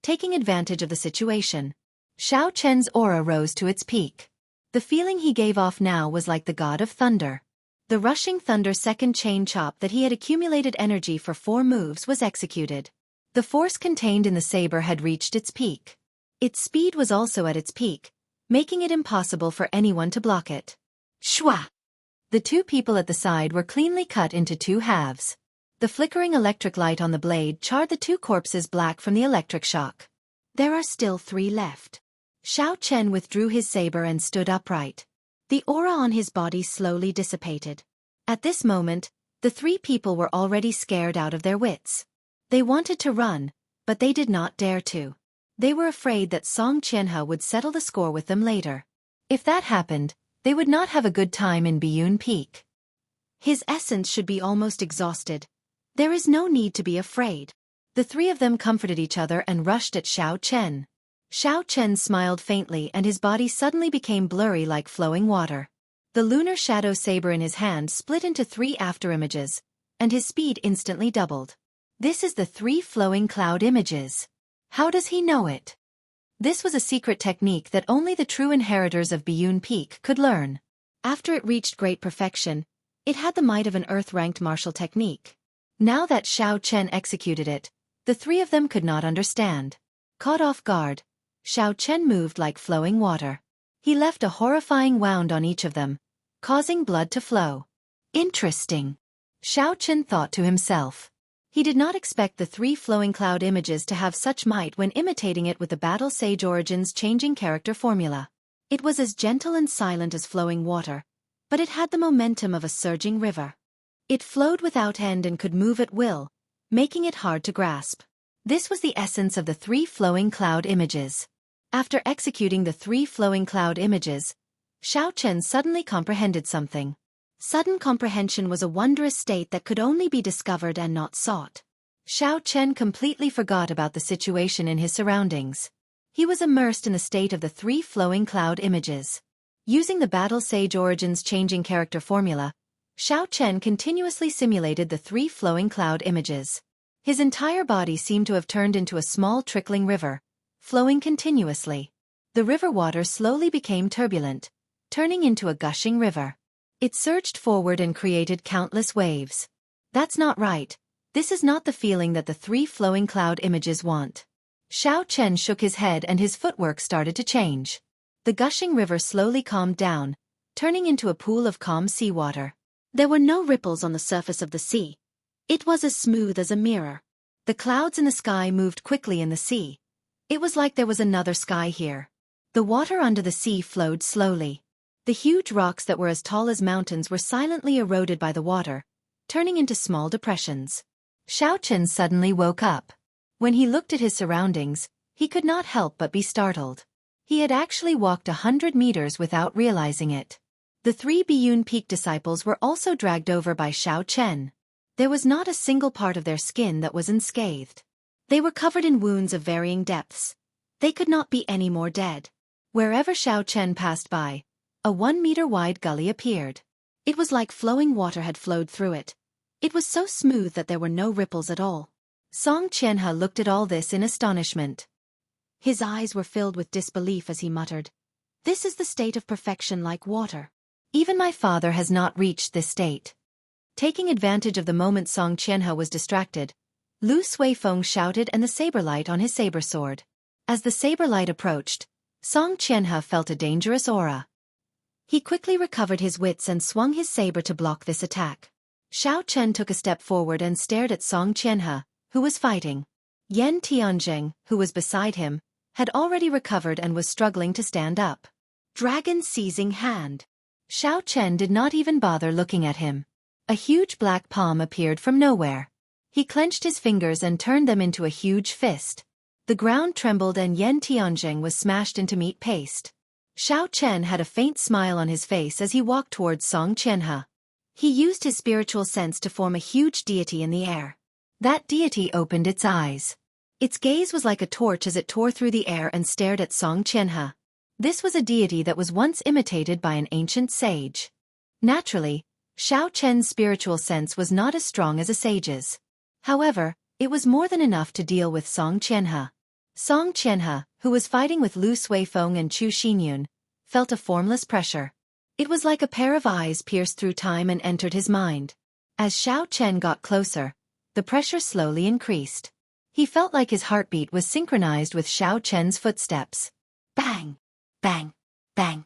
A: taking advantage of the situation. Xiao Chen's aura rose to its peak. The feeling he gave off now was like the god of thunder. The rushing thunder second chain chop that he had accumulated energy for 4 moves was executed. The force contained in the saber had reached its peak. Its speed was also at its peak, making it impossible for anyone to block it. Shwa! The two people at the side were cleanly cut into 2 halves. The flickering electric light on the blade charred the 2 corpses black from the electric shock. There are still 3 left. Xiao Chen withdrew his saber and stood upright. The aura on his body slowly dissipated. At this moment, the 3 people were already scared out of their wits. They wanted to run, but they did not dare to. They were afraid that Song Qianhe would settle the score with them later. If that happened, they would not have a good time in Biyun Peak. His essence should be almost exhausted. There is no need to be afraid. The 3 of them comforted each other and rushed at Xiao Chen. Xiao Chen smiled faintly and his body suddenly became blurry like flowing water. The lunar shadow saber in his hand split into 3 afterimages, and his speed instantly doubled. This is the 3 flowing cloud images. How does he know it? This was a secret technique that only the true inheritors of Biyun Peak could learn. After it reached great perfection, it had the might of an earth-ranked martial technique. Now that Xiao Chen executed it, the 3 of them could not understand. Caught off guard, Xiao Chen moved like flowing water. He left a horrifying wound on each of them, causing blood to flow. Interesting. Xiao Chen thought to himself. He did not expect the 3 flowing cloud images to have such might when imitating it with the Battle Sage Origins changing character formula. It was as gentle and silent as flowing water, but it had the momentum of a surging river. It flowed without end and could move at will, making it hard to grasp. This was the essence of the 3 flowing cloud images. After executing the 3 flowing cloud images, Xiao Chen suddenly comprehended something. Sudden comprehension was a wondrous state that could only be discovered and not sought. Xiao Chen completely forgot about the situation in his surroundings. He was immersed in the state of the 3 flowing cloud images. Using the Battle Sage Origins changing character formula, Xiao Chen continuously simulated the 3 flowing cloud images. His entire body seemed to have turned into a small trickling river, flowing continuously. The river water slowly became turbulent, turning into a gushing river. It surged forward and created countless waves. That's not right. This is not the feeling that the 3 flowing cloud images want. Xiao Chen shook his head and his footwork started to change. The gushing river slowly calmed down, turning into a pool of calm seawater. There were no ripples on the surface of the sea. It was as smooth as a mirror. The clouds in the sky moved quickly in the sea. It was like there was another sky here. The water under the sea flowed slowly. The huge rocks that were as tall as mountains were silently eroded by the water, turning into small depressions. Xiao Chen suddenly woke up. When he looked at his surroundings, he could not help but be startled. He had actually walked 100 meters without realizing it. The 3 Biyun Peak disciples were also dragged over by Xiao Chen. There was not a single part of their skin that was unscathed. They were covered in wounds of varying depths. They could not be any more dead. Wherever Xiao Chen passed by, a 1-meter-wide gully appeared. It was like flowing water had flowed through it. It was so smooth that there were no ripples at all. Song Qianhe looked at all this in astonishment. His eyes were filled with disbelief as he muttered, "This is the state of perfection like water. Even my father has not reached this state." Taking advantage of the moment Song Qianhe was distracted, Lu Suifeng shouted and the saber light on his saber sword. As the saber light approached, Song Qianhe felt a dangerous aura. He quickly recovered his wits and swung his saber to block this attack. Xiao Chen took a step forward and stared at Song Qianhe, who was fighting. Yan Tianjing, who was beside him, had already recovered and was struggling to stand up. Dragon Seizing Hand. Xiao Chen did not even bother looking at him. A huge black palm appeared from nowhere. He clenched his fingers and turned them into a huge fist. The ground trembled and Yan Tianjing was smashed into meat paste. Xiao Chen had a faint smile on his face as he walked towards Song Qianhe. He used his spiritual sense to form a huge deity in the air. That deity opened its eyes. Its gaze was like a torch as it tore through the air and stared at Song Qianhe. This was a deity that was once imitated by an ancient sage. Naturally, Xiao Chen's spiritual sense was not as strong as a sage's. However, it was more than enough to deal with Song Qianhe. Song Qianhe, who was fighting with Lu Suifeng and Chu Xinyun, felt a formless pressure. It was like a pair of eyes pierced through time and entered his mind. As Xiao Chen got closer, the pressure slowly increased. He felt like his heartbeat was synchronized with Xiao Chen's footsteps. Bang! Bang! Bang!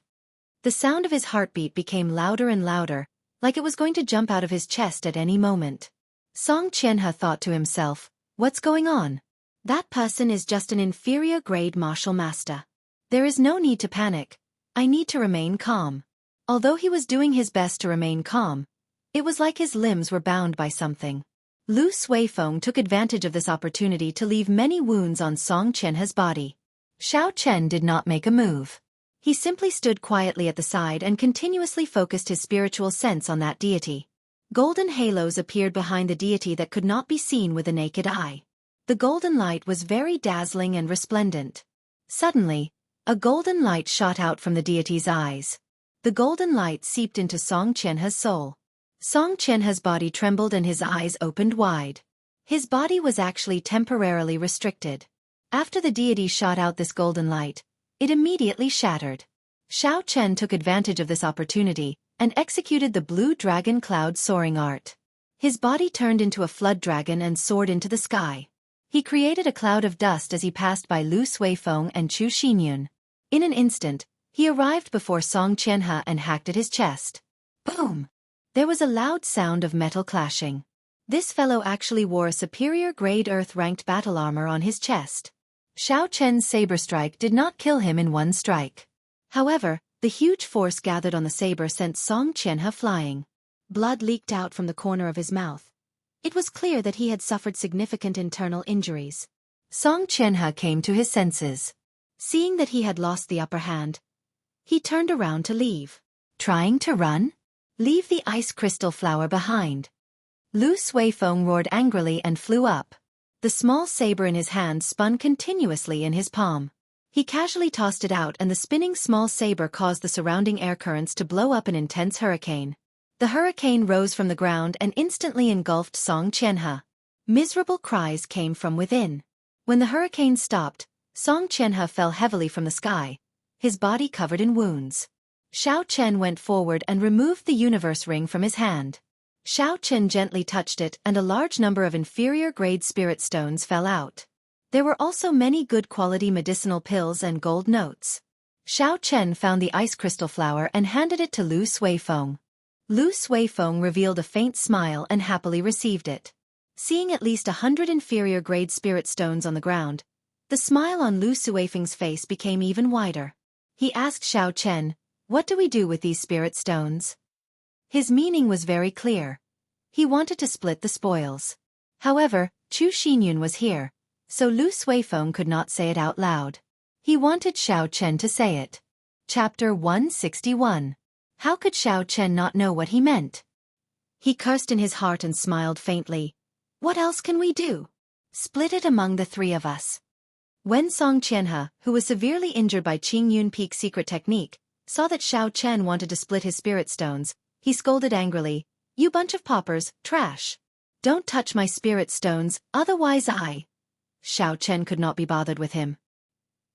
A: The sound of his heartbeat became louder and louder, like it was going to jump out of his chest at any moment. Song Qianhe thought to himself, "What's going on? That person is just an inferior grade martial master. There is no need to panic. I need to remain calm." Although he was doing his best to remain calm, it was like his limbs were bound by something. Lu Suifeng took advantage of this opportunity to leave many wounds on Song Qianhe's body. Xiao Chen did not make a move. He simply stood quietly at the side and continuously focused his spiritual sense on that deity. Golden halos appeared behind the deity that could not be seen with the naked eye. The golden light was very dazzling and resplendent. Suddenly, a golden light shot out from the deity's eyes. The golden light seeped into Song Qianhe's soul. Song Qianhe's body trembled and his eyes opened wide. His body was actually temporarily restricted. After the deity shot out this golden light, it immediately shattered. Xiao Chen took advantage of this opportunity and executed the blue dragon cloud soaring art. His body turned into a flood dragon and soared into the sky. He created a cloud of dust as he passed by Lu Suifeng and Chu Xinyun. In an instant, he arrived before Song Qianhe and hacked at his chest. Boom! There was a loud sound of metal clashing. This fellow actually wore a superior grade earth-ranked battle armor on his chest. Xiao Chen's saber strike did not kill him in one strike. However, the huge force gathered on the saber sent Song Qianhe flying. Blood leaked out from the corner of his mouth. It was clear that he had suffered significant internal injuries. Song Qianhe came to his senses. Seeing that he had lost the upper hand, he turned around to leave. Trying to run? Leave the ice crystal flower behind. Lu Suifeng roared angrily and flew up. The small saber in his hand spun continuously in his palm. He casually tossed it out and the spinning small saber caused the surrounding air currents to blow up an intense hurricane. The hurricane rose from the ground and instantly engulfed Song Qianhe. Miserable cries came from within. When the hurricane stopped, Song Qianhe fell heavily from the sky, his body covered in wounds. Xiao Chen went forward and removed the universe ring from his hand. Xiao Chen gently touched it and a large number of inferior-grade spirit stones fell out. There were also many good-quality medicinal pills and gold notes. Xiao Chen found the ice crystal flower and handed it to Lu Suifeng. Lu Suifeng revealed a faint smile and happily received it. Seeing at least 100 inferior-grade spirit stones on the ground, the smile on Lu Suifeng's face became even wider. He asked Xiao Chen, "What do we do with these spirit stones?" His meaning was very clear. He wanted to split the spoils. However, Chu Xinyun was here, so Lu Suifeng could not say it out loud. He wanted Xiao Chen to say it. Chapter 161. How could Xiao Chen not know what he meant? He cursed in his heart and smiled faintly. "What else can we do? Split it among the three of us." When Song Qianhe, who was severely injured by Qing Yun Peak's secret technique, saw that Xiao Chen wanted to split his spirit stones, he scolded angrily, "You bunch of paupers, trash! Don't touch my spirit stones, otherwise I—" Xiao Chen could not be bothered with him.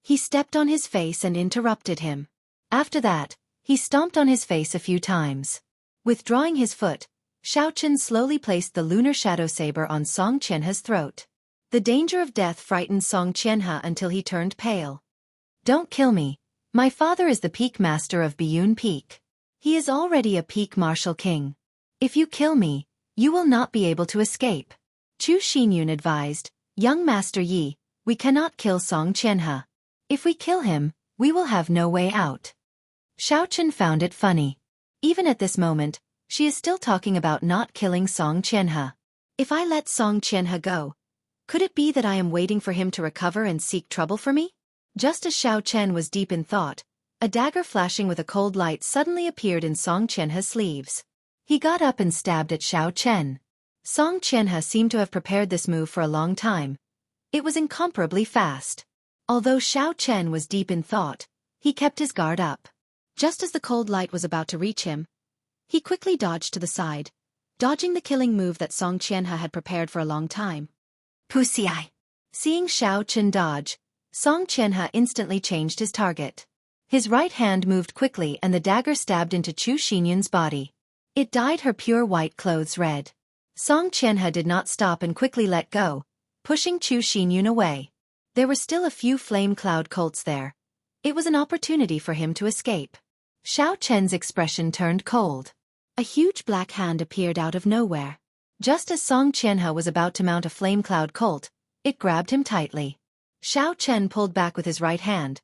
A: He stepped on his face and interrupted him. After that, he stomped on his face a few times. Withdrawing his foot, Xiao Chen slowly placed the lunar shadow saber on Song Qianhe's throat. The danger of death frightened Song Qianhe until he turned pale. "Don't kill me. My father is the peak master of Biyun Peak. He is already a peak martial king. If you kill me, you will not be able to escape." Chu Xinyun advised, "Young Master Yi, we cannot kill Song Qianhe. If we kill him, we will have no way out." Xiao Chen found it funny. Even at this moment, she is still talking about not killing Song Qianhe. If I let Song Qianhe go, could it be that I am waiting for him to recover and seek trouble for me? Just as Xiao Chen was deep in thought, a dagger flashing with a cold light suddenly appeared in Song Qianhe's sleeves. He got up and stabbed at Xiao Chen. Song Qianhe seemed to have prepared this move for a long time. It was incomparably fast. Although Xiao Chen was deep in thought, he kept his guard up. Just as the cold light was about to reach him, he quickly dodged to the side, dodging the killing move that Song Qianhe had prepared for a long time. Pussy eye. Seeing Xiao Chen dodge, Song Qianhe instantly changed his target. His right hand moved quickly and the dagger stabbed into Chu Xinyun's body. It dyed her pure white clothes red. Song Qianhe did not stop and quickly let go, pushing Chu Xinyun away. There were still a few flame cloud colts there. It was an opportunity for him to escape. Xiao Chen's expression turned cold. A huge black hand appeared out of nowhere. Just as Song Qianhe was about to mount a flame cloud colt, it grabbed him tightly. Xiao Chen pulled back with his right hand,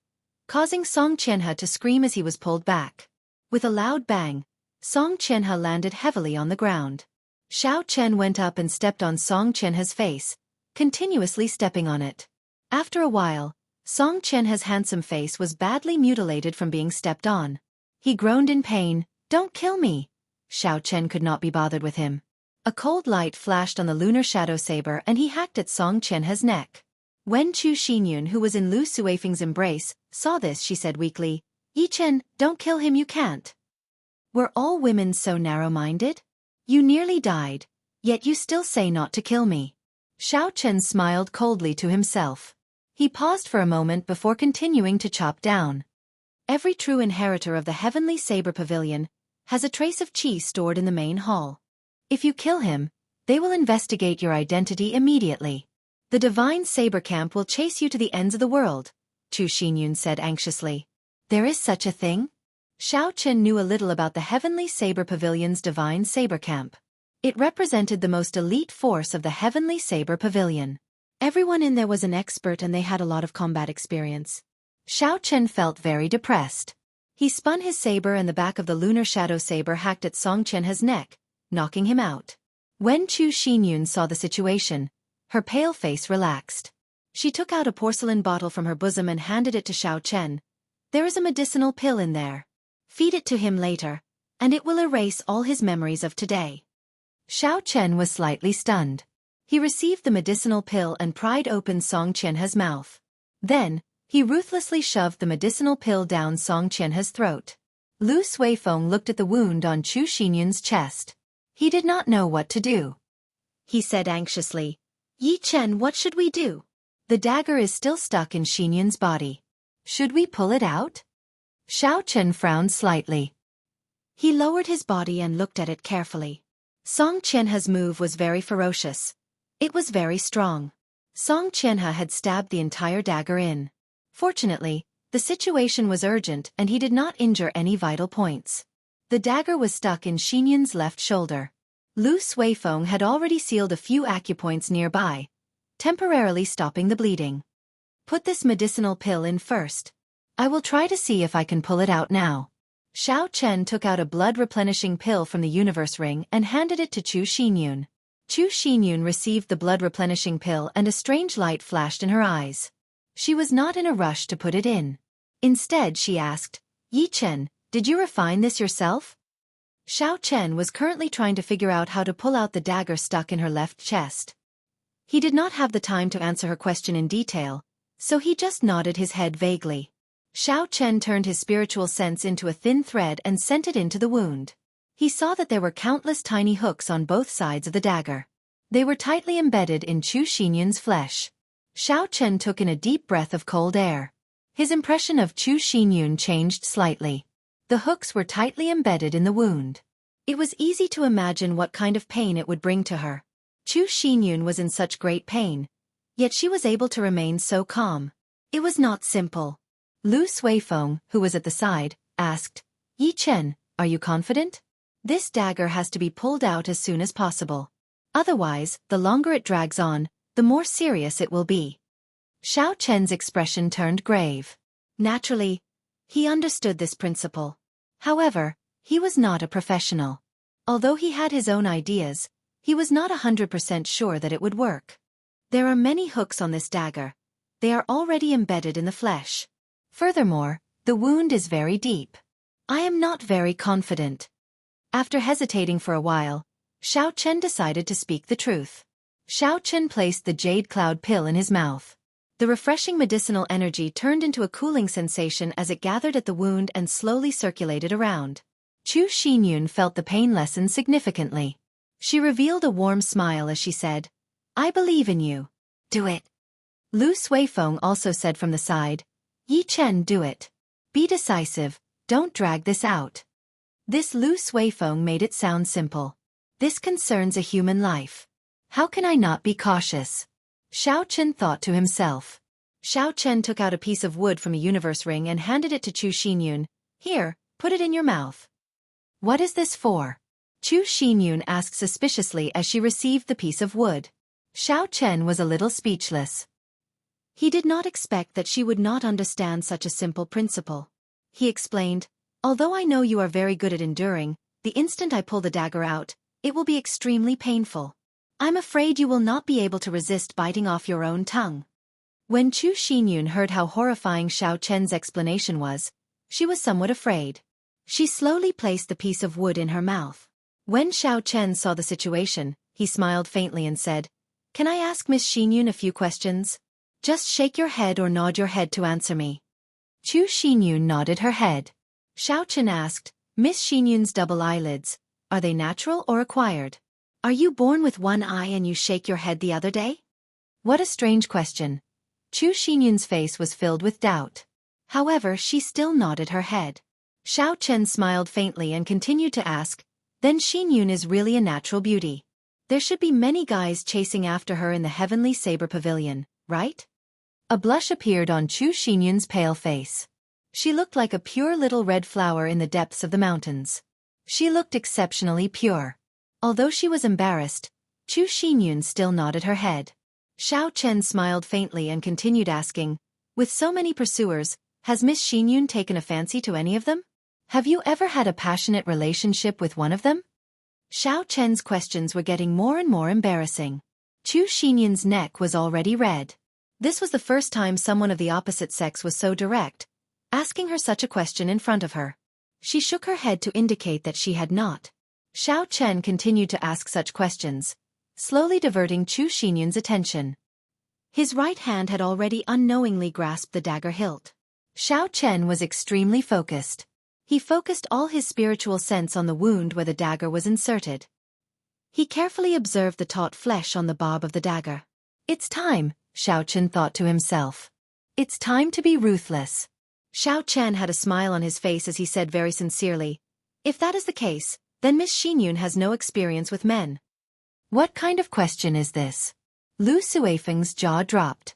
A: causing Song Qianhe to scream as he was pulled back. With a loud bang, Song Qianhe landed heavily on the ground. Xiao Chen went up and stepped on Song Qianhe's face, continuously stepping on it. After a while, Song Qianhe's handsome face was badly mutilated from being stepped on. He groaned in pain. "Don't kill me!" Xiao Chen could not be bothered with him. A cold light flashed on the lunar shadow saber and he hacked at Song Qianhe's neck. When Chu Xinyun, who was in Lu Suifeng's embrace, saw this, she said weakly, "Yi Chen, don't kill him, you can't." Were all women so narrow-minded? You nearly died, yet you still say not to kill me. Xiao Chen smiled coldly to himself. He paused for a moment before continuing to chop down. Every true inheritor of the Heavenly Saber Pavilion has a trace of qi stored in the main hall. If you kill him, they will investigate your identity immediately. The Divine Saber Camp will chase you to the ends of the world, Chu Xinyun said anxiously. There is such a thing? Xiao Chen knew a little about the Heavenly Saber Pavilion's Divine Saber Camp. It represented the most elite force of the Heavenly Saber Pavilion. Everyone in there was an expert and they had a lot of combat experience. Xiao Chen felt very depressed. He spun his saber and the back of the lunar shadow saber hacked at Song Qianhe's neck, knocking him out. When Chu Xinyun saw the situation, her pale face relaxed. She took out a porcelain bottle from her bosom and handed it to Xiao Chen. There is a medicinal pill in there. Feed it to him later, and it will erase all his memories of today. Xiao Chen was slightly stunned. He received the medicinal pill and pried open Song Qianhe's mouth. Then, he ruthlessly shoved the medicinal pill down Song Qianhe's throat. Lu Suifeng looked at the wound on Chu Xinyun's chest. He did not know what to do. He said anxiously, "Yi Chen, what should we do? The dagger is still stuck in Xinyun's body. Should we pull it out?" Xiao Chen frowned slightly. He lowered his body and looked at it carefully. Song Qianhe's move was very ferocious. It was very strong. Song Qianhe had stabbed the entire dagger in. Fortunately, the situation was urgent and he did not injure any vital points. The dagger was stuck in Xinyun's left shoulder. Lu Suifeng had already sealed a few acupoints nearby, temporarily stopping the bleeding. "Put this medicinal pill in first. I will try to see if I can pull it out now." Xiao Chen took out a blood-replenishing pill from the universe ring and handed it to Chu Xinyun. Chu Xinyun received the blood-replenishing pill and a strange light flashed in her eyes. She was not in a rush to put it in. Instead, she asked, "Yi Chen, did you refine this yourself?" Xiao Chen was currently trying to figure out how to pull out the dagger stuck in her left chest. He did not have the time to answer her question in detail, so he just nodded his head vaguely. Xiao Chen turned his spiritual sense into a thin thread and sent it into the wound. He saw that there were countless tiny hooks on both sides of the dagger. They were tightly embedded in Chu Xinyun's flesh. Xiao Chen took in a deep breath of cold air. His impression of Chu Xinyun changed slightly. The hooks were tightly embedded in the wound. It was easy to imagine what kind of pain it would bring to her. Chu Xinyun was in such great pain, yet she was able to remain so calm. It was not simple. Lu Suifeng, who was at the side, asked, "Yi Chen, are you confident? This dagger has to be pulled out as soon as possible. Otherwise, the longer it drags on, the more serious it will be." Xiao Chen's expression turned grave. Naturally, he understood this principle. However, He was not a professional. Although he had his own ideas, he was not 100% sure that it would work. There are many hooks on this dagger. They are already embedded in the flesh. Furthermore, the wound is very deep. I am not very confident. After hesitating for a while, Xiao Chen decided to speak the truth. Xiao Chen placed the jade cloud pill in his mouth. The refreshing medicinal energy turned into a cooling sensation as it gathered at the wound and slowly circulated around. Chu Xinyun felt the pain lessen significantly. She revealed a warm smile as she said, "I believe in you. Do it." Lu Suifeng also said from the side, "Yi Chen, do it. Be decisive, don't drag this out." This Lu Suifeng made it sound simple. This concerns a human life. How can I not be cautious? Xiao Chen thought to himself. Xiao Chen took out a piece of wood from a universe ring and handed it to Chu Xinyun. "Here, put it in your mouth." "What is this for?" Chu Xinyun asked suspiciously as she received the piece of wood. Xiao Chen was a little speechless. He did not expect that she would not understand such a simple principle. He explained, "Although I know you are very good at enduring, the instant I pull the dagger out, it will be extremely painful. I'm afraid you will not be able to resist biting off your own tongue." When Chu Xinyun heard how horrifying Xiao Chen's explanation was, she was somewhat afraid. She slowly placed the piece of wood in her mouth. When Xiao Chen saw the situation, he smiled faintly and said, "Can I ask Miss Xinyun a few questions? Just shake your head or nod your head to answer me." Chu Xinyun nodded her head. Xiao Chen asked, "Miss Xinyun's double eyelids, are they natural or acquired? Are you born with one eye and you shake your head the other day?" What a strange question. Chu Xinyun's face was filled with doubt. However, she still nodded her head. Xiao Chen smiled faintly and continued to ask, "Then Xinyun is really a natural beauty. There should be many guys chasing after her in the heavenly saber pavilion, right?" A blush appeared on Chu Xinyun's pale face. She looked like a pure little red flower in the depths of the mountains. She looked exceptionally pure. Although she was embarrassed, Chu Xinyun still nodded her head. Xiao Chen smiled faintly and continued asking, "With so many pursuers, has Miss Xinyun taken a fancy to any of them? Have you ever had a passionate relationship with one of them?" Xiao Chen's questions were getting more and more embarrassing. Chu Xinyun's neck was already red. This was the first time someone of the opposite sex was so direct, asking her such a question in front of her. She shook her head to indicate that she had not. Xiao Chen continued to ask such questions, slowly diverting Chu Xinyun's attention. His right hand had already unknowingly grasped the dagger hilt. Xiao Chen was extremely focused. He focused all his spiritual sense on the wound where the dagger was inserted. He carefully observed the taut flesh on the barb of the dagger. "It's time," Xiao Chen thought to himself. "It's time to be ruthless." Xiao Chen had a smile on his face as he said very sincerely, "If that is the case, then Miss Xinyun has no experience with men." What kind of question is this? Lu Suifeng's jaw dropped.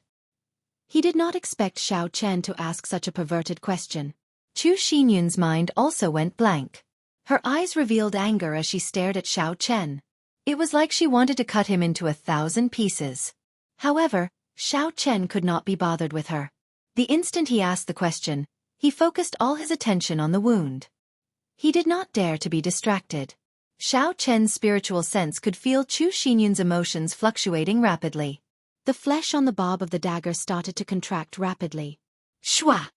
A: He did not expect Xiao Chen to ask such a perverted question. Chu Xinyun's mind also went blank. Her eyes revealed anger as she stared at Xiao Chen. It was like she wanted to cut him into 1,000 pieces. However, Xiao Chen could not be bothered with her. The instant he asked the question, he focused all his attention on the wound. He did not dare to be distracted. Xiao Chen's spiritual sense could feel Chu Xinyun's emotions fluctuating rapidly. The flesh on the barb of the dagger started to contract rapidly. Shwa!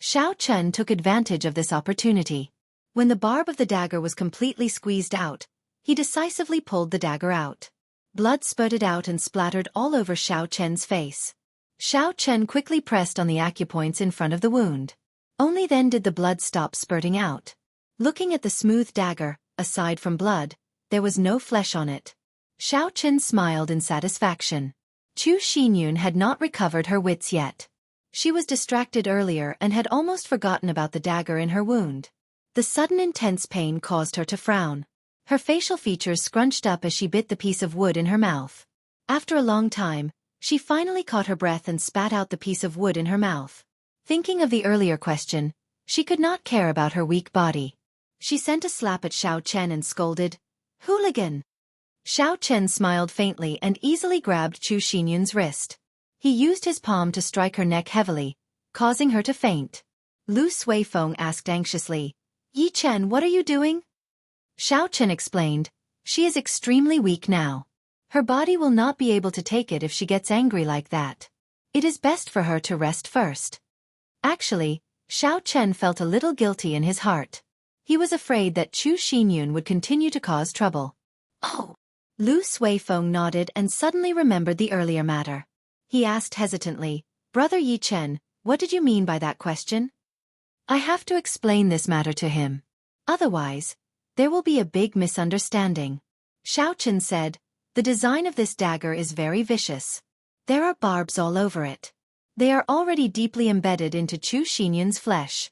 A: Xiao Chen took advantage of this opportunity. When the barb of the dagger was completely squeezed out, he decisively pulled the dagger out. Blood spurted out and splattered all over Xiao Chen's face. Xiao Chen quickly pressed on the acupoints in front of the wound. Only then did the blood stop spurting out. Looking at the smooth dagger, aside from blood, there was no flesh on it. Xiao Chen smiled in satisfaction. Chu Xinyun had not recovered her wits yet. She was distracted earlier and had almost forgotten about the dagger in her wound. The sudden intense pain caused her to frown. Her facial features scrunched up as she bit the piece of wood in her mouth. After a long time, she finally caught her breath and spat out the piece of wood in her mouth. Thinking of the earlier question, she could not care about her weak body. She sent a slap at Xiao Chen and scolded, "Hooligan!" Xiao Chen smiled faintly and easily grabbed Chu Xinyun's wrist. He used his palm to strike her neck heavily, causing her to faint. Lu Suifeng asked anxiously, Yi Chen, what are you doing? Xiao Chen explained. She is extremely weak now. Her body will not be able to take it if she gets angry like that. It is best for her to rest first. Actually, Xiao Chen felt a little guilty in his heart. He was afraid that Chu Xinyun would continue to cause trouble. Oh! Lu Suifeng nodded and suddenly remembered the earlier matter. He asked hesitantly, Brother Yi Chen, what did you mean by that question? I have to explain this matter to him. Otherwise, there will be a big misunderstanding. Xiao Chen said, the design of this dagger is very vicious. There are barbs all over it. They are already deeply embedded into Chu Xinyun's flesh.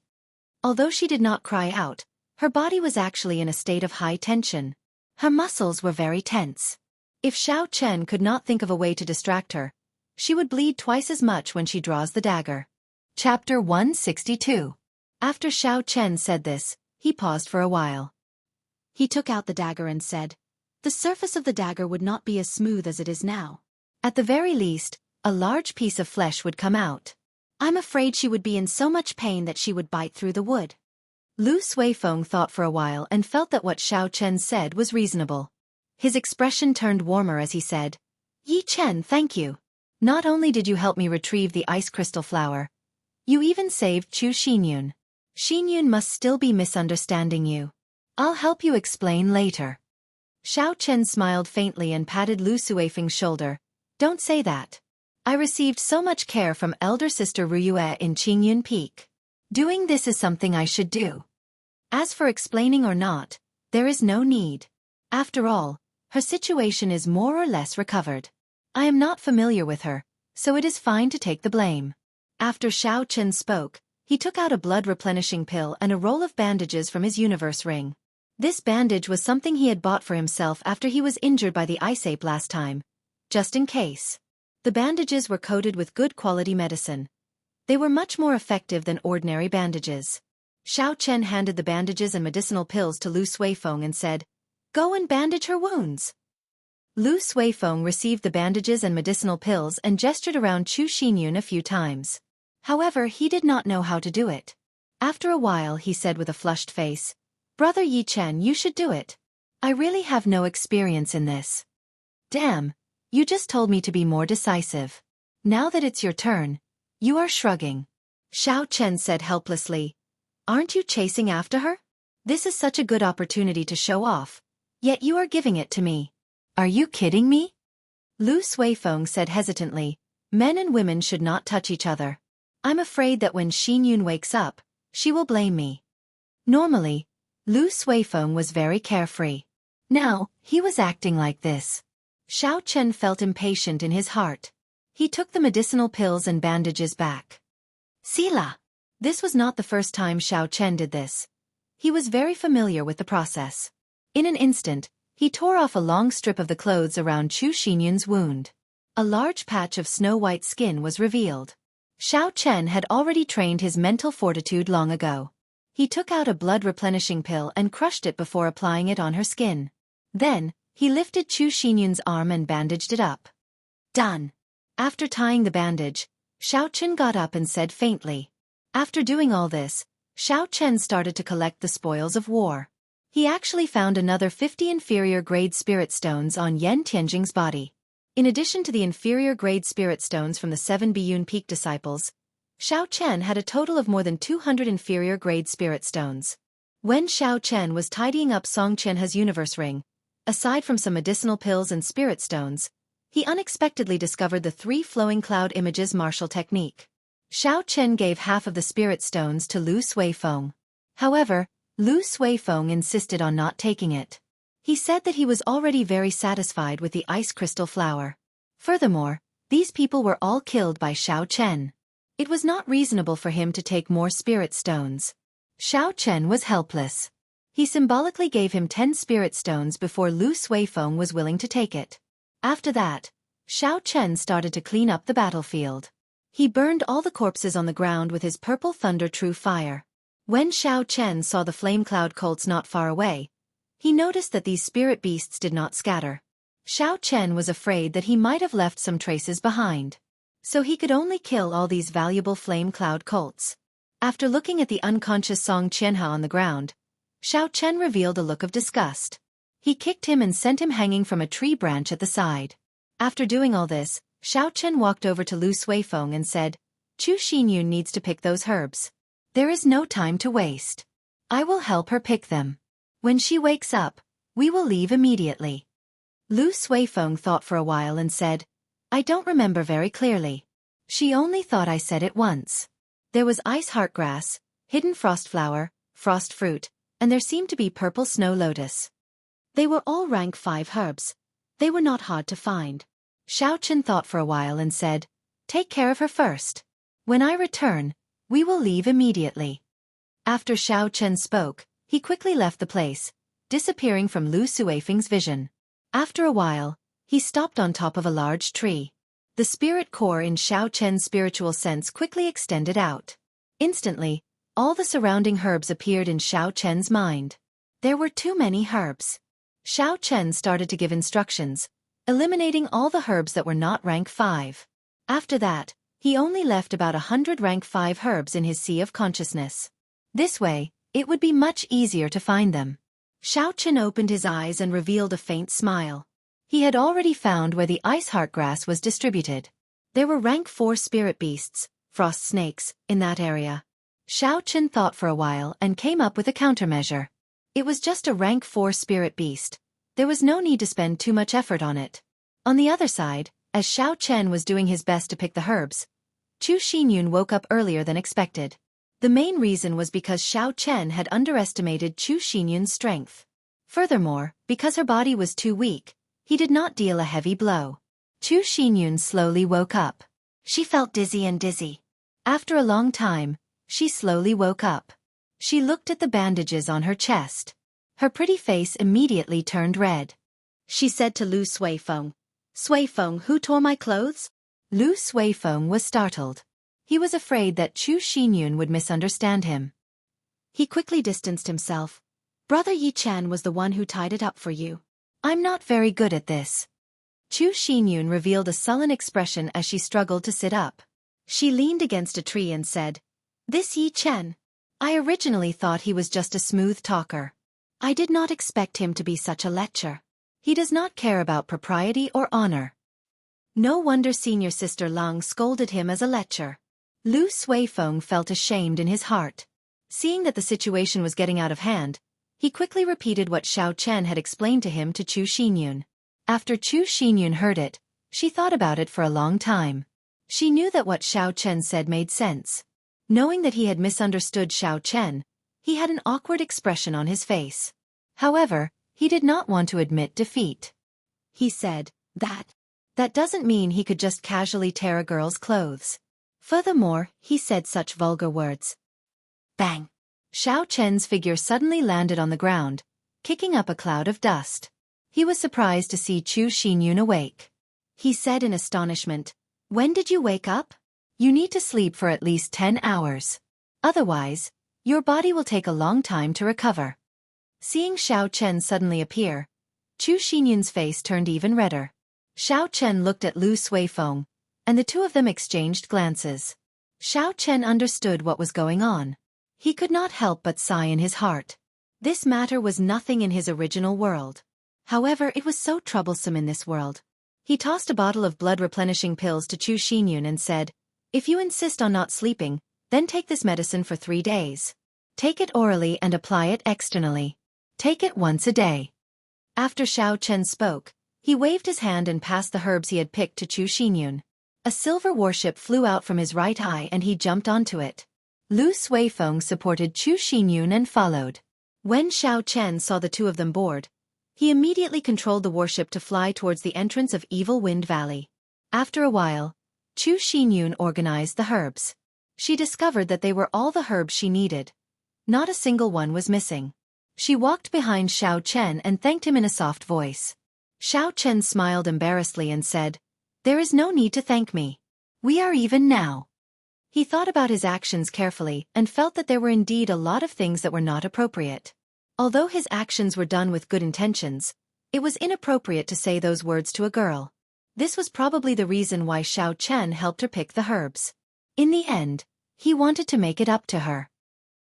A: Although she did not cry out, her body was actually in a state of high tension. Her muscles were very tense. If Xiao Chen could not think of a way to distract her, she would bleed twice as much when she draws the dagger. Chapter 162. After Xiao Chen said this, he paused for a while. He took out the dagger and said, the surface of the dagger would not be as smooth as it is now. At the very least, a large piece of flesh would come out. I'm afraid she would be in so much pain that she would bite through the wood. Lu Suifeng thought for a while and felt that what Xiao Chen said was reasonable. His expression turned warmer as he said, Yi Chen, thank you. Not only did you help me retrieve the ice crystal flower, you even saved Chu Xinyun. Xinyun must still be misunderstanding you. I'll help you explain later. Xiao Chen smiled faintly and patted Lu Suifeng's shoulder. Don't say that. I received so much care from elder sister Ruyue in Qingyun Peak. Doing this is something I should do. As for explaining or not, there is no need. After all, her situation is more or less recovered. I am not familiar with her, so it is fine to take the blame. After Xiao Chen spoke, he took out a blood-replenishing pill and a roll of bandages from his universe ring. This bandage was something he had bought for himself after he was injured by the ice ape last time, just in case. The bandages were coated with good quality medicine. They were much more effective than ordinary bandages. Xiao Chen handed the bandages and medicinal pills to Lu Suifeng and said, Go and bandage her wounds. Lu Suifeng received the bandages and medicinal pills and gestured around Chu Xinyun a few times. However, he did not know how to do it. After a while he said with a flushed face, Brother Yi Chen, you should do it. I really have no experience in this. Damn, you just told me to be more decisive. Now that it's your turn, you are shrugging. Xiao Chen said helplessly, Aren't you chasing after her? This is such a good opportunity to show off, yet you are giving it to me. Are you kidding me? Lu Suifeng said hesitantly, Men and women should not touch each other. I'm afraid that when Xinyun wakes up, she will blame me. Normally, Lu Suifeng was very carefree. Now, he was acting like this. Xiao Chen felt impatient in his heart. He took the medicinal pills and bandages back. Sila! This was not the first time Xiao Chen did this. He was very familiar with the process. In an instant, he tore off a long strip of the clothes around Chu Xinyun's wound. A large patch of snow-white skin was revealed. Xiao Chen had already trained his mental fortitude long ago. He took out a blood-replenishing pill and crushed it before applying it on her skin. Then, he lifted Chu Xinyun's arm and bandaged it up. Done. After tying the bandage, Xiao Chen got up and said faintly. After doing all this, Xiao Chen started to collect the spoils of war. He actually found another 50 inferior-grade spirit stones on Yan Tianjing's body. In addition to the inferior-grade spirit stones from the 7 Biyun Peak disciples, Xiao Chen had a total of more than 200 inferior-grade spirit stones. When Xiao Chen was tidying up Song Qianhe's universe ring, aside from some medicinal pills and spirit stones, he unexpectedly discovered the 3 flowing cloud images martial technique. Xiao Chen gave half of the spirit stones to Lu Suifeng. However, Lu Suifeng insisted on not taking it. He said that he was already very satisfied with the ice crystal flower. Furthermore, these people were all killed by Xiao Chen. It was not reasonable for him to take more spirit stones. Xiao Chen was helpless. He symbolically gave him 10 spirit stones before Lu Suifeng was willing to take it. After that, Xiao Chen started to clean up the battlefield. He burned all the corpses on the ground with his purple thunder true fire. When Xiao Chen saw the flame cloud colts not far away, he noticed that these spirit beasts did not scatter. Xiao Chen was afraid that he might have left some traces behind. So he could only kill all these valuable flame cloud colts. After looking at the unconscious Song Qianhe on the ground, Xiao Chen revealed a look of disgust. He kicked him and sent him hanging from a tree branch at the side. After doing all this, Xiao Chen walked over to Lu Suifeng and said, Chu Xinyun needs to pick those herbs. There is no time to waste. I will help her pick them. When she wakes up, we will leave immediately. Lu Suifeng thought for a while and said, I don't remember very clearly. She only thought I said it once. There was ice heartgrass, hidden frost flower, frost fruit, and there seemed to be purple snow lotus. They were all rank 5 herbs. They were not hard to find. Xiao Chen thought for a while and said, Take care of her first. When I return, we will leave immediately. After Xiao Chen spoke, he quickly left the place, disappearing from Lu Suifeng's vision. After a while, he stopped on top of a large tree. The spirit core in Xiao Chen's spiritual sense quickly extended out. Instantly, all the surrounding herbs appeared in Xiao Chen's mind. There were too many herbs. Xiao Chen started to give instructions, eliminating all the herbs that were not rank 5. After that, he only left about 100 rank 5 herbs in his sea of consciousness. This way, it would be much easier to find them. Xiao Chen opened his eyes and revealed a faint smile. He had already found where the ice heartgrass was distributed. There were rank 4 spirit beasts, frost snakes, in that area. Xiao Chen thought for a while and came up with a countermeasure. It was just a rank 4 spirit beast. There was no need to spend too much effort on it. On the other side, as Xiao Chen was doing his best to pick the herbs, Chu Xinyun woke up earlier than expected. The main reason was because Xiao Chen had underestimated Chu Xinyun's strength. Furthermore, because her body was too weak, he did not deal a heavy blow. Chu Xinyun slowly woke up. She felt dizzy. After a long time, she slowly woke up. She looked at the bandages on her chest. Her pretty face immediately turned red. She said to Lu Suifeng, Suifeng, who tore my clothes? Lu Suifeng was startled. He was afraid that Chu Xinyun would misunderstand him. He quickly distanced himself. Brother Yi Chen was the one who tied it up for you. I'm not very good at this. Chu Xinyun revealed a sullen expression as she struggled to sit up. She leaned against a tree and said, This Yi Chen. I originally thought he was just a smooth talker. I did not expect him to be such a lecher. He does not care about propriety or honor. No wonder senior sister Lang scolded him as a lecher. Lu Suifeng felt ashamed in his heart. Seeing that the situation was getting out of hand, he quickly repeated what Xiao Chen had explained to him to Chu Xinyun. After Chu Xinyun heard it, she thought about it for a long time. She knew that what Xiao Chen said made sense. Knowing that he had misunderstood Xiao Chen, he had an awkward expression on his face. However, he did not want to admit defeat. He said, That doesn't mean he could just casually tear a girl's clothes. Furthermore, he said such vulgar words. Bang! Xiao Chen's figure suddenly landed on the ground, kicking up a cloud of dust. He was surprised to see Chu Xinyun awake. He said in astonishment, When did you wake up? You need to sleep for at least 10 hours. Otherwise, your body will take a long time to recover. Seeing Xiao Chen suddenly appear, Chu Xinyun's face turned even redder. Xiao Chen looked at Lu Suifeng, and the two of them exchanged glances. Xiao Chen understood what was going on. He could not help but sigh in his heart. This matter was nothing in his original world. However, it was so troublesome in this world. He tossed a bottle of blood-replenishing pills to Chu Xinyun and said, If you insist on not sleeping, then take this medicine for 3 days. Take it orally and apply it externally. Take it once a day. After Xiao Chen spoke, he waved his hand and passed the herbs he had picked to Chu Xinyun. A silver warship flew out from his right eye and he jumped onto it. Lu Suifeng supported Chu Xinyun and followed. When Xiao Chen saw the two of them board, he immediately controlled the warship to fly towards the entrance of Evil Wind Valley. After a while, Chu Xinyun organized the herbs. She discovered that they were all the herbs she needed. Not a single one was missing. She walked behind Xiao Chen and thanked him in a soft voice. Xiao Chen smiled embarrassedly and said, There is no need to thank me. We are even now. He thought about his actions carefully and felt that there were indeed a lot of things that were not appropriate. Although his actions were done with good intentions, it was inappropriate to say those words to a girl. This was probably the reason why Xiao Chen helped her pick the herbs. In the end, he wanted to make it up to her.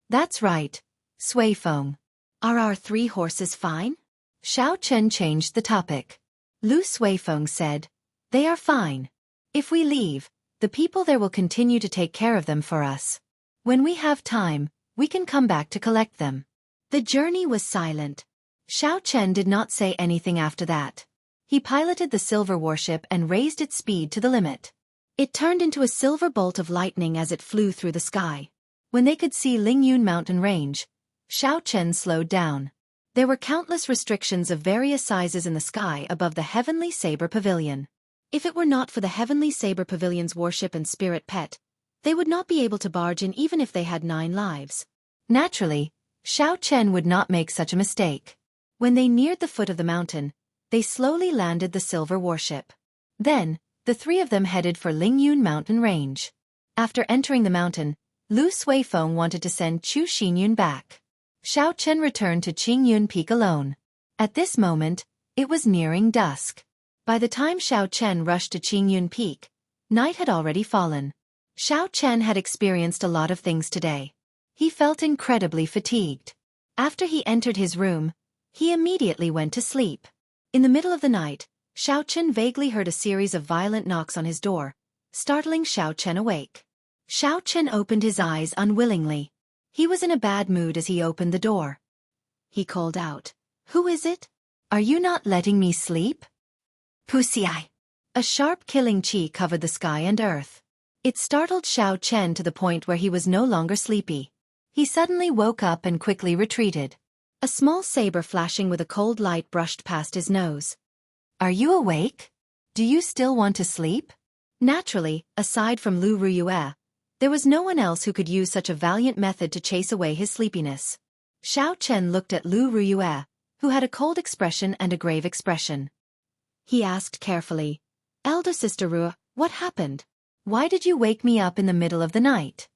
A: That's right, Suifeng. Are our 3 horses fine? Xiao Chen changed the topic. Lu Suifeng said, they are fine. If we leave, the people there will continue to take care of them for us. When we have time, we can come back to collect them. The journey was silent. Xiao Chen did not say anything after that. He piloted the silver warship and raised its speed to the limit. It turned into a silver bolt of lightning as it flew through the sky. When they could see Lingyun mountain range, Xiao Chen slowed down. There were countless restrictions of various sizes in the sky above the Heavenly Saber Pavilion. If it were not for the Heavenly Saber Pavilion's warship and spirit pet, they would not be able to barge in even if they had 9 lives. Naturally, Xiao Chen would not make such a mistake. When they neared the foot of the mountain, they slowly landed the silver warship. Then, the 3 of them headed for Lingyun mountain range. After entering the mountain, Lu Suifeng wanted to send Chu Xinyun back. Xiao Chen returned to Qingyun Peak alone. At this moment, it was nearing dusk. By the time Xiao Chen rushed to Qingyun Peak, night had already fallen. Xiao Chen had experienced a lot of things today. He felt incredibly fatigued. After he entered his room, he immediately went to sleep. In the middle of the night, Xiao Chen vaguely heard a series of violent knocks on his door, startling Xiao Chen awake. Xiao Chen opened his eyes unwillingly. He was in a bad mood as he opened the door. He called out, "Who is it? Are you not letting me sleep?" Pussy eye. A sharp killing chi covered the sky and earth. It startled Xiao Chen to the point where he was no longer sleepy. He suddenly woke up and quickly retreated. A small saber flashing with a cold light brushed past his nose. "Are you awake? Do you still want to sleep?" Naturally, aside from Lu Ruyue, there was no one else who could use such a valiant method to chase away his sleepiness. Xiao Chen looked at Lu Ruyue, who had a cold expression and a grave expression. He asked carefully, "Elder Sister Rue, what happened? Why did you wake me up in the middle of the night?"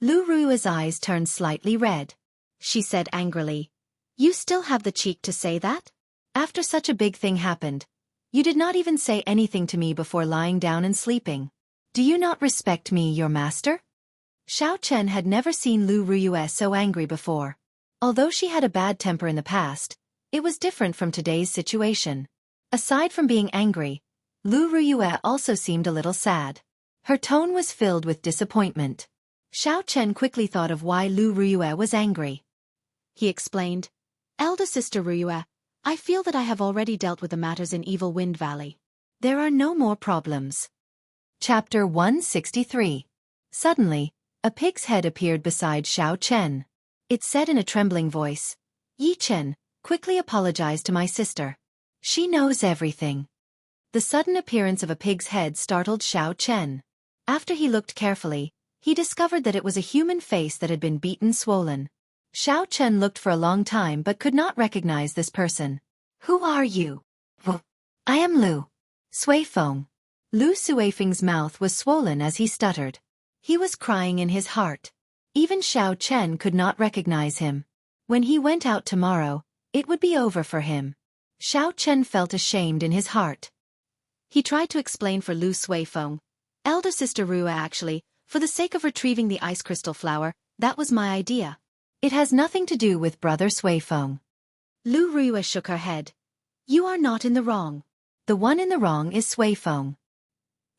A: Lu Rui's eyes turned slightly red. She said angrily, "You still have the cheek to say that? After such a big thing happened, you did not even say anything to me before lying down and sleeping. Do you not respect me, your master?" Xiao Chen had never seen Lu Ruyue so angry before. Although she had a bad temper in the past, it was different from today's situation. Aside from being angry, Lu Ruyue also seemed a little sad. Her tone was filled with disappointment. Xiao Chen quickly thought of why Lu Ruyue was angry. He explained, "Elder Sister Ruyue, I feel that I have already dealt with the matters in Evil Wind Valley. There are no more problems." Chapter 163. Suddenly, a pig's head appeared beside Xiao Chen. It said in a trembling voice, "Yi Chen, quickly apologize to my sister. She knows everything." The sudden appearance of a pig's head startled Xiao Chen. After he looked carefully, he discovered that it was a human face that had been beaten swollen. Xiao Chen looked for a long time but could not recognize this person. "Who are you?" "I am Lu Suifeng." Lu Suifeng's mouth was swollen as he stuttered. He was crying in his heart. Even Xiao Chen could not recognize him. When he went out tomorrow, it would be over for him. Xiao Chen felt ashamed in his heart. He tried to explain for Lu Suifeng, "Elder Sister Rue, actually, for the sake of retrieving the ice crystal flower, that was my idea. It has nothing to do with Brother Suifeng." Lu Rue shook her head. "You are not in the wrong. The one in the wrong is Suifeng.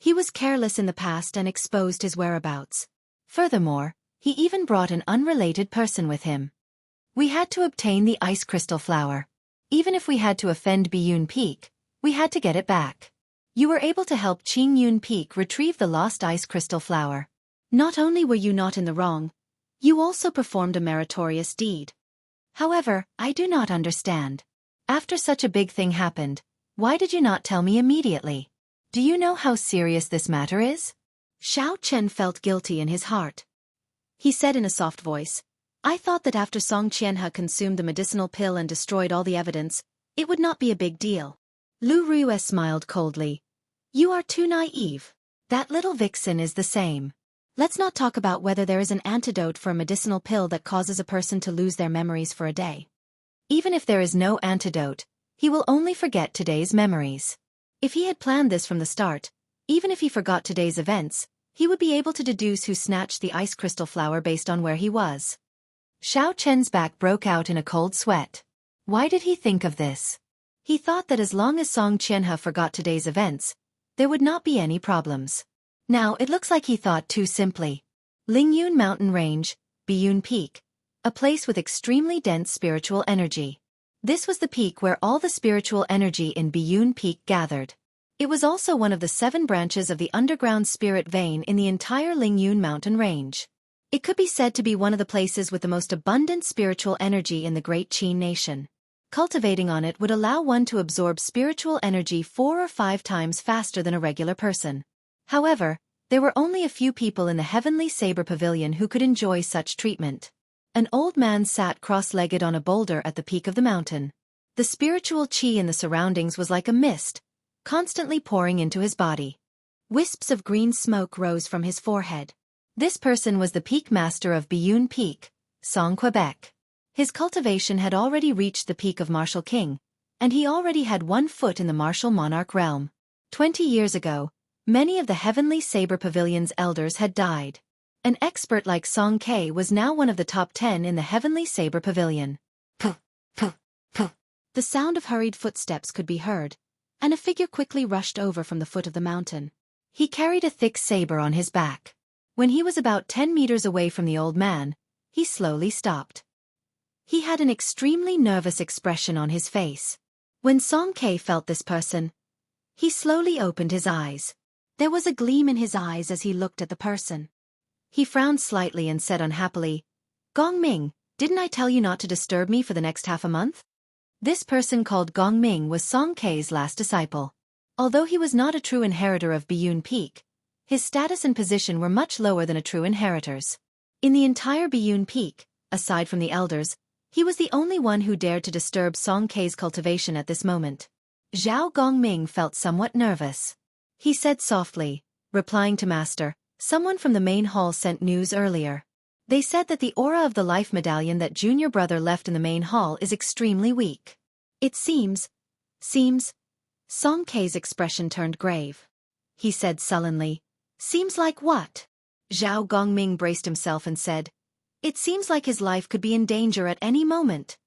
A: He was careless in the past and exposed his whereabouts. Furthermore, he even brought an unrelated person with him. We had to obtain the ice crystal flower. Even if we had to offend Biyun Peak, we had to get it back. You were able to help Qingyun Peak retrieve the lost ice crystal flower. Not only were you not in the wrong, you also performed a meritorious deed. However, I do not understand. After such a big thing happened, why did you not tell me immediately? Do you know how serious this matter is?" Xiao Chen felt guilty in his heart. He said in a soft voice, "I thought that after Song Qianhe consumed the medicinal pill and destroyed all the evidence, it would not be a big deal." Lu Rue smiled coldly. "You are too naive. That little vixen is the same. Let's not talk about whether there is an antidote for a medicinal pill that causes a person to lose their memories for a day. Even if there is no antidote, he will only forget today's memories. If he had planned this from the start, even if he forgot today's events, he would be able to deduce who snatched the ice crystal flower based on where he was. Xiao Chen's back broke out in a cold sweat. Why did he think of this? He thought that as long as Song Qianhe forgot today's events, there would not be any problems. Now it looks like he thought too simply. Lingyun Mountain Range, Biyun Peak, a place with extremely dense spiritual energy. This was the peak where all the spiritual energy in Biyun Peak gathered. It was also one of the 7 branches of the underground spirit vein in the entire Lingyun Mountain Range. It could be said to be one of the places with the most abundant spiritual energy in the Great Qin Nation. Cultivating on it would allow one to absorb spiritual energy 4 or 5 times faster than a regular person. However, there were only a few people in the Heavenly Saber Pavilion who could enjoy such treatment. An old man sat cross-legged on a boulder at the peak of the mountain. The spiritual qi in the surroundings was like a mist, constantly pouring into his body. Wisps of green smoke rose from his forehead. This person was the peak master of Biyun Peak, Song Quebec. His cultivation had already reached the peak of Martial King, and he already had 1 foot in the Martial Monarch realm. 20 years ago, many of the Heavenly Saber Pavilion's elders had died. An expert like Song Ke was now one of the top 10 in the Heavenly Saber Pavilion. Puh, puh, puh. The sound of hurried footsteps could be heard, and a figure quickly rushed over from the foot of the mountain. He carried a thick saber on his back. When he was about 10 meters away from the old man, he slowly stopped. He had an extremely nervous expression on his face. When Song Ke felt this person, he slowly opened his eyes. There was a gleam in his eyes as he looked at the person. He frowned slightly and said unhappily, "Gong Ming, didn't I tell you not to disturb me for the next half a month?" This person called Gong Ming was Song Ke's last disciple. Although he was not a true inheritor of Biyun Peak, his status and position were much lower than a true inheritor's. In the entire Biyun Peak, aside from the elders, he was the only one who dared to disturb Song Ke's cultivation at this moment. Zhao Gongming felt somewhat nervous. He said softly, replying to Master, "Someone from the main hall sent news earlier. They said that the aura of the life medallion that junior brother left in the main hall is extremely weak. It seems. Song Ke's expression turned grave. He said sullenly, "Seems like what?" Zhao Gongming braced himself and said, "It seems like his life could be in danger at any moment."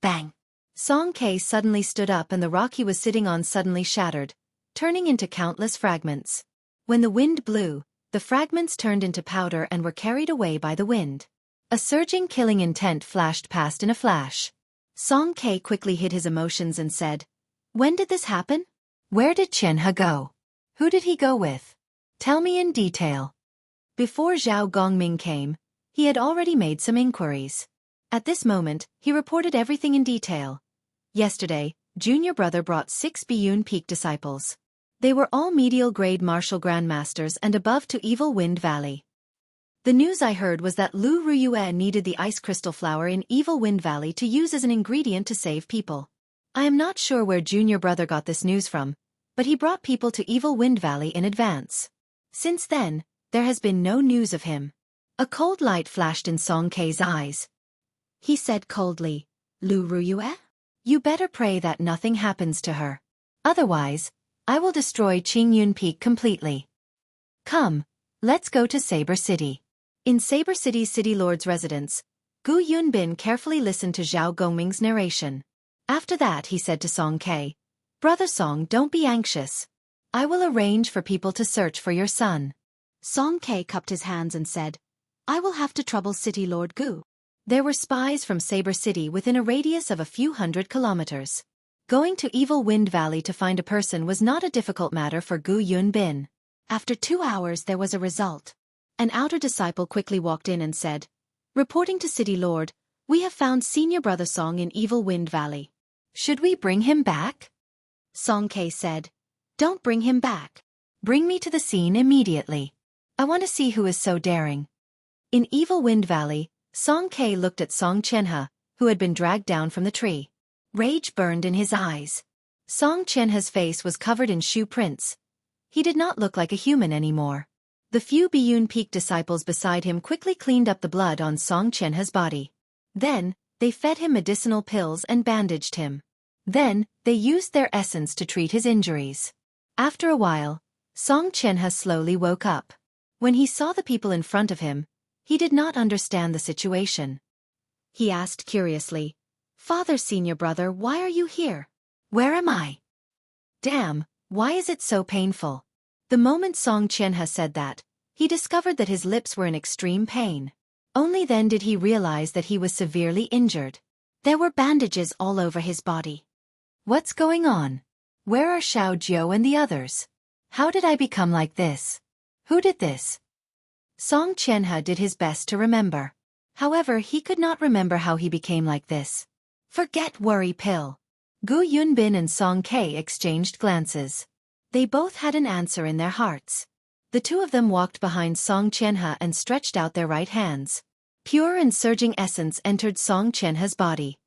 A: Bang! Song Ke suddenly stood up and the rock he was sitting on suddenly shattered, turning into countless fragments. When the wind blew, the fragments turned into powder and were carried away by the wind. A surging killing intent flashed past in a flash. Song Ke quickly hid his emotions and said, "When did this happen? Where did Qianhe go? Who did he go with? Tell me in detail." Before Zhao Gongming came, he had already made some inquiries. At this moment, he reported everything in detail. Yesterday, junior brother brought 6 Biyun Peak disciples. They were all medial-grade martial grandmasters and above to Evil Wind Valley. The news I heard was that Lu Ruyue needed the ice crystal flower in Evil Wind Valley to use as an ingredient to save people. I am not sure where junior brother got this news from, but he brought people to Evil Wind Valley in advance. Since then, there has been no news of him. A cold light flashed in Song Ke's eyes. He said coldly, "Lu Ruyue? You better pray that nothing happens to her. Otherwise, I will destroy Qingyun Peak completely. Come, let's go to Saber City." In Saber City's City Lord's residence, Gu Yunbin carefully listened to Zhao Gongming's narration. After that he said to Song Ke, "Brother Song, don't be anxious. I will arrange for people to search for your son." Song Ke cupped his hands and said, "I will have to trouble City Lord Gu." There were spies from Saber City within a radius of a few hundred kilometers. Going to Evil Wind Valley to find a person was not a difficult matter for Gu Yunbin. After 2 hours there was a result. An outer disciple quickly walked in and said, "Reporting to City Lord, we have found senior brother Song in Evil Wind Valley. Should we bring him back?" Song Ke said, "Don't bring him back. Bring me to the scene immediately. I want to see who is so daring." In Evil Wind Valley, Song Ke looked at Song Qianhe, who had been dragged down from the tree. Rage burned in his eyes. Song Qianhe's face was covered in shoe prints. He did not look like a human anymore. The few Biyun Peak disciples beside him quickly cleaned up the blood on Song Qianhe's body. Then, they fed him medicinal pills and bandaged him. Then, they used their essence to treat his injuries. After a while, Song Qianhe slowly woke up. When he saw the people in front of him, he did not understand the situation. he asked curiously. Father, senior brother, why are you here? Where am I? Damn, why is it so painful? The moment Song Qianhe said that, he discovered that his lips were in extreme pain. Only then did he realize that he was severely injured. There were bandages all over his body. What's going on? Where are Xiao Jiu and the others? How did I become like this? Who did this? Song Qianhe did his best to remember. However, he could not remember how he became like this. Forget worry pill. Gu Yunbin and Song Ke exchanged glances. They both had an answer in their hearts. The two of them walked behind Song Qianhe and stretched out their right hands. Pure and surging essence entered Song Qianhe's body.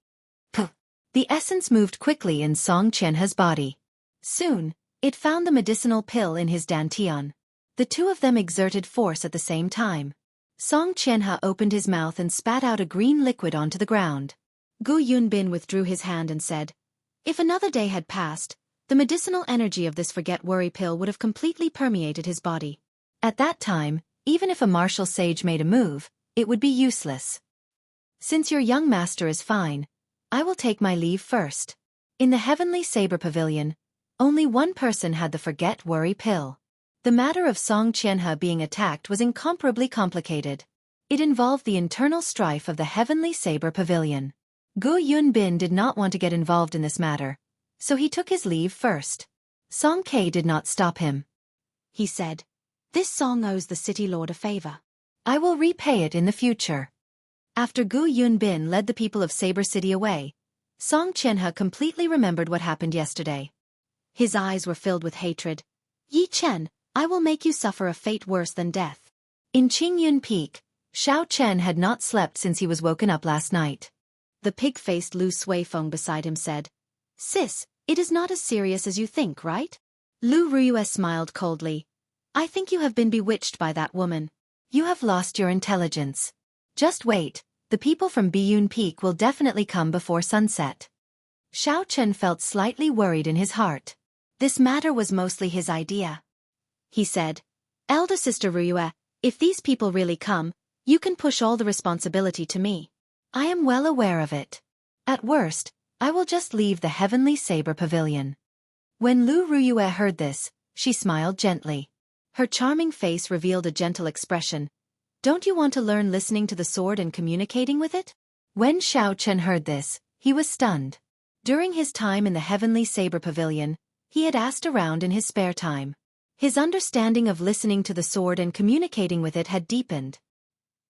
A: Puh! The essence moved quickly in Song Qianhe's body. Soon, it found the medicinal pill in his dantian. The two of them exerted force at the same time. Song Qianhe opened his mouth and spat out a green liquid onto the ground. Gu Yunbin withdrew his hand and said, "If another day had passed, the medicinal energy of this forget-worry pill would have completely permeated his body. At that time, even if a martial sage made a move, it would be useless. Since your young master is fine, I will take my leave first." In the Heavenly Saber Pavilion, only one person had the forget-worry pill. The matter of Song Qianhe being attacked was incomparably complicated. It involved the internal strife of the Heavenly Saber Pavilion. Gu Yunbin did not want to get involved in this matter, so he took his leave first. Song Ke did not stop him. He said, "This song owes the city lord a favor. I will repay it in the future." After Gu Yunbin led the people of Saber City away, Song Qianhe completely remembered what happened yesterday. His eyes were filled with hatred. "Yi Chen, I will make you suffer a fate worse than death." In Qingyun Peak, Xiao Chen had not slept since he was woken up last night. The pig-faced Lu Suifeng beside him said, "Sis, it is not as serious as you think, right?" Lu Ruyue smiled coldly. "I think you have been bewitched by that woman. You have lost your intelligence. Just wait, the people from Biyun Peak will definitely come before sunset." Xiao Chen felt slightly worried in his heart. This matter was mostly his idea. He said, "Elder sister Ruyue, if these people really come, you can push all the responsibility to me. I am well aware of it. At worst, I will just leave the Heavenly Saber Pavilion." When Lu Ruyue heard this, she smiled gently. Her charming face revealed a gentle expression. "Don't you want to learn listening to the sword and communicating with it?" When Xiao Chen heard this, he was stunned. During his time in the Heavenly Saber Pavilion, he had asked around in his spare time. His understanding of listening to the sword and communicating with it had deepened.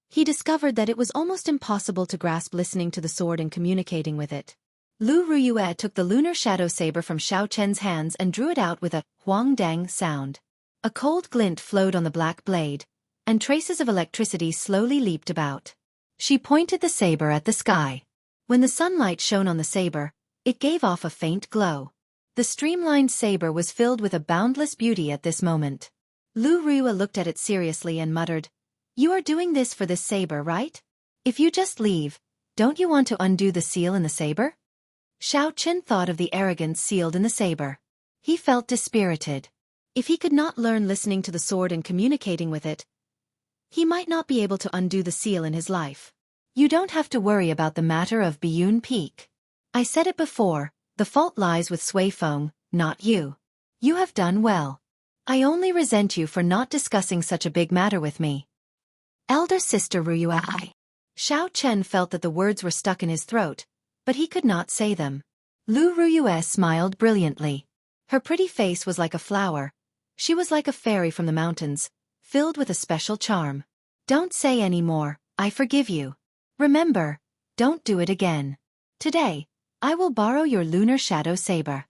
A: He discovered that it was almost impossible to grasp listening to the sword and communicating with it. Lu Ruyue took the lunar shadow saber from Xiao Chen's hands and drew it out with a huang dang sound. A cold glint flowed on the black blade, and traces of electricity slowly leaped about. She pointed the saber at the sky. When the sunlight shone on the saber, it gave off a faint glow. The streamlined saber was filled with a boundless beauty at this moment. Lu Ruyue looked at it seriously and muttered, "You are doing this for this saber, right? If you just leave, don't you want to undo the seal in the saber?" Xiao Chen thought of the arrogance sealed in the saber. He felt dispirited. If he could not learn listening to the sword and communicating with it, he might not be able to undo the seal in his life. "You don't have to worry about the matter of Biyun Peak. I said it before, the fault lies with Suifeng, not you. You have done well. I only resent you for not discussing such a big matter with me." "Elder sister Ruyue." Xiao Chen felt that the words were stuck in his throat, but he could not say them. Lu Ruyue smiled brilliantly. Her pretty face was like a flower. She was like a fairy from the mountains, filled with a special charm. "Don't say any more, I forgive you. Remember, don't do it again. Today, I will borrow your lunar shadow saber."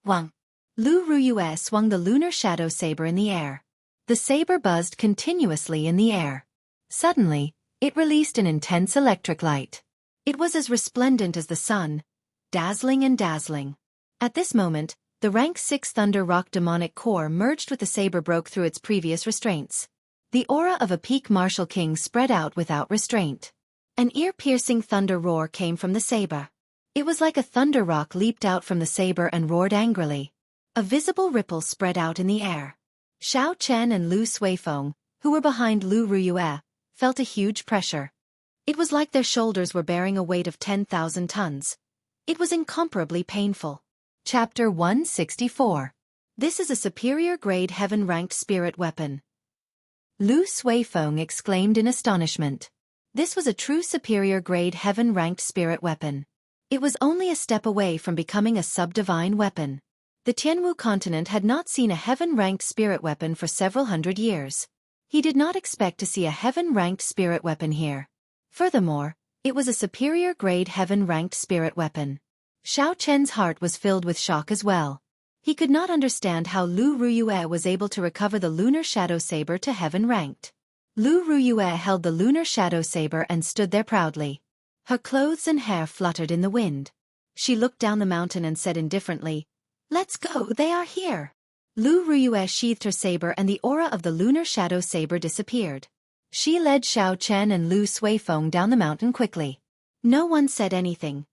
A: Wang. Lu Ruyue swung the lunar shadow saber in the air. The saber buzzed continuously in the air. Suddenly, it released an intense electric light. It was as resplendent as the sun, dazzling and dazzling. At this moment, the rank 6 Thunder Rock demonic core merged with the saber broke through its previous restraints. The aura of a peak martial king spread out without restraint. An ear-piercing thunder roar came from the saber. It was like a thunder rock leaped out from the saber and roared angrily. A visible ripple spread out in the air. Xiao Chen and Lu Suifeng, who were behind Lu Ruyue, felt a huge pressure. It was like their shoulders were bearing a weight of 10,000 tons. It was incomparably painful. Chapter 164. This is a superior-grade heaven-ranked spirit weapon. Lu Suifeng exclaimed in astonishment. This was a true superior-grade heaven-ranked spirit weapon. It was only a step away from becoming a sub-divine weapon. The Tianwu continent had not seen a heaven-ranked spirit weapon for several hundred years. He did not expect to see a heaven-ranked spirit weapon here. Furthermore, it was a superior-grade heaven-ranked spirit weapon. Xiao Chen's heart was filled with shock as well. He could not understand how Lu Ruyue was able to recover the lunar shadow saber to heaven-ranked. Lu Ruyue held the lunar shadow saber and stood there proudly. Her clothes and hair fluttered in the wind. She looked down the mountain and said indifferently, "Let's go, they are here." Lu Ruyue sheathed her saber and the aura of the lunar shadow saber disappeared. She led Xiao Chen and Lu Suifeng down the mountain quickly. No one said anything.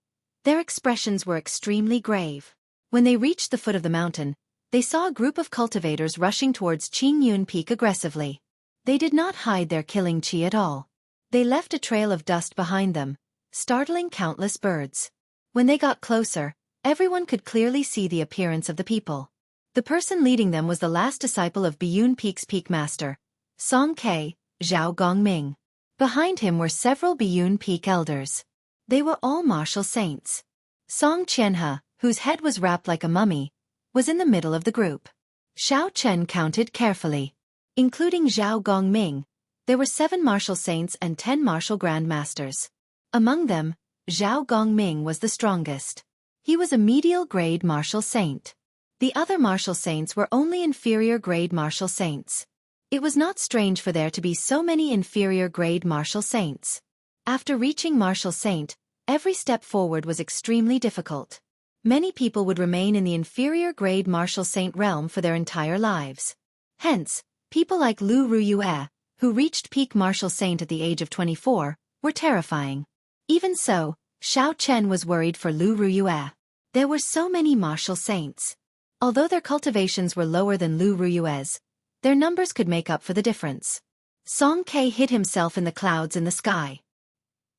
A: Their expressions were extremely grave. When they reached the foot of the mountain, they saw a group of cultivators rushing towards Qingyun Peak aggressively. They did not hide their killing qi at all. They left a trail of dust behind them, startling countless birds. When they got closer, everyone could clearly see the appearance of the people. The person leading them was the last disciple of Biyun Peak's peak master, Song Ke, Zhao Gongming. Behind him were several Biyun Peak elders. They were all martial saints. Song Qianhe, whose head was wrapped like a mummy, was in the middle of the group. Xiao Chen counted carefully. Including Zhao Gongming, there were 7 martial saints and 10 martial grandmasters. Among them, Zhao Gongming was the strongest. He was a medial-grade martial saint. The other martial saints were only inferior-grade martial saints. It was not strange for there to be so many inferior-grade martial saints. After reaching martial saint, every step forward was extremely difficult. Many people would remain in the inferior-grade martial saint realm for their entire lives. Hence, people like Lu Ruyue, who reached peak martial saint at the age of 24, were terrifying. Even so, Xiao Chen was worried for Lu Ruyue. There were so many martial saints. Although their cultivations were lower than Lu Ruyue's, their numbers could make up for the difference. Song Ke hid himself in the clouds in the sky.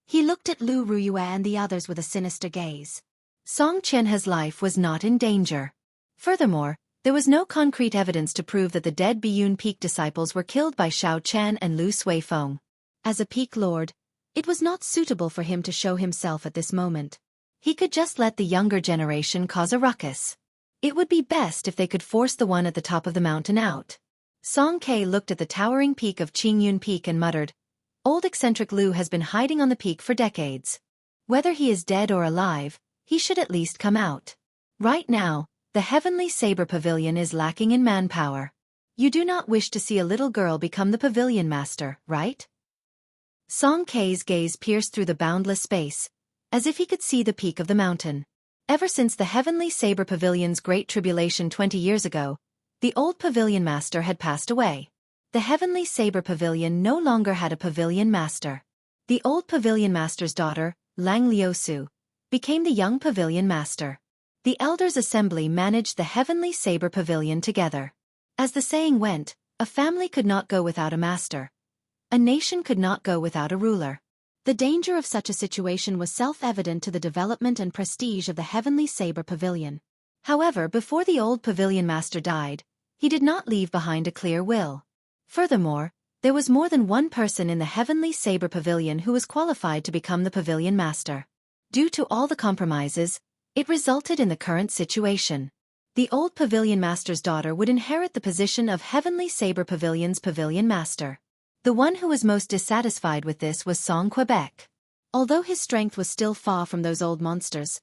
A: He looked at Lu Ruyue and the others with a sinister gaze. Song Qianhe's life was not in danger. Furthermore, there was no concrete evidence to prove that the dead Biyun Peak disciples were killed by Xiao Chen and Lu Suifeng. As a peak lord, it was not suitable for him to show himself at this moment. He could just let the younger generation cause a ruckus. It would be best if they could force the one at the top of the mountain out. Song Ke looked at the towering peak of Qingyun Peak and muttered, "Old eccentric Lu has been hiding on the peak for decades. Whether he is dead or alive, he should at least come out. Right now, the Heavenly Saber Pavilion is lacking in manpower. You do not wish to see a little girl become the pavilion master, right?" Song Ke's gaze pierced through the boundless space, as if he could see the peak of the mountain. Ever since the Heavenly Saber Pavilion's great tribulation 20 years ago, the old pavilion master had passed away. The Heavenly Saber Pavilion no longer had a pavilion master. The old pavilion master's daughter, Lang Liusu, became the young pavilion master. The elders' assembly managed the Heavenly Saber Pavilion together. As the saying went, a family could not go without a master. A nation could not go without a ruler. The danger of such a situation was self-evident to the development and prestige of the Heavenly Saber Pavilion. However, before the old pavilion master died, he did not leave behind a clear will. Furthermore, there was more than one person in the Heavenly Saber Pavilion who was qualified to become the pavilion master. Due to all the compromises, it resulted in the current situation. The old pavilion master's daughter would inherit the position of Heavenly Saber Pavilion's pavilion master. The one who was most dissatisfied with this was Song Quebec. Although his strength was still far from those old monsters,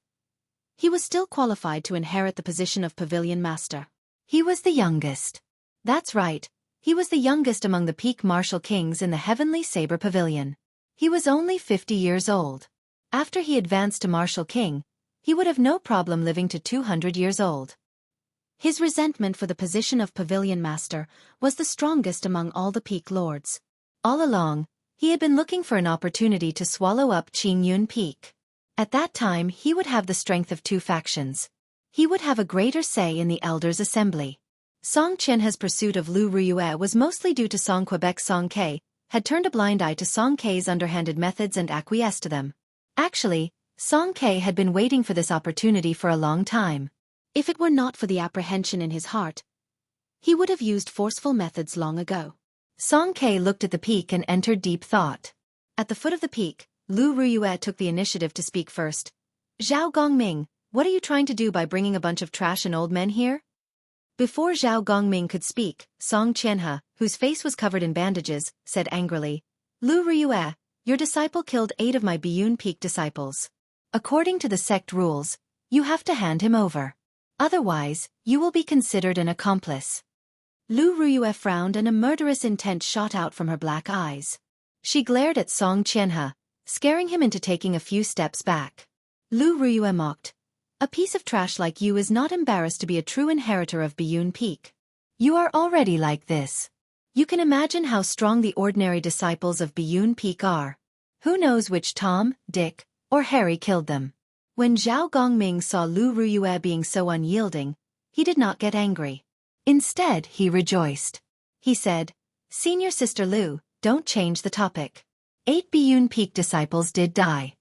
A: he was still qualified to inherit the position of pavilion master. He was the youngest. That's right, he was the youngest among the peak martial kings in the Heavenly Saber Pavilion. He was only 50 years old. After he advanced to martial king, he would have no problem living to 200 years old. His resentment for the position of pavilion master was the strongest among all the peak lords. All along, he had been looking for an opportunity to swallow up Qingyun Peak. At that time he would have the strength of 2 factions. He would have a greater say in the elders' assembly. Song Qianhe's pursuit of Lu Ruyue was mostly due to Song Quebec's Song Ke, had turned a blind eye to Song Kei's underhanded methods and acquiesced to them. Actually, Song Kei had been waiting for this opportunity for a long time. If it were not for the apprehension in his heart, he would have used forceful methods long ago. Song Kei looked at the peak and entered deep thought. At the foot of the peak, Lu Ruyue took the initiative to speak first. Zhao Gongming, what are you trying to do by bringing a bunch of trash and old men here? Before Zhao Gongming could speak, Song Qianhe, whose face was covered in bandages, said angrily, Lu Ruyue, your disciple killed 8 of my Biyun Peak disciples. According to the sect rules, you have to hand him over. Otherwise, you will be considered an accomplice. Lu Ruyue frowned and a murderous intent shot out from her black eyes. She glared at Song Qianhe, scaring him into taking a few steps back. Lu Ruyue mocked. A piece of trash like you is not embarrassed to be a true inheritor of Biyun Peak. You are already like this. You can imagine how strong the ordinary disciples of Biyun Peak are. Who knows which Tom, Dick, or Harry killed them? When Zhao Gongming saw Lu Ruyue being so unyielding, he did not get angry. Instead, he rejoiced. He said, Senior Sister Lu, don't change the topic. 8 Biyun Peak disciples did die.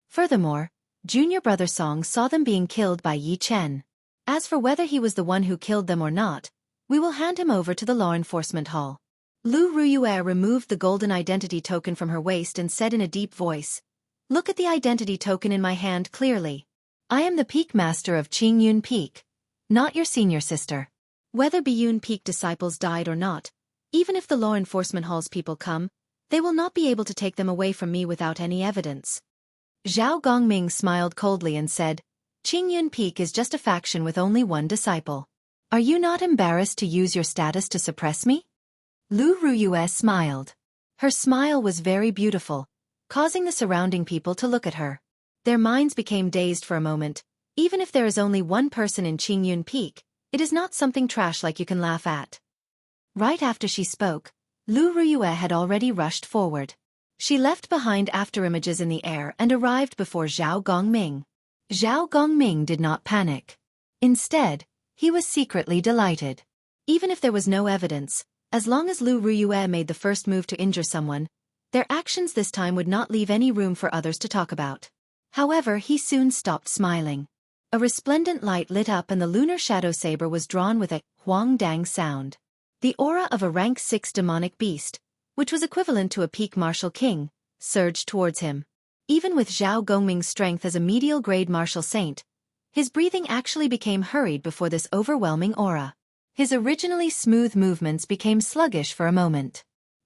A: Furthermore, Junior Brother Song saw them being killed by Yi Chen. As for whether he was the one who killed them or not, we will hand him over to the law enforcement hall. Lu Ruyue removed the golden identity token from her waist and said in a deep voice, Look at the identity token in my hand clearly. I am the Peak Master of Qingyun Peak, not your senior sister. Whether Biyun Peak disciples died or not, even if the law enforcement hall's people come, they will not be able to take them away from me without any evidence. Zhao Gongming smiled coldly and said, Qingyun Peak is just a faction with only one disciple. Are you not embarrassed to use your status to suppress me? Lu Ruyue smiled. Her smile was very beautiful, causing the surrounding people to look at her. Their minds became dazed for a moment. Even if there is only one person in Qingyun Peak, it is not something trash like you can laugh at. Right after she spoke, Lu Ruyue had already rushed forward. She left behind afterimages in the air and arrived before Zhao Gongming. Zhao Gongming did not panic. Instead, he was secretly delighted. Even if there was no evidence, as long as Lu Ruyue made the first move to injure someone, their actions this time would not leave any room for others to talk about. However, he soon stopped smiling. A resplendent light lit up and the lunar shadow saber was drawn with a huang dang sound. The aura of a rank 6 demonic beast, which was equivalent to a peak martial king, surged towards him. Even with Zhao Gongming's strength as a medial grade martial saint, his breathing actually became hurried before this overwhelming aura. His originally smooth movements became sluggish for a moment.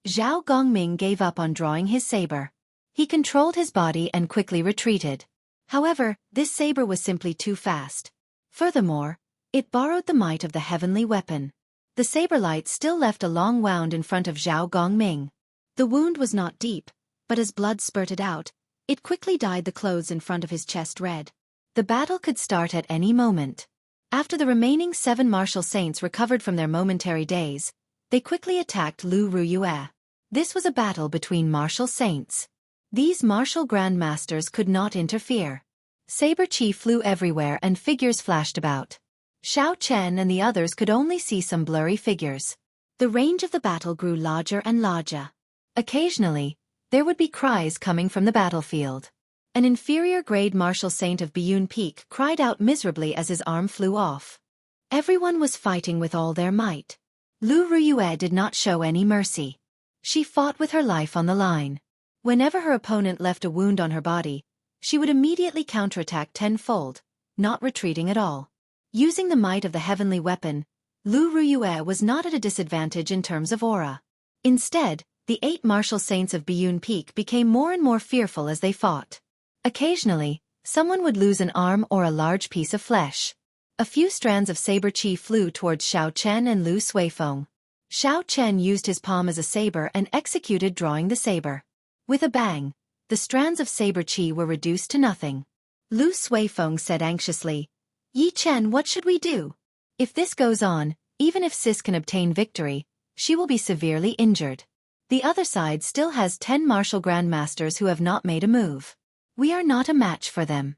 A: Zhao Gongming gave up on drawing his saber. He controlled his body and quickly retreated. However, this saber was simply too fast. Furthermore, it borrowed the might of the heavenly weapon. The saber light still left a long wound in front of Zhao Gongming. The wound was not deep, but as blood spurted out, it quickly dyed the clothes in front of his chest red. The battle could start at any moment. After the remaining 7 martial saints recovered from their momentary daze, they quickly attacked Lu Ruyue. This was a battle between martial saints. These martial grandmasters could not interfere. Saber chi flew everywhere and figures flashed about. Xiao Chen and the others could only see some blurry figures. The range of the battle grew larger and larger. Occasionally, there would be cries coming from the battlefield. An inferior-grade martial saint of Biyun Peak cried out miserably as his arm flew off. Everyone was fighting with all their might. Lu Ruyue did not show any mercy. She fought with her life on the line. Whenever her opponent left a wound on her body, she would immediately counterattack tenfold, not retreating at all. Using the might of the heavenly weapon, Lu Ruyue was not at a disadvantage in terms of aura. Instead, the 8 martial saints of Biyun Peak became more and more fearful as they fought. Occasionally, someone would lose an arm or a large piece of flesh. A few strands of saber chi flew towards Xiao Chen and Lu Suifeng. Xiao Chen used his palm as a saber and executed drawing the saber. With a bang, the strands of saber chi were reduced to nothing. Lu Suifeng said anxiously, Yi Chen, what should we do? If this goes on, even if Sis can obtain victory, she will be severely injured. The other side still has 10 martial grandmasters who have not made a move. We are not a match for them.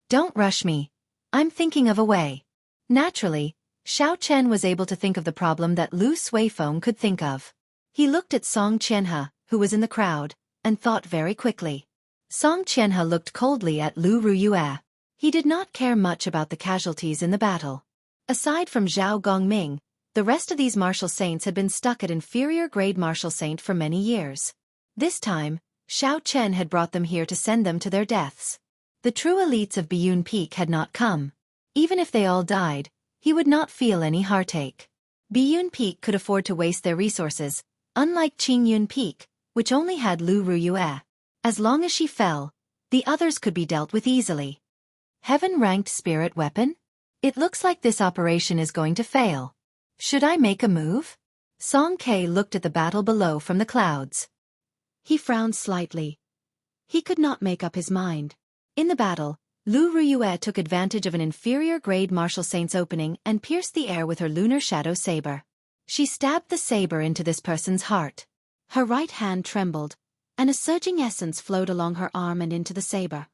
A: Don't rush me. I'm thinking of a way. Naturally, Xiao Chen was able to think of the problem that Lu Suifeng could think of. He looked at Song Qianhe, who was in the crowd, and thought very quickly. Song Qianhe looked coldly at Lu Ruyue. He did not care much about the casualties in the battle. Aside from Zhao Gongming, the rest of these martial saints had been stuck at inferior grade martial saint for many years. This time, Xiao Chen had brought them here to send them to their deaths. The true elites of Biyun Peak had not come. Even if they all died, he would not feel any heartache. Biyun Peak could afford to waste their resources, unlike Qingyun Peak, which only had Lu Ruyue. As long as she fell, the others could be dealt with easily. Heaven-ranked spirit weapon? It looks like this operation is going to fail. Should I make a move? Song Ke looked at the battle below from the clouds. He frowned slightly. He could not make up his mind. In the battle, Lu Ruyue took advantage of an inferior-grade martial saint's opening and pierced the air with her lunar shadow saber. She stabbed the saber into this person's heart. Her right hand trembled, and a surging essence flowed along her arm and into the saber.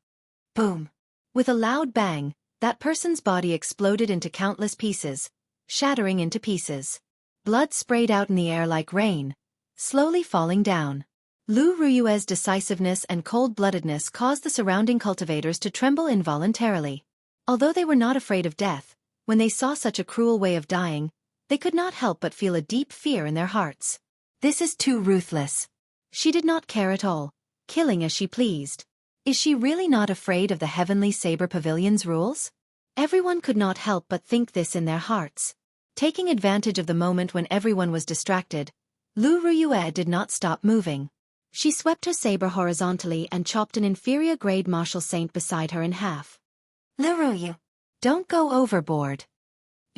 A: Boom! With a loud bang, that person's body exploded into countless pieces, shattering into pieces. Blood sprayed out in the air like rain, slowly falling down. Lu Ruyue's decisiveness and cold-bloodedness caused the surrounding cultivators to tremble involuntarily. Although they were not afraid of death, when they saw such a cruel way of dying, they could not help but feel a deep fear in their hearts. This is too ruthless. She did not care at all, killing as she pleased. Is she really not afraid of the Heavenly Saber Pavilion's rules? Everyone could not help but think this in their hearts. Taking advantage of the moment when everyone was distracted, Lu Ruyue did not stop moving. She swept her saber horizontally and chopped an inferior-grade martial saint beside her in half. Lu Ruyue, don't go overboard.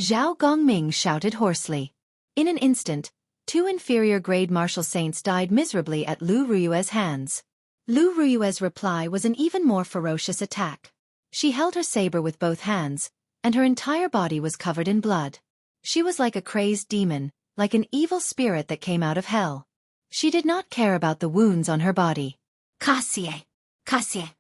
A: Zhao Gongming shouted hoarsely. In an instant, 2 inferior-grade martial saints died miserably at Lu Ruyue's hands. Lu Ruyue's reply was an even more ferocious attack. She held her saber with both hands, and her entire body was covered in blood. She was like a crazed demon, like an evil spirit that came out of hell. She did not care about the wounds on her body. Cassie! Cassie!